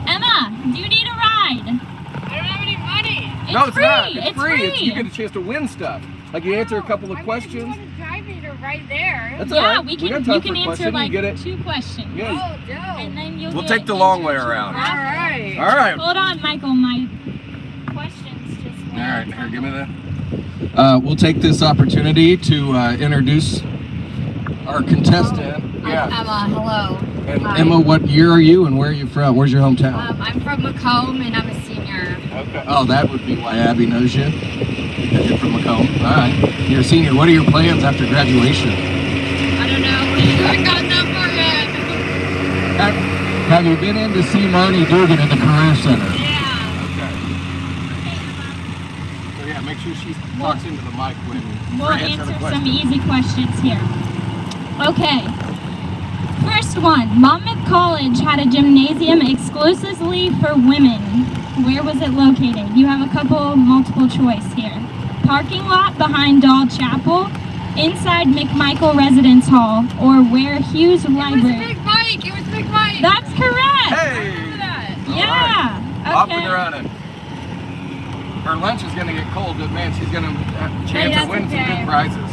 Emma, do you need a ride? I don't have any money. No, it's free. not. It's free. free. You get a chance to win stuff. Like you answer a couple of questions. You want to drive me to right there. That's all Yeah, right. we got can. time You for can a answer question. like You get it. 2 questions. Yeah. Oh, no. And then you'll We'll get take the long way entered to around. All right. All right. Hold on, Michael. My questions just All right. Here, give me that. We'll take this opportunity to introduce our contestant. Yeah. Emma, hello. And Hi. Emma, what year are you and where are you from? Where's your hometown? I'm from Macomb and I'm a senior. Okay. Oh, that would be why Abby knows you. Because you're from Macomb. All right. You're a senior. What are your plans after graduation? I don't know. I haven't got that far yet. Have you been in to see Marnie Dugan in the Career Center? Yeah. Okay. So yeah, make sure she talks into the mic when We'll the answer some question. easy questions here. Okay. First one. Monmouth College had a gymnasium exclusively for women. Where was it located? You have a couple multiple choice here. Parking lot behind Doll Chapel, inside McMichael Residence Hall, or where Hughes Library. It was Big Mike. It was Big Mike. That's correct. Hey! Yeah. Right. Off Okay. and running. Her lunch is going to get cold, but man, she's going to have a chance Hey, to win that's some okay. good prizes.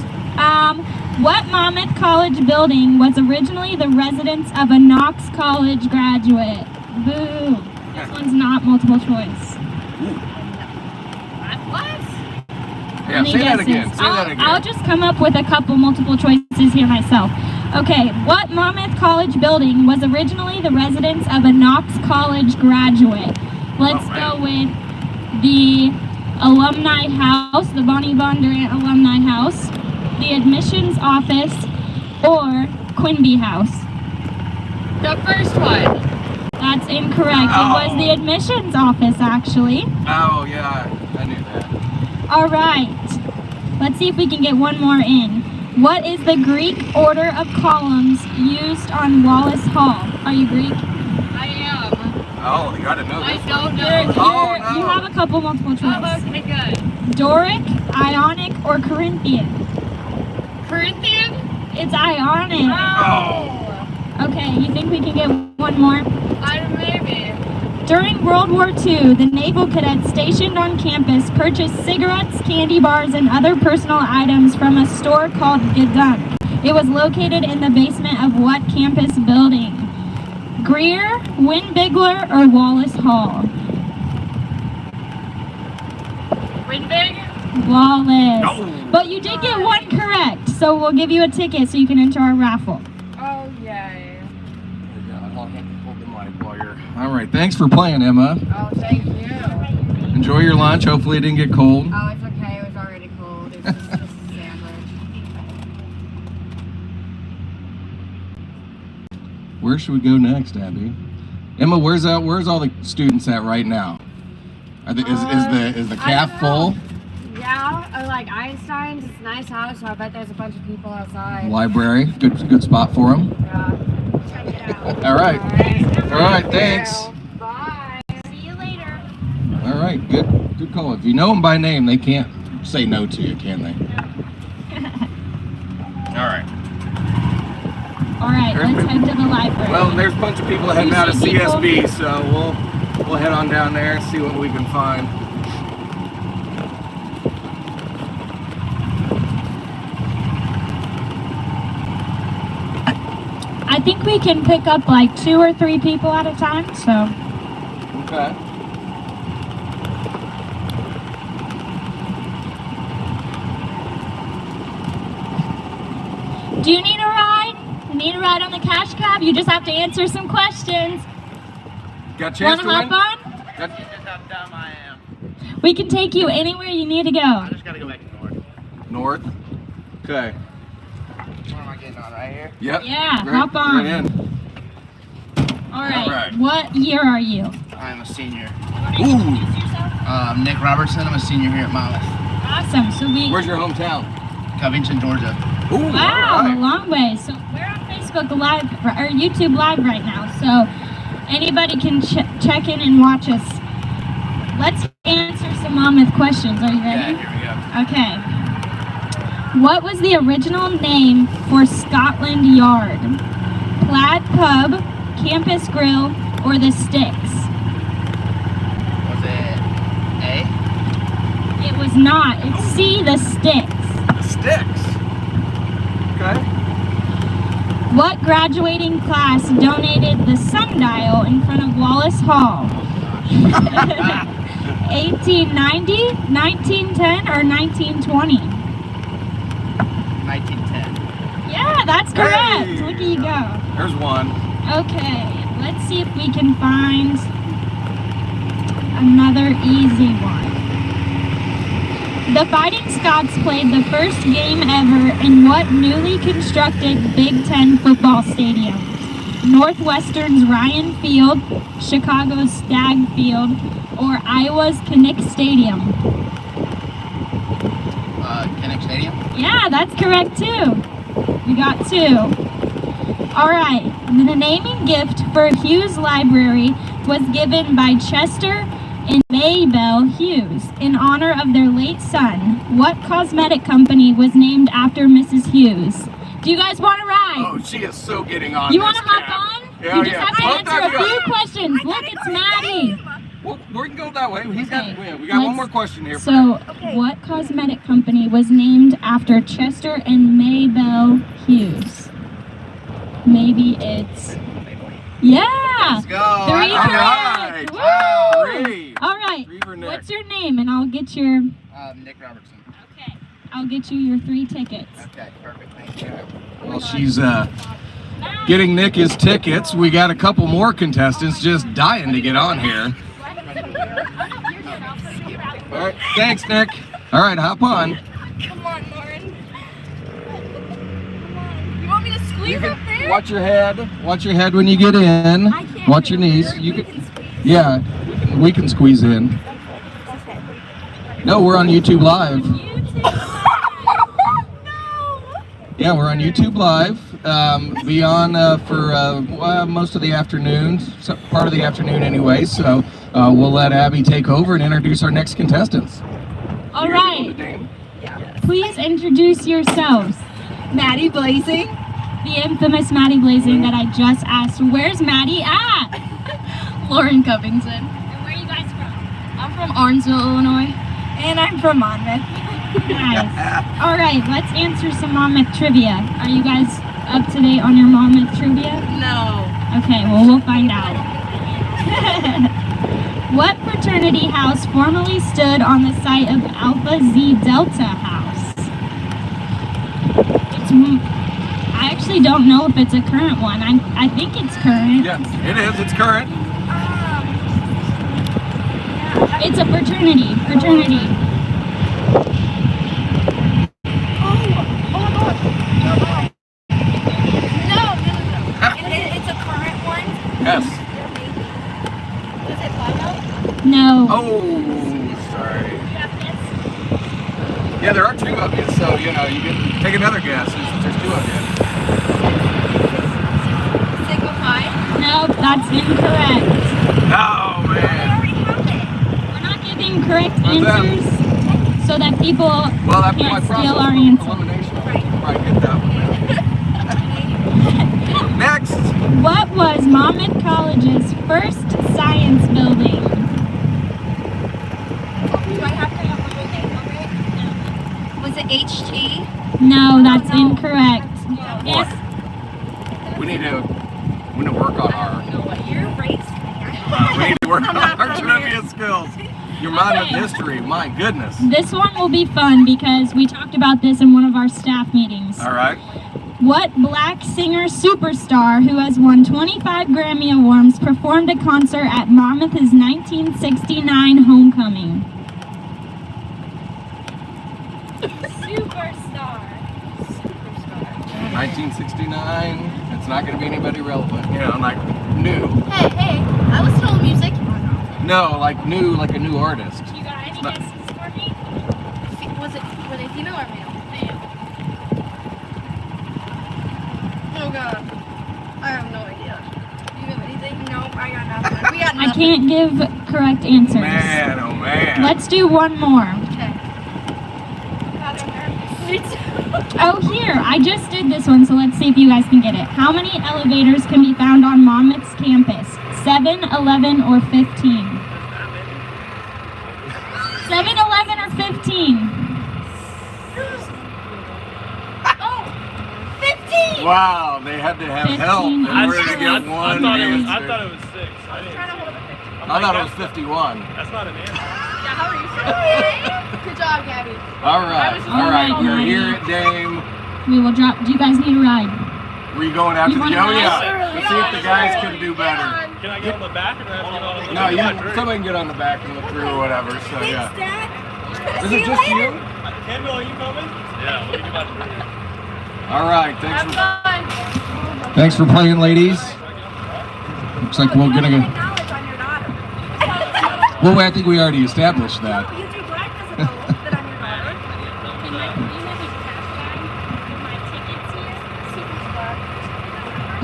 What Monmouth College building was originally the residence of a Knox College graduate? Boo. This one's not multiple choice. What? Yeah, Any say that guesses? again. Say that again. I'll just come up with a couple multiple choices here myself. Okay, what Monmouth College building was originally the residence of a Knox College graduate? Let's go with the Alumni House, the Bonnie Von Durant Alumni House, the Admissions Office, or Quimby House. The first one. That's incorrect. It was the Admissions Office, actually. Oh, yeah, I knew that. All right. Let's see if we can get one more in. What is the Greek order of columns used on Wallace Hall? Are you Greek? I am. Oh, you got to know I this don't one. know. Oh, no. You have a couple multiple choice. Oh, okay, good. Doric, Ionic, or Corinthian? Corinthian? It's Ionic. Oh. Okay, you think we can get one more? Maybe. During World War II, the naval cadets stationed on campus purchased cigarettes, candy bars, and other personal items from a store called Gedunk. It was located in the basement of what campus building? Greer, Winbigler, or Wallace Hall? Winbig? Wallace. No. But you did get one correct, so we'll give you a ticket so you can enter our raffle. Oh, yay. All right, thanks for playing, Emma. Oh, thank you. Enjoy your lunch. Hopefully it didn't get cold. Oh, it's okay. It was already cold. It's just a sandwich. Where should we go next, Abby? Emma, where's all the students at right now? Is the calf full? Yeah, like Einstein's. It's a nice house, so I bet there's a bunch of people outside. Library, good spot for them. Yeah. Check it out. All right, thanks. Bye. See you later. All right, good call. If you know them by name, they can't say no to you, can they? All right. All right, let's head to the library. Well, there's a bunch of people heading out of CSB, so we'll head on down there and see what we can find. I think we can pick up like 2 or 3 people at a time, so. Okay. Do you need a ride? Need a ride on the cash cab? You just have to answer some questions. Got a chance Wanna to win? hop on? How dumb I am. We can take you anywhere you need to go. I just gotta go back to north. North? Okay. What am I getting on right here? Yep. Yeah, Right- hop on. right in. All right. All right. What year are you? I'm a senior. Ooh. Nick Robertson. I'm a senior here at Monmouth. Awesome. So we. Where's your hometown? Covington, Georgia. Ooh, Wow, all right. a long way. So we're on Facebook Live or YouTube Live right now. So anybody can check in and watch us. Let's answer some Monmouth questions. Are you ready? Yeah, here we go. Okay. What was the original name for Scotland Yard? Plaid Pub, Campus Grill, or the Sticks? Was it A? It was not. It's C, the Sticks. The Sticks. Okay. What graduating class donated the sundial in front of Wallace Hall? 1890, 1910, or 1920? 1910. Yeah, that's correct. Hey! Look at you go. There's one. Okay, let's see if we can find another easy one. The Fighting Scots played the first game ever in what newly constructed Big Ten football stadium? Northwestern's Ryan Field, Chicago's Stagg Field, or Iowa's Kinnick Stadium? Kinnick Stadium? Yeah, that's correct too. We got two. All right, the naming gift for Hughes Library was given by Chester and Maybelle Hughes in honor of their late son. What cosmetic company was named after Mrs. Hughes? Do you guys want to ride? Oh, she is so getting on. You this want to hop cab. on? Yeah, You just yeah. have to Both answer of a you. few questions. Look, it's Maddie. Well, we can go that way. He's got. Okay, Yeah, we got one let's- more question here. So, what cosmetic company was named after Chester and Maybelle Hughes? Maybe it's... Yeah! Let's go. 3 All correct! right. Woo! Wow, 3. All right. 3 for Nick. What's your name? And I'll get your... Nick Robertson. Okay. I'll get you your 3 tickets. Okay, perfect. Thank you. Well, she's getting Nick his tickets. We got a couple more contestants just dying to get on here. All right, thanks, Nick. All right, hop on. Come on, Lauren. You want me to squeeze up there? Watch your head. Watch your head when you get in. I can't Watch your knees. You can. Yeah, we can squeeze in. No, we're on YouTube Live. Yeah, we're on YouTube Live. Be on for most of the afternoon, part of the afternoon anyway. So we'll let Abby take over and introduce our next contestants. All right. Please introduce yourselves. Maddie Blazing. The infamous Maddie Blazing that I just asked. Where's Maddie at? Lauren Covington. And where are you guys from? I'm from Orangeville, Illinois. And I'm from Monmouth. Nice. All right, let's answer some Monmouth trivia. Are you guys up to date on your Monmouth trivia? No. Okay, well, we'll find out. What fraternity house formerly stood on the site of Alpha Zeta Delta House? I actually don't know if it's a current one. I think it's current. Yeah, it is. It's current. It's a fraternity. It's a current one. Yes. Was it Plano? No. Oh, sorry. Yeah, there are 2 of you, so you can take another guess. There's 2 of you. Sigma Phi? No, that's incorrect. Oh man. We're not giving correct What's that? answers so that people Well, that's my can't steal process our of answer. elimination. Right, get that one. Next. What was Monmouth College's first science building? Do I have to have the whole name of it? Was it HT? No, that's incorrect. Yes. We need to work on our. You know what year? Race? We need to work on our trivia skills. Your Monmouth history, my goodness. This one will be fun because we talked about this in one of our staff meetings. All right. What black singer superstar who has won 25 Grammy Awards performed a concert at Monmouth's 1969 homecoming? Superstar. 1969. It's not going to be anybody relevant. You know, like new. Hey, I listen to old music. No, like new, like a new artist. You got any guesses for me? Were they female or male? Oh god. I have no idea. Do you have anything? Nope, I got nothing. We got nothing. I can't give correct answers. Man, oh man. Let's do one more. Okay. Oh, here. I just did this one, so let's see if you guys can get it. How many elevators can be found on Monmouth's campus? 7, 11, or 15? 7, 11, or 15? Oh, 15! Wow, they had to have help in order to get one answer. I thought it was 6. I thought it was 51. That's not an answer. Yeah, how are you? Good job, Gabby. All right, we're here at Dame. We will drop. Do you guys need a ride? Were you going after You the wanna oh ride? yeah? Let's see if the guys can do better. Can I get on the back or do I have to get on the No, somebody can get on the back and look through or whatever. So yeah. Is it just you? Kendall, are you coming? Yeah, let me get my drink. All right, Have fun. thanks for playing, ladies. Looks like we're gonna go. Knowledge on your daughter. Well, I think we already established that. YouTube Live doesn't know that I'm your daughter.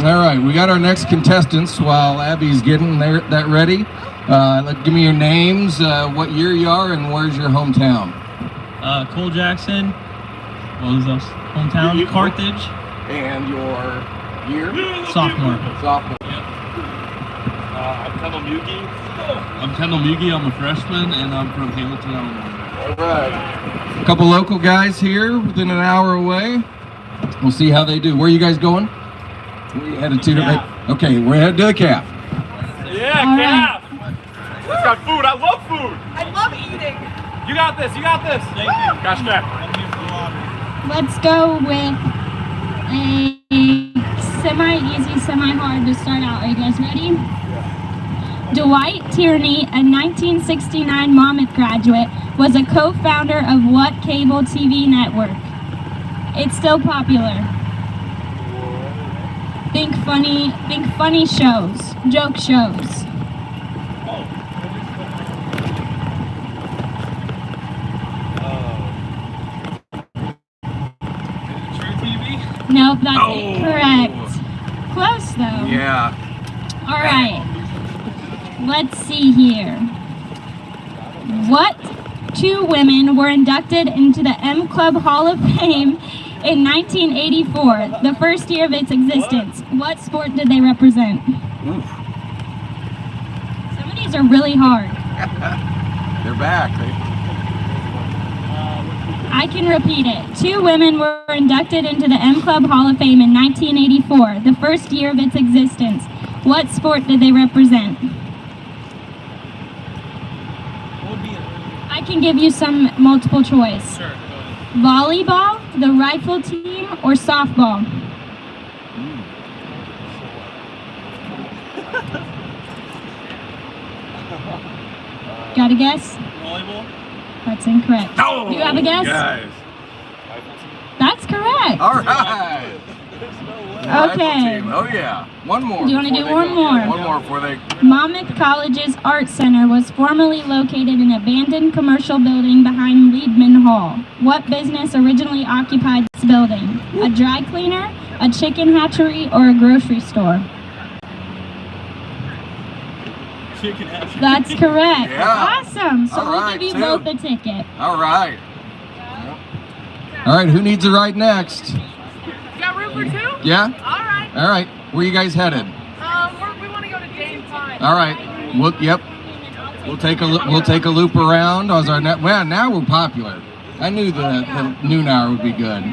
All right, we got our next contestants while Abby's getting that ready. Give me your names, what year you are, and where's your hometown? Cole Jackson. What was those? Hometown? Carthage. And your year? Sophomore. Sophomore. I'm Kendall Mugi. I'm Kendall Mugi. I'm a freshman, and I'm from Hamilton, Illinois. All right. A couple local guys here within an hour away. We'll see how they do. Where are you guys going? We headed to okay, we're headed to the calf. Yeah, calf. It's got food. I love food. I love eating. You got this. You got this. Thank you. Gosh, Let's go with a semi-easy, semi-hard to start out. Are you guys ready? Dwight Tierney, a 1969 Monmouth graduate, was a co-founder of what cable TV network? It's still popular. Think funny shows, joke shows. Nope, that's incorrect. Close though. Yeah. All right. Let's see here. What two women were inducted into the M Club Hall of Fame in 1984, the first year of its existence? What sport did they represent? Oof. Some of these are really hard. They're back. I can repeat it. Two women were inducted into the M Club Hall of Fame in 1984, the first year of its existence. What sport did they represent? I can give you some multiple choice. Sure. Volleyball, the rifle team, or softball? Got a guess? Volleyball? That's incorrect. Oh, you have a guess? Guys. That's correct. All right. Okay. Oh yeah. One more. Do you want to do one more? One more before they. Monmouth College's Art Center was formerly located in an abandoned commercial building behind Liebman Hall. What business originally occupied this building? A dry cleaner, a chicken hatchery, or a grocery store? Chicken hatchery. That's correct. Yeah. Awesome. So All we'll right, give you two. both a ticket. All right. All right. Who needs a ride next? You got room for two? Yeah. All right. All right. Where you guys headed? We want to go to Dame Pine. All right. Yep. We'll take a loop around. As our well, now we're popular. I knew the noon hour would be good.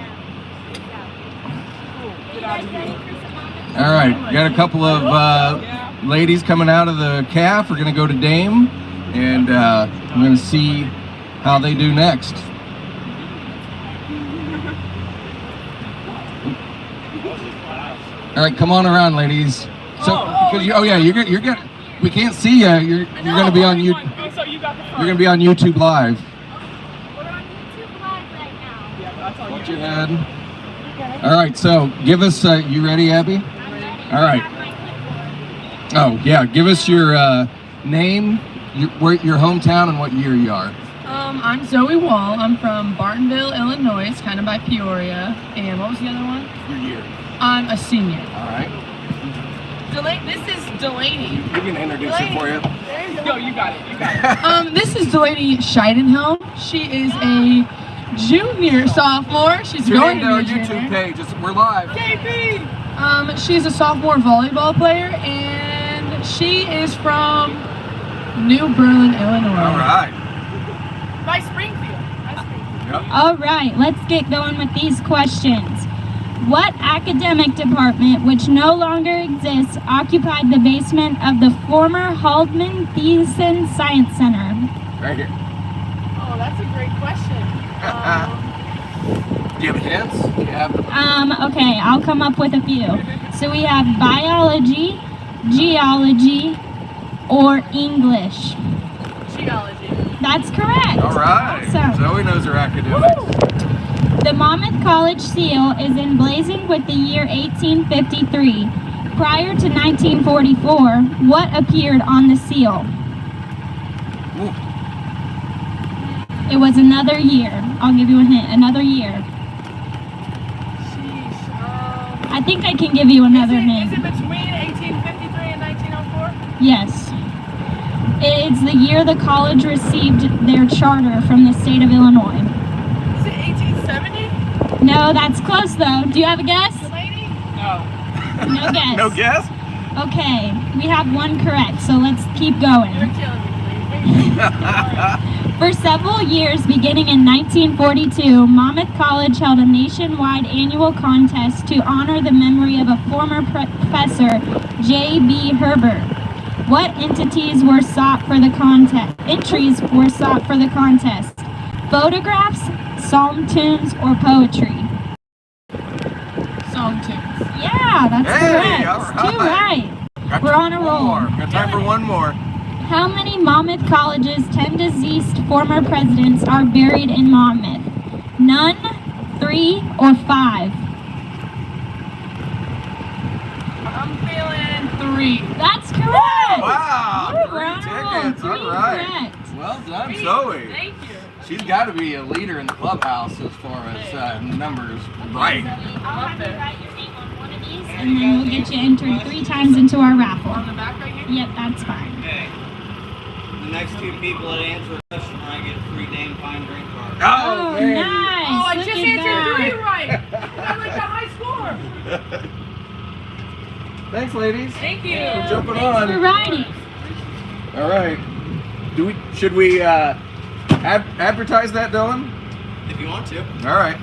All right. Got a couple of ladies coming out of the calf. We're gonna go to Dame, and we're gonna see how they do next. All right, come on around, ladies. So, because you're good. We can't see you. You're gonna be on You're gonna be on YouTube Live. We're on YouTube Live right now. Watch your head. All right, so give us, you ready, Abby? All right. Oh, yeah, give us your name, your hometown, and what year you are. I'm Zoe Wall. I'm from Bartonville, Illinois. It's kind of by Peoria. And what was the other one? Your year. I'm a senior. All right. This is Delaney. We can introduce her for you. There you go. You got it. This is Delaney Scheidenhelm. She is a junior sophomore. She's going to be a junior. YouTube page. We're live. KP. She's a sophomore volleyball player, and she is from New Berlin, Illinois. All right. By Springfield. Yep. All right, let's get going with these questions. What academic department, which no longer exists, occupied the basement of the former Haldeman Thiessen Science Center? Right here. Oh, that's a great question. Do you have hints? Do you have Okay, I'll come up with a few. So we have biology, geology, or English. Geology. That's correct. All right. Awesome. Zoe knows her academics. The Monmouth College seal is emblazoned with the year 1853. Prior to 1944, what appeared on the seal? Ooh. It was another year. I'll give you a hint. Another year. Sheesh. I think I can give you another hint. Is it between 1853 and 1904? Yes. It's the year the college received their charter from the state of Illinois. Is it 1870? No, that's close though. Do you have a guess? Delaney? No. No guess. No guess? Okay, we have one correct, so let's keep going. You're killing me, Delaney. For several years, beginning in 1942, Monmouth College held a nationwide annual contest to honor the memory of a former professor, J.B. Herbert. What entities were sought for the contest? Entries were sought for the contest. Photographs, psalm tunes, or poetry? Song tunes. Yeah, that's correct. All right. Two right. Got We're on a one roll. more. Got time for one more. How many Monmouth College's 10 deceased former presidents are buried in Monmouth? None, 3, or 5? I'm feeling 3. That's correct. Wow. We're on a roll. Tickets. All 3 right. correct. Well done, Zoe. Thank you. She's got to be a leader in the clubhouse as far as numbers. Right. I'll have you write your name on one of these, and then we'll get you entered 3 times into our raffle. On the back right here? Yep, that's fine. Okay. The next 2 people that answer a question right get a free Dame Fine drink card. Oh, man. Nice. Oh, I Look just at answered that. 3 right. That's like the high score. Thanks, ladies. Thank you. For jumping Thanks on. for writing. All right. Should we advertise that, Dylan? If you want to. All right.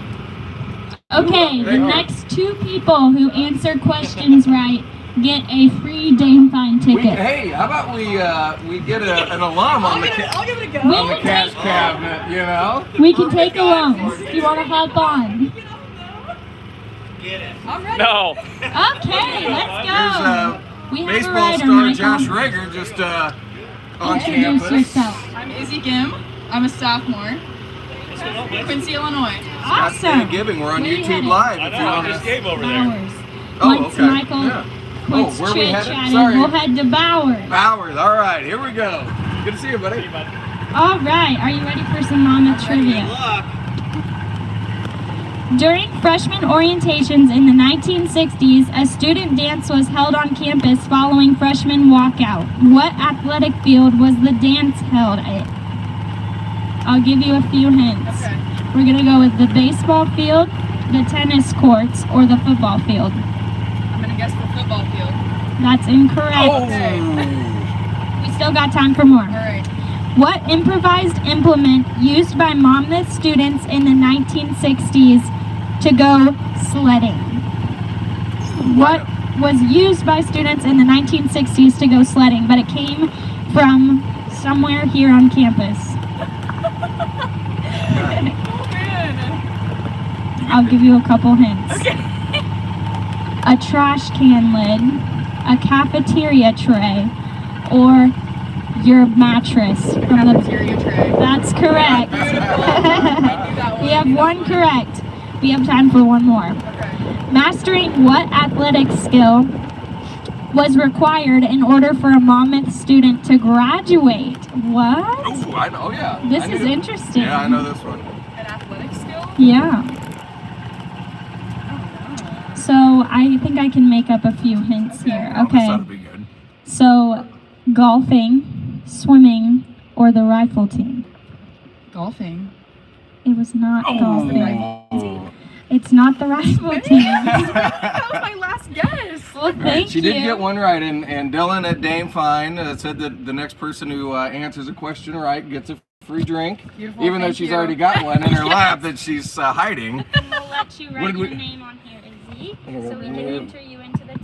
Okay, the next 2 people who answer questions right get a free Dame Fine ticket. Hey, how about we get an alum on the I'll give it a go. on the cash cabinet, you know? We can take alums. Do you want to hop on? Get it. I'm ready. No. Okay, let's go. There's We have a baseball writer, star Michael. Josh Rager just on Introduce campus. yourself. I'm Izzy Gim. I'm a sophomore. Quincy, Illinois. Scott's Day of Giving. We're on Where you YouTube headed? Live. I If know, you I want just to. gave over there. Bowers. Oh, Once okay. Michael Yeah. quits where we headed? chit-chatting, Sorry. we'll head to Bowers. Bowers. All right, here we go. Good to see you, buddy. All right, are you ready for some Monmouth trivia? Good luck. During freshman orientations in the 1960s, a student dance was held on campus following freshman walkout. What athletic field was the dance held at? I'll give you a few hints. Okay. We're going to go with the baseball field, the tennis courts, or the football field. I'm going to guess the football field. That's incorrect. Okay. We still got time for more. All right. What improvised implement used by Monmouth students in the 1960s to go sledding? What was used by students in the 1960s to go sledding, but it came from somewhere here on campus? Oh, man. I'll give you a couple hints. Okay. A trash can lid, a cafeteria tray, or your mattress from the Cafeteria tray. That's correct. Beautiful. I knew that one. We have one correct. We have time for one more. Okay. Mastering what athletic skill was required in order for a Monmouth student to graduate? What? Oh, I know. Yeah. This I is knew- interesting. Yeah, I know this one. An athletic skill? Yeah. So I think I can make up a few hints here. Oh, this Okay. ought to be good. So golfing, swimming, or the rifle team? Golfing. It was not golfing. Oh. It's not the rifle team. That was my last guess. Well, All right, thank she you. did get one right, and Dylan at Dame Fine said that the next person who answers a question right gets a free drink, Beautiful, even though thank she's you. already got one in her lap that she's hiding. And we'll let you What write did your we- name on here, Izzy, so we can enter you into the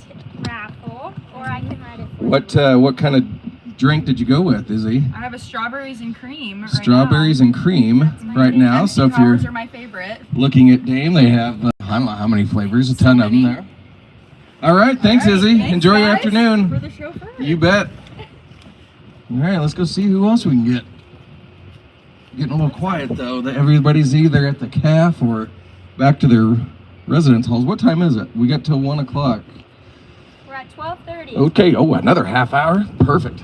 raffle, or I can write it for What kind of drink did you go with, Izzy? I have a strawberries and cream right Strawberries and cream right now. So if you're Powers are my favorite. looking at Dame, they have I don't know how many flavors, a ton of them there. All right, thanks, Izzy. Thanks, Enjoy your guys, afternoon. for the chauffeur. You bet. All right, let's go see who else we can get. Getting a little quiet though. Everybody's either at the calf or back to their residence halls. What time is it? We got till 1 o'clock. We're at 12:30. Okay. Oh, another half hour. Perfect.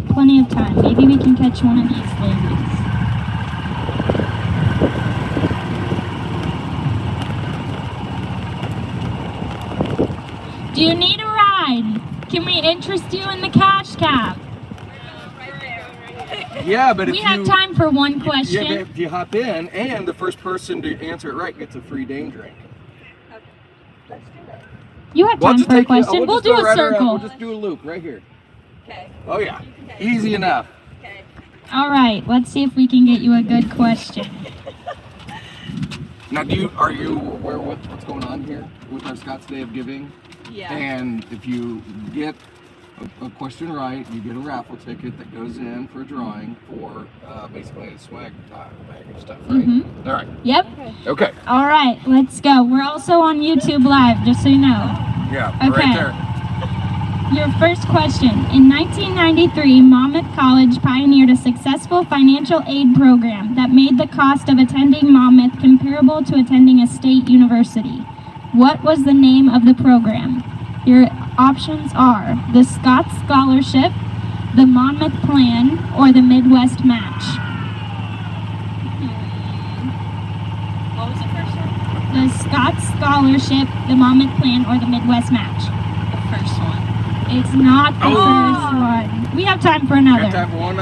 Plenty of time. Maybe we can catch one of these ladies. Do you need a ride? Can we interest you in the cash cab? Yeah, but if We have time for one question. Yeah, if you hop in, and the first person to answer it right gets a free Dame drink. You have We'll time just for a take you- question. We'll just do go a right around. circle. We'll just do a loop right here. Okay. Oh yeah, easy enough. All right, let's see if we can get you a good question. Now, are you aware what's going on here with our Scots Day of Giving? Yeah. And if you get a question right, you get a raffle ticket that goes in for a drawing for basically a swag bag and stuff, right? Mhm. All right. Yep. Okay. All right, let's go. We're also on YouTube Live, just so you know. Yeah, Okay. right there. Your first question. In 1993, Monmouth College pioneered a successful financial aid program that made the cost of attending Monmouth comparable to attending a state university. What was the name of the program? Your options are the Scots Scholarship, the Monmouth Plan, or the Midwest Match. What was the first one? The Scots Scholarship, the Monmouth Plan, or the Midwest Match. The first one. It's not the first one. We have time for another. Got time for one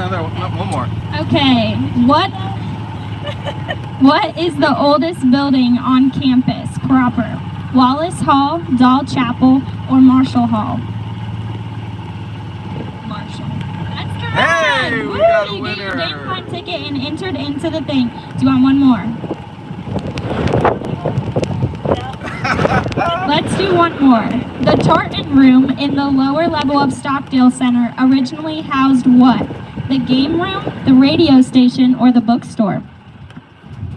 more. Okay, what is the oldest building on campus proper? Wallace Hall, Dahl Chapel, or Marshall Hall? Marshall. That's correct. Hey, we Woo, got a you get your winner. Dame Fine ticket and entered into the thing. Do you want one more? Let's do one more. The Tartan Room in the lower level of Stockdale Center originally housed what? The game room, the radio station, or the bookstore?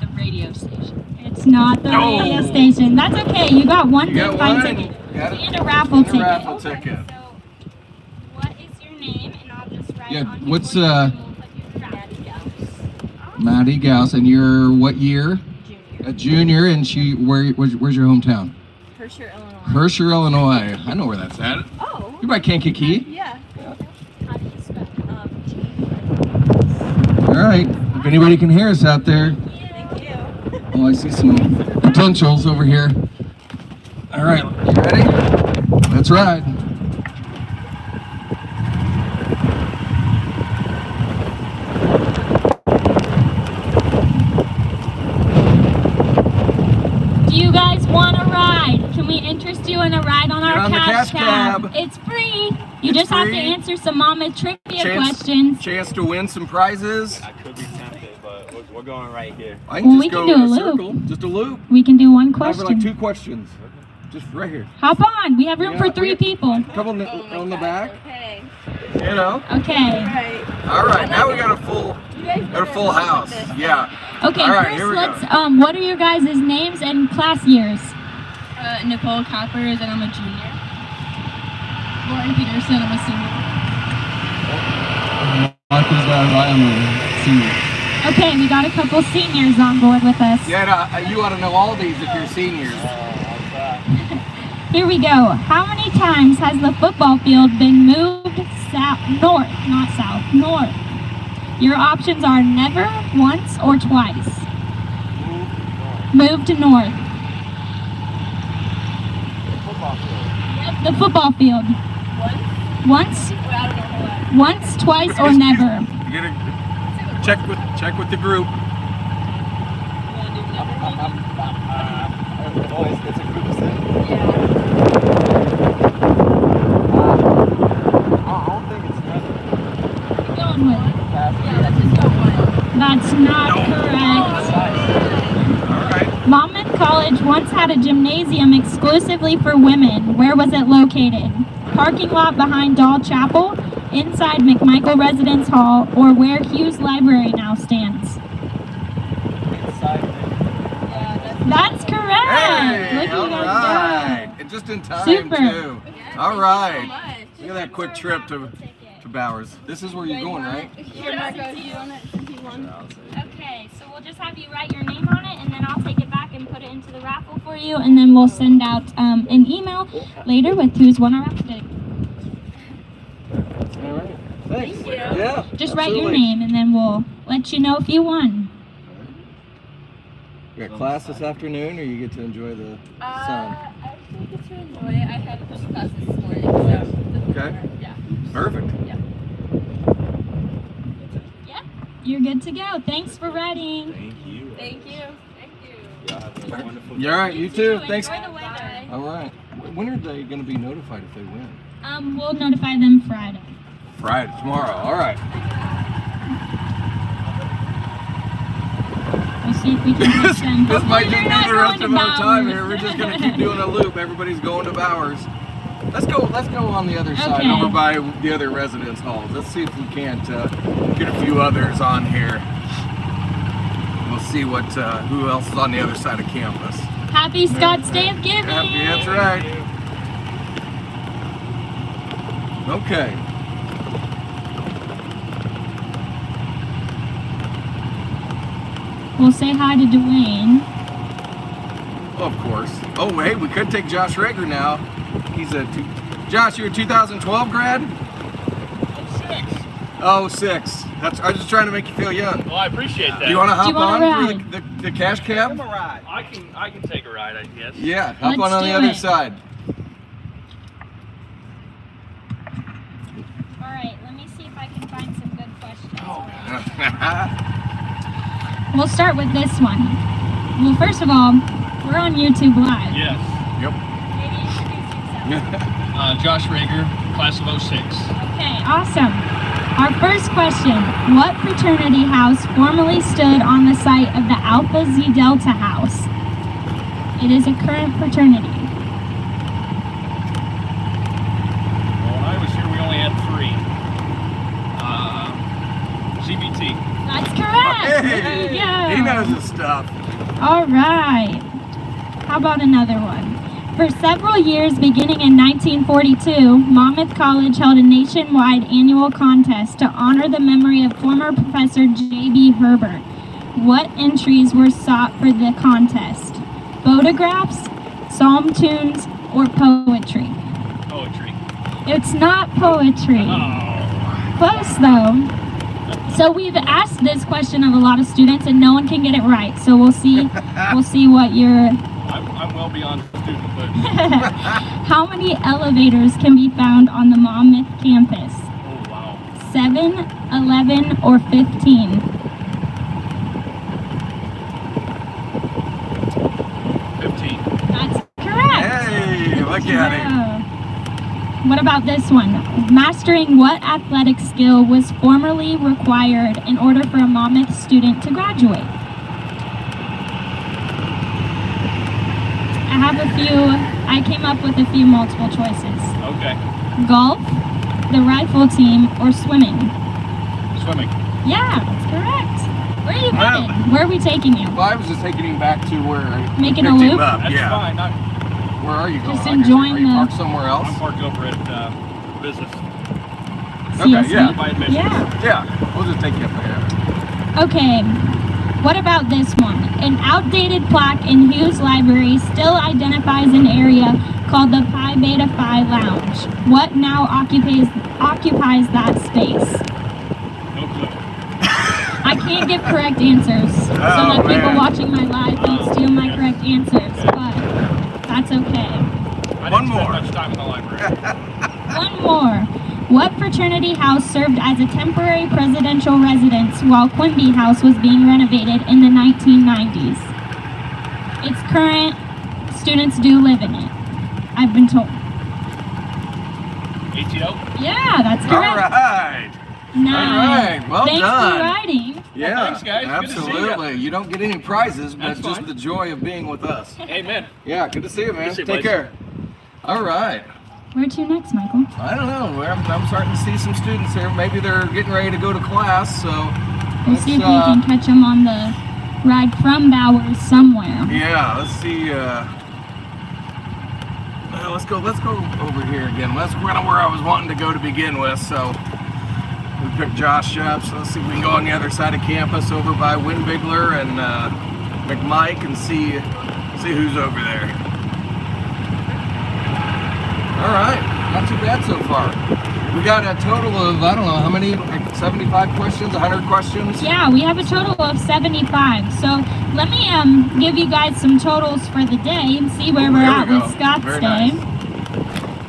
The radio station. It's not the No. radio station. That's okay. You got one You Dame got Fine one. ticket Got it. and a raffle And a ticket. raffle ticket. What is your name? And I'll just write Yeah, on here what's for you, and we'll put your Maddie Gauss. Maddie Gauss, and you're what year? Junior. A junior, and where's your hometown? Herscher, Illinois. Herscher, Illinois. I know where that's at. Oh. You're by Kankakee. Yeah. How do you spell? All right. If anybody can hear us out there. Thank you. Oh, I see some potentials over here. All right. You ready? Let's ride. Do you guys want a ride? Can we interest you in a ride on our Get on the cash cash cab. It's free. You It's just have to free. answer some Monmouth trivia questions. Chance to win some prizes. I could be tempted, but we're going right here. I can Well, just we go can do in a a loop. circle. Just a loop. We can do one I have question. like 2 questions. Just right here. Hop on. We have room Yeah, for 3 people. A couple on the back. Okay. You know. Okay. All right. Now we got a full house. Yeah. Okay, All right, first here we let's, go. what are your guys' names and class years? Nicole Coppers, and I'm a junior. Lauren Peterson, I'm a senior. Marcus I'm a senior. Okay, we got a couple seniors on board with us. Yeah, you ought to know all these if you're seniors. Here we go. How many times has the football field been moved north, not south, north? Your options are never, once, or twice. Moved north. Yep, the football field. Once? Once, twice, or never? You gotta check with the group. It's a group of six. I don't think it's never. Going with it. That's not correct. Monmouth College once had a gymnasium exclusively for women. Where was it located? Parking lot behind Doll Chapel, inside McMichael Residence Hall, or where Hughes Library now stands? That's correct. Hey, Look at you guys right. And just in time, Super. too. All right. Look at that quick trip to Bowers. This is where you're going, right? Okay, so we'll just have you write your name on it, and then I'll take it back and put it into the raffle for you, and then we'll send out an email later with who's won our raffle ticket. All right. Thanks. Thank you. Yeah. Just write your name, and then we'll let you know if you won. You got class this afternoon, or you get to enjoy the sun? I actually get to enjoy it. I had a couple classes this morning, so. Okay. Yeah. Perfect. Yeah. Yeah, you're good to go. Thanks for writing. Thank you. Thank you. Thank you. You all right? You too. Thanks. Enjoy the weather. All right. When are they going to be notified if they win? We'll notify them Friday. Friday, tomorrow. All right. We'll see if we can catch them. This might just Hopefully be they're the not rest going of to our time Bowers. here. We're just going to keep doing a loop. Everybody's going to Bowers. Let's go on the other side, Okay. over by the other residence halls. Let's see if we can't get a few others on here. We'll see what who else is on the other side of campus. Happy Scots Day of Giving. Happy, that's right. Okay. We'll say hi to Dwayne. Of course. Oh, hey, we could take Josh Rager now. He's Josh, you're a 2012 grad? 06. I was just trying to make you feel young. Well, I appreciate that. Do you want to hop on ride? for the cash cab? I can take a ride, I guess. Yeah, hop Let's on the do other it. side. All right, let me see if I can find some good questions. Yep. We'll start with this one. Well, first of all, we're on YouTube Live. Yes. Maybe introduce yourself. Josh Rager, class of 06. Okay, awesome. Our first question, what fraternity house formerly stood on the site of the Alpha Xi Delta house? It is a current fraternity. Well, when I was here, we only had 3. CBT. That's correct. There you Hey, go. he knows his stuff. All right. How about another one? For several years, beginning in 1942, Monmouth College held a nationwide annual contest to honor the memory of former Professor J.B. Herbert. What entries were sought for the contest? Photographs, psalm tunes, or poetry? Poetry. It's not poetry. Close though. So we've asked this question of a lot of students and no one can get it right. So we'll see what you're... I'm well beyond student, but How many elevators can be found on the Monmouth campus? oh wow. 7, 11, or 15? 15. That's correct. Hey, look at him. What about this one? Mastering what athletic skill was formerly required in order for a Monmouth student to graduate? I came up with a few multiple choices. Okay. Golf, the rifle team, or swimming? Swimming. Yeah, that's correct. Where are you headed? Where are we taking you? Well, I was just taking him back to where I Making a picked him loop? up. That's Yeah. fine. Where are you going? Just enjoying Are you the- parked somewhere else? I'm parked over at business. Okay, yeah. CSB? By admission. Yeah. Yeah, we'll just take you up there. Okay. What about this one? An outdated plaque in Hughes Library still identifies an area called the Pi Beta Phi Lounge. What now occupies that space? No clue. I can't give correct answers so that people watching my live don't steal my correct answers, but that's okay. One more. Much time in the library. One more. What fraternity house served as a temporary presidential residence while Quimby House was being renovated in the 1990s? It's current. Students do live in it, I've been told. ATO? Yeah, that's correct. All right. Nice. All right. Well Thanks done. for writing. Yeah, Well, thanks, guys. Good to see absolutely. You don't get any prizes, but That's just fine. the joy of being with us. Amen. Yeah, good to see you, man. Good to see you, Take buddy. care. All right. Where to next, Michael? I don't know. I'm starting to see some students here. Maybe they're getting ready to go to class, so We'll see if we can catch them on the ride from Bowers somewhere. yeah, let's see. Let's go over here again. That's kind of where I was wanting to go to begin with. So we picked Josh up. So let's see if we can go on the other side of campus over by Winbigler and McMike and see who's over there. All right, not too bad so far. We got a total of, I don't know, how many, like 75 questions, 100 questions? Yeah, we have a total of 75. So let me give you guys some totals for the day and see where we're there at we with go. Scots Very Day. nice.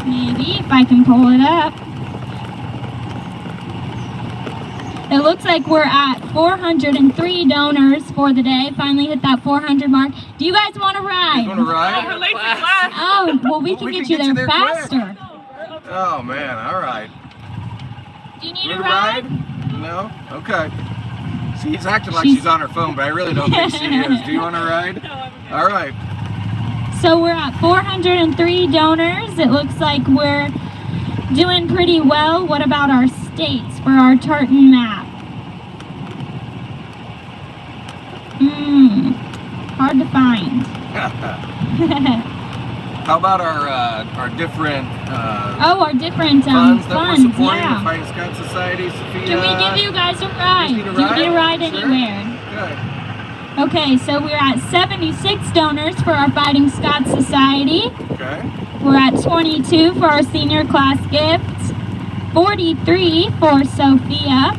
Maybe if I can pull it up. It looks like we're at 403 donors for the day. Finally hit that 400 mark. Do you guys want to ride? You want to ride? We're late to class. Oh, well, we can get you there quick. faster. Oh man, all right. Do you need You a want to ride? No? Okay. She's acting like she's on her phone, but I really don't think she is. Do you want to ride? All right. So we're at 403 donors. It looks like we're doing pretty well. What about our states for our tartan map? Hard to find. How about our different Our different funds that we're funds, supporting? yeah. The Fighting Scots Society, Sophia. Can we give you guys a ride? need a Give me a ride? ride Sure. anywhere. Good. Okay, so we're at 76 donors for our Fighting Scots Society. Okay. We're at 22 for our senior class gifts, 43 for Sophia.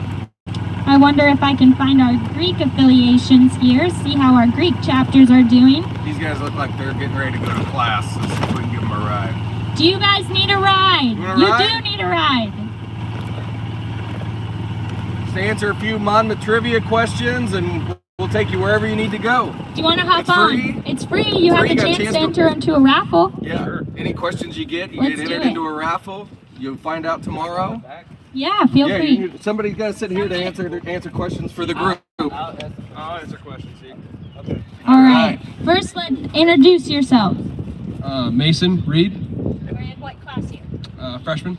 I wonder if I can find our Greek affiliations here, see how our Greek chapters are doing. These guys look like they're getting ready to go to class. Let's see if we can give them a ride. Do you guys need a ride? You want a You ride? do need a ride. Just answer a few Monmouth trivia questions and we'll take you wherever you need to go. Do you want to hop It's on? free. It's free. You have Free, the got a chance chance to to- enter into a raffle. Yeah. Sure. Any questions you get Let's do entered it. into a raffle. You'll find out tomorrow. Yeah, feel yeah, free. Somebody's got to sit here to answer questions for the group. I'll answer questions, see. Okay. All right. First, introduce yourself. Mason Reed, We're in what class here? freshman.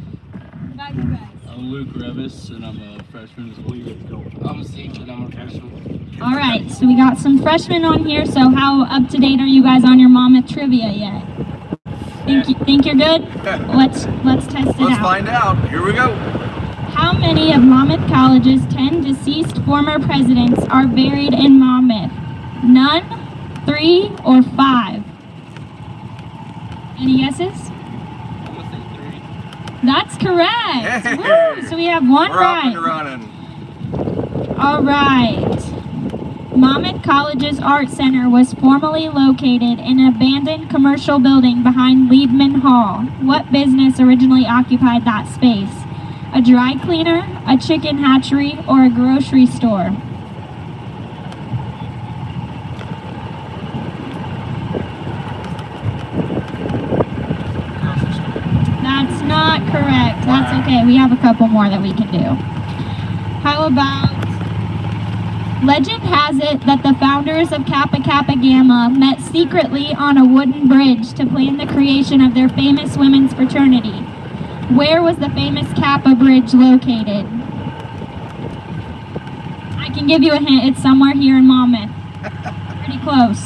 About you guys. I'm Luke Revis, and I'm a freshman as well. I'm a senior, and I'm a freshman. All right, so we got some freshmen on here. So how up to date are you guys on your Monmouth trivia yet? Think you're good? Let's test it out. Let's find out. Here we go. How many of Monmouth College's 10 deceased former presidents are buried in Monmouth? None, 3, or 5? Any guesses? I'm gonna say 3. That's correct. Hey. Woo! So we have one We're right. off and running. All right. Monmouth College's Art Center was formerly located in an abandoned commercial building behind Liebman Hall. What business originally occupied that space? A dry cleaner, a chicken hatchery, or a grocery store? That's not correct. That's okay. We have a couple more that we can do. How about... Legend has it that the founders of Kappa Kappa Gamma met secretly on a wooden bridge to plan the creation of their famous women's fraternity. Where was the famous Kappa Bridge located? I can give you a hint. It's somewhere here in Monmouth. Pretty close.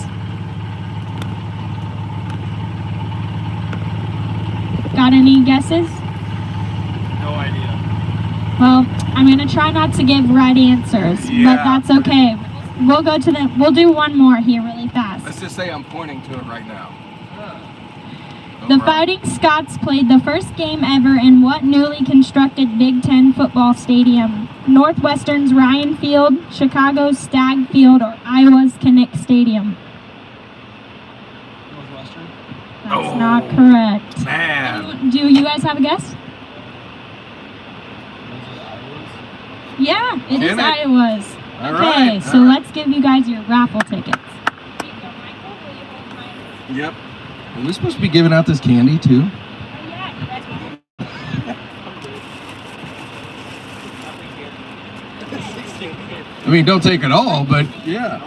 Got any guesses? No idea. Well, I'm gonna try not to give right answers, but that's okay. We'll do one more here really fast. Let's just say I'm pointing to it right now. The Fighting Scots played the first game ever in what newly constructed Big Ten football stadium? Northwestern's Ryan Field, Chicago's Stagg Field, or Iowa's Kinnick Stadium? Northwestern? That's not correct. Man. Do you guys have a guess? Yeah, it is Kinnick. Iowa's. All Okay, right, so all right. let's give you guys your raffle tickets. Yep. Are we supposed to be giving out this candy too? I mean, don't take it all, but yeah.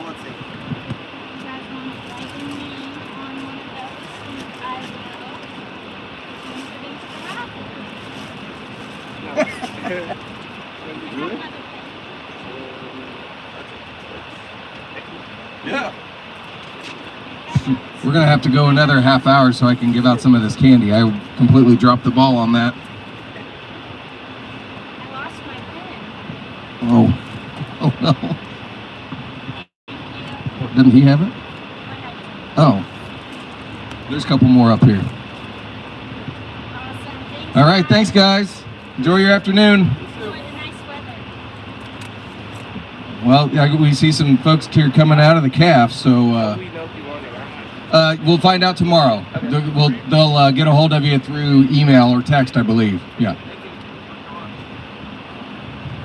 Yeah. We're gonna have to go another half hour so I can give out some of this candy. I completely dropped the ball on that. Oh. Oh no. Didn't he have it? Oh. There's a couple more up here. All right, thanks guys. Enjoy your afternoon. Well, we see some folks here coming out of the calf, so we'll find out tomorrow. They'll get a hold of you through email or text, I believe. Yeah.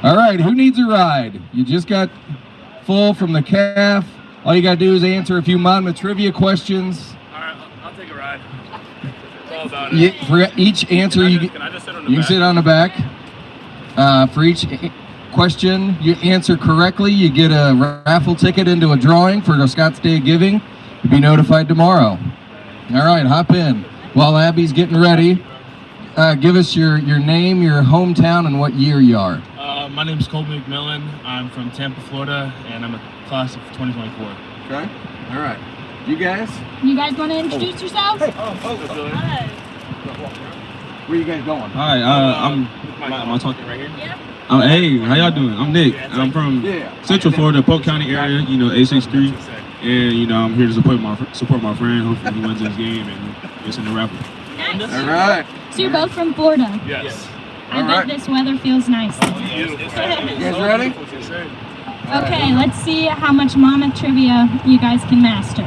All right, who needs a ride? You just got full from the calf. All you got to do is answer a few Monmouth trivia questions. All right, I'll take a ride. It's all about it. For each answer, Can I just sit on the you can back? sit on the back. For each question you answer correctly, you get a raffle ticket into a drawing for the Scots Day of Giving. You'll be notified tomorrow. All right, hop in. While Abby's getting ready, give us your name, your hometown, and what year you are. My name is Colby McMillan. I'm from Tampa, Florida, and I'm a class of 2024. Okay. All right. You guys? You guys want to introduce yourselves? Where are you guys going? Hi, am I talking right here? Yeah. Hey, how y'all doing? I'm Nick. I'm from Central Florida, Polk County area. You know, A63, and you know I'm here to support my friend. Hopefully he wins this game and gets in the raffle. Nice. All right. So you're both from Florida. Yes. I bet this weather feels nice. You guys ready? Okay, let's see how much Monmouth trivia you guys can master.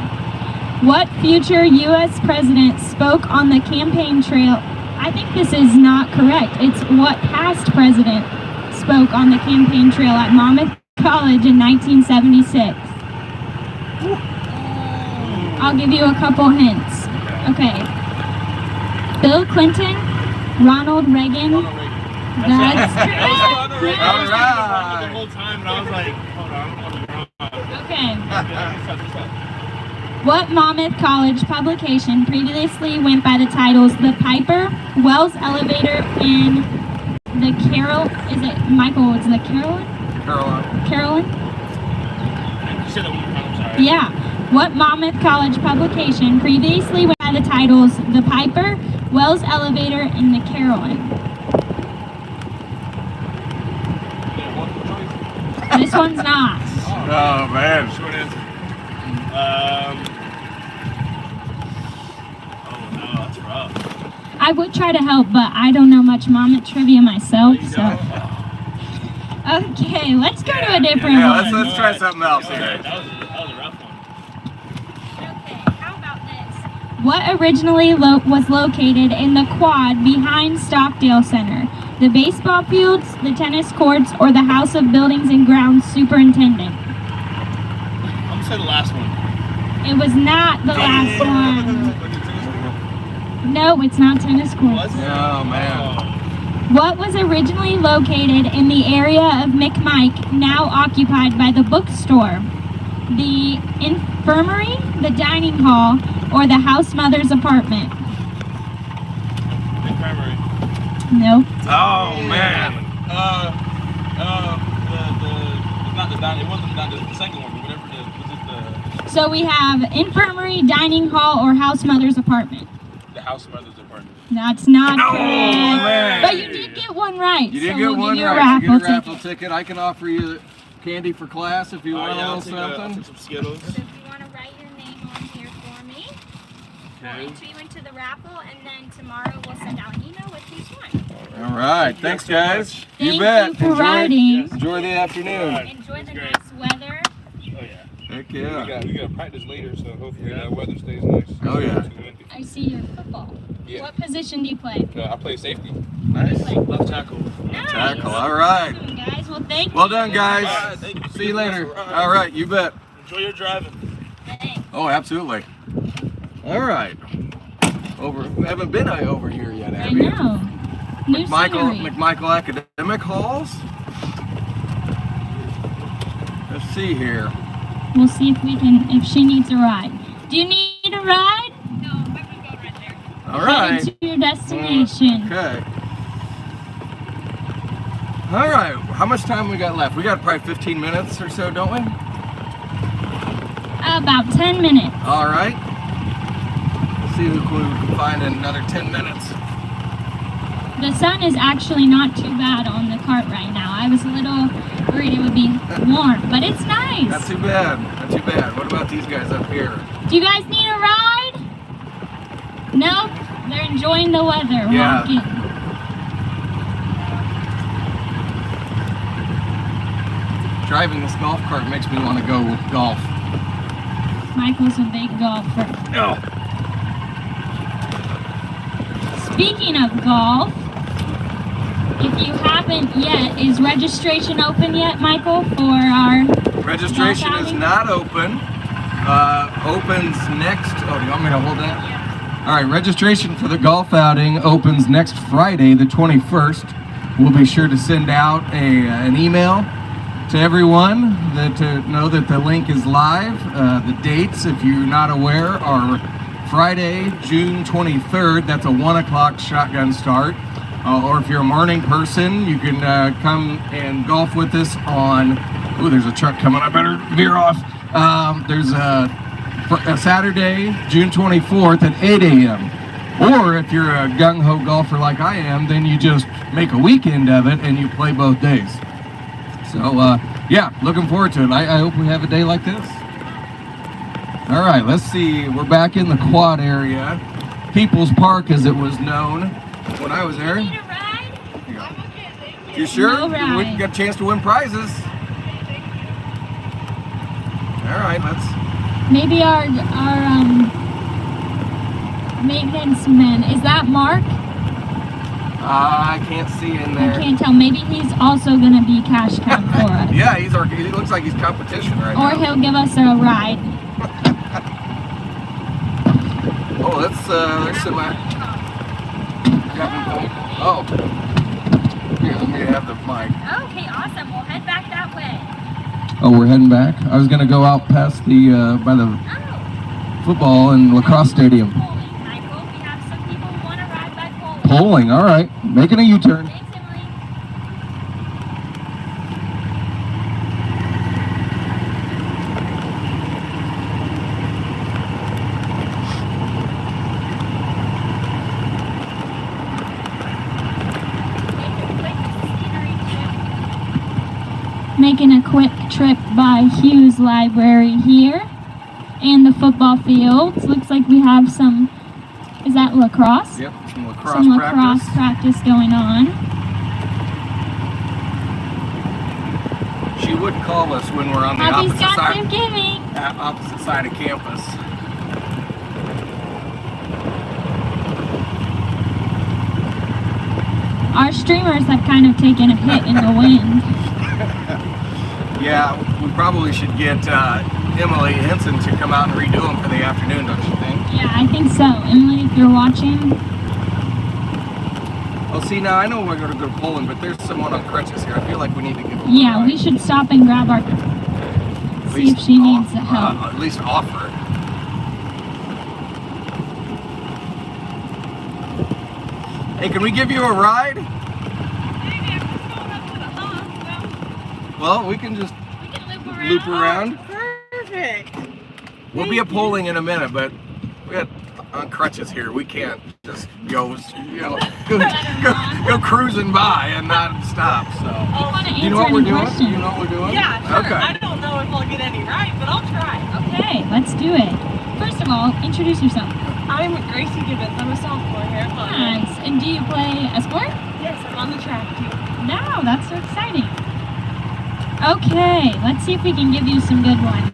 What future U.S. president spoke on the campaign trail? I think this is not correct. It's what past president spoke on the campaign trail at Monmouth College in 1976. I'll give you a couple hints. Okay. Bill Clinton, Ronald Reagan. That's correct. All right. The whole time, and I was like, hold on. Okay. What Monmouth College publication previously went by the titles The Piper, Wells Elevator, and The Carol? Is it Michael? It's The Carolyn? Carolyn? You said that one more time, I'm sorry. Yeah. What Monmouth College publication previously went by the titles The Piper, Wells Elevator, and The Carolyn? This one's not. Oh man. Short answer. Oh no, that's rough. I would try to help, but I don't know much Monmouth trivia myself, so. Okay, let's go to a different one. Let's try something else here. That was a rough one. Okay, how about this? What originally was located in the quad behind Stockdale Center? The baseball fields, the tennis courts, or the House of Buildings and Grounds Superintendent? I'm gonna say the last one. It was not the last one. No, it's not tennis courts. Oh man. What was originally located in the area of McMike, now occupied by the bookstore? The infirmary, the dining hall, or the house mother's apartment? Infirmary. No. Oh man. Not the dining. It wasn't the second one, but whatever was it So we have infirmary, dining hall, or house mother's apartment. the house mother's apartment. That's not correct. man. But you did get one right. You did so get we'll one give you a right. You raffle get a raffle ticket. ticket. I can offer you candy for class if you want a little I'll something. take some Skittles. So if you want to write your name on here for me, we'll Okay. enter you into the raffle, and then tomorrow we'll send out an email with who's won. All right. Thanks, guys. Thank you bet. you for riding. Enjoy the afternoon. Enjoy the nice weather. Heck yeah. We got practice later, so hopefully that weather stays nice. Oh yeah. I see your football. Yeah. What position do you play? I play safety. Nice. Left tackle. Nice. Tackle. All right. Awesome, guys. Well, thank you. Well done, guys. All right, thank you. See you later. All right. You bet. Enjoy your driving. Oh, absolutely. All right. We haven't been over here yet, have I you? know. New scenery. McMichael Academic Halls. Let's see here. We'll see if she needs a ride. Do you need a ride? No, I'm gonna go right there. All right. Headed to your destination. Okay. All right. How much time we got left? We got probably 15 minutes or so, don't we? About 10 minutes. All right. Let's see if we can find in another 10 minutes. The sun is actually not too bad on the cart right now. I was a little worried it would be warm, but it's nice. Not too bad. Not too bad. What about these guys up here? Do you guys need a ride? No? They're enjoying the weather, Yeah. walking. Driving this golf cart makes me want to go golf. Michael's a big golfer. No. Speaking of golf, if you haven't yet, is registration open yet, Michael, for our Registration golf is outing? not open. Opens next. Oh, do you want me to hold that? Yeah. All right. Registration for the golf outing opens next Friday, the 21st. We'll be sure to send out an email to everyone to know that the link is live. The dates, if you're not aware, are Friday, June 23rd. That's a 1 o'clock shotgun start. Or if you're a morning person, you can come and golf with us on. Ooh, there's a truck coming. I better veer off. There's a Saturday, June 24th at 8 a.m. Or if you're a gung-ho golfer like I am, then you just make a weekend of it and you play both days. So, yeah, looking forward to it. I hope we have a day like this. All right, let's see. We're back in the quad area. People's Park, as it was known when I was there. You sure? No ride. We got a chance to win prizes. All right, let's. Maybe our maintenance man, is that Mark? I can't see in there. I can't tell. Maybe he's also going to be cash cow for us. Yeah, he looks like he's competition right now. Or he'll give us a ride. Oh, there's some. Oh. Here, let me have the mic. Okay, awesome. We'll head back that way. Oh, we're heading back? I was going to go out past the, by the football and lacrosse stadium. Michael, we have some people who want to ride by polling. Polling, all right. Making a U-turn. Thanks, Emily. Making a quick trip by Hughes Library here and the football fields. Looks like we have some, is that lacrosse? Yep, some lacrosse, Some lacrosse practice going on. She would call us when we're on the Happy opposite Scots side. Thanksgiving! Opposite side of campus. Our streamers have kind of taken a hit in the wind. Yeah, we probably should get Emily Henson to come out and redo them for the afternoon, don't you think? Yeah, I think so. Emily, if you're watching. Oh, see, now I know we're going to go polling, but there's someone on crutches here. I feel like we need to give her Yeah, we should stop and grab our. See if she needs help. At least offer it. Hey, can we give you a ride? Well, we can just loop around. Perfect. We'll be a polling in a minute, but we got on crutches here. We can't just go cruising by and not stop. So, you know what we're doing? Questions? You know what we're doing? Yeah, sure. Okay. I don't know if I'll get any right, but I'll try. Okay, let's do it. First of all, introduce yourself. I'm Gracie Gibbons. I'm a sophomore here at Monmouth. Nice. And do you play a sport? Yes, I'm on the track team. No, that's so exciting. Okay, let's see if we can give you some good ones.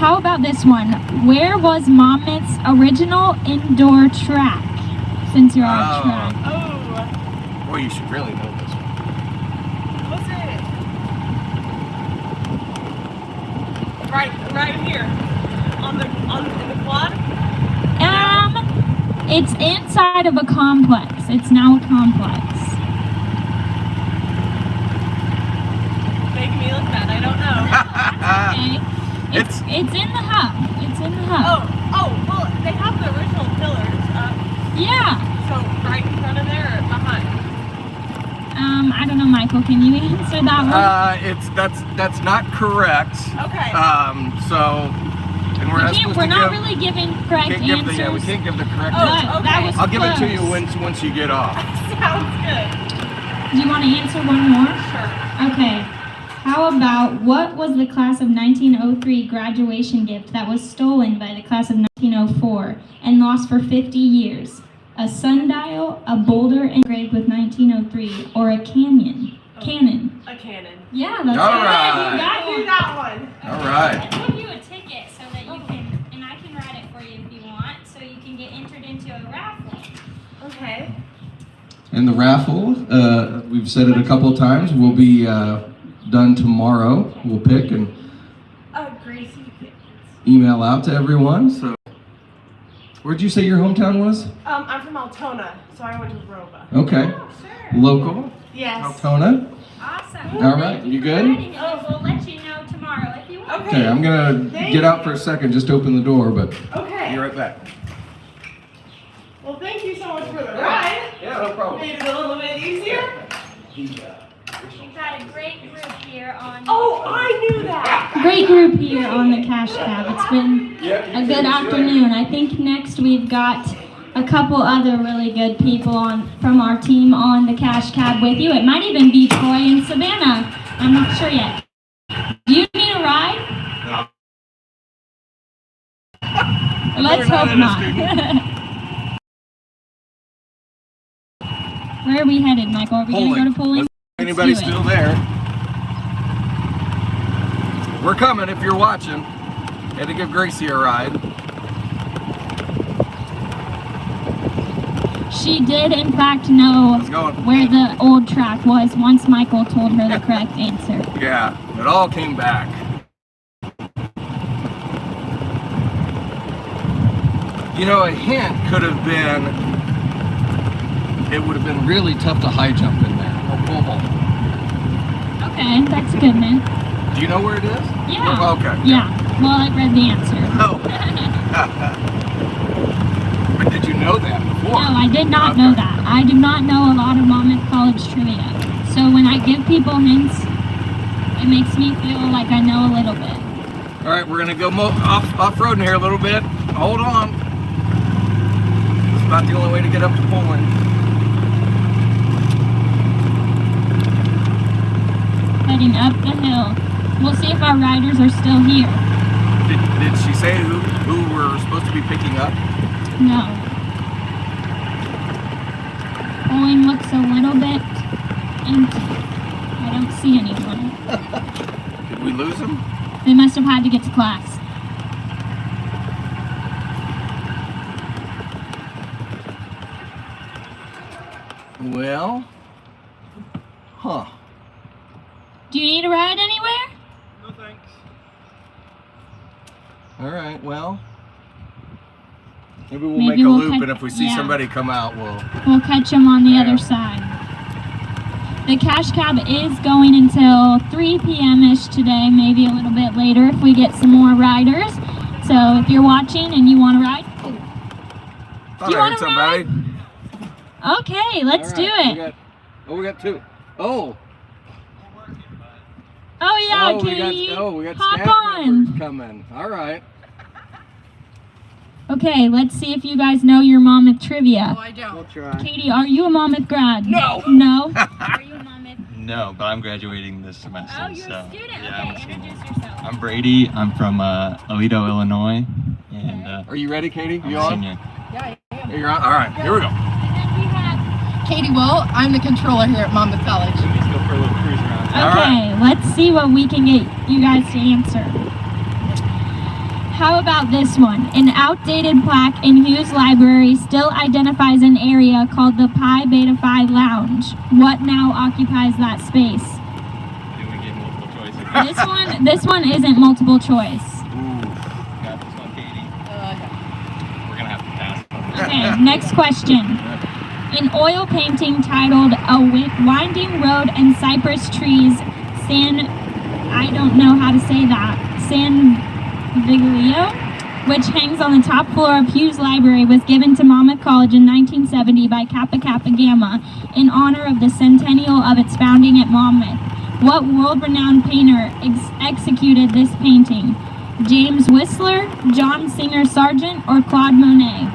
How about this one? Where was Monmouth's original indoor track? Since you're on track. Oh. Well, you should really know this one. What's it? Right here. In the quad? It's inside of a complex. It's now a complex. Making me look bad. I don't know. Okay. It's in the hub. It's in the hub. Oh, well, they have the original pillars up. Yeah. So right in front of there or behind? I don't know, Michael. Can you answer that one? That's not correct. Okay. And we're not really giving correct answers. We can't give the correct Oh, answer. okay. That was I'll give it to close. you once you get off. Sounds good. Do you want to answer one more? Sure. Okay. How about what was the class of 1903 graduation gift that was stolen by the class of 1904 and lost for 50 years? A sundial, a boulder engraved with 1903, or a cannon? Cannon. A cannon. Yeah, that's All right. right. You got Do that one. All right. I'll give you a ticket so that you can, and I can write it for you if you want, so you can get entered into a raffle. Okay. And the raffle, we've said it a couple of times, will be done tomorrow. We'll pick and Gracie. email out to everyone. So, where'd you say your hometown was? I'm from Altona, so I went to Rova. Okay. Oh, sure. Local? Yes. Altona? Awesome. All right, you good? We'll let you know tomorrow if you want. Okay, I'm gonna get out for a second, just open the door, but Okay. Be right back. Well, thank you so much for the ride. Yeah, no problem. Made it a little bit easier. We've got a great group here on. Oh, I knew that. Great group here on the Cash Cab. It's been a good afternoon. I think next we've got a couple other really good people from our team on the Cash Cab with you. It might even be Troy and Savannah. I'm not sure yet. Do you need a ride? No. Let's hope not. Where are we headed, Michael? Are we going to go to polling? Anybody still there? We're coming if you're watching. Had to give Gracie a ride. She did, in fact, know where the old track was once Michael told her the correct answer. Yeah, it all came back. You know, a hint could have been, it would have been really tough to high jump in there. Or pole vault. Okay, that's good, man. Do you know where it is? Yeah. Oh, okay. Yeah, well, I read the answer. Oh. But did you know that before? No, I did not know that. I do not know a lot of Monmouth College trivia. So when I give people hints, it makes me feel like I know a little bit. All right, we're gonna go off-roading here a little bit. Hold on. It's not the only way to get up to Poland. Heading up the hill. We'll see if our riders are still here. Did she say who we're supposed to be picking up? No. Bowling looks a little bit empty. I don't see anyone. Did we lose them? They must have had to get to class. Well, huh. Do you need a ride anywhere? No thanks. All right, well, maybe we'll Maybe make a we'll loop, catch- and if we see yeah. somebody come out, We'll catch them on the other side. The Cash Cab is going until 3 p.m.-ish today, maybe a little bit later if we get some more riders. So if you're watching and you want to ride, Thought you I wanna heard somebody. okay, let's do it. We got two. Oh. Oh yeah, we can you got hop staff on? members coming. All right. Okay, let's see if you guys know your Monmouth trivia. I don't. We'll try. Katie, are you a Monmouth grad? No. No? Are you a Monmouth? No, but I'm graduating this semester. Oh, you're a student? Yeah, Okay, introduce yourself. I'm Brady. I'm from Aledo, Illinois. And Are you ready, Katie? I'm You a on? senior. Yeah, I am. You're on? All right, here we go. Katie Will, I'm the controller here at Monmouth College. Let's go for a little cruise around. Okay, let's see what we can get you guys to answer. How about this one? An outdated plaque in Hughes Library still identifies an area called the Pi Beta Phi Lounge. What now occupies that space? Do we get multiple choices? This one isn't multiple choice. Ooh, got this one, Katie. We're gonna have to pass. Okay, next question. An oil painting titled A Winding Road and Cypress Trees, I don't know how to say that, San Vigilio, which hangs on the top floor of Hughes Library, was given to Monmouth College in 1970 by Kappa Kappa Gamma in honor of the centennial of its founding at Monmouth. What world-renowned painter executed this painting? James Whistler, John Singer Sargent, or Claude Monet?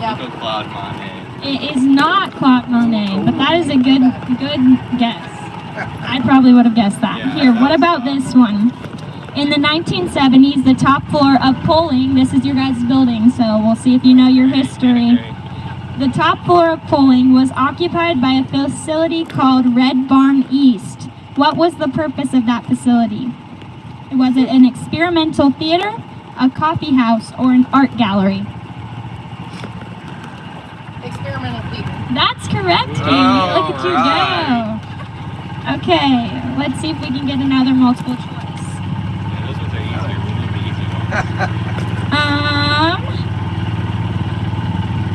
We'll go Claude Monet. It is not Claude Monet, but that is a good guess. I probably would have guessed that. Here, what about this one? In the 1970s, the top floor of Poling, this is your guys' building, so we'll see if you know your history. The top floor of Poling was occupied by a facility called Red Barn East. What was the purpose of that facility? Was it an experimental theater, a coffee house, or an art gallery? Experimental theater. That's correct, Katie. Look at you go. Okay, let's see if we can get another multiple choice. Yeah, those ones are easier. We'll do the easy ones.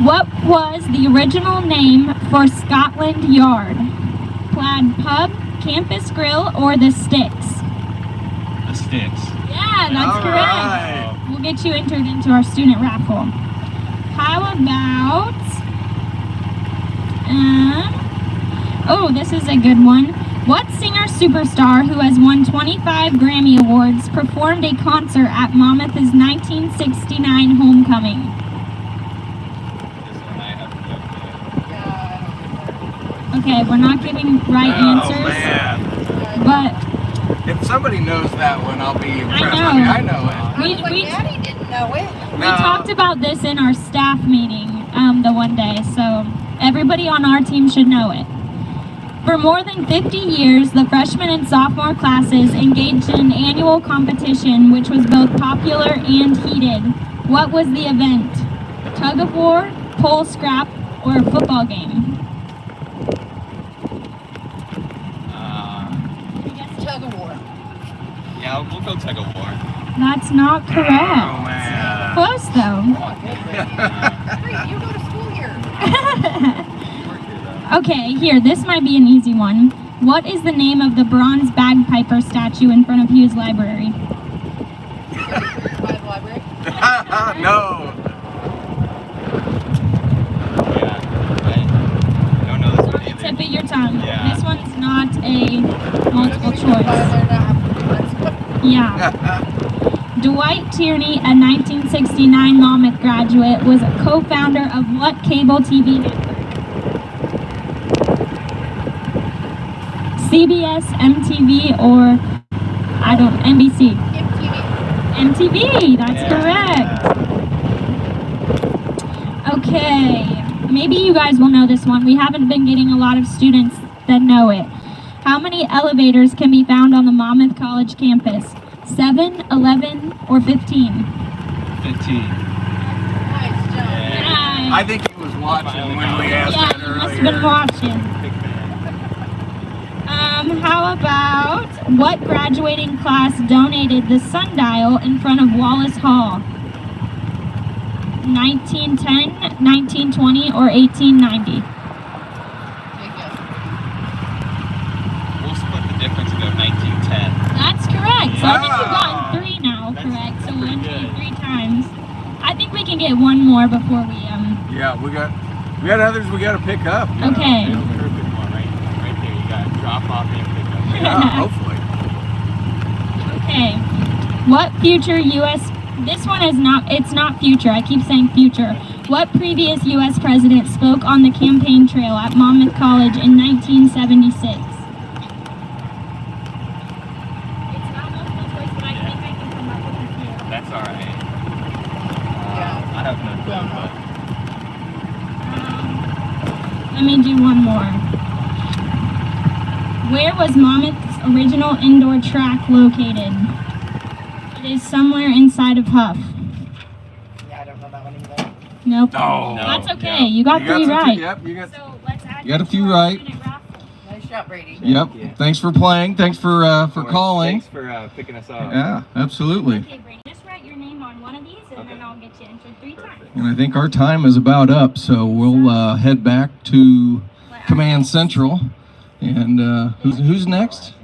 What was the original name for Scotland Yard? Plaid Pub, Campus Grill, or The Sticks? The Sticks. Yeah, that's correct. We'll get you entered into our student raffle. How about... oh, this is a good one. What singer superstar who has won 25 Grammy Awards performed a concert at Monmouth's 1969 homecoming? Okay, we're not giving right answers, but If somebody knows that one, I'll be impressed. know. I mean, I know it. we Daddy didn't know it. We talked about this in our staff meeting the one day, so everybody on our team should know it. For more than 50 years, the freshman and sophomore classes engaged in an annual competition which was both popular and heated. What was the event? Tug of war, pole scrap, or a football game? Tug of war. Yeah, we'll go tug of war. That's not correct. Oh, man. Close though. Hey, you go to school here. Okay, here, this might be an easy one. What is the name of the bronze bagpiper statue in front of Hughes Library? By the library. No. I don't know this one either. Tip of your tongue. Yeah. This one's not a multiple choice. Yeah. Dwight Tierney, a 1969 Monmouth graduate, was a co-founder of what cable TV network? CBS, MTV, or NBC? MTV, that's correct. Okay, maybe you guys will know this one. We haven't been getting a lot of students that know it. How many elevators can be found on the Monmouth College campus? 7, 11, or 15? 15. Nice job. Yeah. I think he was watching when we asked that Yeah, earlier. you must have been watching. How about what graduating class donated the sundial in front of Wallace Hall? 1910, 1920, or 1890? We'll split the difference and go 1910. That's correct. So I think you've gotten 3 now, correct? So 1, 2, 3 times. I think we can get one more before we Yeah, we got others we got to pick up. Okay. Perfect one, right there. You got drop off and pick up. Yeah, hopefully. Okay. What future U.S. This one is not. It's not future. I keep saying future. What previous U.S. president spoke on the campaign trail at Monmouth College in 1976? It's not multiple choice, but I think I can come up with a few. That's all right. I have no clue, but Let me do one more. Where was Monmouth's original indoor track located? It is somewhere inside of Huff. Yeah, I don't know that one either. Nope. No. That's okay. You got three some right. Yep, you got. So let's add You got a few right. Nice shot, Brady. Yep. Thanks for playing. Thanks for calling. thanks for picking us up. Yeah, absolutely. Okay, Brady, just write your name on one of these, and then I'll get you entered 3 times. And I think our time is about up, so we'll head back to Command Central. And who's next?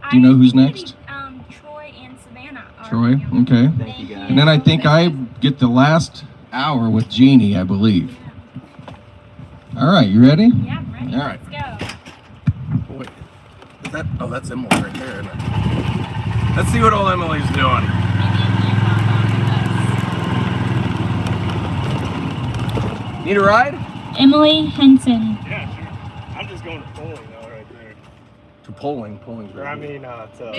Do you know who's next? Troy and Savannah. Troy. Okay. Thank you, guys. And then I think I get the last hour with Jeannie, I believe. All right, you ready? Yeah, I'm ready. All right. Let's go. Wait, is that? Oh, that's Emily right there, isn't it? Let's see what old Emily's doing. Need a ride? Emily Henson. Yeah, sure. I'm just going to polling though, right there. To polling. Polling's Or right I here. mean, to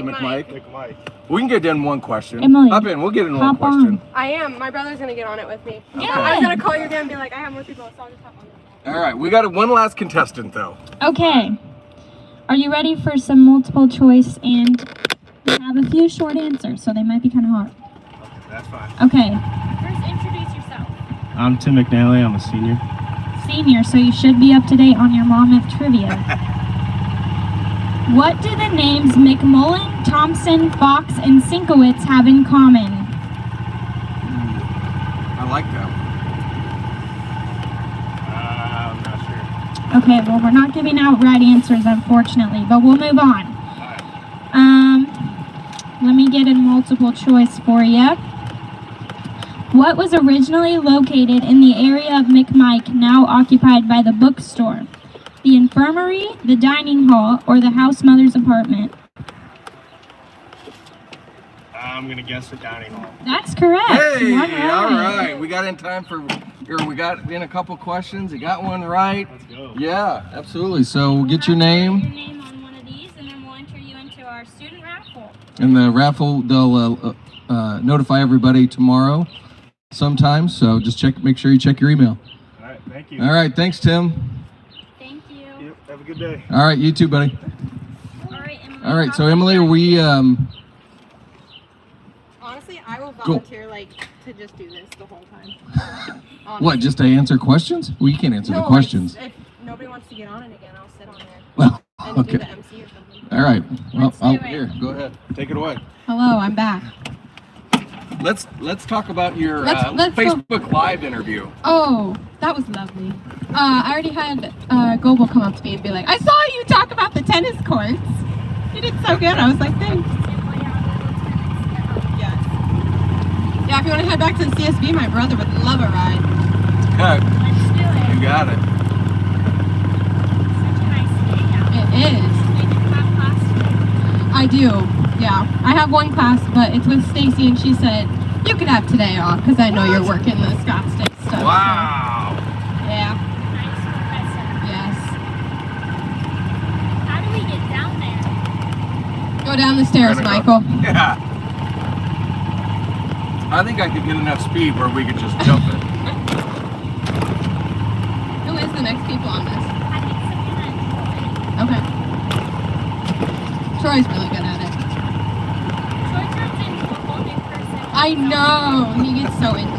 McMike. McMike. We can get in one question. Emily, Hop in. We'll get in one hop question. I am. My brother's gonna get on it with me. Okay. I was gonna call your dad and be like, I have more people, so I'll just hop on it. All right, we got one last contestant though. Okay. Are you ready for some multiple choice? And we have a few short answers, so they might be kind of hard. That's fine. Okay. First, introduce yourself. I'm Tim McNally. I'm a senior. Senior, so you should be up to date on your Monmouth trivia. What do the names McMullen, Thompson, Fox, and Sinkowitz have in common? I like that one. I'm not sure. Okay, well, we're not giving out right answers, unfortunately, but we'll move on. Let me get a multiple choice for you. What was originally located in the area of McMike, now occupied by the bookstore? The infirmary, the dining hall, or the house mother's apartment? I'm gonna guess the dining hall. That's correct. Hey, All all right. We got in time for, or we got in a couple questions. You got one right. Let's go. Yeah, absolutely. So we'll get your name. Your name on one of these, and then we'll enter you into our student raffle. And the raffle, they'll notify everybody tomorrow sometime. So just make sure you check your email. All right, thank you. All right, thanks, Tim. Thank you. Yep, have a good day. All right, you too, buddy. All right, Emily. All right, so Emily, are we? Honestly, I will volunteer to just do this the whole time. What? Just to answer questions? Well, you can't answer the questions. If nobody wants to get on it again, I'll sit on there Well, and okay. do the MC or something. All right. Well, Let's do it. here, go ahead. Take it away. Hello, I'm back. Let's talk about your Let's go. Facebook Live interview. Oh, that was lovely. I already had Goebel come up to me and be like, I saw you talk about the tennis courts. You did so good. I was like, thanks. Yes. Yeah, if you want to head back to the CSB, my brother would love a ride. Let's do it. You got it. Such a nice day out. It is. We do have class today. I do. Yeah. I have one class, but it's with Stacy, and she said, you could have today off because I know you're working the Scots Day stuff. Wow. So, yeah. Nice professor. Yes. How do we get down there? Go down the stairs, We're gonna Michael. go. Yeah. I think I could get enough speed where we could just jump it. Who is the next people on this? I think Savannah and Okay. Troy's really good at it. Troy turns into a whole new person. I know. He gets so into it.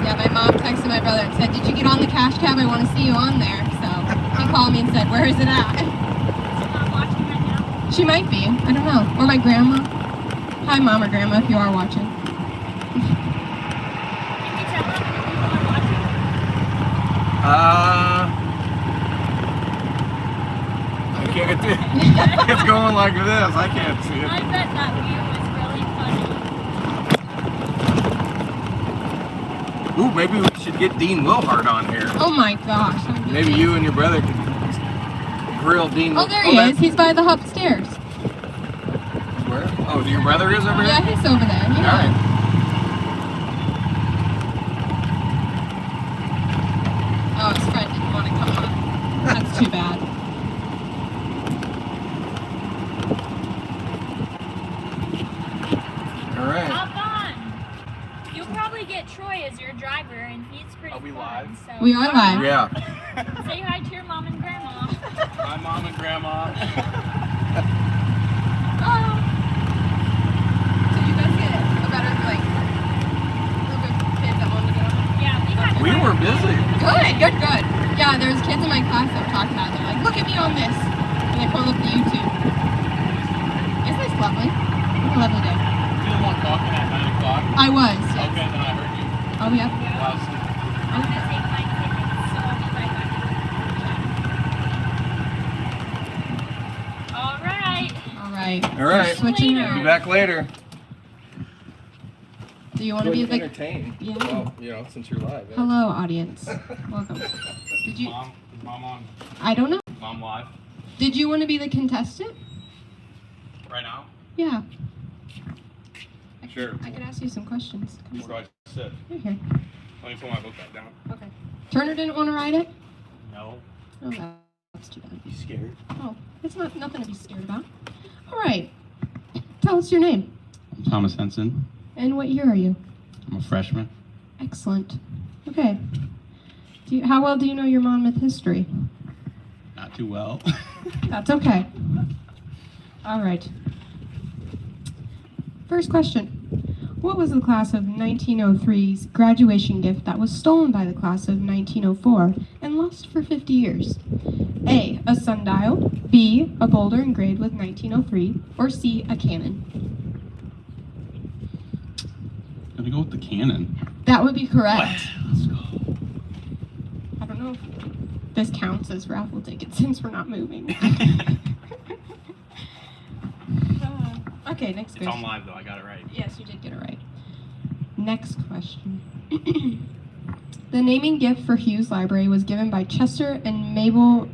Yeah, my mom texted my brother and said, did you get on the cash cab? I want to see you on there. So he called me and said, where is it at? She's not watching right now. She might be. I don't know. Or my grandma. Hi, Mom or Grandma, if you are watching. Can you tell her that people are watching? I can't. It's going like this. I can't see it. I bet that view was really funny. Ooh, maybe we should get Dean Wilhart on here. Oh my gosh. Maybe you and your brother could grill Dean. Oh, there he is. He's by the upstairs. Where? Oh, your brother is over here? Yeah, he's over there. Yeah. All right. Oh, his friend didn't want to come on. That's too bad. All right. Hop on. You'll probably get Troy as your driver, and he's pretty fun. live? So. We are live. Yeah. Say hi to your mom and grandma. Hi, Mom and Grandma. So you guys get a better, like, group of kids that want to get on? Yeah, We were busy. Good. Yeah, there's kids in my class that were talking about it. They're like, look at me on this. And they pull up the YouTube. Isn't this lovely? What a lovely day. You the one talking at 9 o'clock? I was, yes. Okay, then I heard you. Oh, yeah? Wow, so I'm gonna take my tickets, so I'll be right back. All right. All right. All right. Switching Be around. back later. Do you want to be the... entertained? Yeah. Well, you know, since you're live. Hello, audience. Welcome. Did you... Mom on. I don't know. Mom live. Did you want to be the contestant? Right now? Yeah. Sure. I could ask you some questions. Come Where do I sit? Right here. Let me put my book back down. Okay. Turner didn't want to ride it? No. Oh, that's too bad. You scared? Oh, it's nothing to be scared about. All right. Tell us your name. I'm Thomas Henson. And what year are you? I'm a freshman. Excellent. Okay. How well do you know your Monmouth history? Not too well. That's okay. All right. First question. What was the class of 1903's graduation gift that was stolen by the class of 1904 and lost for 50 years? A, a sundial, B, a boulder engraved with 1903, or C, a cannon? I'm gonna go with the cannon. That would be correct. Let's go. I don't know if this counts as raffle tickets since we're not moving. Okay, next question. It's on live though, I got it right. Yes, you did get it right. Next question. The naming gift for Hughes Library was given by Chester and Mabel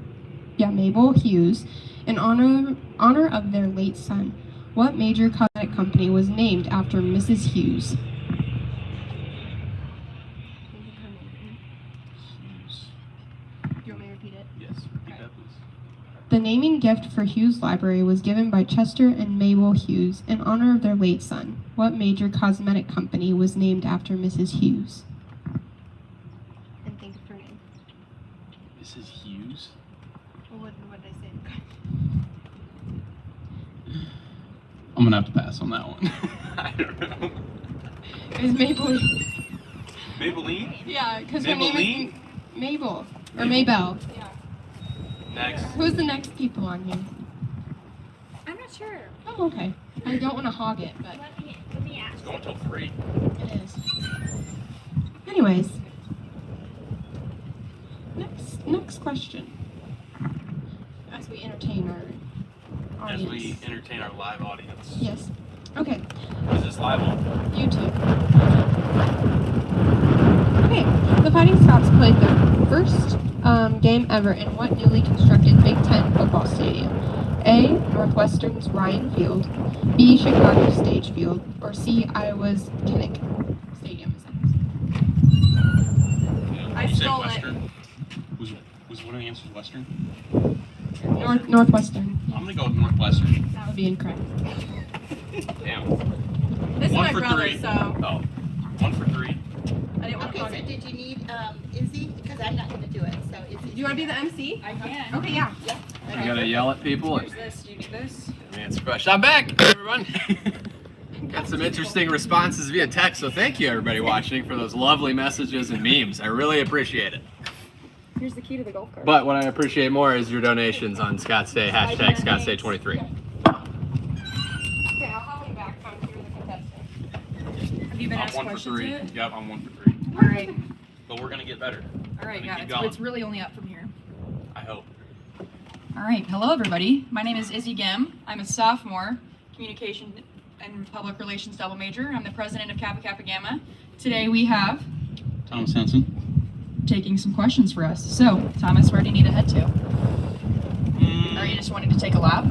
Hughes in honor of their late son. What major cosmetic company was named after Mrs. Hughes? Do you want me to repeat it? Yes, repeat that please. The naming gift for Hughes Library was given by Chester and Mabel Hughes in honor of their late son. What major cosmetic company was named after Mrs. Hughes? And think of her name. Mrs. Hughes? Well, what did I say? I'm gonna have to pass on that one. I don't know. It was Maybelline. Maybelline? Yeah, because her name Maybelline? is Mabel. Or Maybell. Yeah. Next. Who's the next people on here? I'm not sure. Oh, okay. I don't want to hog it, but Let me ask. It's going till 3. it is. Anyways. Next question. As we entertain our As audience. we entertain our live audience. Yes. Okay. Is this live on? YouTube. Okay. The Fighting Scots played their first game ever in what newly constructed Big Ten football stadium? A, Northwestern's Ryan Field, B, Chicago's Stage Field, or C, Iowa's Kinnick Stadium. I You said stole it. Western. Was one of the answers Western? Northwestern. I'm gonna go with Northwestern. That would be incorrect. Damn. This is One my for brother, 3. so Oh. 1 for 3. I didn't want to Okay, so it. did you need Izzy? Because I'm not going to do it. So Izzy. Do you want to be the MC? I can. Okay, yeah. Yep. You gotta yell at people and Here's this. Do you need this? answer questions. I'm back, everyone. Got some interesting responses via text, so thank you everybody watching for those lovely messages and memes. I really appreciate it. Here's the key to the golf cart. But what I appreciate more is your donations on Scots Day, hashtag Scots Day 23. Okay, I'll have him back. I'm here the contestant. Have you been I'm asked 1 for questions 3. yet? Yep, I'm 1 for 3. All right. But we're gonna get better. All right, Keep yeah. going. It's really only up from here. I hope. All right, hello everybody. My name is Izzy Gem. I'm a sophomore, communication and public relations double major. I'm the president of Kappa Kappa Gamma. Today we have Thomas Hansen. taking some questions for us. So, Thomas, where do you need to head to? Or you just wanting to take a lap?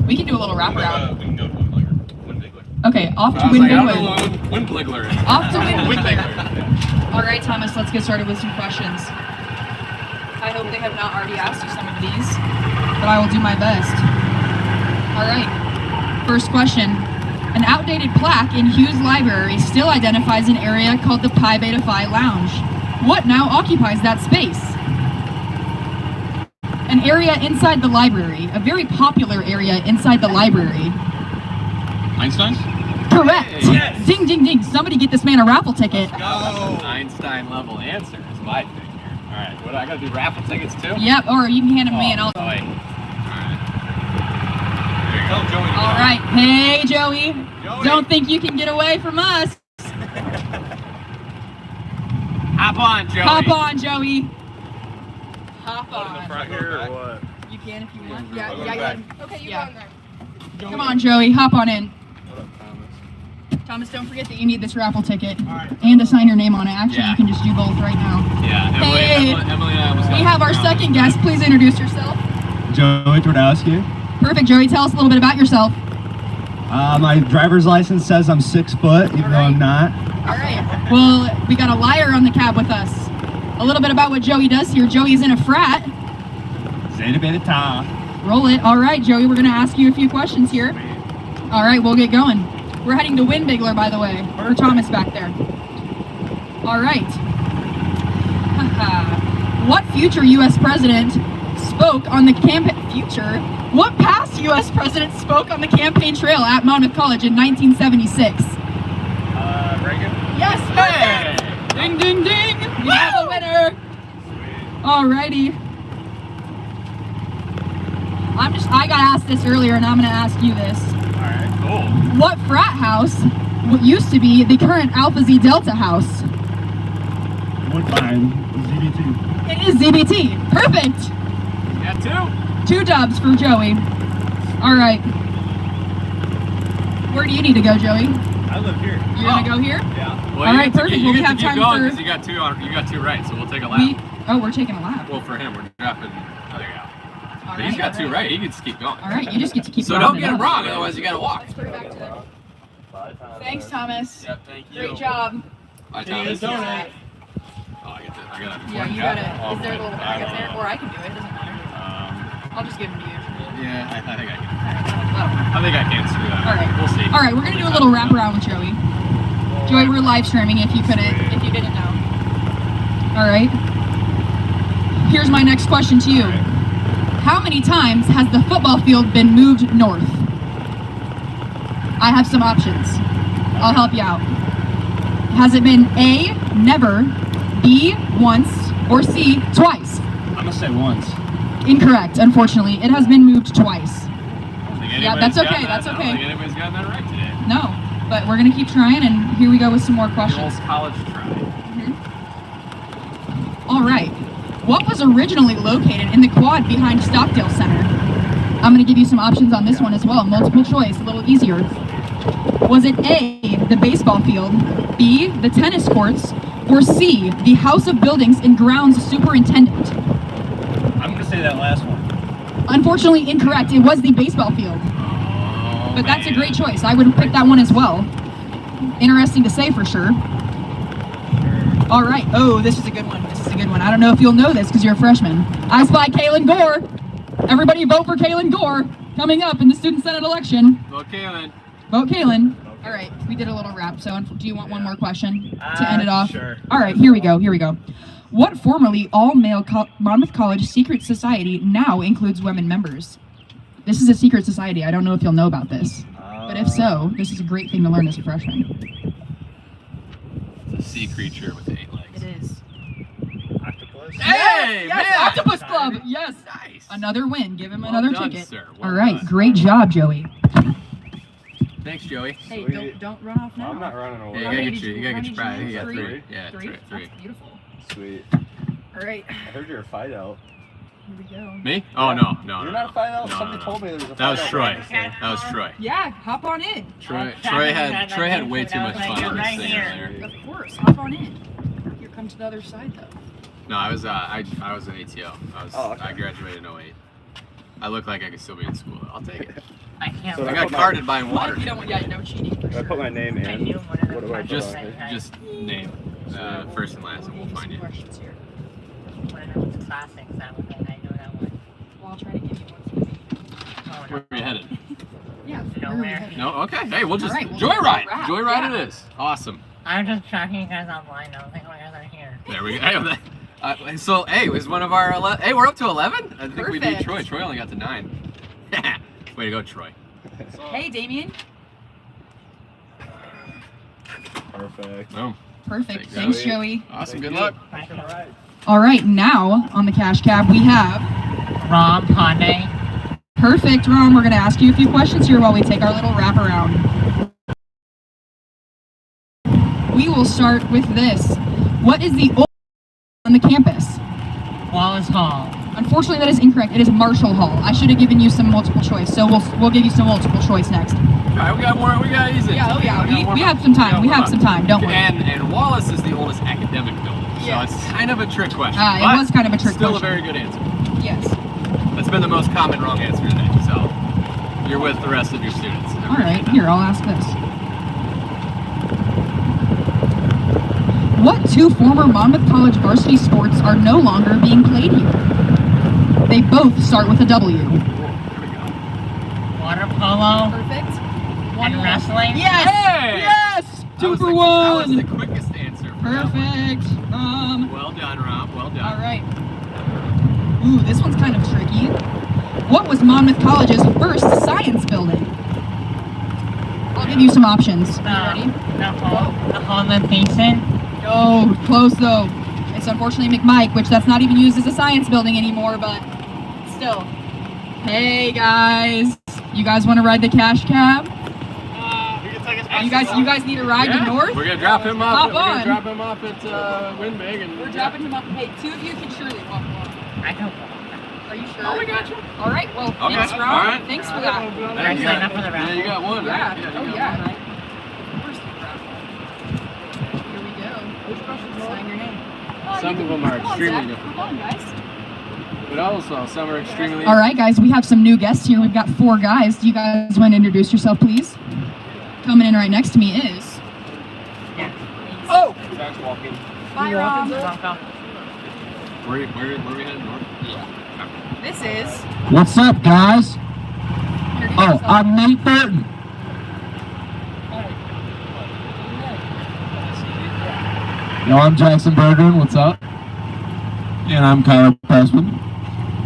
We can do a little wraparound. We can go to Windbigler. Okay, off to I was like, I don't know Windbigler. what Windbigler is. Off to Windbigler. All right, Thomas, let's get started with some questions. I hope they have not already asked you some of these, but I will do my best. All right, first question. An outdated plaque in Hughes Library still identifies an area called the Pi Beta Phi Lounge. What now occupies that space? An area inside the library, a very popular area inside the library. Einstein's? Correct. Yes. Ding, ding, ding. Somebody get this man a raffle ticket. Einstein level answer is my thing here. All right, what I gotta do? Raffle tickets too? Yep, or you can hand them to me and I'll. Boy. All right. There you go. Joey. All right. Hey, Joey. Don't think you can get away from us. Hop on, Joey. Hop on, Joey. Hop on. Right here or what? You can if you want. Yeah, Okay, you go in there. Come on, Joey. Hop on in. Thomas, don't forget that you need this raffle ticket and to sign your name on it. Actually, you can just do both right now. Yeah, Emily and I was We have our second guest. Please introduce yourself. Joey Twardowski. Perfect, Joey. Tell us a little bit about yourself. My driver's license says I'm 6 foot, even though I'm not. All right. Well, we got a liar on the cab with us. A little bit about what Joey does here. Joey's in a frat. Zeta Beta Tau. Roll it. All right, Joey, we're going to ask you a few questions here. All right, we'll get going. We're heading to Windbigler, by the way, for Thomas back there. All right. What future U.S. president spoke on the campaign? What past U.S. president spoke on the campaign trail at Monmouth College in 1976? Reagan? Yes, perfect. Ding, ding, ding. We have a winner. All righty. I got asked this earlier, and I'm going to ask you this. All right, cool. What frat house used to be the current Alpha Zeta Delta house? Woodbine. ZBT. It is ZBT. Perfect. Yeah, Two dubs for Joey. All right. Where do you need to go, Joey? I live here. You're gonna go here? Yeah. Well, all right, perfect. You we get have to keep time going for. because you got two right, so we'll take a lap. We're taking a lap. Well, for him, we're dropping. Oh, there you go. All But he's got two right. He can just keep going. All right, you just get to keep. So don't get it wrong, otherwise you gotta walk. Thanks, Thomas. Yep, thank you. Great job. Bye, Thomas. All Oh, right. I got to. Yeah, you got it. Is there a little bag up there, or I can do it? It doesn't matter. I'll just give them to you. Yeah, I think I can. I think I can screw that. All right. We'll see. All right, we're gonna do a little wraparound with Joey. Joey, we're live streaming. If you didn't know. All right. Here's my next question to you. How many times has the football field been moved north? I have some options. I'll help you out. Has it been A, never, B, once, or C, twice? I'm gonna say once. Incorrect, unfortunately. It has been moved twice. Yeah, that's okay, I that's don't okay. think anybody's gotten that right today. No, but we're gonna keep trying, and here we go with some more questions. The old college try. All right. What was originally located in the quad behind Stockdale Center? I'm going to give you some options on this one as well. Multiple choice, a little easier. Was it A, the baseball field, B, the tennis courts, or C, the House of Buildings and Grounds Superintendent? I'm gonna say that last one. Unfortunately, incorrect. It was the baseball field. But that's a great choice. I would have picked that one as well. Interesting to say for sure. All right. Oh, this is a good one. This is a good one. I don't know if you'll know this because you're a freshman. I spy Kaylin Gore. Everybody vote for Kaylin Gore coming up in the Student Senate election. Vote Kaylin. Vote Kaylin. All right. We did a little wrap. So do you want one more question to end it off? Sure. All right. Here we go. Here we go. What formerly all-male Monmouth College secret society now includes women members? This is a secret society. I don't know if you'll know about this. But if so, this is a great thing to learn as a freshman. It's a sea creature with 8 legs. It is. Octopus. Hey, yes, man! Octopus Club. Yes. Nice. Another win. Give him Well another done, ticket. sir. Well All right. done. Great job, Joey. Thanks, Joey. Hey, don't run off now. I'm not running away. Yeah, you gotta get your prize. You got 3. Yeah, Three? three. That's beautiful. Sweet. All right. I heard you're a fight out. Here we go. Me? Oh, no. You're not a fight out? No, Somebody no. told me there was a fight That was out. Troy. That was Troy. Yeah, hop on in. Troy had way too much fun on this thing earlier. Of course, hop on in. Here, come come to the other side though. No, I was an ATO. Oh, okay. I graduated in 08. I look like I could still be in school. I'll take it. I can't. So I got carded buying water. You don't want, yeah, no cheating. For If I sure. put my name in, what do I put Just on here? name, first and last, and we'll find you. Questions here. One of those classics. That one. I know that one. Well, I'll try to give you one. Where are you headed? Yeah. Nowhere. No, okay. Hey, we'll just All right, we'll joyride. just Joyride yeah. it is. Awesome. I'm just tracking you guys online. I don't think you guys are here. There we go. Hey, so, hey, was one of our 11? Hey, we're up to 11? I think we beat Perfect. Troy. Troy only got to 9. Way to go, Troy. Hey, Damien. Perfect. Boom. Perfect. Thanks, Joey. Awesome. Good luck. All right, now on the cash cab we have Rom Ponde. Perfect, Rom. We're going to ask you a few questions here while we take our little wraparound. We will start with this. What is the oldest on the campus? Wallace Hall. Unfortunately, that is incorrect. It is Marshall Hall. I should have given you some multiple choice, so we'll give you some multiple choice next. All right, we got more. We got easy. Yeah, oh yeah. We have some time. We have some time. Don't worry. And Wallace is the oldest academic building, so Yes. it's kind of a trick question. It was kind of a trick still question. a very good answer. Yes. That's been the most common wrong answer today, so you're with the rest of your students. All right, here, I'll ask this. What two former Monmouth College varsity sports are no longer being played here? They both start with a W. Water polo. Perfect. And wrestling. Yes! Hey! Yes! Two for That was one! the quickest answer. For that one. Perfect. Well done, Rob. Well done. All right. Ooh, this one's kind of tricky. What was Monmouth College's first science building? I'll give you some options. Are you ready? The Holman Basin. No, close though. It's unfortunately McMike, which that's not even used as a science building anymore, but still. Hey guys, you guys want to ride the cash cab? You guys need a ride to North? We're gonna drop him off. Hop We're gonna on. drop him off at Windbag, and We're dropping him off. Hey, two of you can surely walk along. I don't. Are you sure? Oh, we got you. All right. Well, Okay. thanks, Rob. All right. Thanks for that. Hey, you got, yeah, you got one, right? Yeah. you Oh got yeah. one. Where's the raffle? Here we go. Which questions? Sign your name. Some of them are extremely different. Come on, guys. But also, some are extremely. All right, guys. We have some new guests here. We've got 4 guys. Do you guys want to introduce yourself, please? Coming in right next to me is. Oh! Zach's walking. Bye, Rob. Where we heading north? Yeah. This is. What's up, guys? Oh, I'm Nate Thornton. Yo, I'm Jackson Bergeron. What's up? And I'm Kyle Pressman.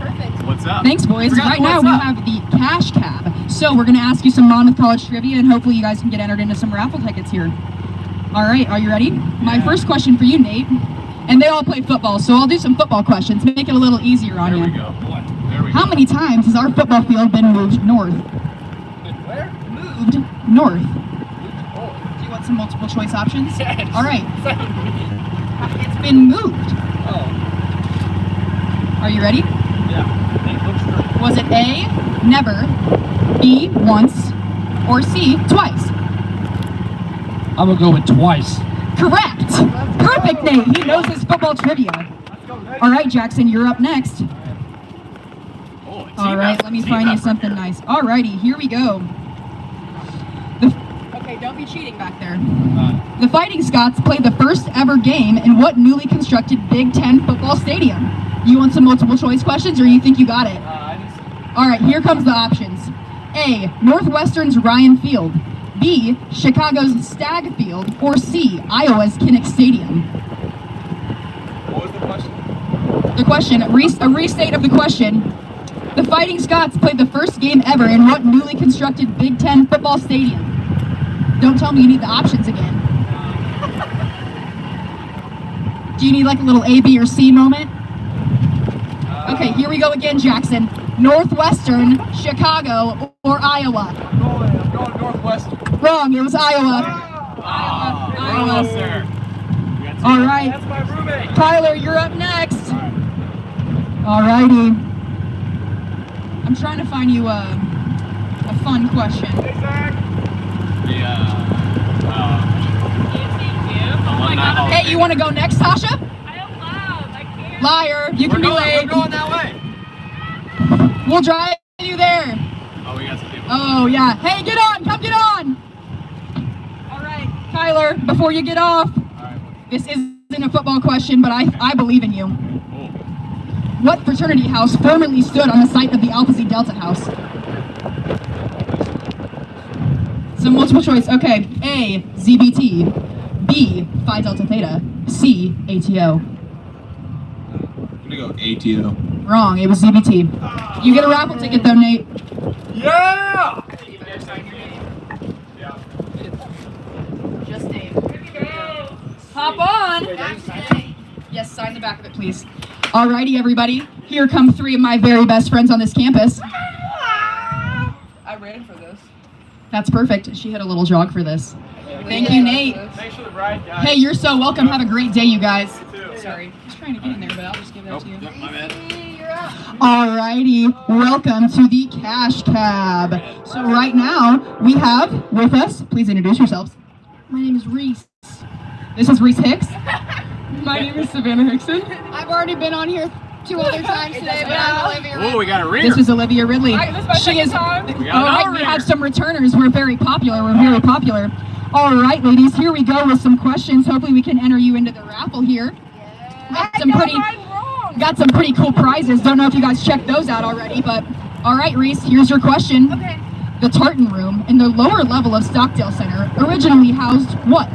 Perfect. What's up? Thanks, boys. Forgot Right the now what's we up. have the cash cab. So we're going to ask you some Monmouth College trivia, and hopefully you guys can get entered into some raffle tickets here. All right, are you ready? My first question for you, Nate. And they all play football, so I'll do some football questions. Make it a little easier on There you. we go. There we How go. many times has our football field been moved north? Where? Moved north. Do you want some multiple choice options? Yes. All right. It's been moved. Oh. Are you ready? Yeah. Was it A, never, B, once, or C, twice? I'm gonna go with twice. Correct. Perfect, Nate. He knows his football trivia. All right, Jackson, you're up next. Oh, All right, let me find you something nice. All righty, here we go. Okay, don't be cheating back there. The Fighting Scots played the first ever game in what newly constructed Big Ten football stadium? You want some multiple choice questions, or you think you got it? All right, here comes the options. A, Northwestern's Ryan Field. B, Chicago's Stag Field. Or C, Iowa's Kinnick Stadium. What was the question? The question, a restate of the question. The Fighting Scots played the first game ever in what newly constructed Big Ten football stadium? Don't tell me you need the options again. Do you need like a little A, B, or C moment? Okay, here we go again, Jackson. Northwestern, Chicago, or Iowa? I'm going Northwestern. Wrong, it was Iowa. Iowa, sir. All right. That's my roommate. Tyler, you're up next. All righty. I'm trying to find you a fun question. Hey, Zach. The, Hey, you want to go next, Tasha? Liar. You can be late. We're going that way. We'll drive you there. Oh, we got some people. Oh, yeah. Hey, get on. Come get on. All right, Tyler, before you get off, this isn't a football question, but I believe in you. What fraternity house formerly stood on the site of the Alpha Zeta Delta house? So multiple choice. Okay. A, ZBT. B, Phi Delta Theta. C, ATO. I'm gonna go ATO. Wrong. It was ZBT. You get a raffle ticket though, Nate. Yeah! Just Dave. Hop on. Yes, sign the back of it, please. Alrighty, everybody. Here come 3 of my very best friends on this campus. I ran for this. That's perfect. She had a little jog for this. Thank you, Nate. Thanks for the ride, guys. Hey, you're so welcome. Have a great day, you guys. Sorry. I was trying to get in there, but I'll just give that to you. My bad. Alrighty, welcome to the Cash Cab. So right now, we have with us, please introduce yourselves. My name is Reese. This is Reese Hicks. My name is Savannah Hickson. I've already been on here 2 other times today, but I'm Olivia. Oh, we got a reader. This is Olivia Ridley. This is my second time. Alright, we have some returners. We're very popular. Alright, ladies, here we go with some questions. Hopefully we can enter you into the raffle here. Got some pretty cool prizes. Don't know if you guys checked those out already, but alright, Reese, here's your question. Okay. The Tartan Room in the lower level of Stockdale Center originally housed what?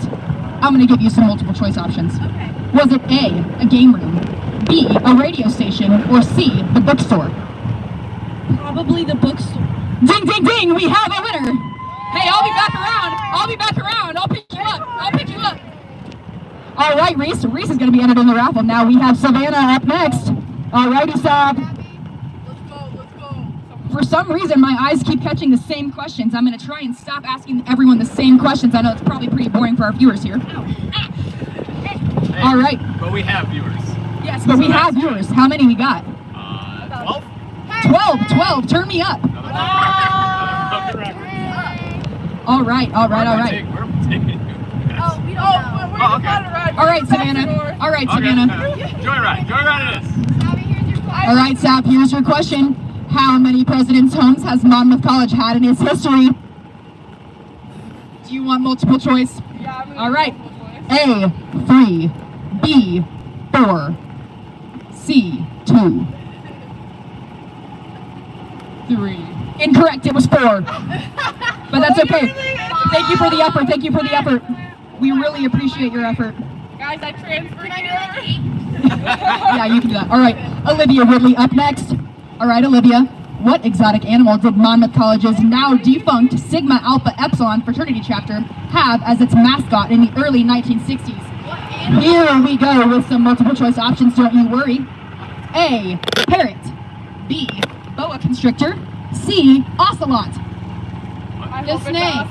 I'm going to give you some multiple choice options. Okay. Was it A, a game room, B, a radio station, or C, the bookstore? Probably the bookstore. Ding, ding, ding, we have a winner. Hey, I'll be back around. I'll pick you up. All right, Reese. Reese is going to be entered in the raffle. Now we have Savannah up next. All righty, Sav. Let's go. For some reason, my eyes keep catching the same questions. I'm going to try and stop asking everyone the same questions. I know it's probably pretty boring for our viewers here. Hey, all right. But we have viewers. Yes, but we have viewers. How many we got? 12. 12. Turn me up. All right. Where am I taking you? Oh, we don't know. All right, Savannah. Joyride it is. All right, Sap, here's your question. How many presidents' homes has Monmouth College had in its history? Do you want multiple choice? Yeah, all right. A, 3, B, 4, C, 2. 3. Incorrect, it was 4. But that's okay. Thank you for the effort. We really appreciate your effort. Guys, I transferred here. Yeah, you can do that. All right, Olivia Ridley up next. All right, Olivia, what exotic animal did Monmouth College's now defunct Sigma Alpha Epsilon fraternity chapter have as its mascot in the early 1960s? Here we go with some multiple choice options, don't you worry. A, parrot. B, boa constrictor. C, ocelot. The snake.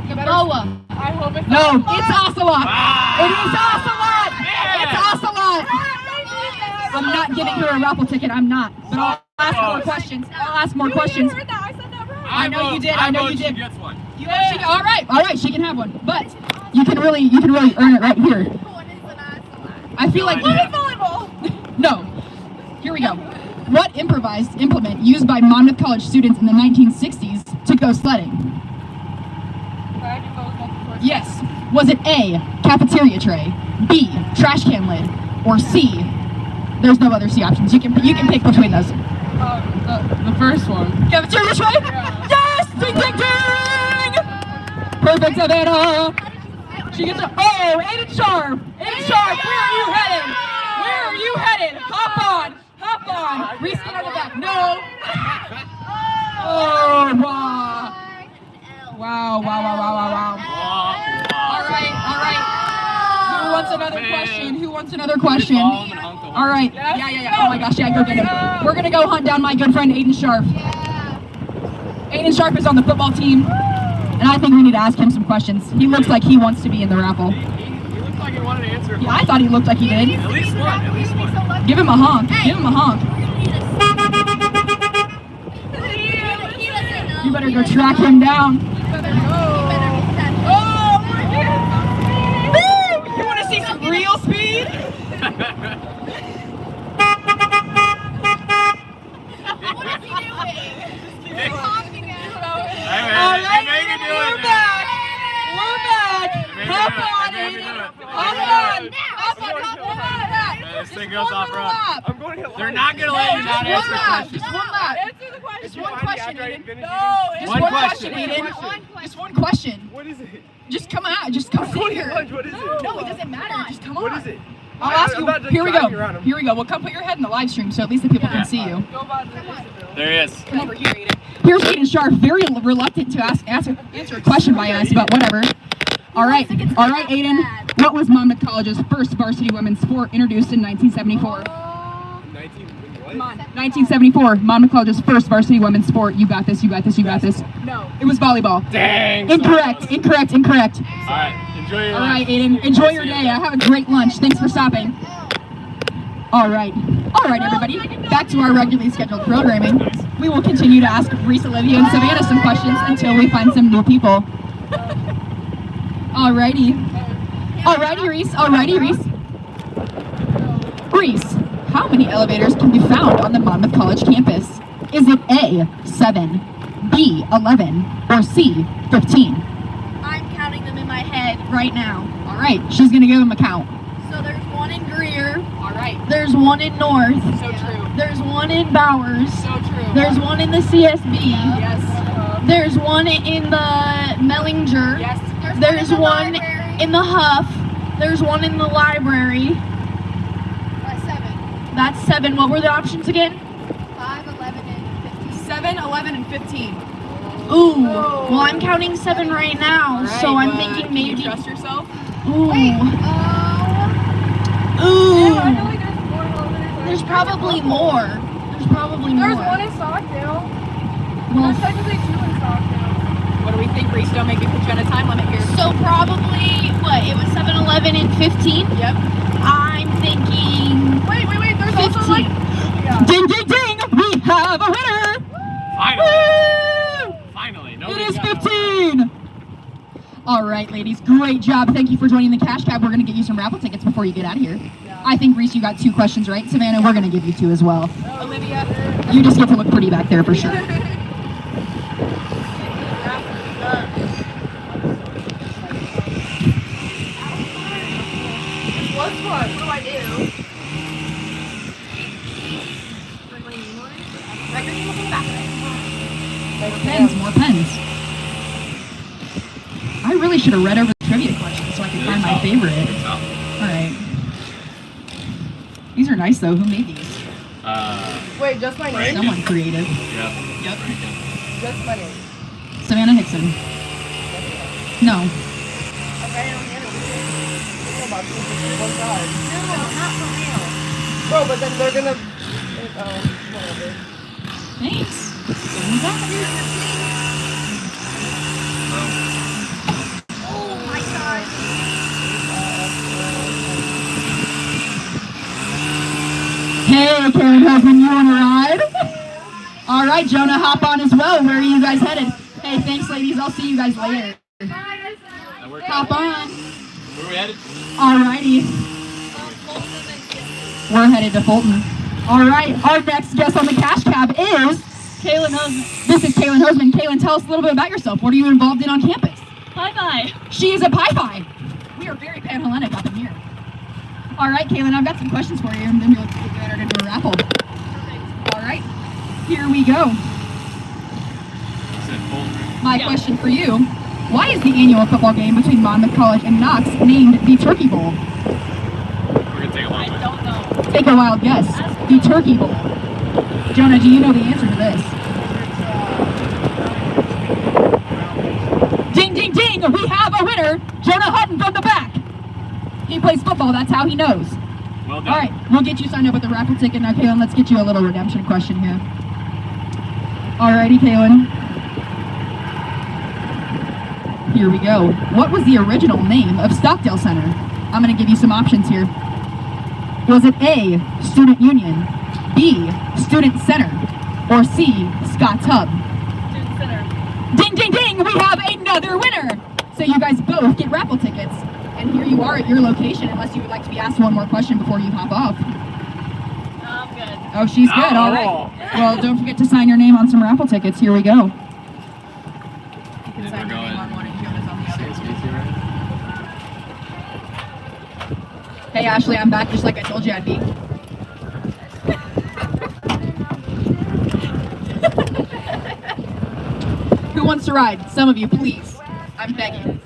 The boa. I hope it's No, it's ocelot. It is ocelot. It's ocelot. I'm not giving her a raffle ticket. I'm not. But I'll ask more questions. You heard that? I said that right. I know you did. She gets one. All right. She can have one. But you can really earn it right here. I feel like volleyball. No. Here we go. What improvised implement used by Monmouth College students in the 1960s to go sledding? Yes. Was it A, cafeteria tray, B, trash can lid, or C? There's no other C options. You can pick between those. The first one. Cafeteria tray? Yeah. Yes! Ding, ding, ding! Perfect, Savannah. She gets a. Oh, Aiden Sharp! Aiden Sharp, where are you headed? Hop on! Reese, get on the back. No! Oh, wow. Wow. All right. Who wants another question? All right. Yeah. Oh my gosh, yeah, go get him. We're gonna go hunt down my good friend Aiden Sharp. Aiden Sharp is on the football team, and I think we need to ask him some questions. He looks like he wants to be in the raffle. He looked like he wanted to answer. Yeah, I thought he looked like he did. At least one. Give him a honk. You better go track him down. thing goes off road. I'm going to hit They're not going to let you not answer questions. Just one lap. Answer the question. Just one question, Aiden. No, Just One one question. question, Aiden. Just one question. What is it? Just come out. Just come Going here. to lunch. What is it? No, it doesn't matter. Just come on. What is it? I'll ask I'm you. not just Here we go. driving around. Here we go. Well, come put your head in the live stream so at least the people can see you. Go about this. There he is. Come over here, Aiden. Here's Aiden Sharp, very reluctant to answer a question by us, but whatever. All right, Aiden. What was Monmouth College's first varsity women's sport introduced in 1974? 1974. Monmouth College's first varsity women's sport. You got this. You got this. You got this. No. It was volleyball. Dang. Incorrect. Incorrect. Incorrect. All right. Enjoy your All lunch. right, Aiden. Enjoy your day. Have a great lunch. Thanks for stopping. All right. All right, everybody. Back to our regularly scheduled programming. We will continue to ask Reese, Olivia, and Savannah some questions until we find some new people. Alrighty. Alrighty, Reese. Alrighty, Reese. Reese, how many elevators can be found on the Monmouth College campus? Is it A, 7, B, 11, or C, 15? I'm counting them in my head right now. Alright, she's gonna give them a count. So there's one in Greer. Alright. There's one in North. So true. There's one in Bowers. So true. There's one in the CSB. Yes. There's one in the Mellinger. Yes. There's one in the Huff. There's one in the library. That's 7. That's 7. What were the options again? 5, 11, and 15. 7, 11, and 15. Ooh. Well, I'm counting 7 right now, Alright, so I'm but thinking can maybe. you trust yourself? Ooh. Yeah, I feel like there's more elevators. There's probably more. There's probably more. There's one in Stockdale. Well, There's technically 2 in Stockdale. What do we think, Reese? Don't make me put you on a time limit here. so probably, what, it was 7, 11, and 15? Yep. I'm thinking Wait, there's 15. also like. Yeah. Ding, ding, ding! We have a winner! Finally. Woo! Finally. It Nobody's is got 15! All right, ladies, great job. Thank you for joining the Cash Cab. We're going to get you some raffle tickets before you get out of here. I think, Reese, you got 2 questions right. Savannah, we're going to give you 2 as well. Olivia? You just get to look pretty back there for sure. What's fun? What do I do? More pens. I really should have read over the trivia questions so I could find my favorite. All right. These are nice though. Who made these? Wait, just my name? Someone creative. Yep. Yep. Just my name. Savannah Hickson. No. Okay, I'm in it. One side. No, not for real. Bro, but then they're gonna. Whatever. Thanks. Oh my god. Hey, Karen Husband, you want to ride? All right, Jonah, hop on as well. Where are you guys headed? Hey, thanks, ladies. I'll see you guys later. Hop on. Where are we headed? All righty. We're headed to Fulton. All right, our next guest on the Cash Cab is Kaylin Hosman. This is Kaylin Hosman. Kaylin, tell us a little bit about yourself. What are you involved in on campus? Bye-bye. She is a Pi-Fi. We are very Pan-Hellenic up in here. All right, Kaylin, I've got some questions for you, and then you'll get entered into a raffle. All right, here we go. My question for you, why is the annual football game between Monmouth College and Knox named the Turkey Bowl? We're going to take a long one. Take a wild guess. The Turkey Bowl. Jonah, do you know the answer to this? Ding, ding, ding! We have a winner! Jonah Hutton from the back! He plays football, that's how he knows. Well done. All right, we'll get you signed up with a raffle ticket. Now, Kaylin, let's get you a little redemption question here. Alrighty, Kaylin. Here we go. What was the original name of Stockdale Center? I'm going to give you some options here. Was it A, Student Union, B, Student Center, or C, Scots Hub? Student Center. Ding, ding, ding! We have another winner! So you guys both get raffle tickets. And here you are at your location, unless you would like to be asked one more question before you hop off. No, I'm good. Oh, she's good. All right. Well, don't forget to sign your name on some raffle tickets. Here we go. You can sign your name on one and Jonah's on the other. Hey, Ashley, I'm back just like I told you I'd be. Who wants to ride? Some of you, please. I'm begging.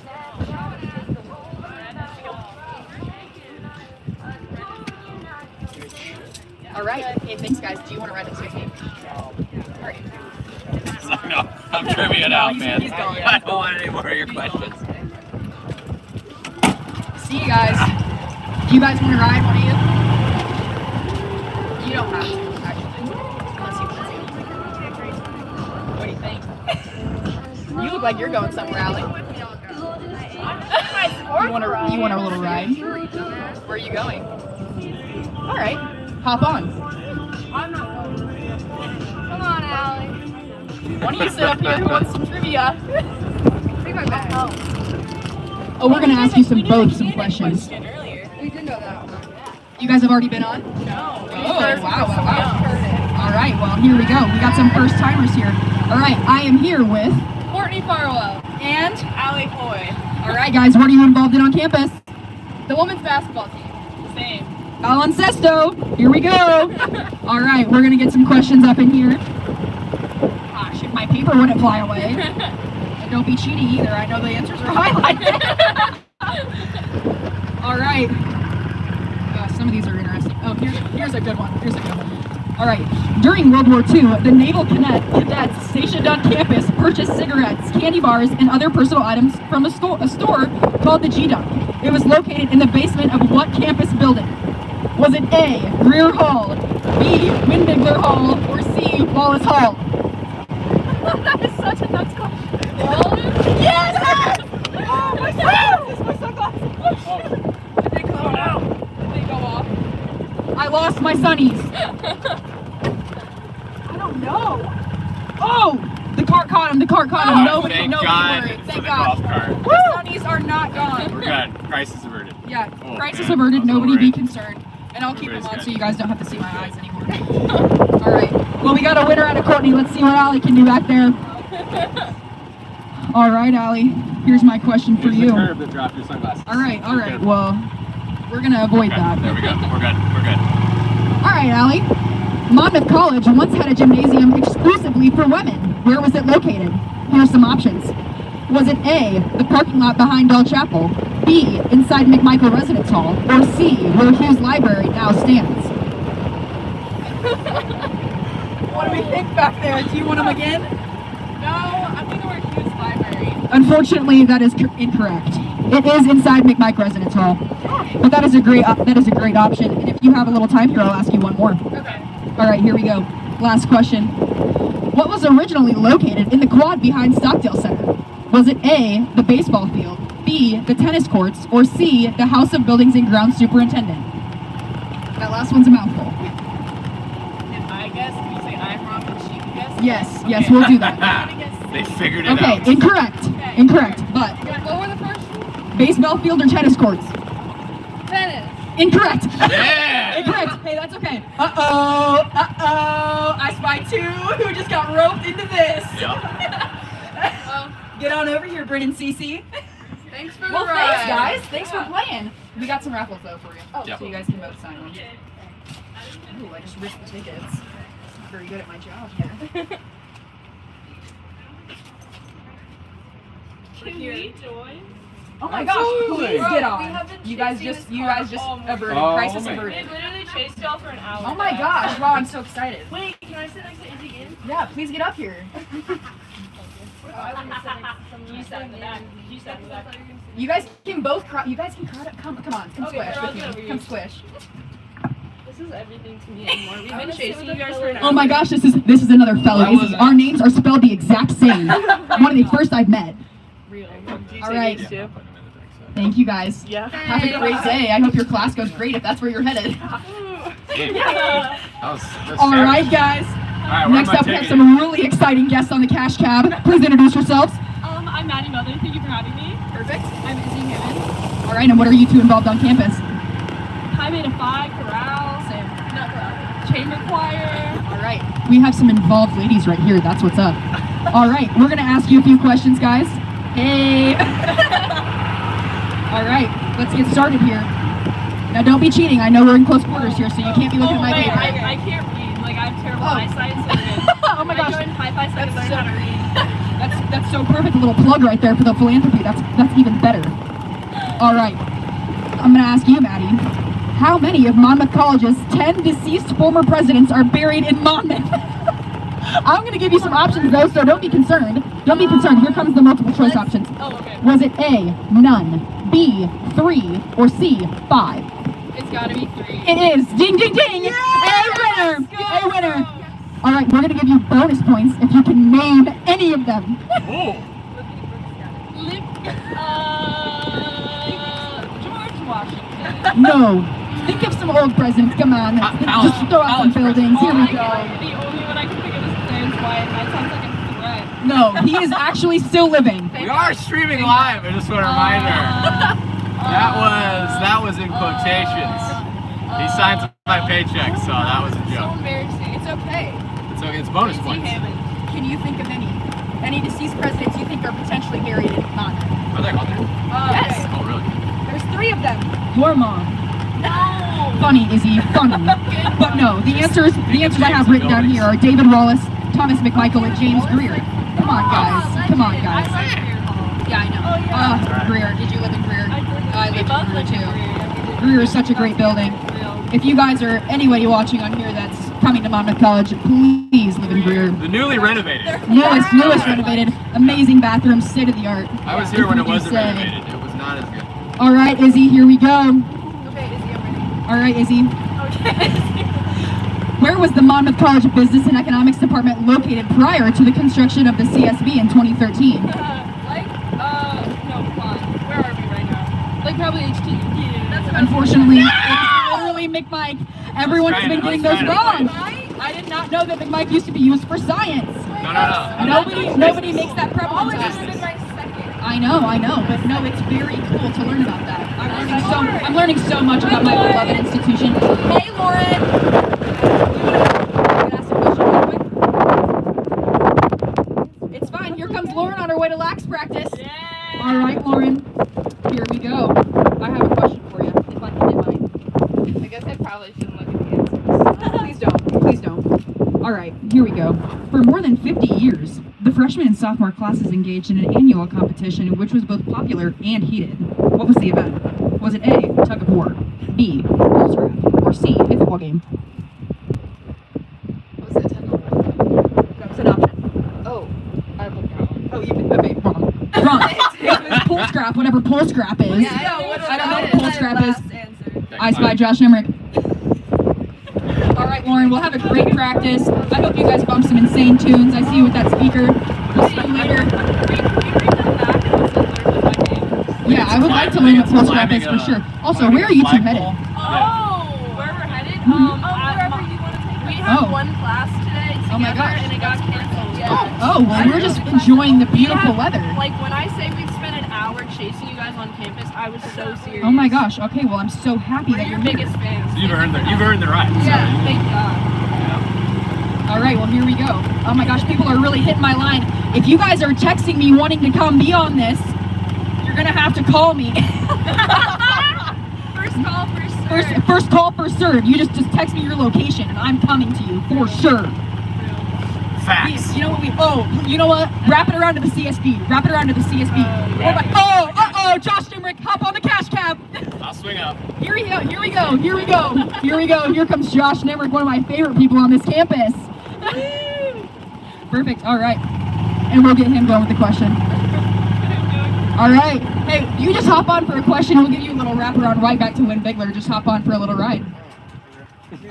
All right. Hey, thanks, guys. Do you want to ride it too? All right. No, I'm trivia now, he's man. going. I don't want any more of your questions. See you guys. Do you guys want to ride, one of you? You don't have to, actually. Unless you want to. What do you think? You look like you're going somewhere, Allie. You want a little ride? Where are you going? All right. Hop on. I'm not going. Come on, Allie. Why don't you sit up here? Who wants some trivia? Take my bag. Oh, we're gonna ask you some questions. We did know that. You guys have already been on? No. Oh, wow. All right, well, here we go. We got some first timers here. All right, I am here with Courtney Farwell. and Allie Foy. all right, guys, what are you involved in on campus? The women's basketball team. Same. Baloncesto. Here we go. All right, we're gonna get some questions up in here. Gosh, if my paper wouldn't fly away. And don't be cheating either. I know the answers are highlighted. All right. Some of these are interesting. Oh, here's a good one. All right. During World War II, the naval cadets stationed on campus purchased cigarettes, candy bars, and other personal items from a store called the G-Dump. It was located in the basement of what campus building? Was it A, Greer Hall, B, Windmigler Hall, or C, Wallace Hall? That is such a nuts question. Yes! Oh, my sunglasses! My sunglasses! Did they come out? Did they go off? I lost my sunnies. I don't know. Oh! The cart caught him. Nobody Thank worried. God Thank for the God. golf cart. The sunnies are not gone. We're good. Crisis averted. Yeah, Oh, crisis man. averted. That was Nobody all be right. concerned. And I'll keep them Everybody's on good. so you guys don't have to see my eyes anymore. All right. Well, we got a winner out of Courtney. Let's see what Allie can do back there. All right, Allie. Here's my question for Here's you. the curve that dropped your sunglasses. All right. Be careful. Well, we're gonna avoid Okay, that. there we go. We're good. All right, Allie. Monmouth College once had a gymnasium exclusively for women. Where was it located? Here's some options. Was it A, the parking lot behind Bell Chapel, B, inside McMichael Residence Hall, or C, where Hughes Library now stands? What do we think back there? Do you want them again? No, I'm gonna wear Hughes Library. Unfortunately, that is incorrect. It is inside McMichael Residence Hall. But that is a great option. And if you have a little time here, I'll ask you one more. Okay. All right, here we go. Last question. What was originally located in the quad behind Stockdale Center? Was it A, the baseball field, B, the tennis courts, or C, the House of Buildings and Grounds Superintendent? That last one's a mouthful. If I guess, can you say I'm wrong and she can guess? Yes, we'll do that. They figured it Okay, out. incorrect, but What were the first? baseball field or tennis courts? Tennis. Incorrect. Yeah. Incorrect. Hey, that's okay. Uh-oh. I spy two who just got roped into this. Yep. Get on over here, Brennan Cece. Thanks for the Well, ride. thanks, guys. Thanks for playing. We got some raffles, though, for you. Yep. So you guys can both sign one. Ooh, I just ripped the tickets. I'm very good at my job here. Can we join? Oh my gosh, please Bro, get we on. have been You guys chasing just this car averted. Oh Crisis my averted. They literally chased y'all for an hour. Oh my gosh, wow, I'm so excited. Wait, can I sit next to Izzy again? Yeah, please get up here. I want to sit next to someone. You sat in the back. You sat in the back. You guys can both you guys can come on, come Okay, squish we're all with good over me. here. Come squish. This is everything to me anymore. We've been chasing you guys for an hour. Oh my gosh, this is another fellow. That was Our names are spelled the exact same. One of the first I've met. Real. All right. Yeah. Thank you guys. Yeah. Have a great day. I hope your class goes great if that's where you're headed. All right, guys. Alright, Next up, we have some really exciting guests on the Cash Cab. Please introduce yourselves. I'm Maddie Mother. Thank you for having me. Perfect. I'm Izzy Newman. All right, and what are you two involved on campus? High Beta Phi, chorale, chamber choir. All right. We have some involved ladies right here. That's what's up. All right, we're going to ask you a few questions, guys. Hey. All right, let's get started here. Now don't be cheating. I know we're in close quarters here, so you can't be looking at my wait, paper. I can't read. Like, I have terrible eyesight, so Oh my gosh. I joined Hi-Fi so I can learn how to read. That's so perfect. A little plug right there for the philanthropy. That's even better. All right. I'm gonna ask you, Maddie. How many of Monmouth College's 10 deceased former presidents are buried in Monmouth? I'm gonna give you some options though, so don't be concerned. Don't be concerned. Here comes the multiple choice options. Oh, okay. Was it A, none, B, 3, or C, 5? It's gotta be 3. It is. Ding, ding, ding. A winner. A winner. All right, we're gonna give you bonus points if you can name any of them. George Washington. No. Think of some old presidents. Come on. Just throw out some buildings. Here we go. The only one I can think of is Clarence Wyatt. That sounds like a threat. No, he is actually still living. We are streaming live. I just want to remind her. That was in quotations. He signs my paycheck, so that was a So joke. embarrassing. It's okay. So it's bonus points. Can you think of any deceased presidents you think are potentially buried in Monmouth? Are they on there? Yes. Oh, really? There's 3 of them. Your mom. No. Funny, Izzy. Funny. But no, the answers I have written down here are David Wallace, Thomas McMichael, and James Greer. Come on, guys. Come on, guys. Yeah, I know. Greer. Did you live in Greer? I lived in Greer too. Greer is such a great building. If you guys are anybody watching on here that's coming to Monmouth College, please live in Greer. The newly renovated. Newest renovated. Amazing bathrooms, state of the art. I was here when it wasn't renovated. It was not as good. All right, Izzy, here we go. Okay, Izzy, I'm ready. All right, Izzy. Okay. Where was the Monmouth College Business and Economics Department located prior to the construction of the CSB in 2013? No, fine. Where are we right now? Like probably HT. Yeah. That's about Unfortunately, it's literally McMike. Everyone has been getting those wrong. I did not know that McMike used to be used for science. No. Nobody makes that prevalent test. I know, but no, it's very cool to learn about that. I'm learning so much about my beloved institution. Hey, Lauren. It's fine. Here comes Lauren on her way to lax practice. All right, Lauren. Here we go. I have a question for you, if I can get mine. I guess I probably shouldn't look at the answers. Please don't. All right, here we go. For more than 50 years, the freshman and sophomore classes engaged in an annual competition which was both popular and heated. What was the event? Was it A, tug of war, B, pole strap, or C, a football game? What was it? That's an option. Oh, I looked that one. Oh, you wrong. Wrong. It's pole scrap, whatever pole scrap is. Yeah, I don't know what pole scrap is. I spy Josh Nemrick. All right, Lauren, we'll have a great practice. I hope you guys bump some insane tunes. I see you with that speaker. We'll see you later. Yeah, I would like to learn what pole scrap is for sure. Also, where are you two headed? Oh, where we're headed? Wherever you want to take us. We have one class today together, and it got canceled. Oh, well, we're just enjoying the beautiful weather. Like, when I say we've spent an hour chasing you guys on campus, I was so serious. Oh my gosh. Okay, well, I'm so happy that We're you're your here. biggest fans. You've earned the right. Yeah, thank God. All right, well, here we go. Oh my gosh, people are really hitting my line. If you guys are texting me wanting to come be on this, you're gonna have to call me. First call, first serve. First call, first serve. You just text me your location, and I'm coming to you for sure. Facts. You know what you know what? Wrap it around to the CSB. Wrap it around to the CSB. Josh Dimrick, hop on the cash cab. I'll swing up. Here we go. Here comes Josh Nemrick, one of my favorite people on this campus. Perfect. All right. And we'll get him going with the question. All right. Hey, you just hop on for a question. We'll give you a little wraparound right back to Win Bigler. Just hop on for a little ride.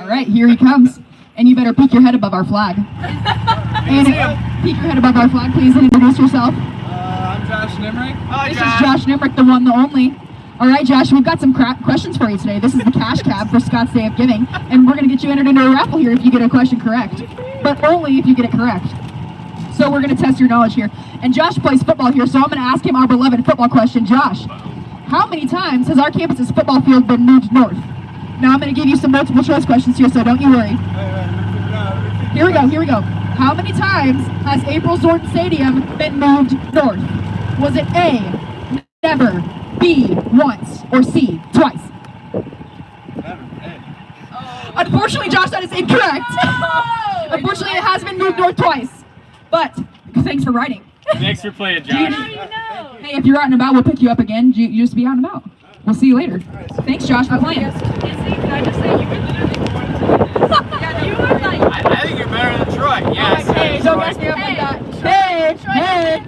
All right, here he comes. And you better peek your head above our flag. And peek your head above our flag, please, and introduce yourself. I'm Josh Nemrick. This is Josh Nemrick, the one, the only. All right, Josh, we've got some questions for you today. This is the cash cab for Scots Day of Giving, and we're going to get you entered into a raffle here if you get a question correct, but only if you get it correct. So we're going to test your knowledge here. And Josh plays football here, so I'm going to ask him our beloved football question. Josh, how many times has our campus's football field been moved north? Now I'm going to give you some multiple choice questions here, so don't you worry. Here we go. How many times has April Zorn Stadium been moved north? Was it A, never, B, once, or C, twice? Unfortunately, Josh, that is incorrect. Unfortunately, it has been moved north twice. But thanks for riding. Thanks for playing, Josh. Hey, if you're out and about, we'll pick you up again. You just be out and about. We'll see you later. Thanks, Josh, for playing. Can I just say you were literally the one to do this? Yeah, you were like. I think you're better than Troy. Yes. Hey, don't mess me up like that. Hey, hey.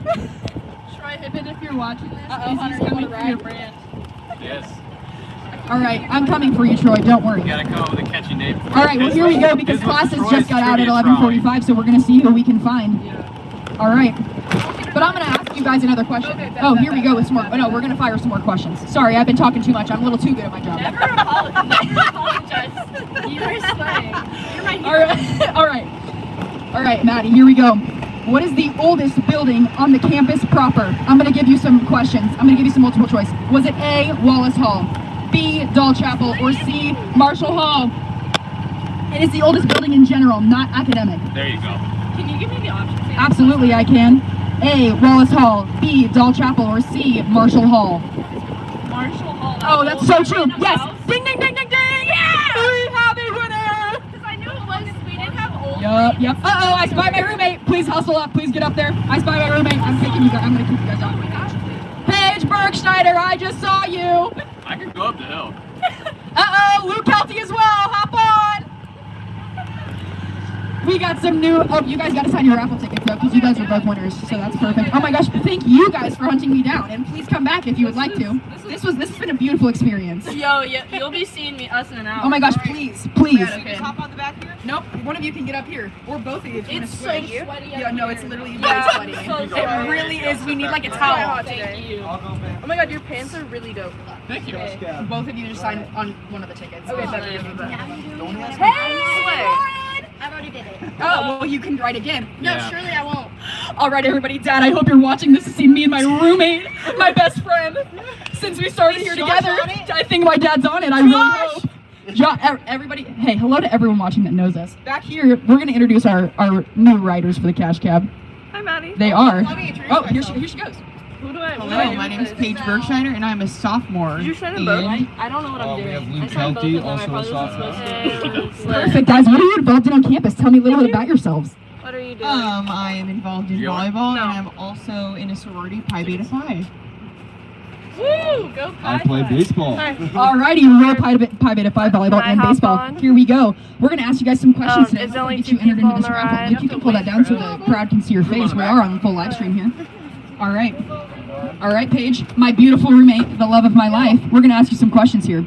Troy Hibbett, if you're watching this, Hunter, he's coming for your brand. Yes. All right, I'm coming for you, Troy. Don't worry. You gotta come up with a catchy name for it. All right, well, here we go because classes just got out at 11:45, so we're going to see who we can find. All right. But I'm going to ask you guys another question. Oh, here we go with some more. Oh, no, we're going to fire some more questions. Sorry, I've been talking too much. I'm a little too good at my job. Never apologize. You were sweating. You're my hero. All right. All right, Maddie, here we go. What is the oldest building on the campus proper? I'm going to give you some questions. I'm going to give you some multiple choice. Was it A, Wallace Hall, B, Doll Chapel, or C, Marshall Hall? It is the oldest building in general, not academic. There you go. Can you give me the options? Absolutely, I can. A, Wallace Hall, B, Doll Chapel, or C, Marshall Hall. Marshall Hall. Oh, that's so true. Yes. Ding, ding, ding, ding, ding. Yeah. We have a winner. Because I knew it was. We didn't have old. Yep. Uh-oh, I spy my roommate. Please hustle up. Please get up there. I spy my roommate. I'm going to kick you guys off. Paige Bergschneider, I just saw you. I can go up the hill. Uh-oh, Luke Kelty as well. Hop on. We got some new, you guys got to sign your raffle tickets though, because you guys are both winners, so that's perfect. Oh my gosh, thank you guys for hunting me down, and please come back if you would like to. This has been a beautiful experience. Yo, you'll be seeing us in an hour. Oh my gosh, please, please. Okay. Hop on the back here? Nope, one of you can get up here, or both of you if you want to It's so switch. sweaty. Yeah, no, it's literally really Yeah, sweaty. so It sorry. really is, we need like a towel. Thank you. Oh my god, your pants are really dope. Thank you. Okay. Both of you just sign on one of the tickets. Okay, Hey, I've already did it. oh, well, you can write again. No, Yeah. surely I won't. All right, everybody. Dad, I hope you're watching this to see me and my roommate, my best friend. Since we started here together, I think my dad's on it. I really hope. Everybody, hey, hello to everyone watching that knows us. Back here, we're going to introduce our new riders for the Cash Cab. Hi, Maddie. They are. Let me introduce Oh, here myself. she goes. Who do I? Hello, my name is Paige Bergschneider, and I'm a sophomore. Did you sign them both? I don't know what I'm doing. We have Luke I signed both Kelty, of them. I also a probably wasn't sophomore. supposed to. Perfect, guys. What are you involved in on campus? Tell me a little bit about yourselves. What are you doing? I am involved in volleyball, and I'm also in a sorority, Pi Beta Phi. Woo! Go Pi. I play baseball. Alrighty, real Pi Beta Phi volleyball Can I and hop baseball. on? Here we go. We're gonna ask you guys some questions today. Is there Hopefully only get you two entered people into this on the raffle. ride? Luke, you can pull that down so the crowd can see your face. We are on the full live stream here. All right, Paige, my beautiful roommate, the love of my life. We're gonna ask you some questions here.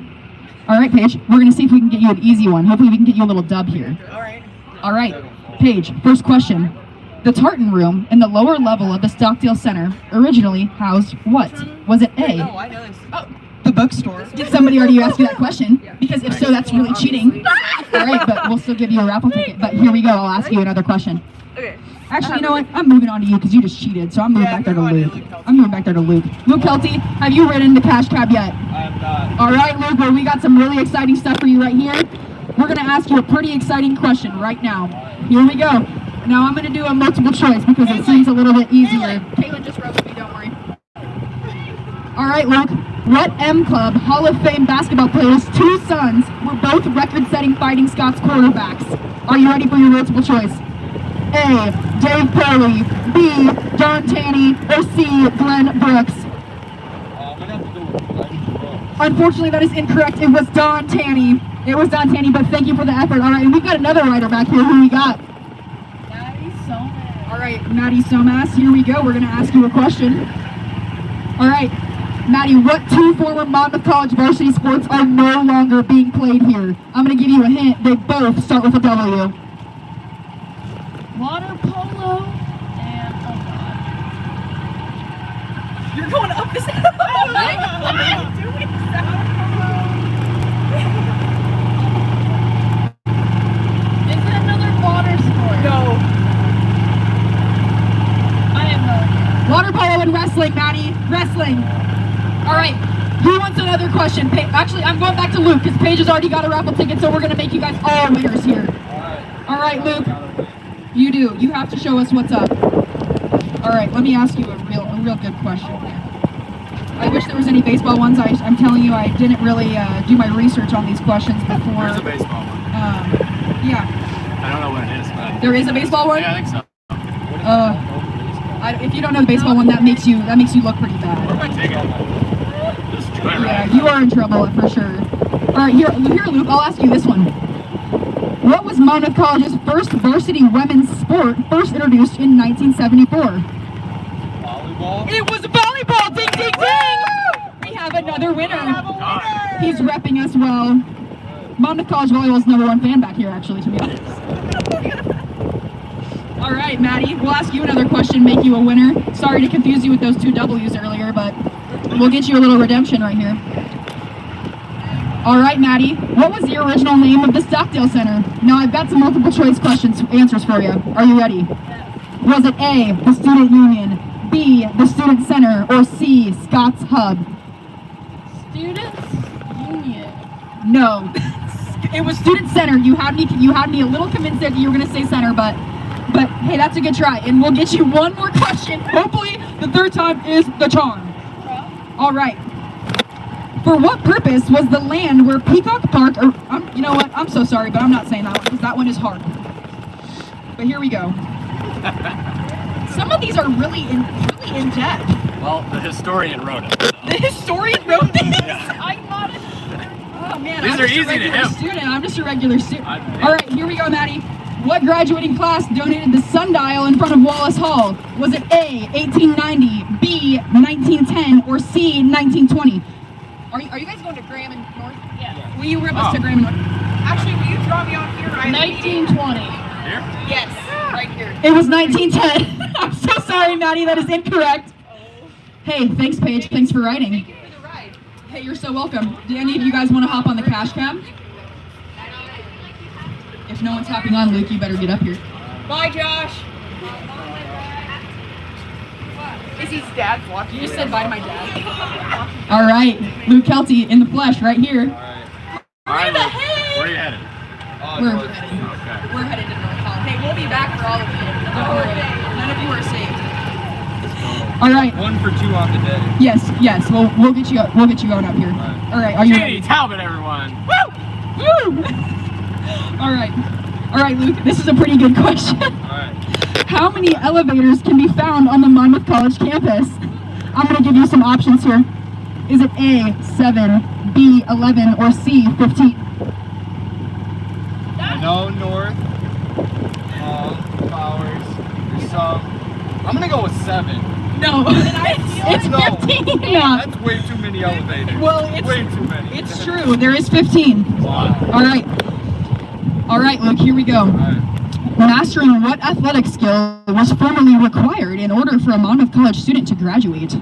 All right, Paige, we're gonna see if we can get you an easy one. Hopefully, we can get you a little dub here. All right, Paige. First question. The Tartan Room in the lower level of the Stockdale Center originally housed what? Was it A? Oh, I know this. Oh, the bookstore. Did somebody already ask you that question? Because if so, that's really cheating. All right, but we'll still give you a raffle ticket. But here we go. I'll ask you another question. Okay. Actually, you know what? I'm moving on to you because you just cheated. So I'm moving back there to Luke. I'm moving back there to Luke. Luke Kelty, have you ridden the Cash Cab yet? I'm not. All right, Luke. Well, we got some really exciting stuff for you right here. We're gonna ask you a pretty exciting question right now. Here we go. Now I'm gonna do a multiple choice because it seems a little bit easier. Caitlin just wrote with me. Don't worry. All right, Luke. What M Club Hall of Fame basketball players' two sons were both record-setting Fighting Scots quarterbacks? Are you ready for your multiple choice? A. Dave Perley, B. Don Tanny, or C. Glenn Brooks? Unfortunately, that is incorrect. It was Don Tanny. It was Don Tanny, but thank you for the effort. All right, and we've got another rider back here. Who we got? Maddie Somas. All right, Maddie Somas, here we go. We're going to ask you a question. All right, Maddie, what two former Monmouth College varsity sports are no longer being played here? I'm going to give you a hint. They both start with a W. Water polo and oh god. You're going up this hill. What am I doing? Is it another water sport? No. I have no idea. Water polo and wrestling, Maddie. Wrestling. All right. Who wants another question? Actually, I'm going back to Luke because Paige has already got a raffle ticket, so we're going to make you guys all winners here. All right, Luke. You do. You have to show us what's up. All right, let me ask you a real good question. I wish there was any baseball ones. I'm telling you, I didn't really do my research on these questions before. There's a baseball one. Yeah. I don't know what it is, but There is a baseball one? yeah, I think so. If you don't know the baseball one, that makes you look pretty bad. Where am I taking it? This is joyride. Yeah, you are in trouble for sure. All right, here, Luke. I'll ask you this one. What was Monmouth College's first varsity women's sport first introduced in 1974? Volleyball? It was volleyball! Ding, ding, ding! We have another winner. He's repping us well. Monmouth College volleyball's #1 fan back here, actually, to be honest. All right, Maddie, we'll ask you another question, make you a winner. Sorry to confuse you with those 2 W's earlier, but we'll get you a little redemption right here. All right, Maddie, what was the original name of the Stockdale Center? Now, I've got some multiple choice answers for you. Are you ready? Was it A, the Student Union, B, the Student Center, or C, Scots Hub? Students Union. No, it was Student Center. You had me a little convinced that you were gonna say center, but hey, that's a good try, and we'll get you one more question. Hopefully, the 3rd time is the charm. All right. For what purpose was the land where Peacock Park, you know what, I'm so sorry, but I'm not saying that one, because that one is hard. But here we go. Some of these are really in depth. Well, the historian wrote it. So. The historian wrote this? Yeah. I'm not a... Oh man, These I'm are just easy a to regular him. student. I'm just a regular student. All right, here we go, Maddie. What graduating class donated the sundial in front of Wallace Hall? Was it A, 1890, B, 1910, or C, 1920? Are you guys going to Graham and North? Yeah. Will you rip us to Graham and North? Actually, will you drop me off here? 1920. Here? Yes, right here. It was 1910. I'm so sorry, Maddie, that is incorrect. Hey, thanks, Paige. Thanks for writing. Thank you for the ride. Hey, you're so welcome. Do any of you guys want to hop on the cash cab? If no one's hopping on, Luke, you better get up here. Bye, Josh. Is his dad watching? You just said bye to my dad. All right, Luke Kelty in the flesh right here. All right, Luke. Where are you headed? We're headed to North College. Hey, we'll be back for all of you. Don't worry. None of you are safe. All right. 1 for 2 on the day. Yes. We'll get you going up here. All right. Are you ready? Katie Talbot, everyone. Woo! All right, Luke. This is a pretty good question. All right. How many elevators can be found on the Monmouth College campus? I'm going to give you some options here. Is it A, 7, B, 11, or C, 15? I know North, Flowers, there's some. I'm gonna go with 7. No, it's 15. Yeah. That's way too many elevators. Well, it's way too many. It's true. There is 15. All right, Luke. Here we go. Mastering what athletic skill was formerly required in order for a Monmouth College student to graduate?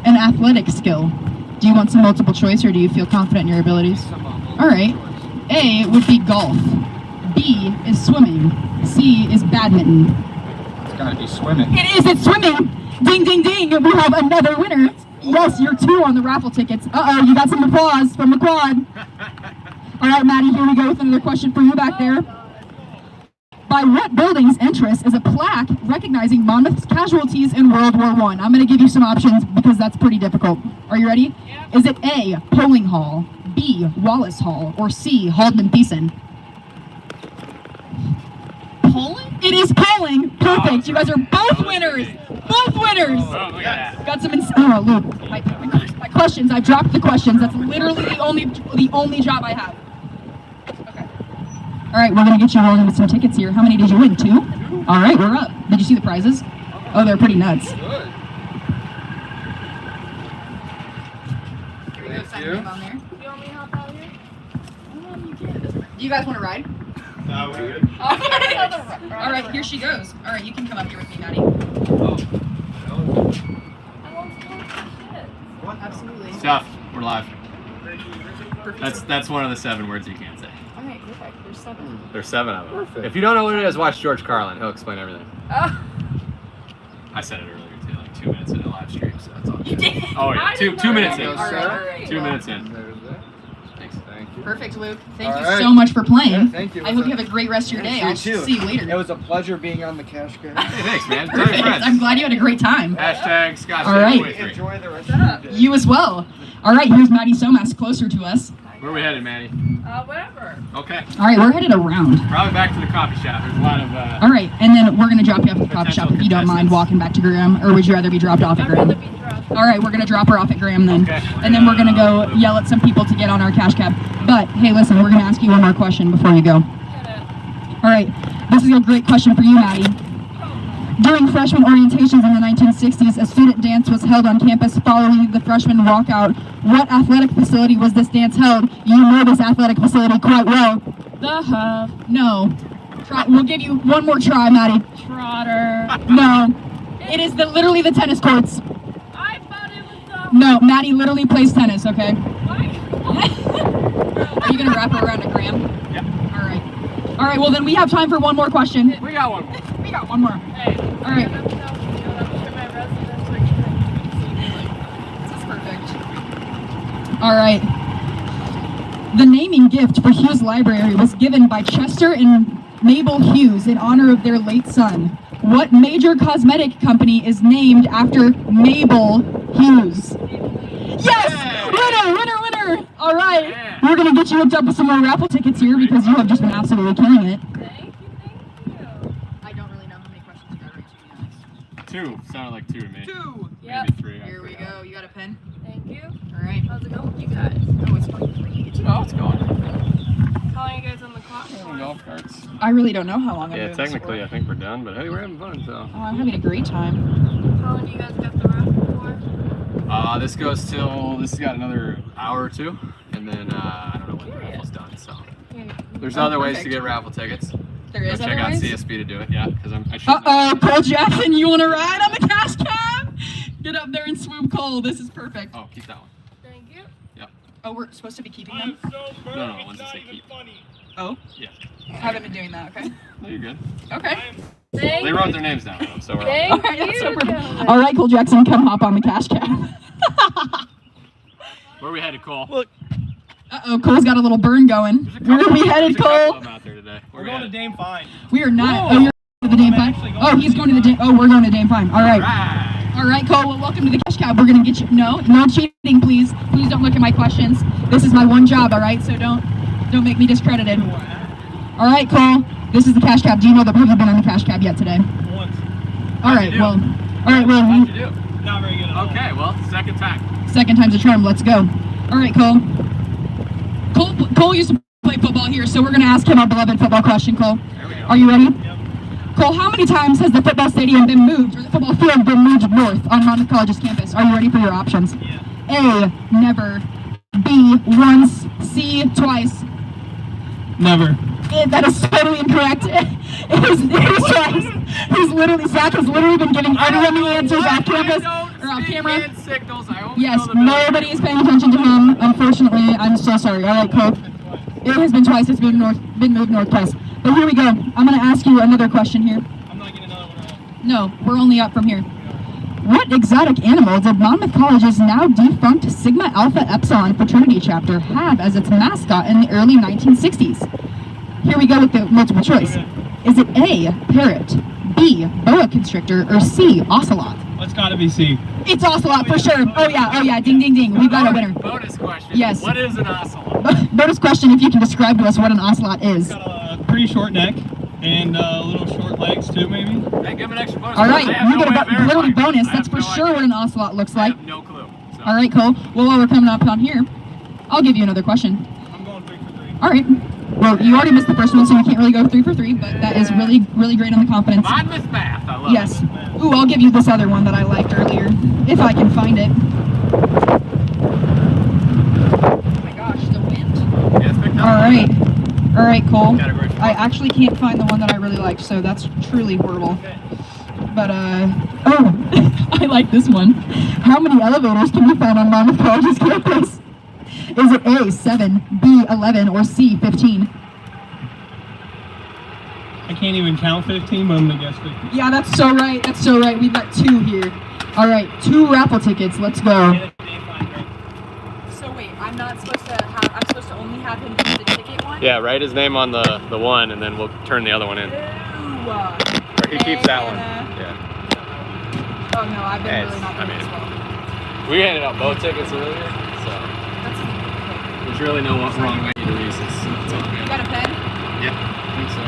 An athletic skill. Do you want some multiple choice, or do you feel confident in your abilities? All right. A would be golf. B is swimming. C is badminton. It's gotta be swimming. It is. It's swimming. Ding, ding, ding. We have another winner. Yes, you're 2 on the raffle tickets. Uh-oh, you got some applause from the quad. All right, Maddie, here we go with another question for you back there. By what building's entrance is a plaque recognizing Monmouth's casualties in World War I? I'm going to give you some options because that's pretty difficult. Are you ready? Yep. Is it A, Polling Hall, B, Wallace Hall, or C, Haldeman Thiessen? Polling? It is polling. Perfect. You guys are both winners. Both winners. Oh, look at that. Got some. Luke. My questions. I dropped the questions. That's literally the only job I have. Okay. All right, we're gonna get you rolling with some tickets here. How many did you win? 2? All right, we're up. Did you see the prizes? Oh, they're pretty nuts. Good. Thank you. You want me to hop out here? Do you guys want to ride? No, we're good. All right, here she goes. All right, you can come up here with me, Maddie. Absolutely. Stuff. We're live. That's one of the 7 words you can't say. All right, perfect. There's 7. There's 7 of them. Perfect. If you don't know what it is, watch George Carlin. He'll explain everything. Oh. I said it earlier too, like 2 minutes into the live stream, so that's all. You did? Oh yeah, 2 minutes in. All right. 2 minutes in. Thanks. Thank you. Perfect, Luke. Thank All you right. so much for playing. Yeah, thank you. I hope you have a great rest of your day. I'll see you later. It was a pleasure being on the Cash Cab. Hey, thanks, man. Tell your Perfect. friends. I'm glad you had a great time. Hashtag Scots. All right. Enjoy the rest of your day. You as well. All right, here's Maddie Somas closer to us. Where are we headed, Manny? Whatever. Okay. All right, we're headed around. Probably back to the coffee shop. There's a lot of. All right, and then we're gonna drop you off at the coffee shop if you don't mind walking back to Graham, or would you rather be dropped off at Graham? All right, we're gonna drop her off at Graham then, and then we're gonna go yell at some people to get on our cash cab. But hey, listen, we're gonna ask you one more question before you go. All right, this is a great question for you, Maddie. During freshman orientations in the 1960s, a student dance was held on campus following the freshman walkout. What athletic facility was this dance held? You know this athletic facility quite well. The Hub. No. Try, we'll give you one more try, Maddie. Trotter. No. It is literally the tennis courts. I thought it was No, Maddie literally plays tennis, okay? Are you going to wrap her around a Graham? Yep. All right. All right, well then we have time for one more question. We got one more. We got one more. Hey. All right. This is perfect. All right. The naming gift for Hughes Library was given by Chester and Mabel Hughes in honor of their late son. What major cosmetic company is named after Mabel Hughes? Yes! Winner, winner, winner! All right. Yeah. We're going to get you hooked up with some more raffle tickets here because you have just been absolutely killing it. Thank you. I don't really know how many questions you got right, to be honest. Two. Sounded like two to me. Two. Maybe three. Here we go. You got a pen? Thank you. All right. How's it going with you guys? Oh, it's fine. Oh, it's going. How long are you guys on the clock for? Golf carts. I really don't know how long I'm Yeah, doing this technically for. I think we're done, but hey, we're having fun, so. Oh, I'm having a great time. How long do you guys got the raffle for? This goes till, this has got another hour or two, and then I don't know when the raffle's done, so. There's other ways to get raffle tickets. There is Go other check out ways? CSB to do it, yeah, because I should. Uh-oh, Cole Jackson, you want to ride on the cash cab? Get up there and swoop Cole. This is perfect. Oh, keep that one. Thank you. Yep. Oh, we're supposed to be keeping them? No, once it say keep. Oh? Yeah. I haven't been doing that, okay? No, you're good. Okay. Thank They wrote their names down, so we're all Thank All right, that's you, so perfect. gentlemen. All right, Cole Jackson, come hop on the cash cab. Where are we headed, Cole? Look. Uh-oh, Cole's got a little burn going. Where are we headed, Cole? Out there today. We're going to Dame Fine. We are not. Whoa. Oh, you're going to the Dame Pine? Oh, he's going to the Dame. Oh, we're going to Dame Pine. All right. Right. All right, Cole. Well, welcome to the cash cab. We're going to get you. No cheating, please. Please don't look at my questions. This is my one job, all right? So don't make me discredited. All right, Cole. This is the cash cab. Do you know that we haven't been on the cash cab yet today? Once. All right. Well. All right. Well. How'd you do? Not very good at all. Okay, well, second time. Second time's a charm. Let's go. All right, Cole. Cole used to play football here, so we're going to ask him our beloved football question, Cole. There we go. Are you ready? Yep. Cole, how many times has the football stadium been moved, or the football field been moved north on Monmouth College's campus? Are you ready for your options? Yeah. A, never. B, once. C, twice. Never. That is totally incorrect. It is twice. Zach has literally been giving everyone the answers off campus, or off camera. Signals. I only Yes, know the middle nobody is paying attention to him. Unfortunately, I'm so sorry. All right, Cole. It has been twice. It's been moved north twice. But here we go. I'm going to ask you another question here. I'm not getting another one out. No, we're only up from here. What exotic animal did Monmouth College's now defunct Sigma Alpha Epsilon fraternity chapter have as its mascot in the early 1960s? Here we go with the multiple choice. Is it A, parrot, B, boa constrictor, or C, ocelot? It's got to be C. It's ocelot for sure. Oh yeah, ding ding ding. We got a winner. Bonus question. Yes. What is an ocelot? Bonus question, if you can describe to us what an ocelot is. It's got a pretty short neck and little short legs too, maybe. Hey, give an extra bonus. All right, I have you no way get of a literally verifying. bonus. I That's have for no sure idea. what an ocelot looks I like. have no clue. So. All right, Cole. Well, while we're coming up on here, I'll give you another question. I'm going 3 for 3. All right. Well, you already missed the first one, so you can't really go 3 for 3, but that is really great on the confidence. Monmouth math. I love Yes. it. Ooh, I'll give you this other one that I liked earlier, if I can find it. Oh my gosh, the wind. Yeah, it's picked up. All right, Cole. Category 4. I actually can't find the one that I really liked, so that's truly horrible. But, oh, I like this one. How many elevators can be found on Monmouth College's campus? Is it A, 7, B, 11, or C, 15? I can't even count 15, but I'm going to guess 15. Yeah, that's so right. That's so right. We've got 2 here. All right, 2 raffle tickets. Let's go. So wait, I'm supposed to only have him do the ticket one? Yeah, write his name on the one, and then we'll turn the other one in. Ew. Or he keeps that one. Yeah. Oh no, I've been Hey, really not I doing mean, this well. We handed out both tickets earlier, so. That's There's really no wrong way to use this. It's all You good. got a pen? Yeah, I think so.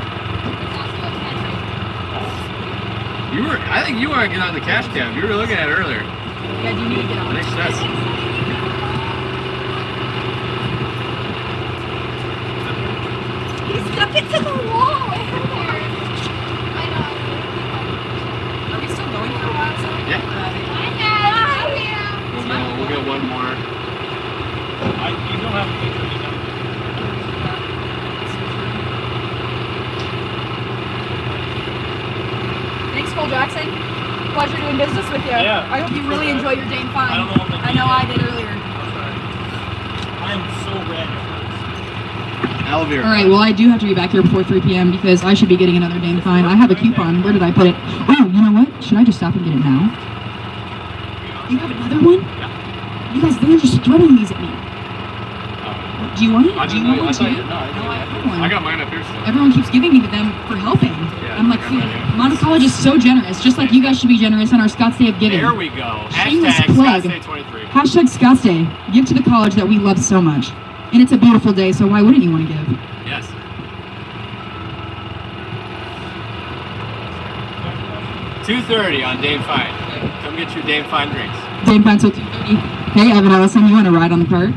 I think you want to get on the cash cab. You were looking at it earlier. Yeah, do you need to get on? Thanks, Jess. He stuck it to the wall. Are we still going for a while, so? Yeah. We'll get one more. You don't have to make sure you know. Thanks, Cole Jackson. Pleasure doing business with you. Yeah. I hope you really enjoy your Dane Fine. I don't know what the I know I did earlier. I am so red. Elvira. All right, well, I do have to be back here before 3 p.m. because I should be getting another Dane Fine. I have a coupon. Where did I put it? Oh, you know what? Should I just stop and get it now? You have another one? You guys, they're just throwing these at me. Do you want it? Do you want one too? I got mine up here still. Everyone keeps giving me them for helping. Yeah, I'm like, Monmouth College is so generous, just like you guys should be generous on our Scots Day of Giving. There we go. Shameless Hashtag plug. ScotsDay23. Hashtag Scots Day. Give to the college that we love so much. And it's a beautiful day, so why wouldn't you want to give? Yes. $2.30 on Dane Fine. Come get your Dane Fine drinks. Dane Fine till 2:30. Hey, Evan Ellison, you want to ride on the cart?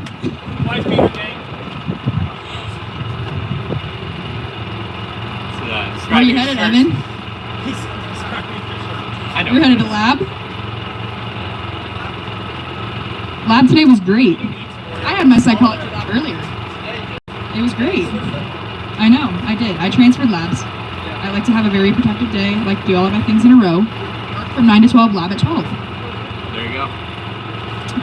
Why Peter Dane? Where are you headed, Evan? I know. You're headed to lab? Lab today was great. I had my psychology lab earlier. It was great. I know, I did. I transferred labs. I like to have a very productive day. I like to do all of my things in a row. Work from 9 to 12, lab at 12. There you go.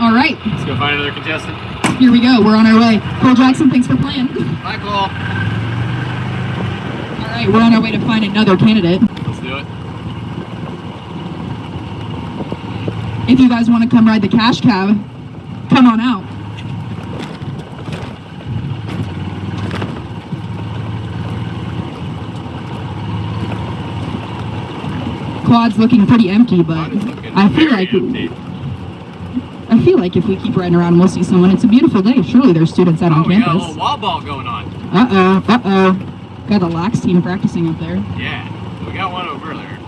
All right, Let's go find another contestant. here we go. We're on our way. Cole Jackson, thanks for playing. Bye, Cole. All right, we're on our way to find another candidate. Let's do it. If you guys want to come ride the cash cab, come on out. Quad's looking pretty empty, but I feel like if we keep riding around, we'll see someone. It's a beautiful day. Surely there's students out on We got a campus. little wall ball going on. Uh-oh. Got the lax team practicing up there. Yeah. We got one over there.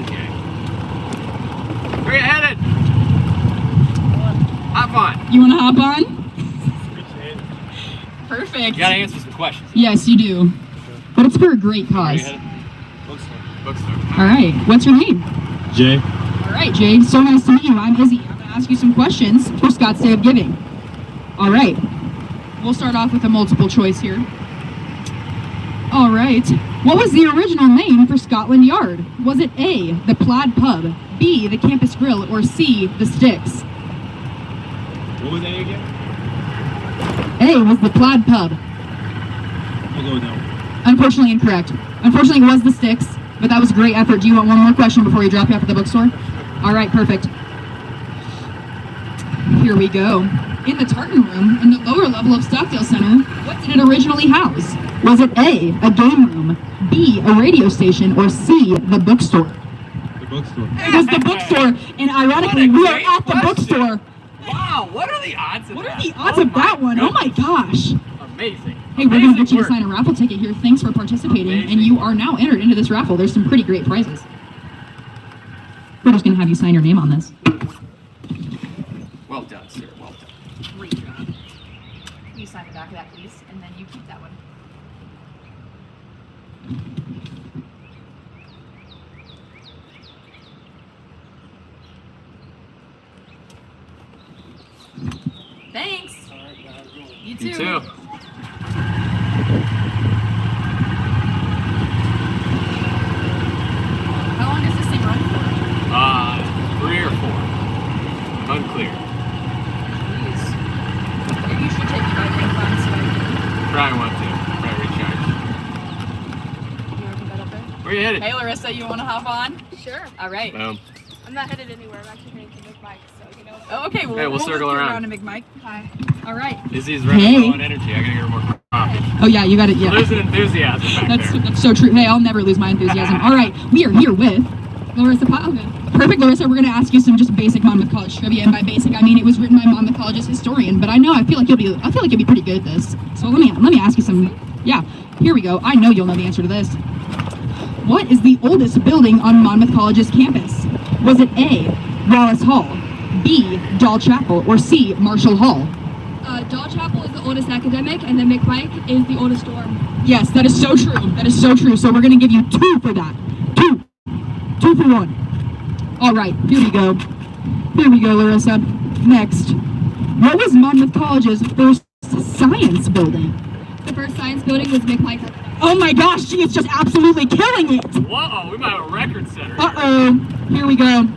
Okay. Where you headed? Hop on. You want to hop on? Perfect. You gotta answer some questions. Yes, you do. But it's for a great Where you cause. headed? Bookstore. All right. What's your name? Jay. All right, Jade. So nice to meet you. I'm Izzy. I'm going to ask you some questions for Scots Day of Giving. All right. We'll start off with a multiple choice here. All right. What was the original name for Scotland Yard? Was it A, the Plaid Pub, B, the Campus Grill, or C, the Sticks? What was A again? A was the Plaid Pub. I'll go with that one. Unfortunately incorrect. Unfortunately, it was the Sticks, but that was a great effort. Do you want one more question before we drop you off at the bookstore? All right, perfect. Here we go. In the Tartan Room, in the lower level of Stockdale Center, what did it originally house? Was it A, a game room, B, a radio station, or C, the bookstore? The bookstore. It was the bookstore, and ironically, we are at the bookstore. Wow, what are the odds of that? What are the odds of that one? Oh my gosh. Amazing. Hey, we're going to get you to work. sign a raffle ticket here. Thanks for participating, and you are now entered into this raffle. There's some pretty great prizes. We're just going to have you sign your name on this. Well done, sir. Well done. Great job. You sign the back of that, please, and then you keep that one. Thanks. You too. You too. How long does this thing run for? 3 or 4. Unclear. Jeez. Maybe you should take me by Dane Fine so I can... Probably want to. Probably recharge. You want to put that up there? Where you headed? Hey, Larissa, you want to hop on? Sure. All right. Boom. I'm not headed anywhere. I'm actually heading to Big Mike, so you know. Oh, okay, well, Hey, we'll circle look around. to Big Mike. Hi. All right. Izzy's running low on energy. I gotta get her more coffee. Oh, yeah, you got it. Yeah. Losing enthusiasm back there. That's so true. Hey, I'll never lose my enthusiasm. All right, we are here with Larissa Pyle. Perfect, Larissa. We're gonna ask you some just basic Monmouth College trivia, and by basic I mean it was written by Monmouth College's historian. But I feel like you'll be pretty good at this. So let me ask you some. Yeah, here we go. I know you'll know the answer to this. What is the oldest building on Monmouth College's campus? Was it A, Wallace Hall, B, Dahl Chapel, or C, Marshall Hall? Dahl Chapel is the oldest academic, and then McMike is the oldest dorm. Yes, that is so true. That is so true. So we're gonna give you 2 for that. 2 for 1. All right, here we go. Here we go, Larissa. Next, what was Monmouth College's first science building? The first science building was McMike. Oh my gosh, she is just absolutely killing it. Whoa, we might have a record setter. Uh-oh, here we go.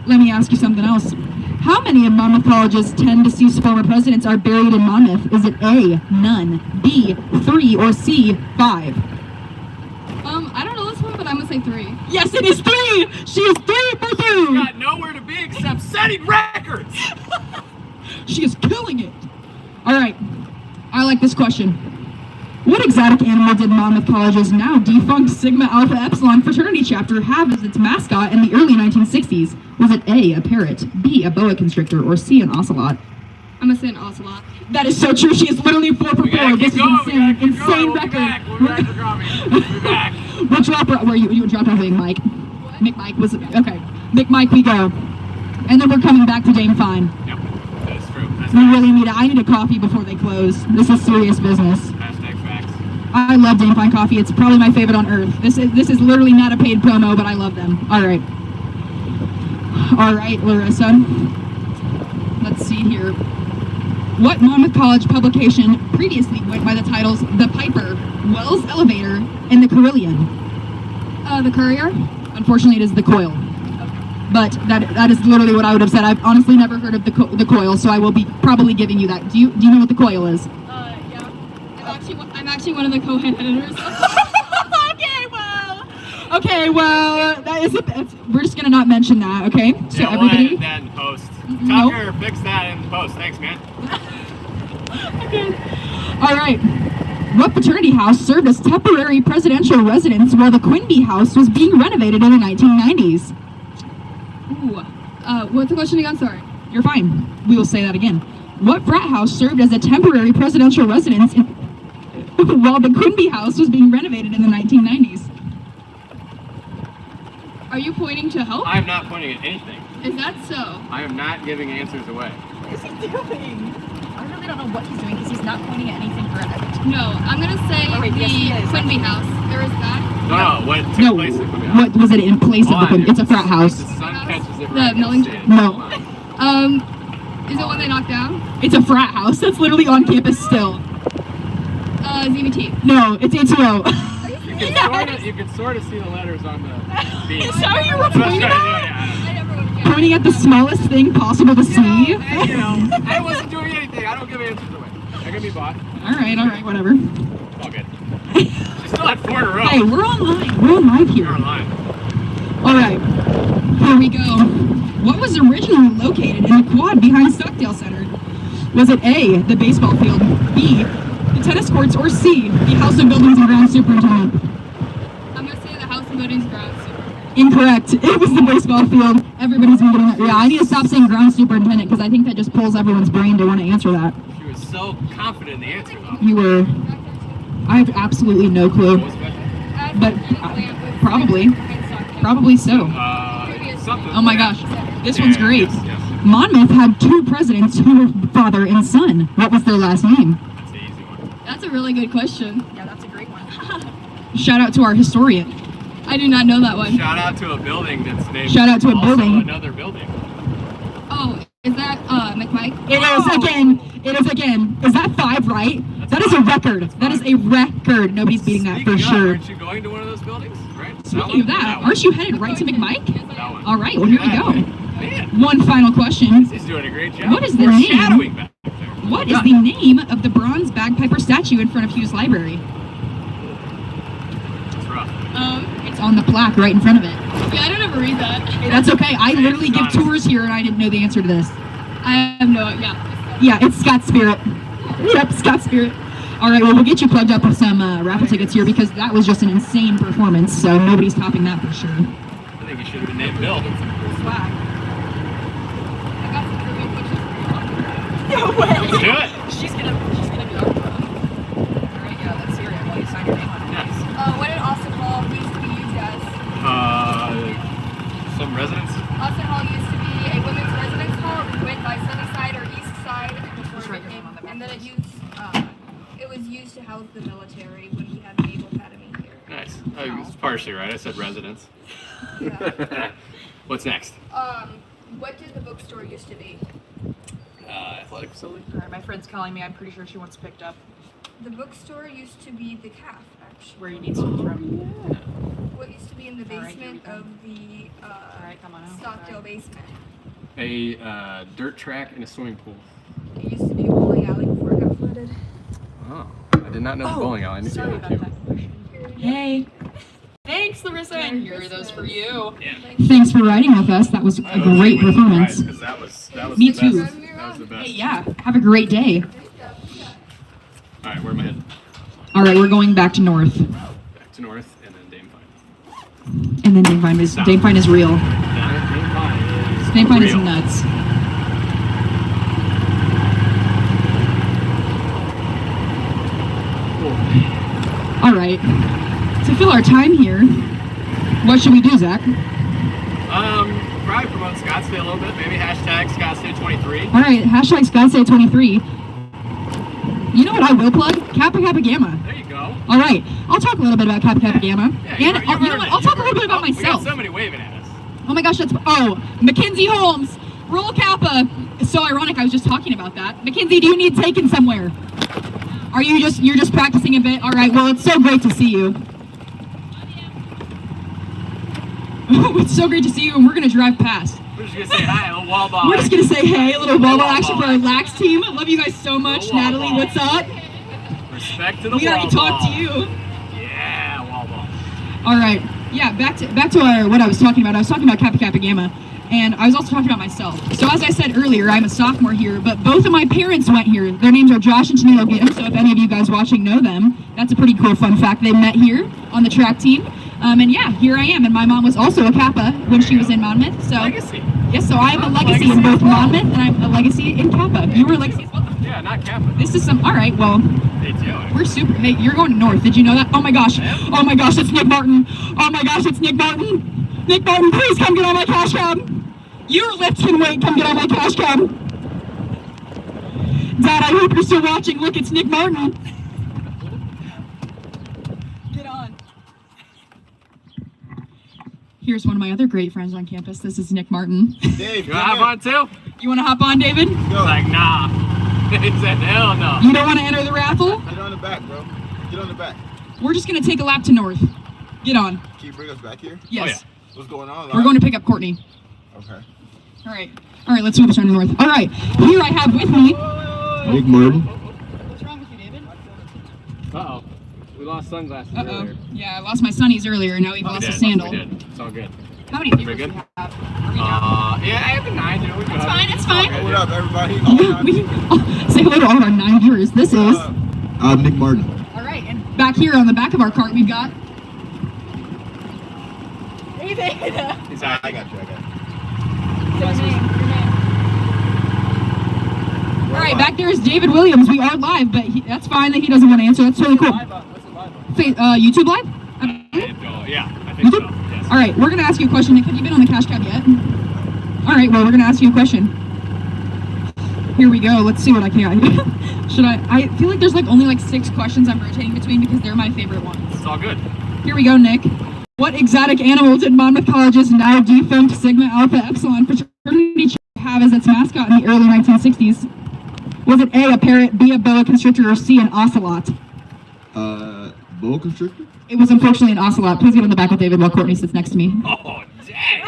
Let me ask you something else. How many of Monmouth College's 10 deceased former presidents are buried in Monmouth? Is it A, none, B, 3, or C, 5? I don't know this one, but I'm gonna say 3. Yes, it is 3! She is 3 for 3! She's got nowhere to be except setting records! She is killing it! Alright, I like this question. What exotic animal did Monmouth College's now defunct Sigma Alpha Epsilon fraternity chapter have as its mascot in the early 1960s? Was it A, a parrot, B, a boa constrictor, or C, an ocelot? I'm gonna say an ocelot. That is so true. She is literally 4 for 4. This is insane. Insane record. We'll be back. We'll drop her. Where you dropped off McMike. McMike was okay. McMike, we go. And then we're coming back to Dame Fine. Yep, that is true. We really need I need a coffee before they close. This is serious business. Hashtag facts. I love Dame Fine coffee. It's probably my favorite on earth. This is literally not a paid promo, but I love them. All right, Larissa. Let's see here. What Monmouth College publication previously went by the titles The Piper, Wells Elevator, and The Carillion? The Courier? Unfortunately, it is The Coil. But that is literally what I would have said. I've honestly never heard of the Coil, so I will be probably giving you that. Do you know what The Coil is? Yeah. I'm actually one of the co-head editors. Okay, well, that is we're just gonna not mention that, okay? So yeah, everybody. we'll edit that in post. Tucker, fix that in post. Thanks, man. Okay. All right. What fraternity house served as temporary presidential residence while the Quinby House was being renovated in the 1990s? Ooh. What's the question again? Sorry. You're fine. We will say that again. What frat house served as a temporary presidential residence while the Quinby House was being renovated in the 1990s? Are you pointing to help? I am not pointing at anything. Is that so? I am not giving answers away. What is he doing? I really don't know what he's doing because he's not pointing at anything correct. No, I'm gonna say the Quinby House. There is that. No, what took place at Quinby House? What was it in place of the Quinby? It's a frat house. The sun catches it The right. Millington. No. Is it one they knocked down? It's a frat house. That's literally on campus still. ZBT. No, it's ATO. You can sort of see the letters on the beam. Is that what you were That's what pointing I was at? trying to do, yeah. Pointing at the smallest thing possible to see? I wasn't doing anything. I don't give answers away. I can be bought. All right, whatever. All good. She still had 4 in a row. Hey, we're online. We're on live here. We're online. All right, here we go. What was originally located in the quad behind Stockdale Center? Was it A, the baseball field, B, the tennis courts, or C, the House of Buildings and Grounds Superintendent? I'm gonna say the House of Buildings Grounds Superintendent. Incorrect. It was the baseball field. Everybody's been getting that. Yeah, I need to stop saying ground superintendent because I think that just pulls everyone's brain to want to answer that. She was so confident in the answer, though. You were. I have absolutely no clue. But probably so. Something. Oh my gosh, this one's great. Yes. Monmouth had 2 presidents who were father and son. What was their last name? That's an easy one. That's a really good question. Yeah, that's a great one. Shout out to our historian. I do not know that one. Shout out to a building that's named. Shout out to a also building. Another building. Oh, is that McMike? It is again. It is again. Is that 5 right? That is a record. That is a record. Nobody's beating that for sure. Aren't you going to one of those buildings? Right? Speaking of that, aren't you headed right to McMike? That one. All right. Well, here we go. Man, One final question. he's doing a great job. What is the Foreshadowing name? back there. What is the name of the bronze bagpiper statue in front of Hughes Library? It's rough. It's on the plaque right in front of it. Yeah, I don't ever read that. That's okay. I literally give tours here and I didn't know the answer to this. I have no, Yeah, it's Scott's Spirit. Yep, Scott's Spirit. All right, well, we'll get you plugged up with some raffle tickets here because that was just an insane performance, so nobody's topping that for sure. I think think he should have been named Bill. Get some cool swag. I got some trivia questions for you. No way! Let's do it! She's gonna be our pro. Alright, yeah, let's hear it while you sign your name on it. Yes. What did Austin Hall used to be used as? Some residence? Austin Hall used to be a women's residence hall. It went by Sunnyside or East Side before Just it write your became, name on the and then it was used to house the military when we had the Naval Academy here. Nice. It's partially right. I said residence. Yeah. What's next? What did the bookstore used to be? Athletic facility. Alright, my friend's calling me. I'm pretty sure she wants picked up. The bookstore used to be the calf, actually. Where you need some from. What used to be in the basement of the come on out. Stockdale basement? A dirt track and a swimming pool. It used to be a bowling alley before it got flooded. Oh, I did not know the bowling alley. I knew Sorry the about other that question. Hey. Thanks, Larissa. And here are those for you. Thanks for riding with us. That was a great performance. That was Me the too. best. That was the best. Hey, yeah. Have a great day. All right, where am I headed? All right, we're going back to north. Back to north, and then Dame Fine. And then Dame Fine is real. Dame Fine is real. nuts. All right. To fill our time here, what should we do, Zach? Probably promote Scottsdale a little bit. Maybe hashtag Scottsdale23. All right, hashtag Scottsdale23. You know what I will plug? Kappa Kappa Gamma. There you go. All right, I'll talk a little bit about Kappa Kappa Gamma. Yeah, And you know what? I'll talk a little bit about We got myself. somebody waving at us. Oh my gosh, Mackenzie Holmes, roll Kappa. It's so ironic, I was just talking about that. Mackenzie, do you need taken somewhere? You're just practicing a bit? All right, well, it's so great to see you. It's so great to see you, and we're gonna drive past. We're just gonna say hi, a little wall ball. We're just gonna say hey, a little wall ball Wall action ball for our Lax team. I love you guys so much. Little wall Natalie, ball. what's up? Respect to the We wall already talked ball. to you. Yeah, wall ball. All right, yeah, back to what I was talking about. I was talking about Kappa Kappa Gamma, and I was also talking about myself. So as I said earlier, I'm a sophomore here, but both of my parents went here. Their names are Josh and Chanel Gibbs, so if any of you guys watching know them, that's a pretty cool fun fact. They met here on the track team. And yeah, here I am, and my mom was also a Kappa when she was in Monmouth. So Legacy. Yes, so I am a legacy in both Monmouth, and I'm a legacy in Kappa. You were a legacy as well. Yeah, not Kappa. This is all right, well, we're super. Hey, you're going north. Did you know that? Oh my gosh, it's Nick Martin. Oh my gosh, it's Nick Martin. Nick Martin, please come get on my cash cab. Your lift can wait, come get on my cash cab. Dad, I hope you're still watching. Look, it's Nick Martin. Get on. Here's one of my other great friends on campus. This is Nick Martin. Dave, you wanna hop on too? You want to hop on, David? Like, nah. He said, hell no. You don't want to enter the raffle? Get on the back, bro. Get on the back. We're just going to take a lap to north. Get on. Can you bring us back here? Yes. What's going on? We're going to pick up Courtney. Okay. All right, let's move on north. All right, here I have with me. Nick Martin. What's wrong with you, David? Uh-oh. We lost sunglasses Uh-oh. earlier. Yeah, I lost my sunnies earlier. Now we've lost a sandal. We did. It's all good. How many viewers do good? we have? Yeah, I have the 9. You know, we It's fine, it's fine. What up, everybody? Say hello to all of our 9 viewers. This is. Nick Martin. All right, and back here on the back of our cart, we've got. David. Exactly. I got you. Your name. All right, back there is David Williams. We are live, but that's fine that he doesn't want to answer. That's totally cool. YouTube live? Yeah, I think so. Yes. All right, we're going to ask you a question. Nick, have you been on the cash cab yet? All right, well, we're going to ask you a question. Here we go. Let's see what I can. I feel like there's only 6 questions I'm rotating between because they're my favorite ones. It's all good. Here we go, Nick. What exotic animal did Monmouth College's now defunct Sigma Alpha Epsilon fraternity have as its mascot in the early 1960s? Was it A, a parrot, B, a boa constrictor, or C, an ocelot? Boa constrictor? It was unfortunately an ocelot. Please get on the back with David while Courtney sits next to me. Oh, dang.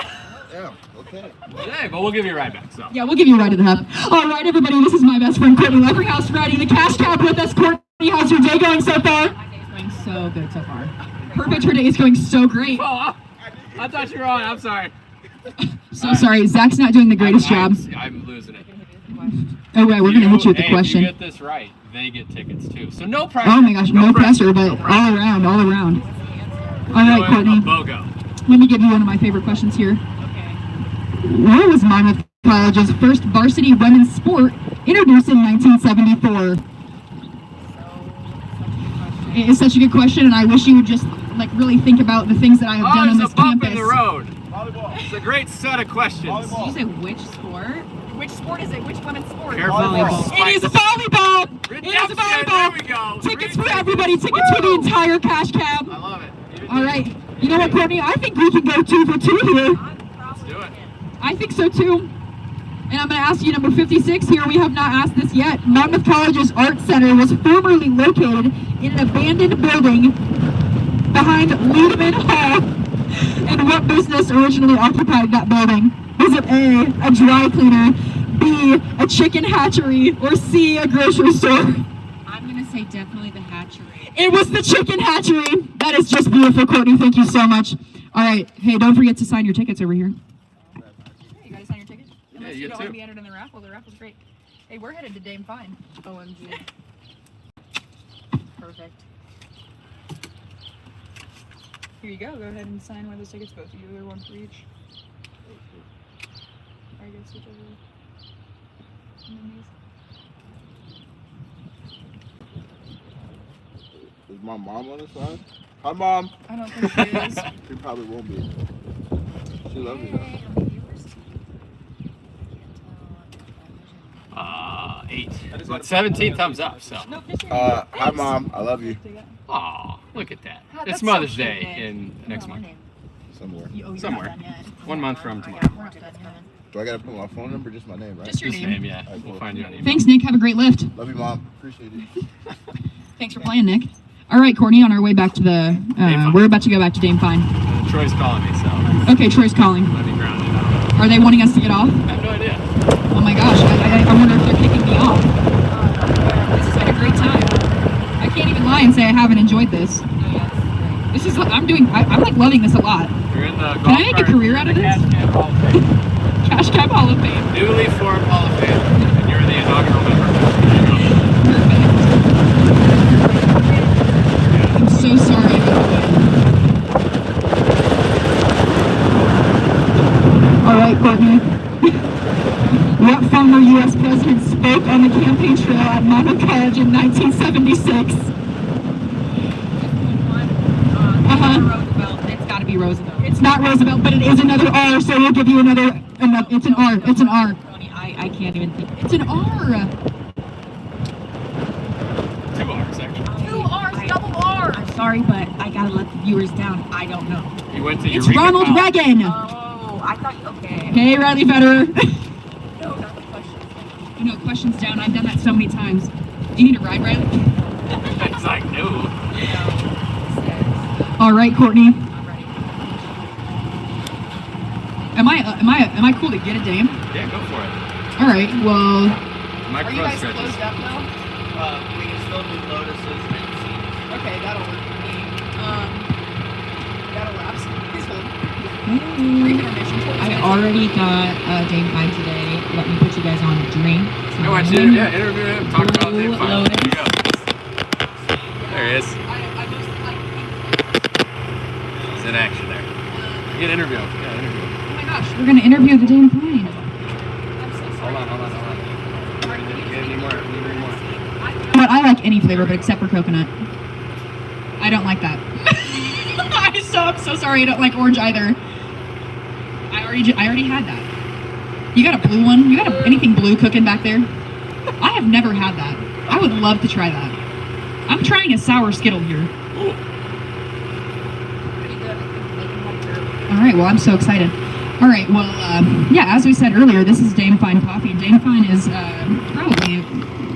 Yeah, okay. Dang, but we'll give you a ride back, so. Yeah, we'll give you a ride to the hub. All right, everybody, this is my best friend Courtney Leverhouse riding the cash cab with us. Courtney, how's your day going so far? My day's going so good so far. Perfect, her day is going so great. Oh, I thought you were on. I'm sorry. So sorry, Zach's not doing the greatest job. I'm losing it. Oh, right, we're going to hit you with the question. If you get this right, they get tickets too. So no pressure. Oh my gosh, no pressure, but all around. All right, Courtney. BOGO. Let me give you one of my favorite questions here. Okay. What was Monmouth College's first varsity women's sport introduced in 1974? It's such a good question, and I wish you would just like really think about the things that I have done on this There's a bump campus. in the road. It's a great set of questions. Did you say which sport? Which sport is it? Which women's sport? Careful. It is volleyball! It is Redemption, volleyball! there we go. Tickets for everybody, tickets for the entire cash cab. I love it. All right, you know what, Courtney? I think we can go 2 for 2 here. Let's do it. I think so too. And I'm going to ask you number 56 here. We have not asked this yet. Monmouth College's Art Center was formerly located in an abandoned building behind Ludeman Hall. And what business originally occupied that building? Was it A, a dry cleaner, B, a chicken hatchery, or C, a grocery store? I'm gonna say definitely the hatchery. It was the chicken hatchery. That is just beautiful, Courtney. Thank you so much. All right. Hey, don't forget to sign your tickets over here. Hey, you gotta sign your ticket? Unless you you don't want too. to be entered in the raffle. The raffle's great. Hey, we're headed to Dame Fine. OMG. Perfect. Here you go. Go ahead and sign one of those tickets, both of you, or one for each. Or I guess whichever. And then these. Is my mom on the side? Hi, Mom. I don't think she is. She probably won't be. She loves me though. 8. But 17 thumbs up, so. Hi, Mom. I love you. Aw, look at that. Oh, It's that's Mother's so cute, Day Nick. in next month. Somewhere. Somewhere. 1 month from tomorrow. Do I gotta put my phone number? Just my name, right? Just your name. Yeah. Alright, We'll cool. find you on email. Thanks, Nick. Have a great lift. Love you, Mom. Appreciate it. Thanks for playing, Nick. All right, Courtney, on our way back to the, we're about to go back to Dame Fine. Troy's calling me, so. Okay, Troy's calling. Might be grounded. I don't know. Are they wanting us to get off? I have no idea. Oh my gosh, I wonder if they're kicking me off. This has been a great time. I can't even lie and say I haven't enjoyed this. This is, I'm like loving this a lot. You're in the golf Can I make a cart, career out of this? Cash Cab Hall of Fame. Newly formed Hall of Fame, and you're the inaugural member. I'm so sorry about that. All right, Courtney. What former U.S. president spoke on the campaign trail at Monmouth College in 1976? Roosevelt. It's gotta be Roosevelt. It's not Roosevelt, but it is another R, so we'll give you another. It's an R. It's an R. I can't even think. It's an R. 2 R's, actually. 2 R's, double R. I'm sorry, but I gotta let the viewers down. I don't know. He went to It's Eureka Ronald College. Reagan. Oh, I thought. Okay. Hey, Riley Federer. No, not the questions. You know, questions down. I've done that so many times. Do you need a ride, Riley? It's like, no. All right, Courtney. Am I cool to get a Dame? Yeah, go for it. All right. Well, My Are you crust guys stretches. closed up now? We can still do lotuses and seeds. Okay, that'll work for me. That'll wrap some. Please hold. Brief intermission. I already got Dame Fine today. Let me put you guys on a drink. I want you to interview him, talk about Dave Fine. There you go. There he is. He's in action there. You can interview him. Yeah, interview him. oh my gosh, we're gonna interview the Dame Fine. Hold on. Need any more? But I like any flavor, but except for coconut. I don't like that. I'm so sorry. I don't like orange either. I already had that. You got a blue one? You got anything blue cooking back there? I have never had that. I would love to try that. I'm trying a sour Skittle here. Ooh. All right, well, I'm so excited. All right, well, yeah, as we said earlier, this is Dame Fine Coffee. Dame Fine is probably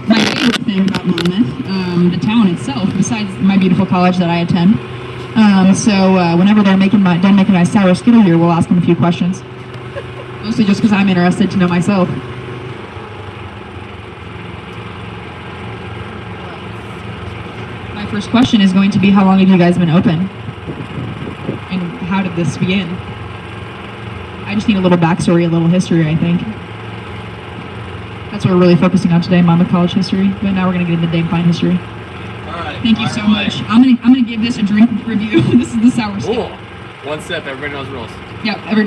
my favorite thing about Monmouth, the town itself, besides my beautiful college that I attend. So whenever they're done making my sour Skittle here, we'll ask them a few questions. Mostly just because I'm interested to know myself. My first question is going to be, how long have you guys been open? And how did this begin? I just need a little backstory, a little history, I think. That's what we're really focusing on today, Monmouth College history. But now we're going to get into Dame Fine history. All right. Thank you so much. I'm gonna give this a drink review. This is the sour Skittle. One sip. Everybody knows rules. Yeah, every.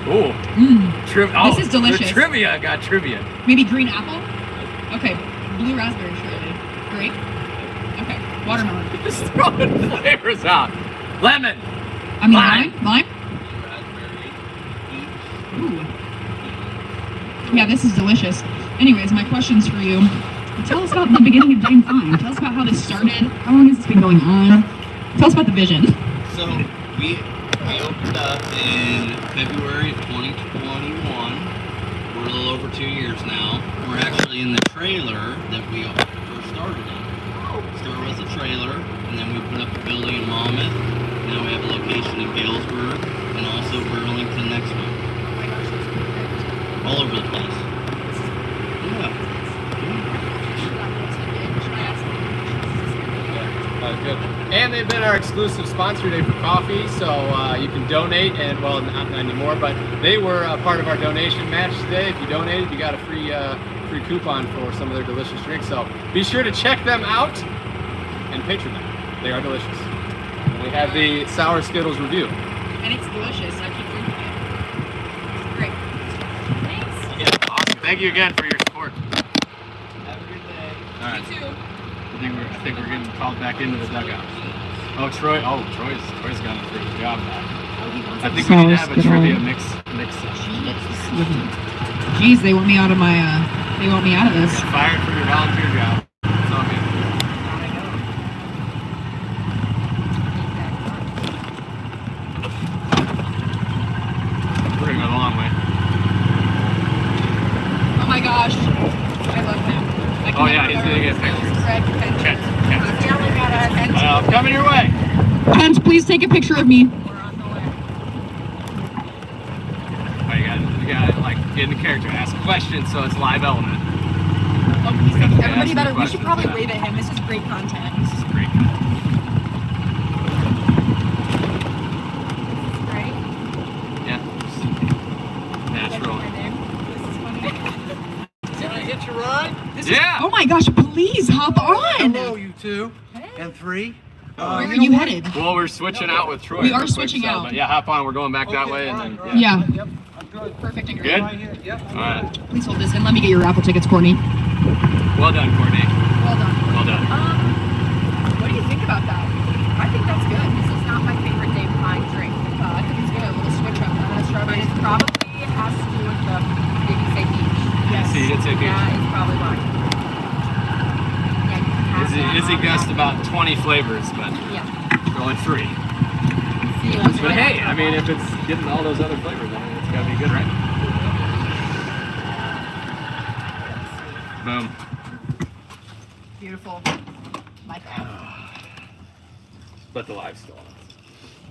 Ooh. This is delicious. The trivia. Got trivia. Maybe green apple? Okay. Blue raspberry surely. Grape? Okay. Watermelon. Just throwing flavors out. Lemon. I mean lime? Ooh. Yeah, this is delicious. Anyways, my question's for you. Tell us about the beginning of Dame Fine. Tell us about how this started. How long has this been going on? Tell us about the vision. So we opened up in February of 2021. We're a little over 2 years now. We're actually in the trailer that we first started in. Started as a trailer, and then we put up a building in Monmouth. Now we have a location in Galesburg, and also Burlington next month. All over the place. Yeah. Good. And they've been our exclusive sponsor today for coffee, so you can donate, and well, not anymore, but they were part of our donation match today. If you donated, you got a free coupon for some of their delicious drinks. So be sure to check them out and patron them. They are delicious. And we have the Sour Skittles review. And it's delicious. I keep drinking it. Great. Thanks. Yeah, awesome. Thank you again for your support. Have a good day. All right. You too. I think we're getting called back into the dugout. Oh, Troy. Oh, Troy's got a great job back. I think we need to have a trivia mix session. Jeez, they want me out of my. They want me out of this. Got fired for your volunteer job. It's all good. We're gonna go the long way. Oh my gosh, I love him. Oh yeah, he's gonna get pictures. Chet. I'm coming your way. Hans, please take a picture of me. Oh, you got like get in the character, ask questions, so it's live element. Everybody better. We should probably wave at him. This is great content. This is great content. Right? Yeah. Natural. Can I hit you ride? Yeah. Oh my gosh! Please hop on. Hello, you two. And three. Where are you headed? Well, we're switching out with Troy. We are real quick, switching so, out. But yeah, hop on. We're going back that way, and then Yeah. Yep, I'm good. Perfect and great. Good. All right. Please hold this in. Let me get your raffle tickets, Courtney. Well done, Courtney. Well done. Well done. What do you think about that? I think that's good. This is not my favorite Dame Fine drink. I think it's good. A little switch up. Strawberry. It probably has to do with the. Did you say peach? Yes. So you did say peach. Yeah, it's probably mine. Izzy guessed about 20 flavors, but only 3. But hey, I mean, if it's getting all those other flavors, I mean, it's gotta be good, right? Boom. Beautiful. My bad. But the live's still on.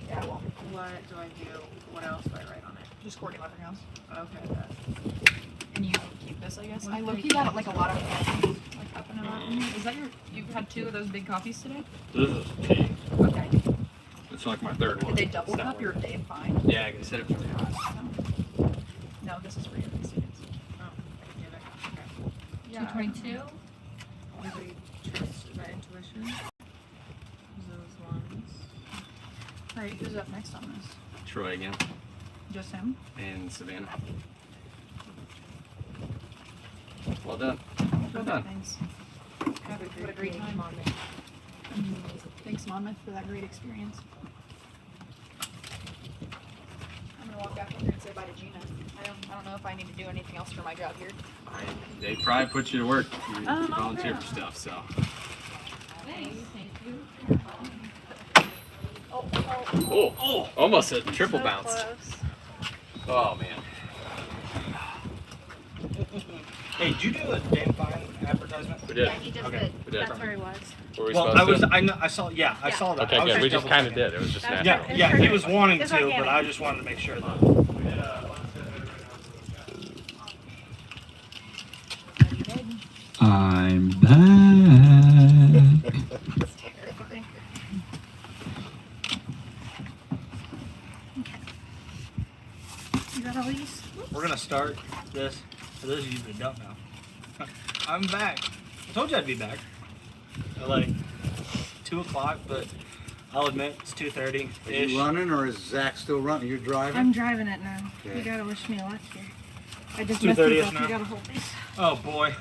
Yeah, well, what do I do? What else do I write on it? Just Courtney Leatherhouse. Okay. And you keep this, I guess. I low-key got like a lot of like up and about. Is that you've had 2 of those big coffees today? This is tea. Okay. It's like my 3rd one. Did they double cup your Dame Fine? Yeah, I can set it really hot. No, this is for your students. Oh, okay. 222. Everybody trusts that intuition. Those ones. Alright, who's up next on this? Troy again. Just him? And Savannah. Well done. Well done. Thanks. Have a great time on it. Thanks, Monmouth, for that great experience. I'm gonna walk back over here and say bye to Gina. I don't know if I need to do anything else for my job here. They probably put you to work. You Oh, volunteer yeah. for stuff, so. Thank you. Oh, almost a triple bounce. Oh, man. Hey, did you do a Dame Fine advertisement? We did. Yeah, he just Okay, did. we did. That's where he was. Were we Well, supposed to? I saw that. Okay, I was good. We just double kind of checking. did. It was just That's natural. Yeah, he was wanting It's to, organic. but I just wanted to make sure that. I'm back. You got all these? We're gonna start this. For those of you that don't know, I'm back. I told you I'd be back. 2 o'clock, but I'll admit it's 2:30 Are ish. you running or is Zach still running? You're driving? I'm driving it now. Okay. You gotta wish me luck here. I just 2:30 messed these is up. now. You gotta hold these. Oh boy.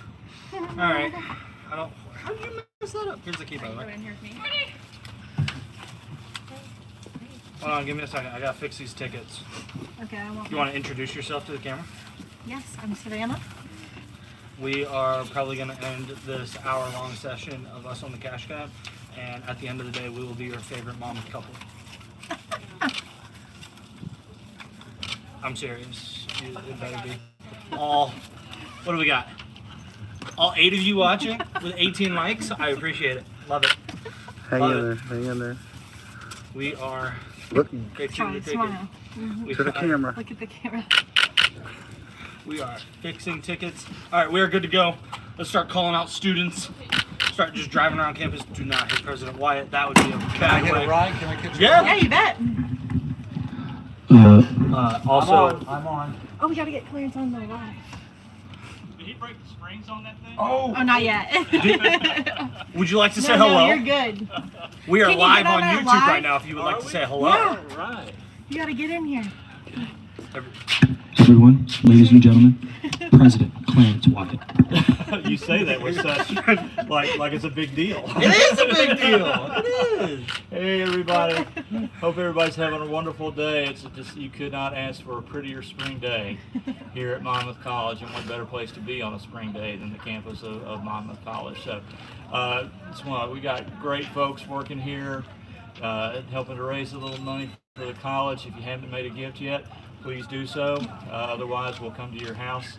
All right. I don't. How did you mess that up? Here's the key, by the way. Hold on, give me a second. I gotta fix these tickets. Okay, I won't. You want to introduce yourself to the camera? Yes, I'm Savannah. We are probably going to end this hour-long session of us on the cash cab, and at the end of the day, we will be your favorite Monmouth couple. I'm serious. It better be. All. What do we got? All 8 of you watching with 18 likes. I appreciate it. Love it. Hang Love in it. there. Hang in there. We are. Look. Fixing the ticket. Smile. We To the are- camera. Look at the camera. We are fixing tickets. All right, we are good to go. Let's start calling out students. Start just driving around campus. Do not hit President Wyatt. That would be a Can I bad get way. a ride? Can I catch Yeah. Yeah, you bet. Also, I'm on. Oh, we gotta get clearance on the live. Did he break the springs on that thing? Oh, not yet. Would you like to say No, hello? you're good. We are Can you live get on on that YouTube live? right now if you would like to say hello. Yeah. Right. You gotta get in here. Everyone, ladies and gentlemen, President Clarence Wyatt. You say that with such like it's a big deal. It is a big deal. It is. Hey everybody. Hope everybody's having a wonderful day. It's just you could not ask for a prettier spring day here at Monmouth College, and what better place to be on a spring day than the campus of Monmouth College. So we got great folks working here, helping to raise a little money for the college. If you haven't made a gift yet, please do so. Otherwise, we'll come to your house.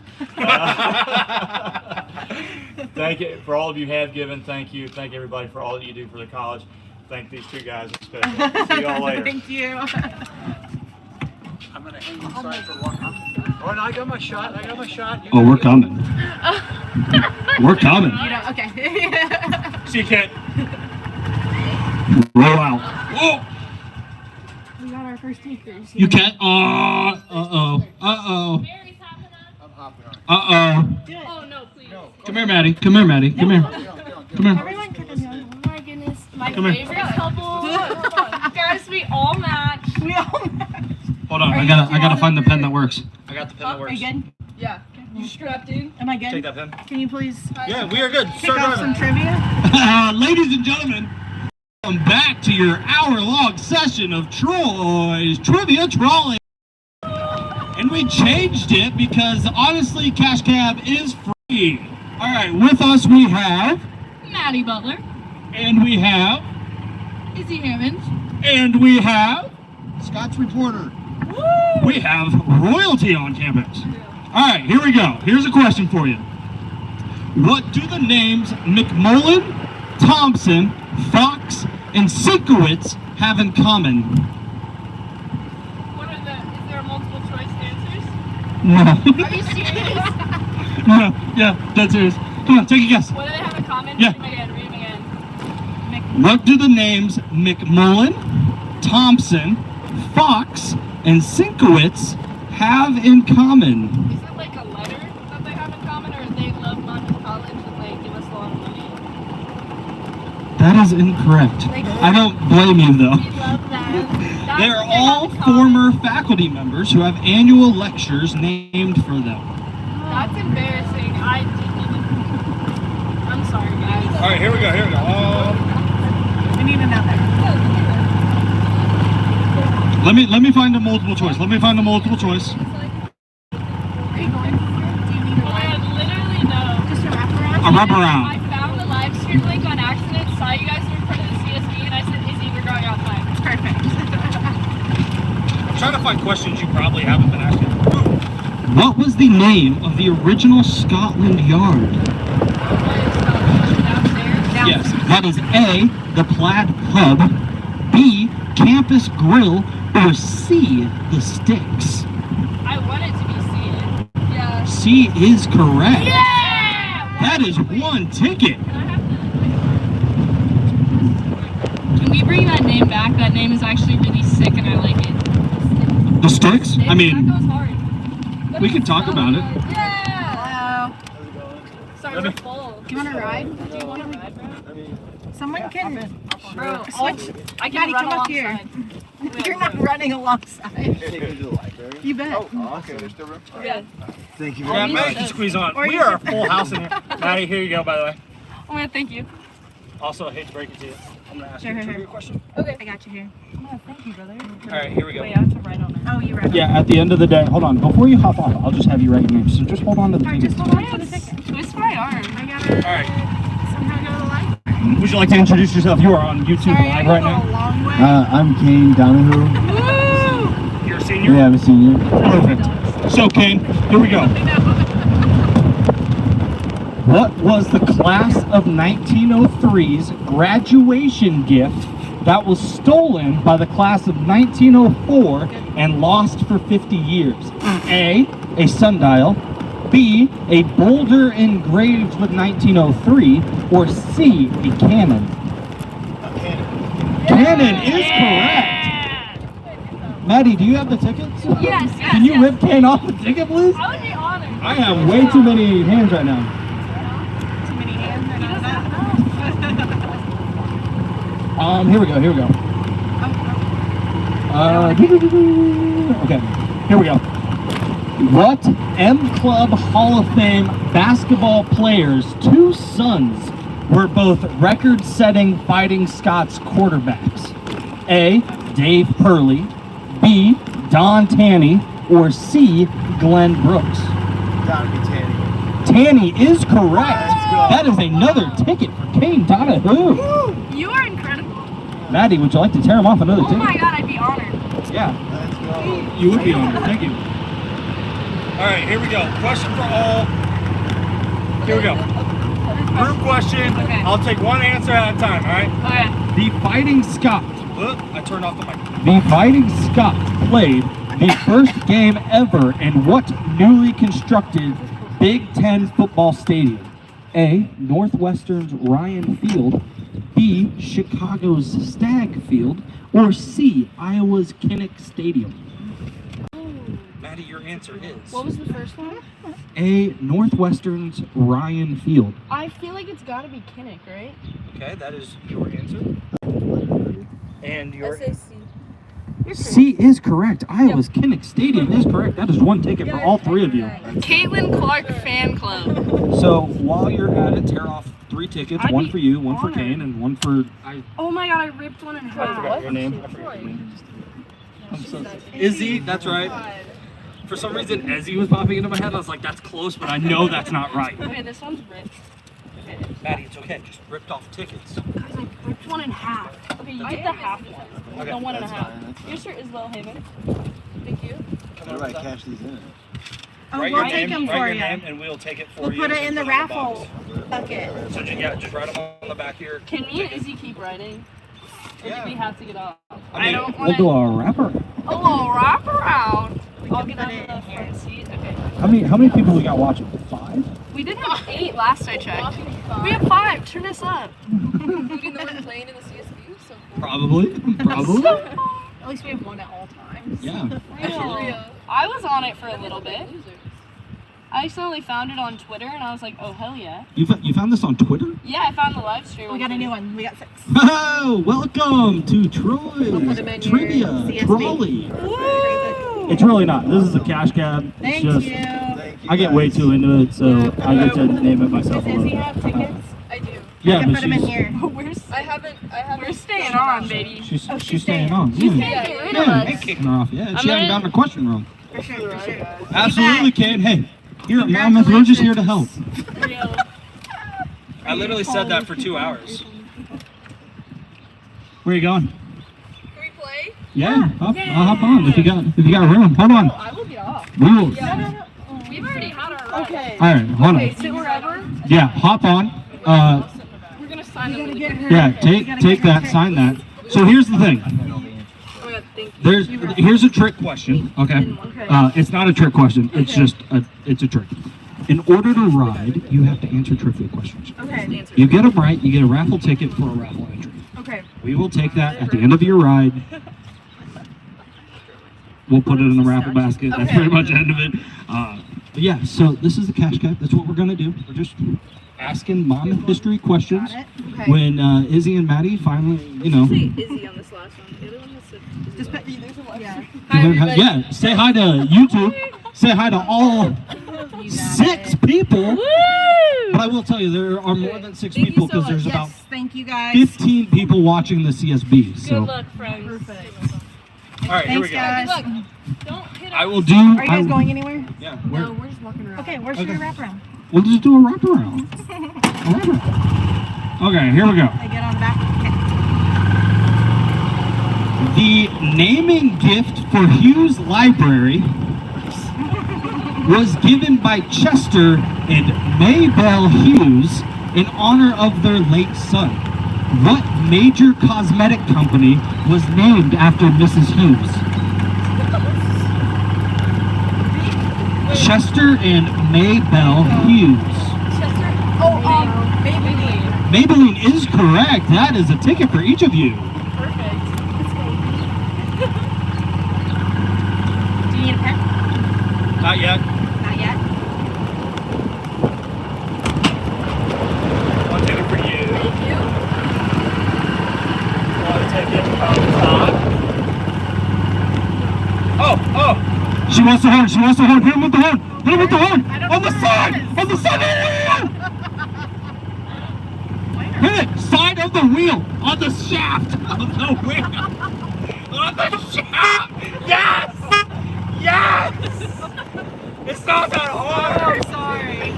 Thank you for all of you have given. Thank you. Thank everybody for all that you do for the college. Thank these 2 guys especially. See you all later. Thank you. I'm gonna hang inside for one. Oh, and I got my shot. Oh, we're coming. We're coming. You know, okay. So you can't. Roll out. Whoa! We got our first takers. You can't. Uh-oh. Uh-oh. I'm hopping on. Uh-oh. Do it. Oh, no, please. No. Come here, Maddie. Come here, Maddie. Come here. Come here. Everyone can do it. Oh my goodness, my Come here. favorite couple. Guys, we all match. We all match. Hold on. I gotta find the pen that works. I got the pen that Are works. you good? Yeah. You strapped in? Am I good? Take that pen. Can you please Yeah, we are good. kick Start off some driving. trivia? Ladies and gentlemen, welcome back to your hour-long session of Troy's Trivia Trolley. And we changed it because honestly, Cash Cab is free. All right, with us we have Maddie Butler, and we have Izzy Hammonds, and we have Scots reporter. we have royalty on campus. All right, here we go. Here's a question for you. What do the names McMullen, Thompson, Fox, and Sinkowitz have in common? What are is there multiple choice answers? No. Are you serious? No, yeah, that's serious. Come on, take a guess. What do they have in common? Yeah. Read them again. What do the names McMullen, Thompson, Fox, and Sinkowitz have in common? Is it like a letter that they have in common, or they love Monmouth College and they give us a lot of money? That is incorrect. I don't blame you though. We love that. They are all former faculty members who have annual lectures named for them. That's embarrassing. I didn't even. I'm sorry, guys. All right, here we go. We need another. Let me find a multiple choice. Let me find a multiple choice. Are you going? Do you need a ride? Literally no. Just a wraparound? A wraparound. I found the live stream link on accident, saw you guys were in front of the CSD, and I said, Izzy, we're going outside. Perfect. I'm trying to find questions you probably haven't been asking. What was the name of the original Scotland Yard? Yes, that is A, the Plaid Pub, B, Campus Grill, or C, the Sticks. I want it to be C. Yeah. C is correct. Yeah! That is 1 ticket. Can we bring that name back? That name is actually really sick and I like it. The Sticks? I mean, That goes hard. we can talk about it. Yeah! Sorry, we're full. Do you want to ride? Do you want to ride, bro? Someone can. myself on Bro, switch. I can Maddie, run come up here. alongside. You're not running alongside. Take you to the library. You bet. Oh, awesome. There's still room. Yeah. Thank you. Yeah, Maddie can squeeze on. Or We you are a can- full house in here. Maddie, here you go, by the way. Oh man, thank you. Also, I hate to break it to you. I'm going to ask you a trivia question. Okay. I got you here. Oh, thank you, brother. All right, here we go. Wait, I have to write on it. Oh, you read Yeah, at the end of the day, hold on. Before you hop off, I'll just have you write your name. So just hold on to the tickets. Just hold on to the ticket. Twist my arm. I gotta All right. somehow go to the library. Would you like to introduce yourself? You are on YouTube Sorry, I Live go right a now. long way. I'm Kane Donahue. Woo! You're a senior? Yeah, I'm a senior. Perfect. So, Kane, here we go. What was the class of 1903's graduation gift that was stolen by the class of 1904 and lost for 50 years? A sundial, B, a boulder engraved with 1903, or C, a cannon? Cannon is correct. Maddie, do you have the tickets? Yes. Can you rip Kane off the ticket, please? I would be honored. I have way too many hands right now. Too many hands. I don't Here we go. Okay, here we go. What M Club Hall of Fame basketball players' two sons were both record-setting Fighting Scots quarterbacks? A, Dave Purley, B, Don Tanny, or C, Glenn Brooks? Gotta be Tanny. Tanny is correct. That is another ticket for Kane Donahue. You are incredible. Maddie, would you like to tear him off another Oh ticket? my god, I'd be honored. Yeah, Let's go. you would be honored. Thank you. All right, here we go. Question for all. Here we go. Group question. Okay. I'll take one answer at a time, all right? Okay. The Fighting Scots. Look, I turned off the mic. The Fighting Scots played the first game ever in what newly constructed Big Ten football stadium? A, Northwestern's Ryan Field, B, Chicago's Stag Field, or C, Iowa's Kinnick Stadium? Maddie, your answer is. What was the first one? A, Northwestern's Ryan Field. I feel like it's gotta be Kinnick, right? Okay, that is your answer. And your. C is correct. Iowa's Kinnick Stadium is correct. That is one ticket for all three of you. Caitlin Clark Fan Club. So while you're at it, tear off 3 tickets. One for you, one for Kane, and one for... Oh my god, I ripped one in I forgot half. your name. I forgot your name. Izzy, that's right. For some reason, Ezzy was popping into my head. I was like, that's close, but I know that's not right. Okay, this one's ripped. Maddie, it's okay. Just ripped off tickets. Guys, I ripped one in half. Okay, you get the half one. Okay, The one and a that's half. fine, that's Here's your Isabel Haven. Thank you. How do I cash these in? Oh, Write we'll your take name, them for write you. your name, and we'll take it for We'll you. put it in the and raffle box. bucket. So just write them on the back here. Can me and Izzy keep writing? Or do we have to get off? I mean, We'll do a wrapper. A little wrap around. I'll get out of the front seat. Okay. How many people we got watching? 5? We did have 8 last I checked. We have 5. Turn this up. Including the one playing in the CSV. So cool. Probably. At least we have one at all times. Yeah. I was on it for a little bit. I accidentally found it on Twitter and I was like, oh hell yeah. You found this on Twitter? Yeah, I found the live stream. We got a new one. We got 6. Oh, welcome to Troy's put 'em in your Trivia CSV. Trolley. It's really not. This is a cash cab. It's Thank just, you. I get way too into it, so I get to name it myself a Does little Izzy bit. have tickets? I do. Yeah, I can but put them in she's, here. I haven't. We're staying on, baby. she's staying on. She's Yeah. staying rid of us. Kicking her off. Yeah, I'm she hasn't gonna- gotten a question wrong. For sure, for sure. Absolutely, Kane. Hey, here at Monmouth, we're just here to help. I literally said that for 2 hours. Where are you going? Can we play? Yeah, I'll hop on if you got room. Hold on. I will get off. We will. No. We've already had our run. Okay. All right, hold Okay, on. sit wherever. Yeah, hop on. We're gonna sign them really quick. Yeah, take that, sign that. So here's the thing. Oh my god, thank you. Here's a trick question. Okay. It's not a trick question. It's just it's a trick. In order to ride, you have to answer trivia questions. Okay. You get them right, you get a raffle ticket for a raffle entry. Okay. We will take that at the end of your ride. We'll put it in the raffle basket. That's pretty much the end of it. But yeah, so this is the cash cab. That's what we're gonna do. We're just asking Monmouth history questions. Got it. Okay. When Izzy and Maddie finally, you know. Say Izzy on this last one. The other one was Just put there's a Yeah, say hi to YouTube. Say hi to all 6 people. But I will tell you, there are more than 6 people because there's about thank you guys. 15 people watching the CSB. So. Good luck, friends. Perfect. All right, here we go. Guys. Good luck. Don't hit I will do. Are you guys going anywhere? Yeah. No, we're just walking around. Okay, where's your wraparound? We'll just do a wraparound. Okay, here we go. I get on the back. Okay. The naming gift for Hughes Library was given by Chester and Maybelle Hughes in honor of their late son. What major cosmetic company was named after Mrs. Hughes? Chester and Maybelle Hughes. Chester? Oh, Maybelline. Maybelline is correct. That is a ticket for each of you. Perfect. Do you need a pen? Not yet. Not yet. One ticket for you. Thank you. One ticket from Todd. Oh! She wants the horn. She wants the horn. Hit him with the horn. Hit him with the horn. On the side. On the side of the wheel. Hit it. Side of the wheel. On the shaft of the wheel. On the shaft. Yes. Yes. It's not that hard. Oh, sorry.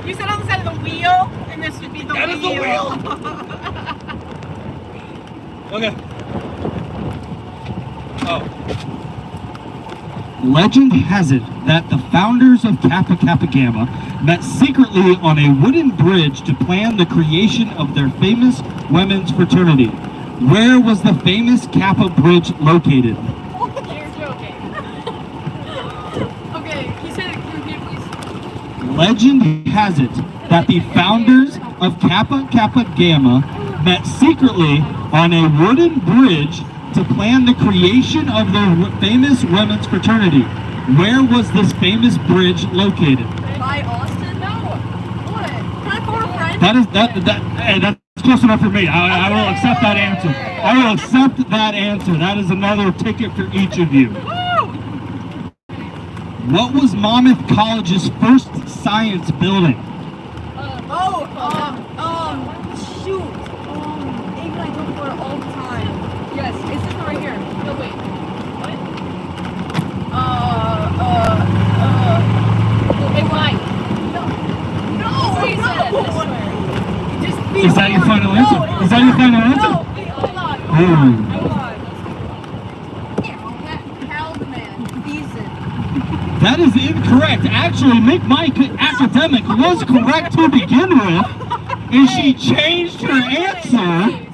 You said on the side of the wheel, and this would be the wheel. That is the wheel. Okay. Oh. Legend has it that the founders of Kappa Kappa Gamma met secretly on a wooden bridge to plan the creation of their famous women's fraternity. Where was the famous Kappa Bridge located? You're joking. Okay, can you say that again, please? Legend has it that the founders of Kappa Kappa Gamma met secretly on a wooden bridge to plan the creation of their famous women's fraternity. Where was this famous bridge located? By Austin? No. What? Can I phone a friend? That's close enough for me. I will accept that answer. I will accept that answer. That is another ticket for each of you. What was Monmouth College's first science building? Shoot. Abe and I go for it all the time. Yes, it's this one right here. No, wait. What? Hey, why? No, He said it this way. Is that your final answer? Is that your final answer? Hey, hold on. That is incorrect. Actually, Mike Academic was correct to begin with, and she changed her answer.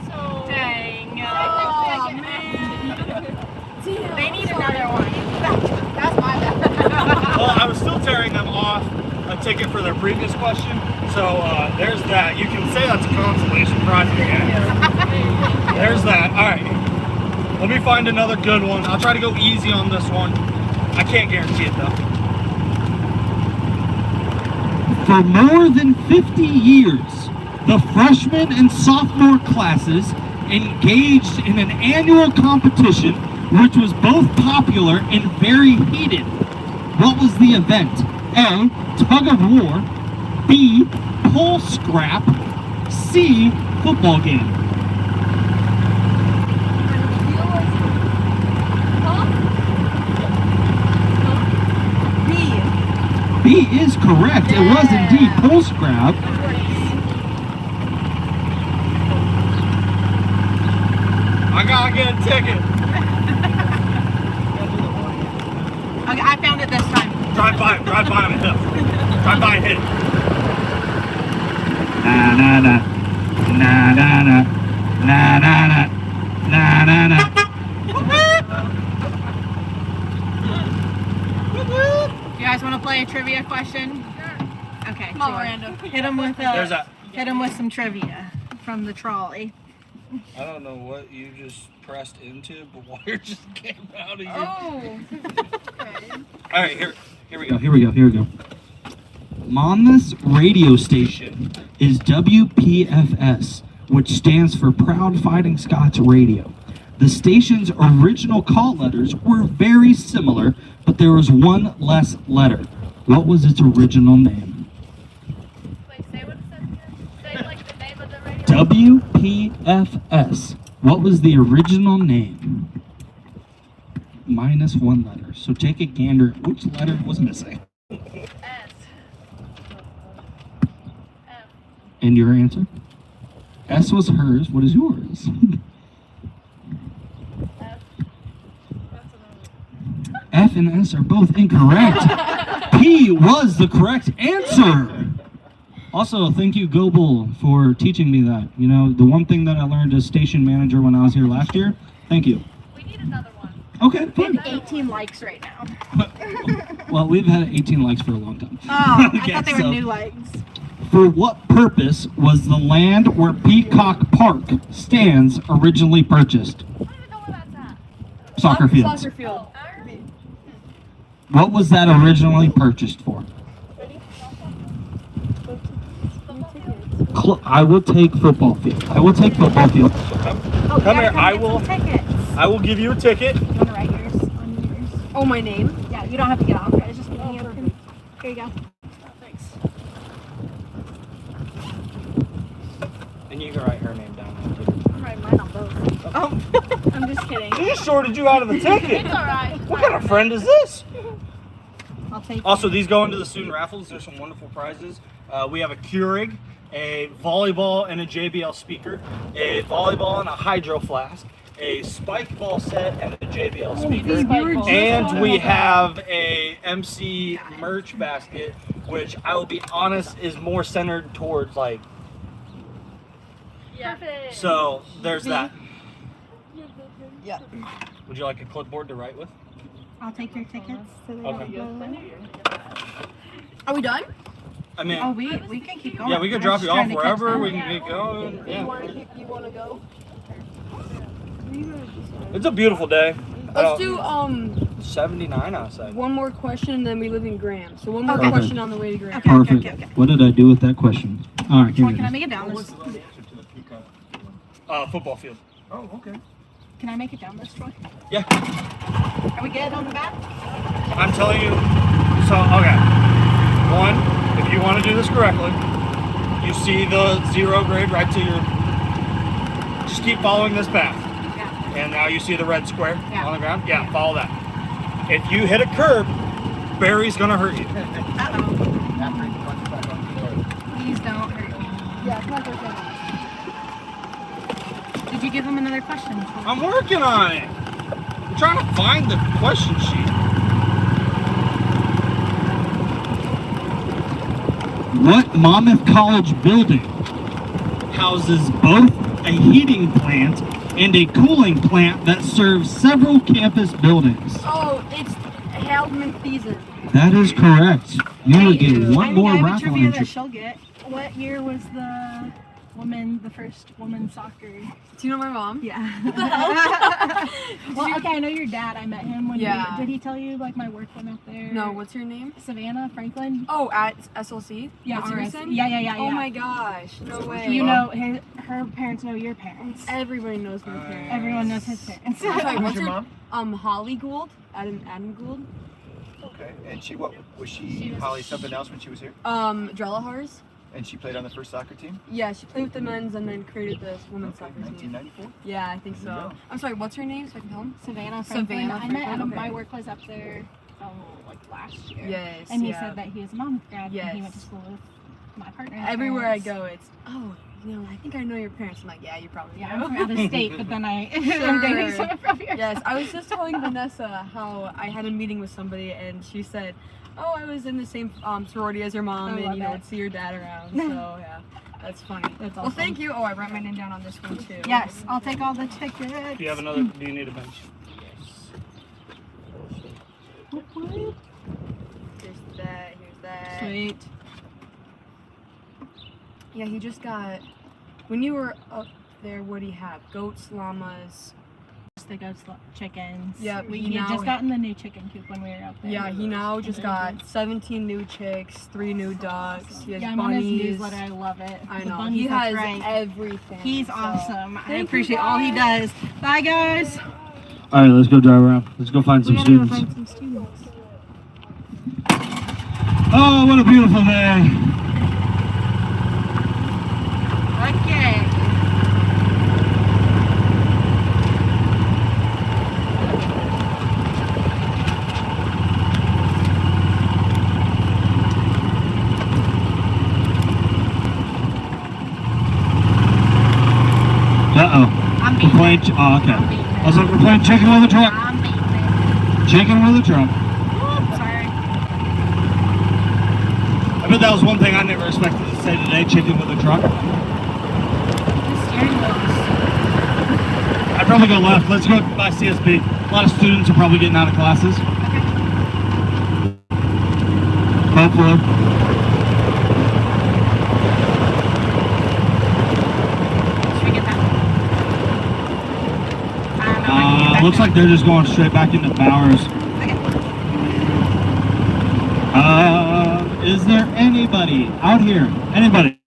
Dang. Oh, man. They need another one. That's my bad. Well, I was still tearing them off a ticket for their previous question, so there's that. You can say that's a consolation prize again. There's that. All right. Let me find another good one. I'll try to go easy on this one. I can't guarantee it though. For more than 50 years, the freshman and sophomore classes engaged in an annual competition which was both popular and very heated. What was the event? A. Tug of war. B. Pole scrap. C. Football game. B is correct. It was indeed pole scrap. I gotta get a ticket. Okay, I found it this time. Drive by on a hill. Drive by and hit it. Na na na. Na na na. Na na na. Na na na. You guys want to play a trivia question? Sure. Okay. Come on, Miranda. Hit them with There's that. Hit them with some trivia from the trolley. I don't know what you just pressed into, but wire just came out of your... Oh. Okay. All right, here we go. Monmouth's radio station is WPFS, which stands for Proud Fighting Scots Radio. The station's original call letters were very similar, but there was one less letter. What was its original name? Wait, say what it says again. Say like the name of the radio. WPFS. What was the original name? Minus one letter. So take a gander. Which letter was missing? S. And your answer? S was hers. What is yours? F and S are both incorrect. P was the correct answer. Also, thank you, Go Bull, for teaching me that. You know, the one thing that I learned as station manager when I was here last year. Thank you. We need another one. Okay, We fine. have 18 likes right now. Well, we've had 18 likes for a long time. Oh, I Okay, thought they were so- new likes. For what purpose was the land where Peacock Park stands originally purchased? Soccer fields. Soccer field. What was that originally purchased for? I will take football field. I will take football field. Come here. I will give you a ticket. You want to write yours on yours? Oh, my name? Yeah, you don't have to get off. It's just me. Here you go. Thanks. And you can write her name down. I'm writing mine on both. Oh, I'm just kidding. He just shorted you out of the ticket. It's alright. What kind of friend is this? I'll take Also, these go into the student raffles. There's some wonderful prizes. We have a Keurig, a volleyball and a JBL speaker, a volleyball and a hydro flask, a spike ball set and a JBL speaker, and we have a MC merch basket, which I will be honest is more centered towards like. Yeah. So there's that. Yeah. Would you like a clipboard to write with? I'll take your tickets. Okay. Are we done? I mean, Oh, we can keep going. yeah, we can I'm drop just you off trying to catch wherever. them. We can get going. Yeah. You want to go? It's a beautiful day. Let's do 79 outside. one more question, then we live in Graham. So one more Okay. question on the way to Graham. Perfect. What did I do with that question? All right, here Well, it can I is. make it down this? Football field. Oh, okay. Can I make it down this, Troy? Yeah. Are we good on the back? I'm telling you. So, okay. One, if you want to do this correctly, you see the 0 grade right to your. Just keep following this path. Yeah. And now you see the red square Yeah. on the ground? Yeah, follow that. If you hit a curb, Barry's going to hurt you. Please don't hurt me. Yeah, it's not okay. Did you give him another question? I'm working on it. I'm trying to find the question sheet. What Monmouth College building houses both a heating plant and a cooling plant that serves several campus buildings? Oh, it's Haldman Thiessen. That is correct. You will get one more I have a raffle trivia that entry. she'll get. What year was the first woman soccer? Do you know my mom? Yeah. Well, okay, I know your dad. I met him when did he tell you like my work went up there? No, what's her name? Savannah Franklin. Oh, at SLC? Yeah, That's RS. Harrison? Yeah. Oh my gosh, no way. You know, her parents know your parents. Everybody knows my parents. Everyone knows his parents. I'm sorry, what's your her mom? Holly Gould? Adam Gould? Okay. And what was she Holly something else when she was here? Drellahars? And she played on the first soccer team? Yeah, she played with the men's and then created this women's soccer team. 1994? Yeah, I think so. I'm sorry, what's her name so I can tell him? Savannah Franklin. Savannah I met Franklin, him. okay. My work was up there like last year. Yes, And he yeah. said that he was a Monmouth grad Yes. and he went to school with my partner. Everywhere I go, it's, oh, you know, I think I know your parents. I'm like, yeah, you probably Yeah, know. I'm from out of state, but then I'm Sure. dating someone from here. Yes, I was just telling Vanessa how I had a meeting with somebody and she said, oh, I was in the same sorority as your mom Oh, and, love you know, that. would see your dad around. So, yeah, that's funny. That's Well, awesome. thank you. Oh, I wrote my name down on this one, too. Yes, I'll take all the tickets. Do you have another? Do you need a bench? Here's that, here's that. Sweet. Yeah, he just got, when you were up there, what do you have? Goats, llamas? the ghost chickens. Yep, We he had now- just gotten the new chicken coop when we were out there. Yeah, he now just got 17 new chicks, 3 new ducks. He has Yeah, I'm on his bunnies. newsletter. I love it. I The know. bunnies, He that's has right. everything. He's so- awesome. I Thank you, appreciate all he guys. does. Bye, guys. All right, let's go drive around. Let's go find some students. some students. Oh, what a beautiful day. Okay. Uh-oh. We're playing, oh, okay. I was like, we're playing chicken with a truck. Chicken with a truck. Sorry. I bet that was one thing I never expected to say today, chicken with a truck. I'd probably go left. Let's go by CSB. A lot of students are probably getting out of classes. Hopefully. Looks like they're just going straight back into Bowers. Is there anybody out here? Anybody?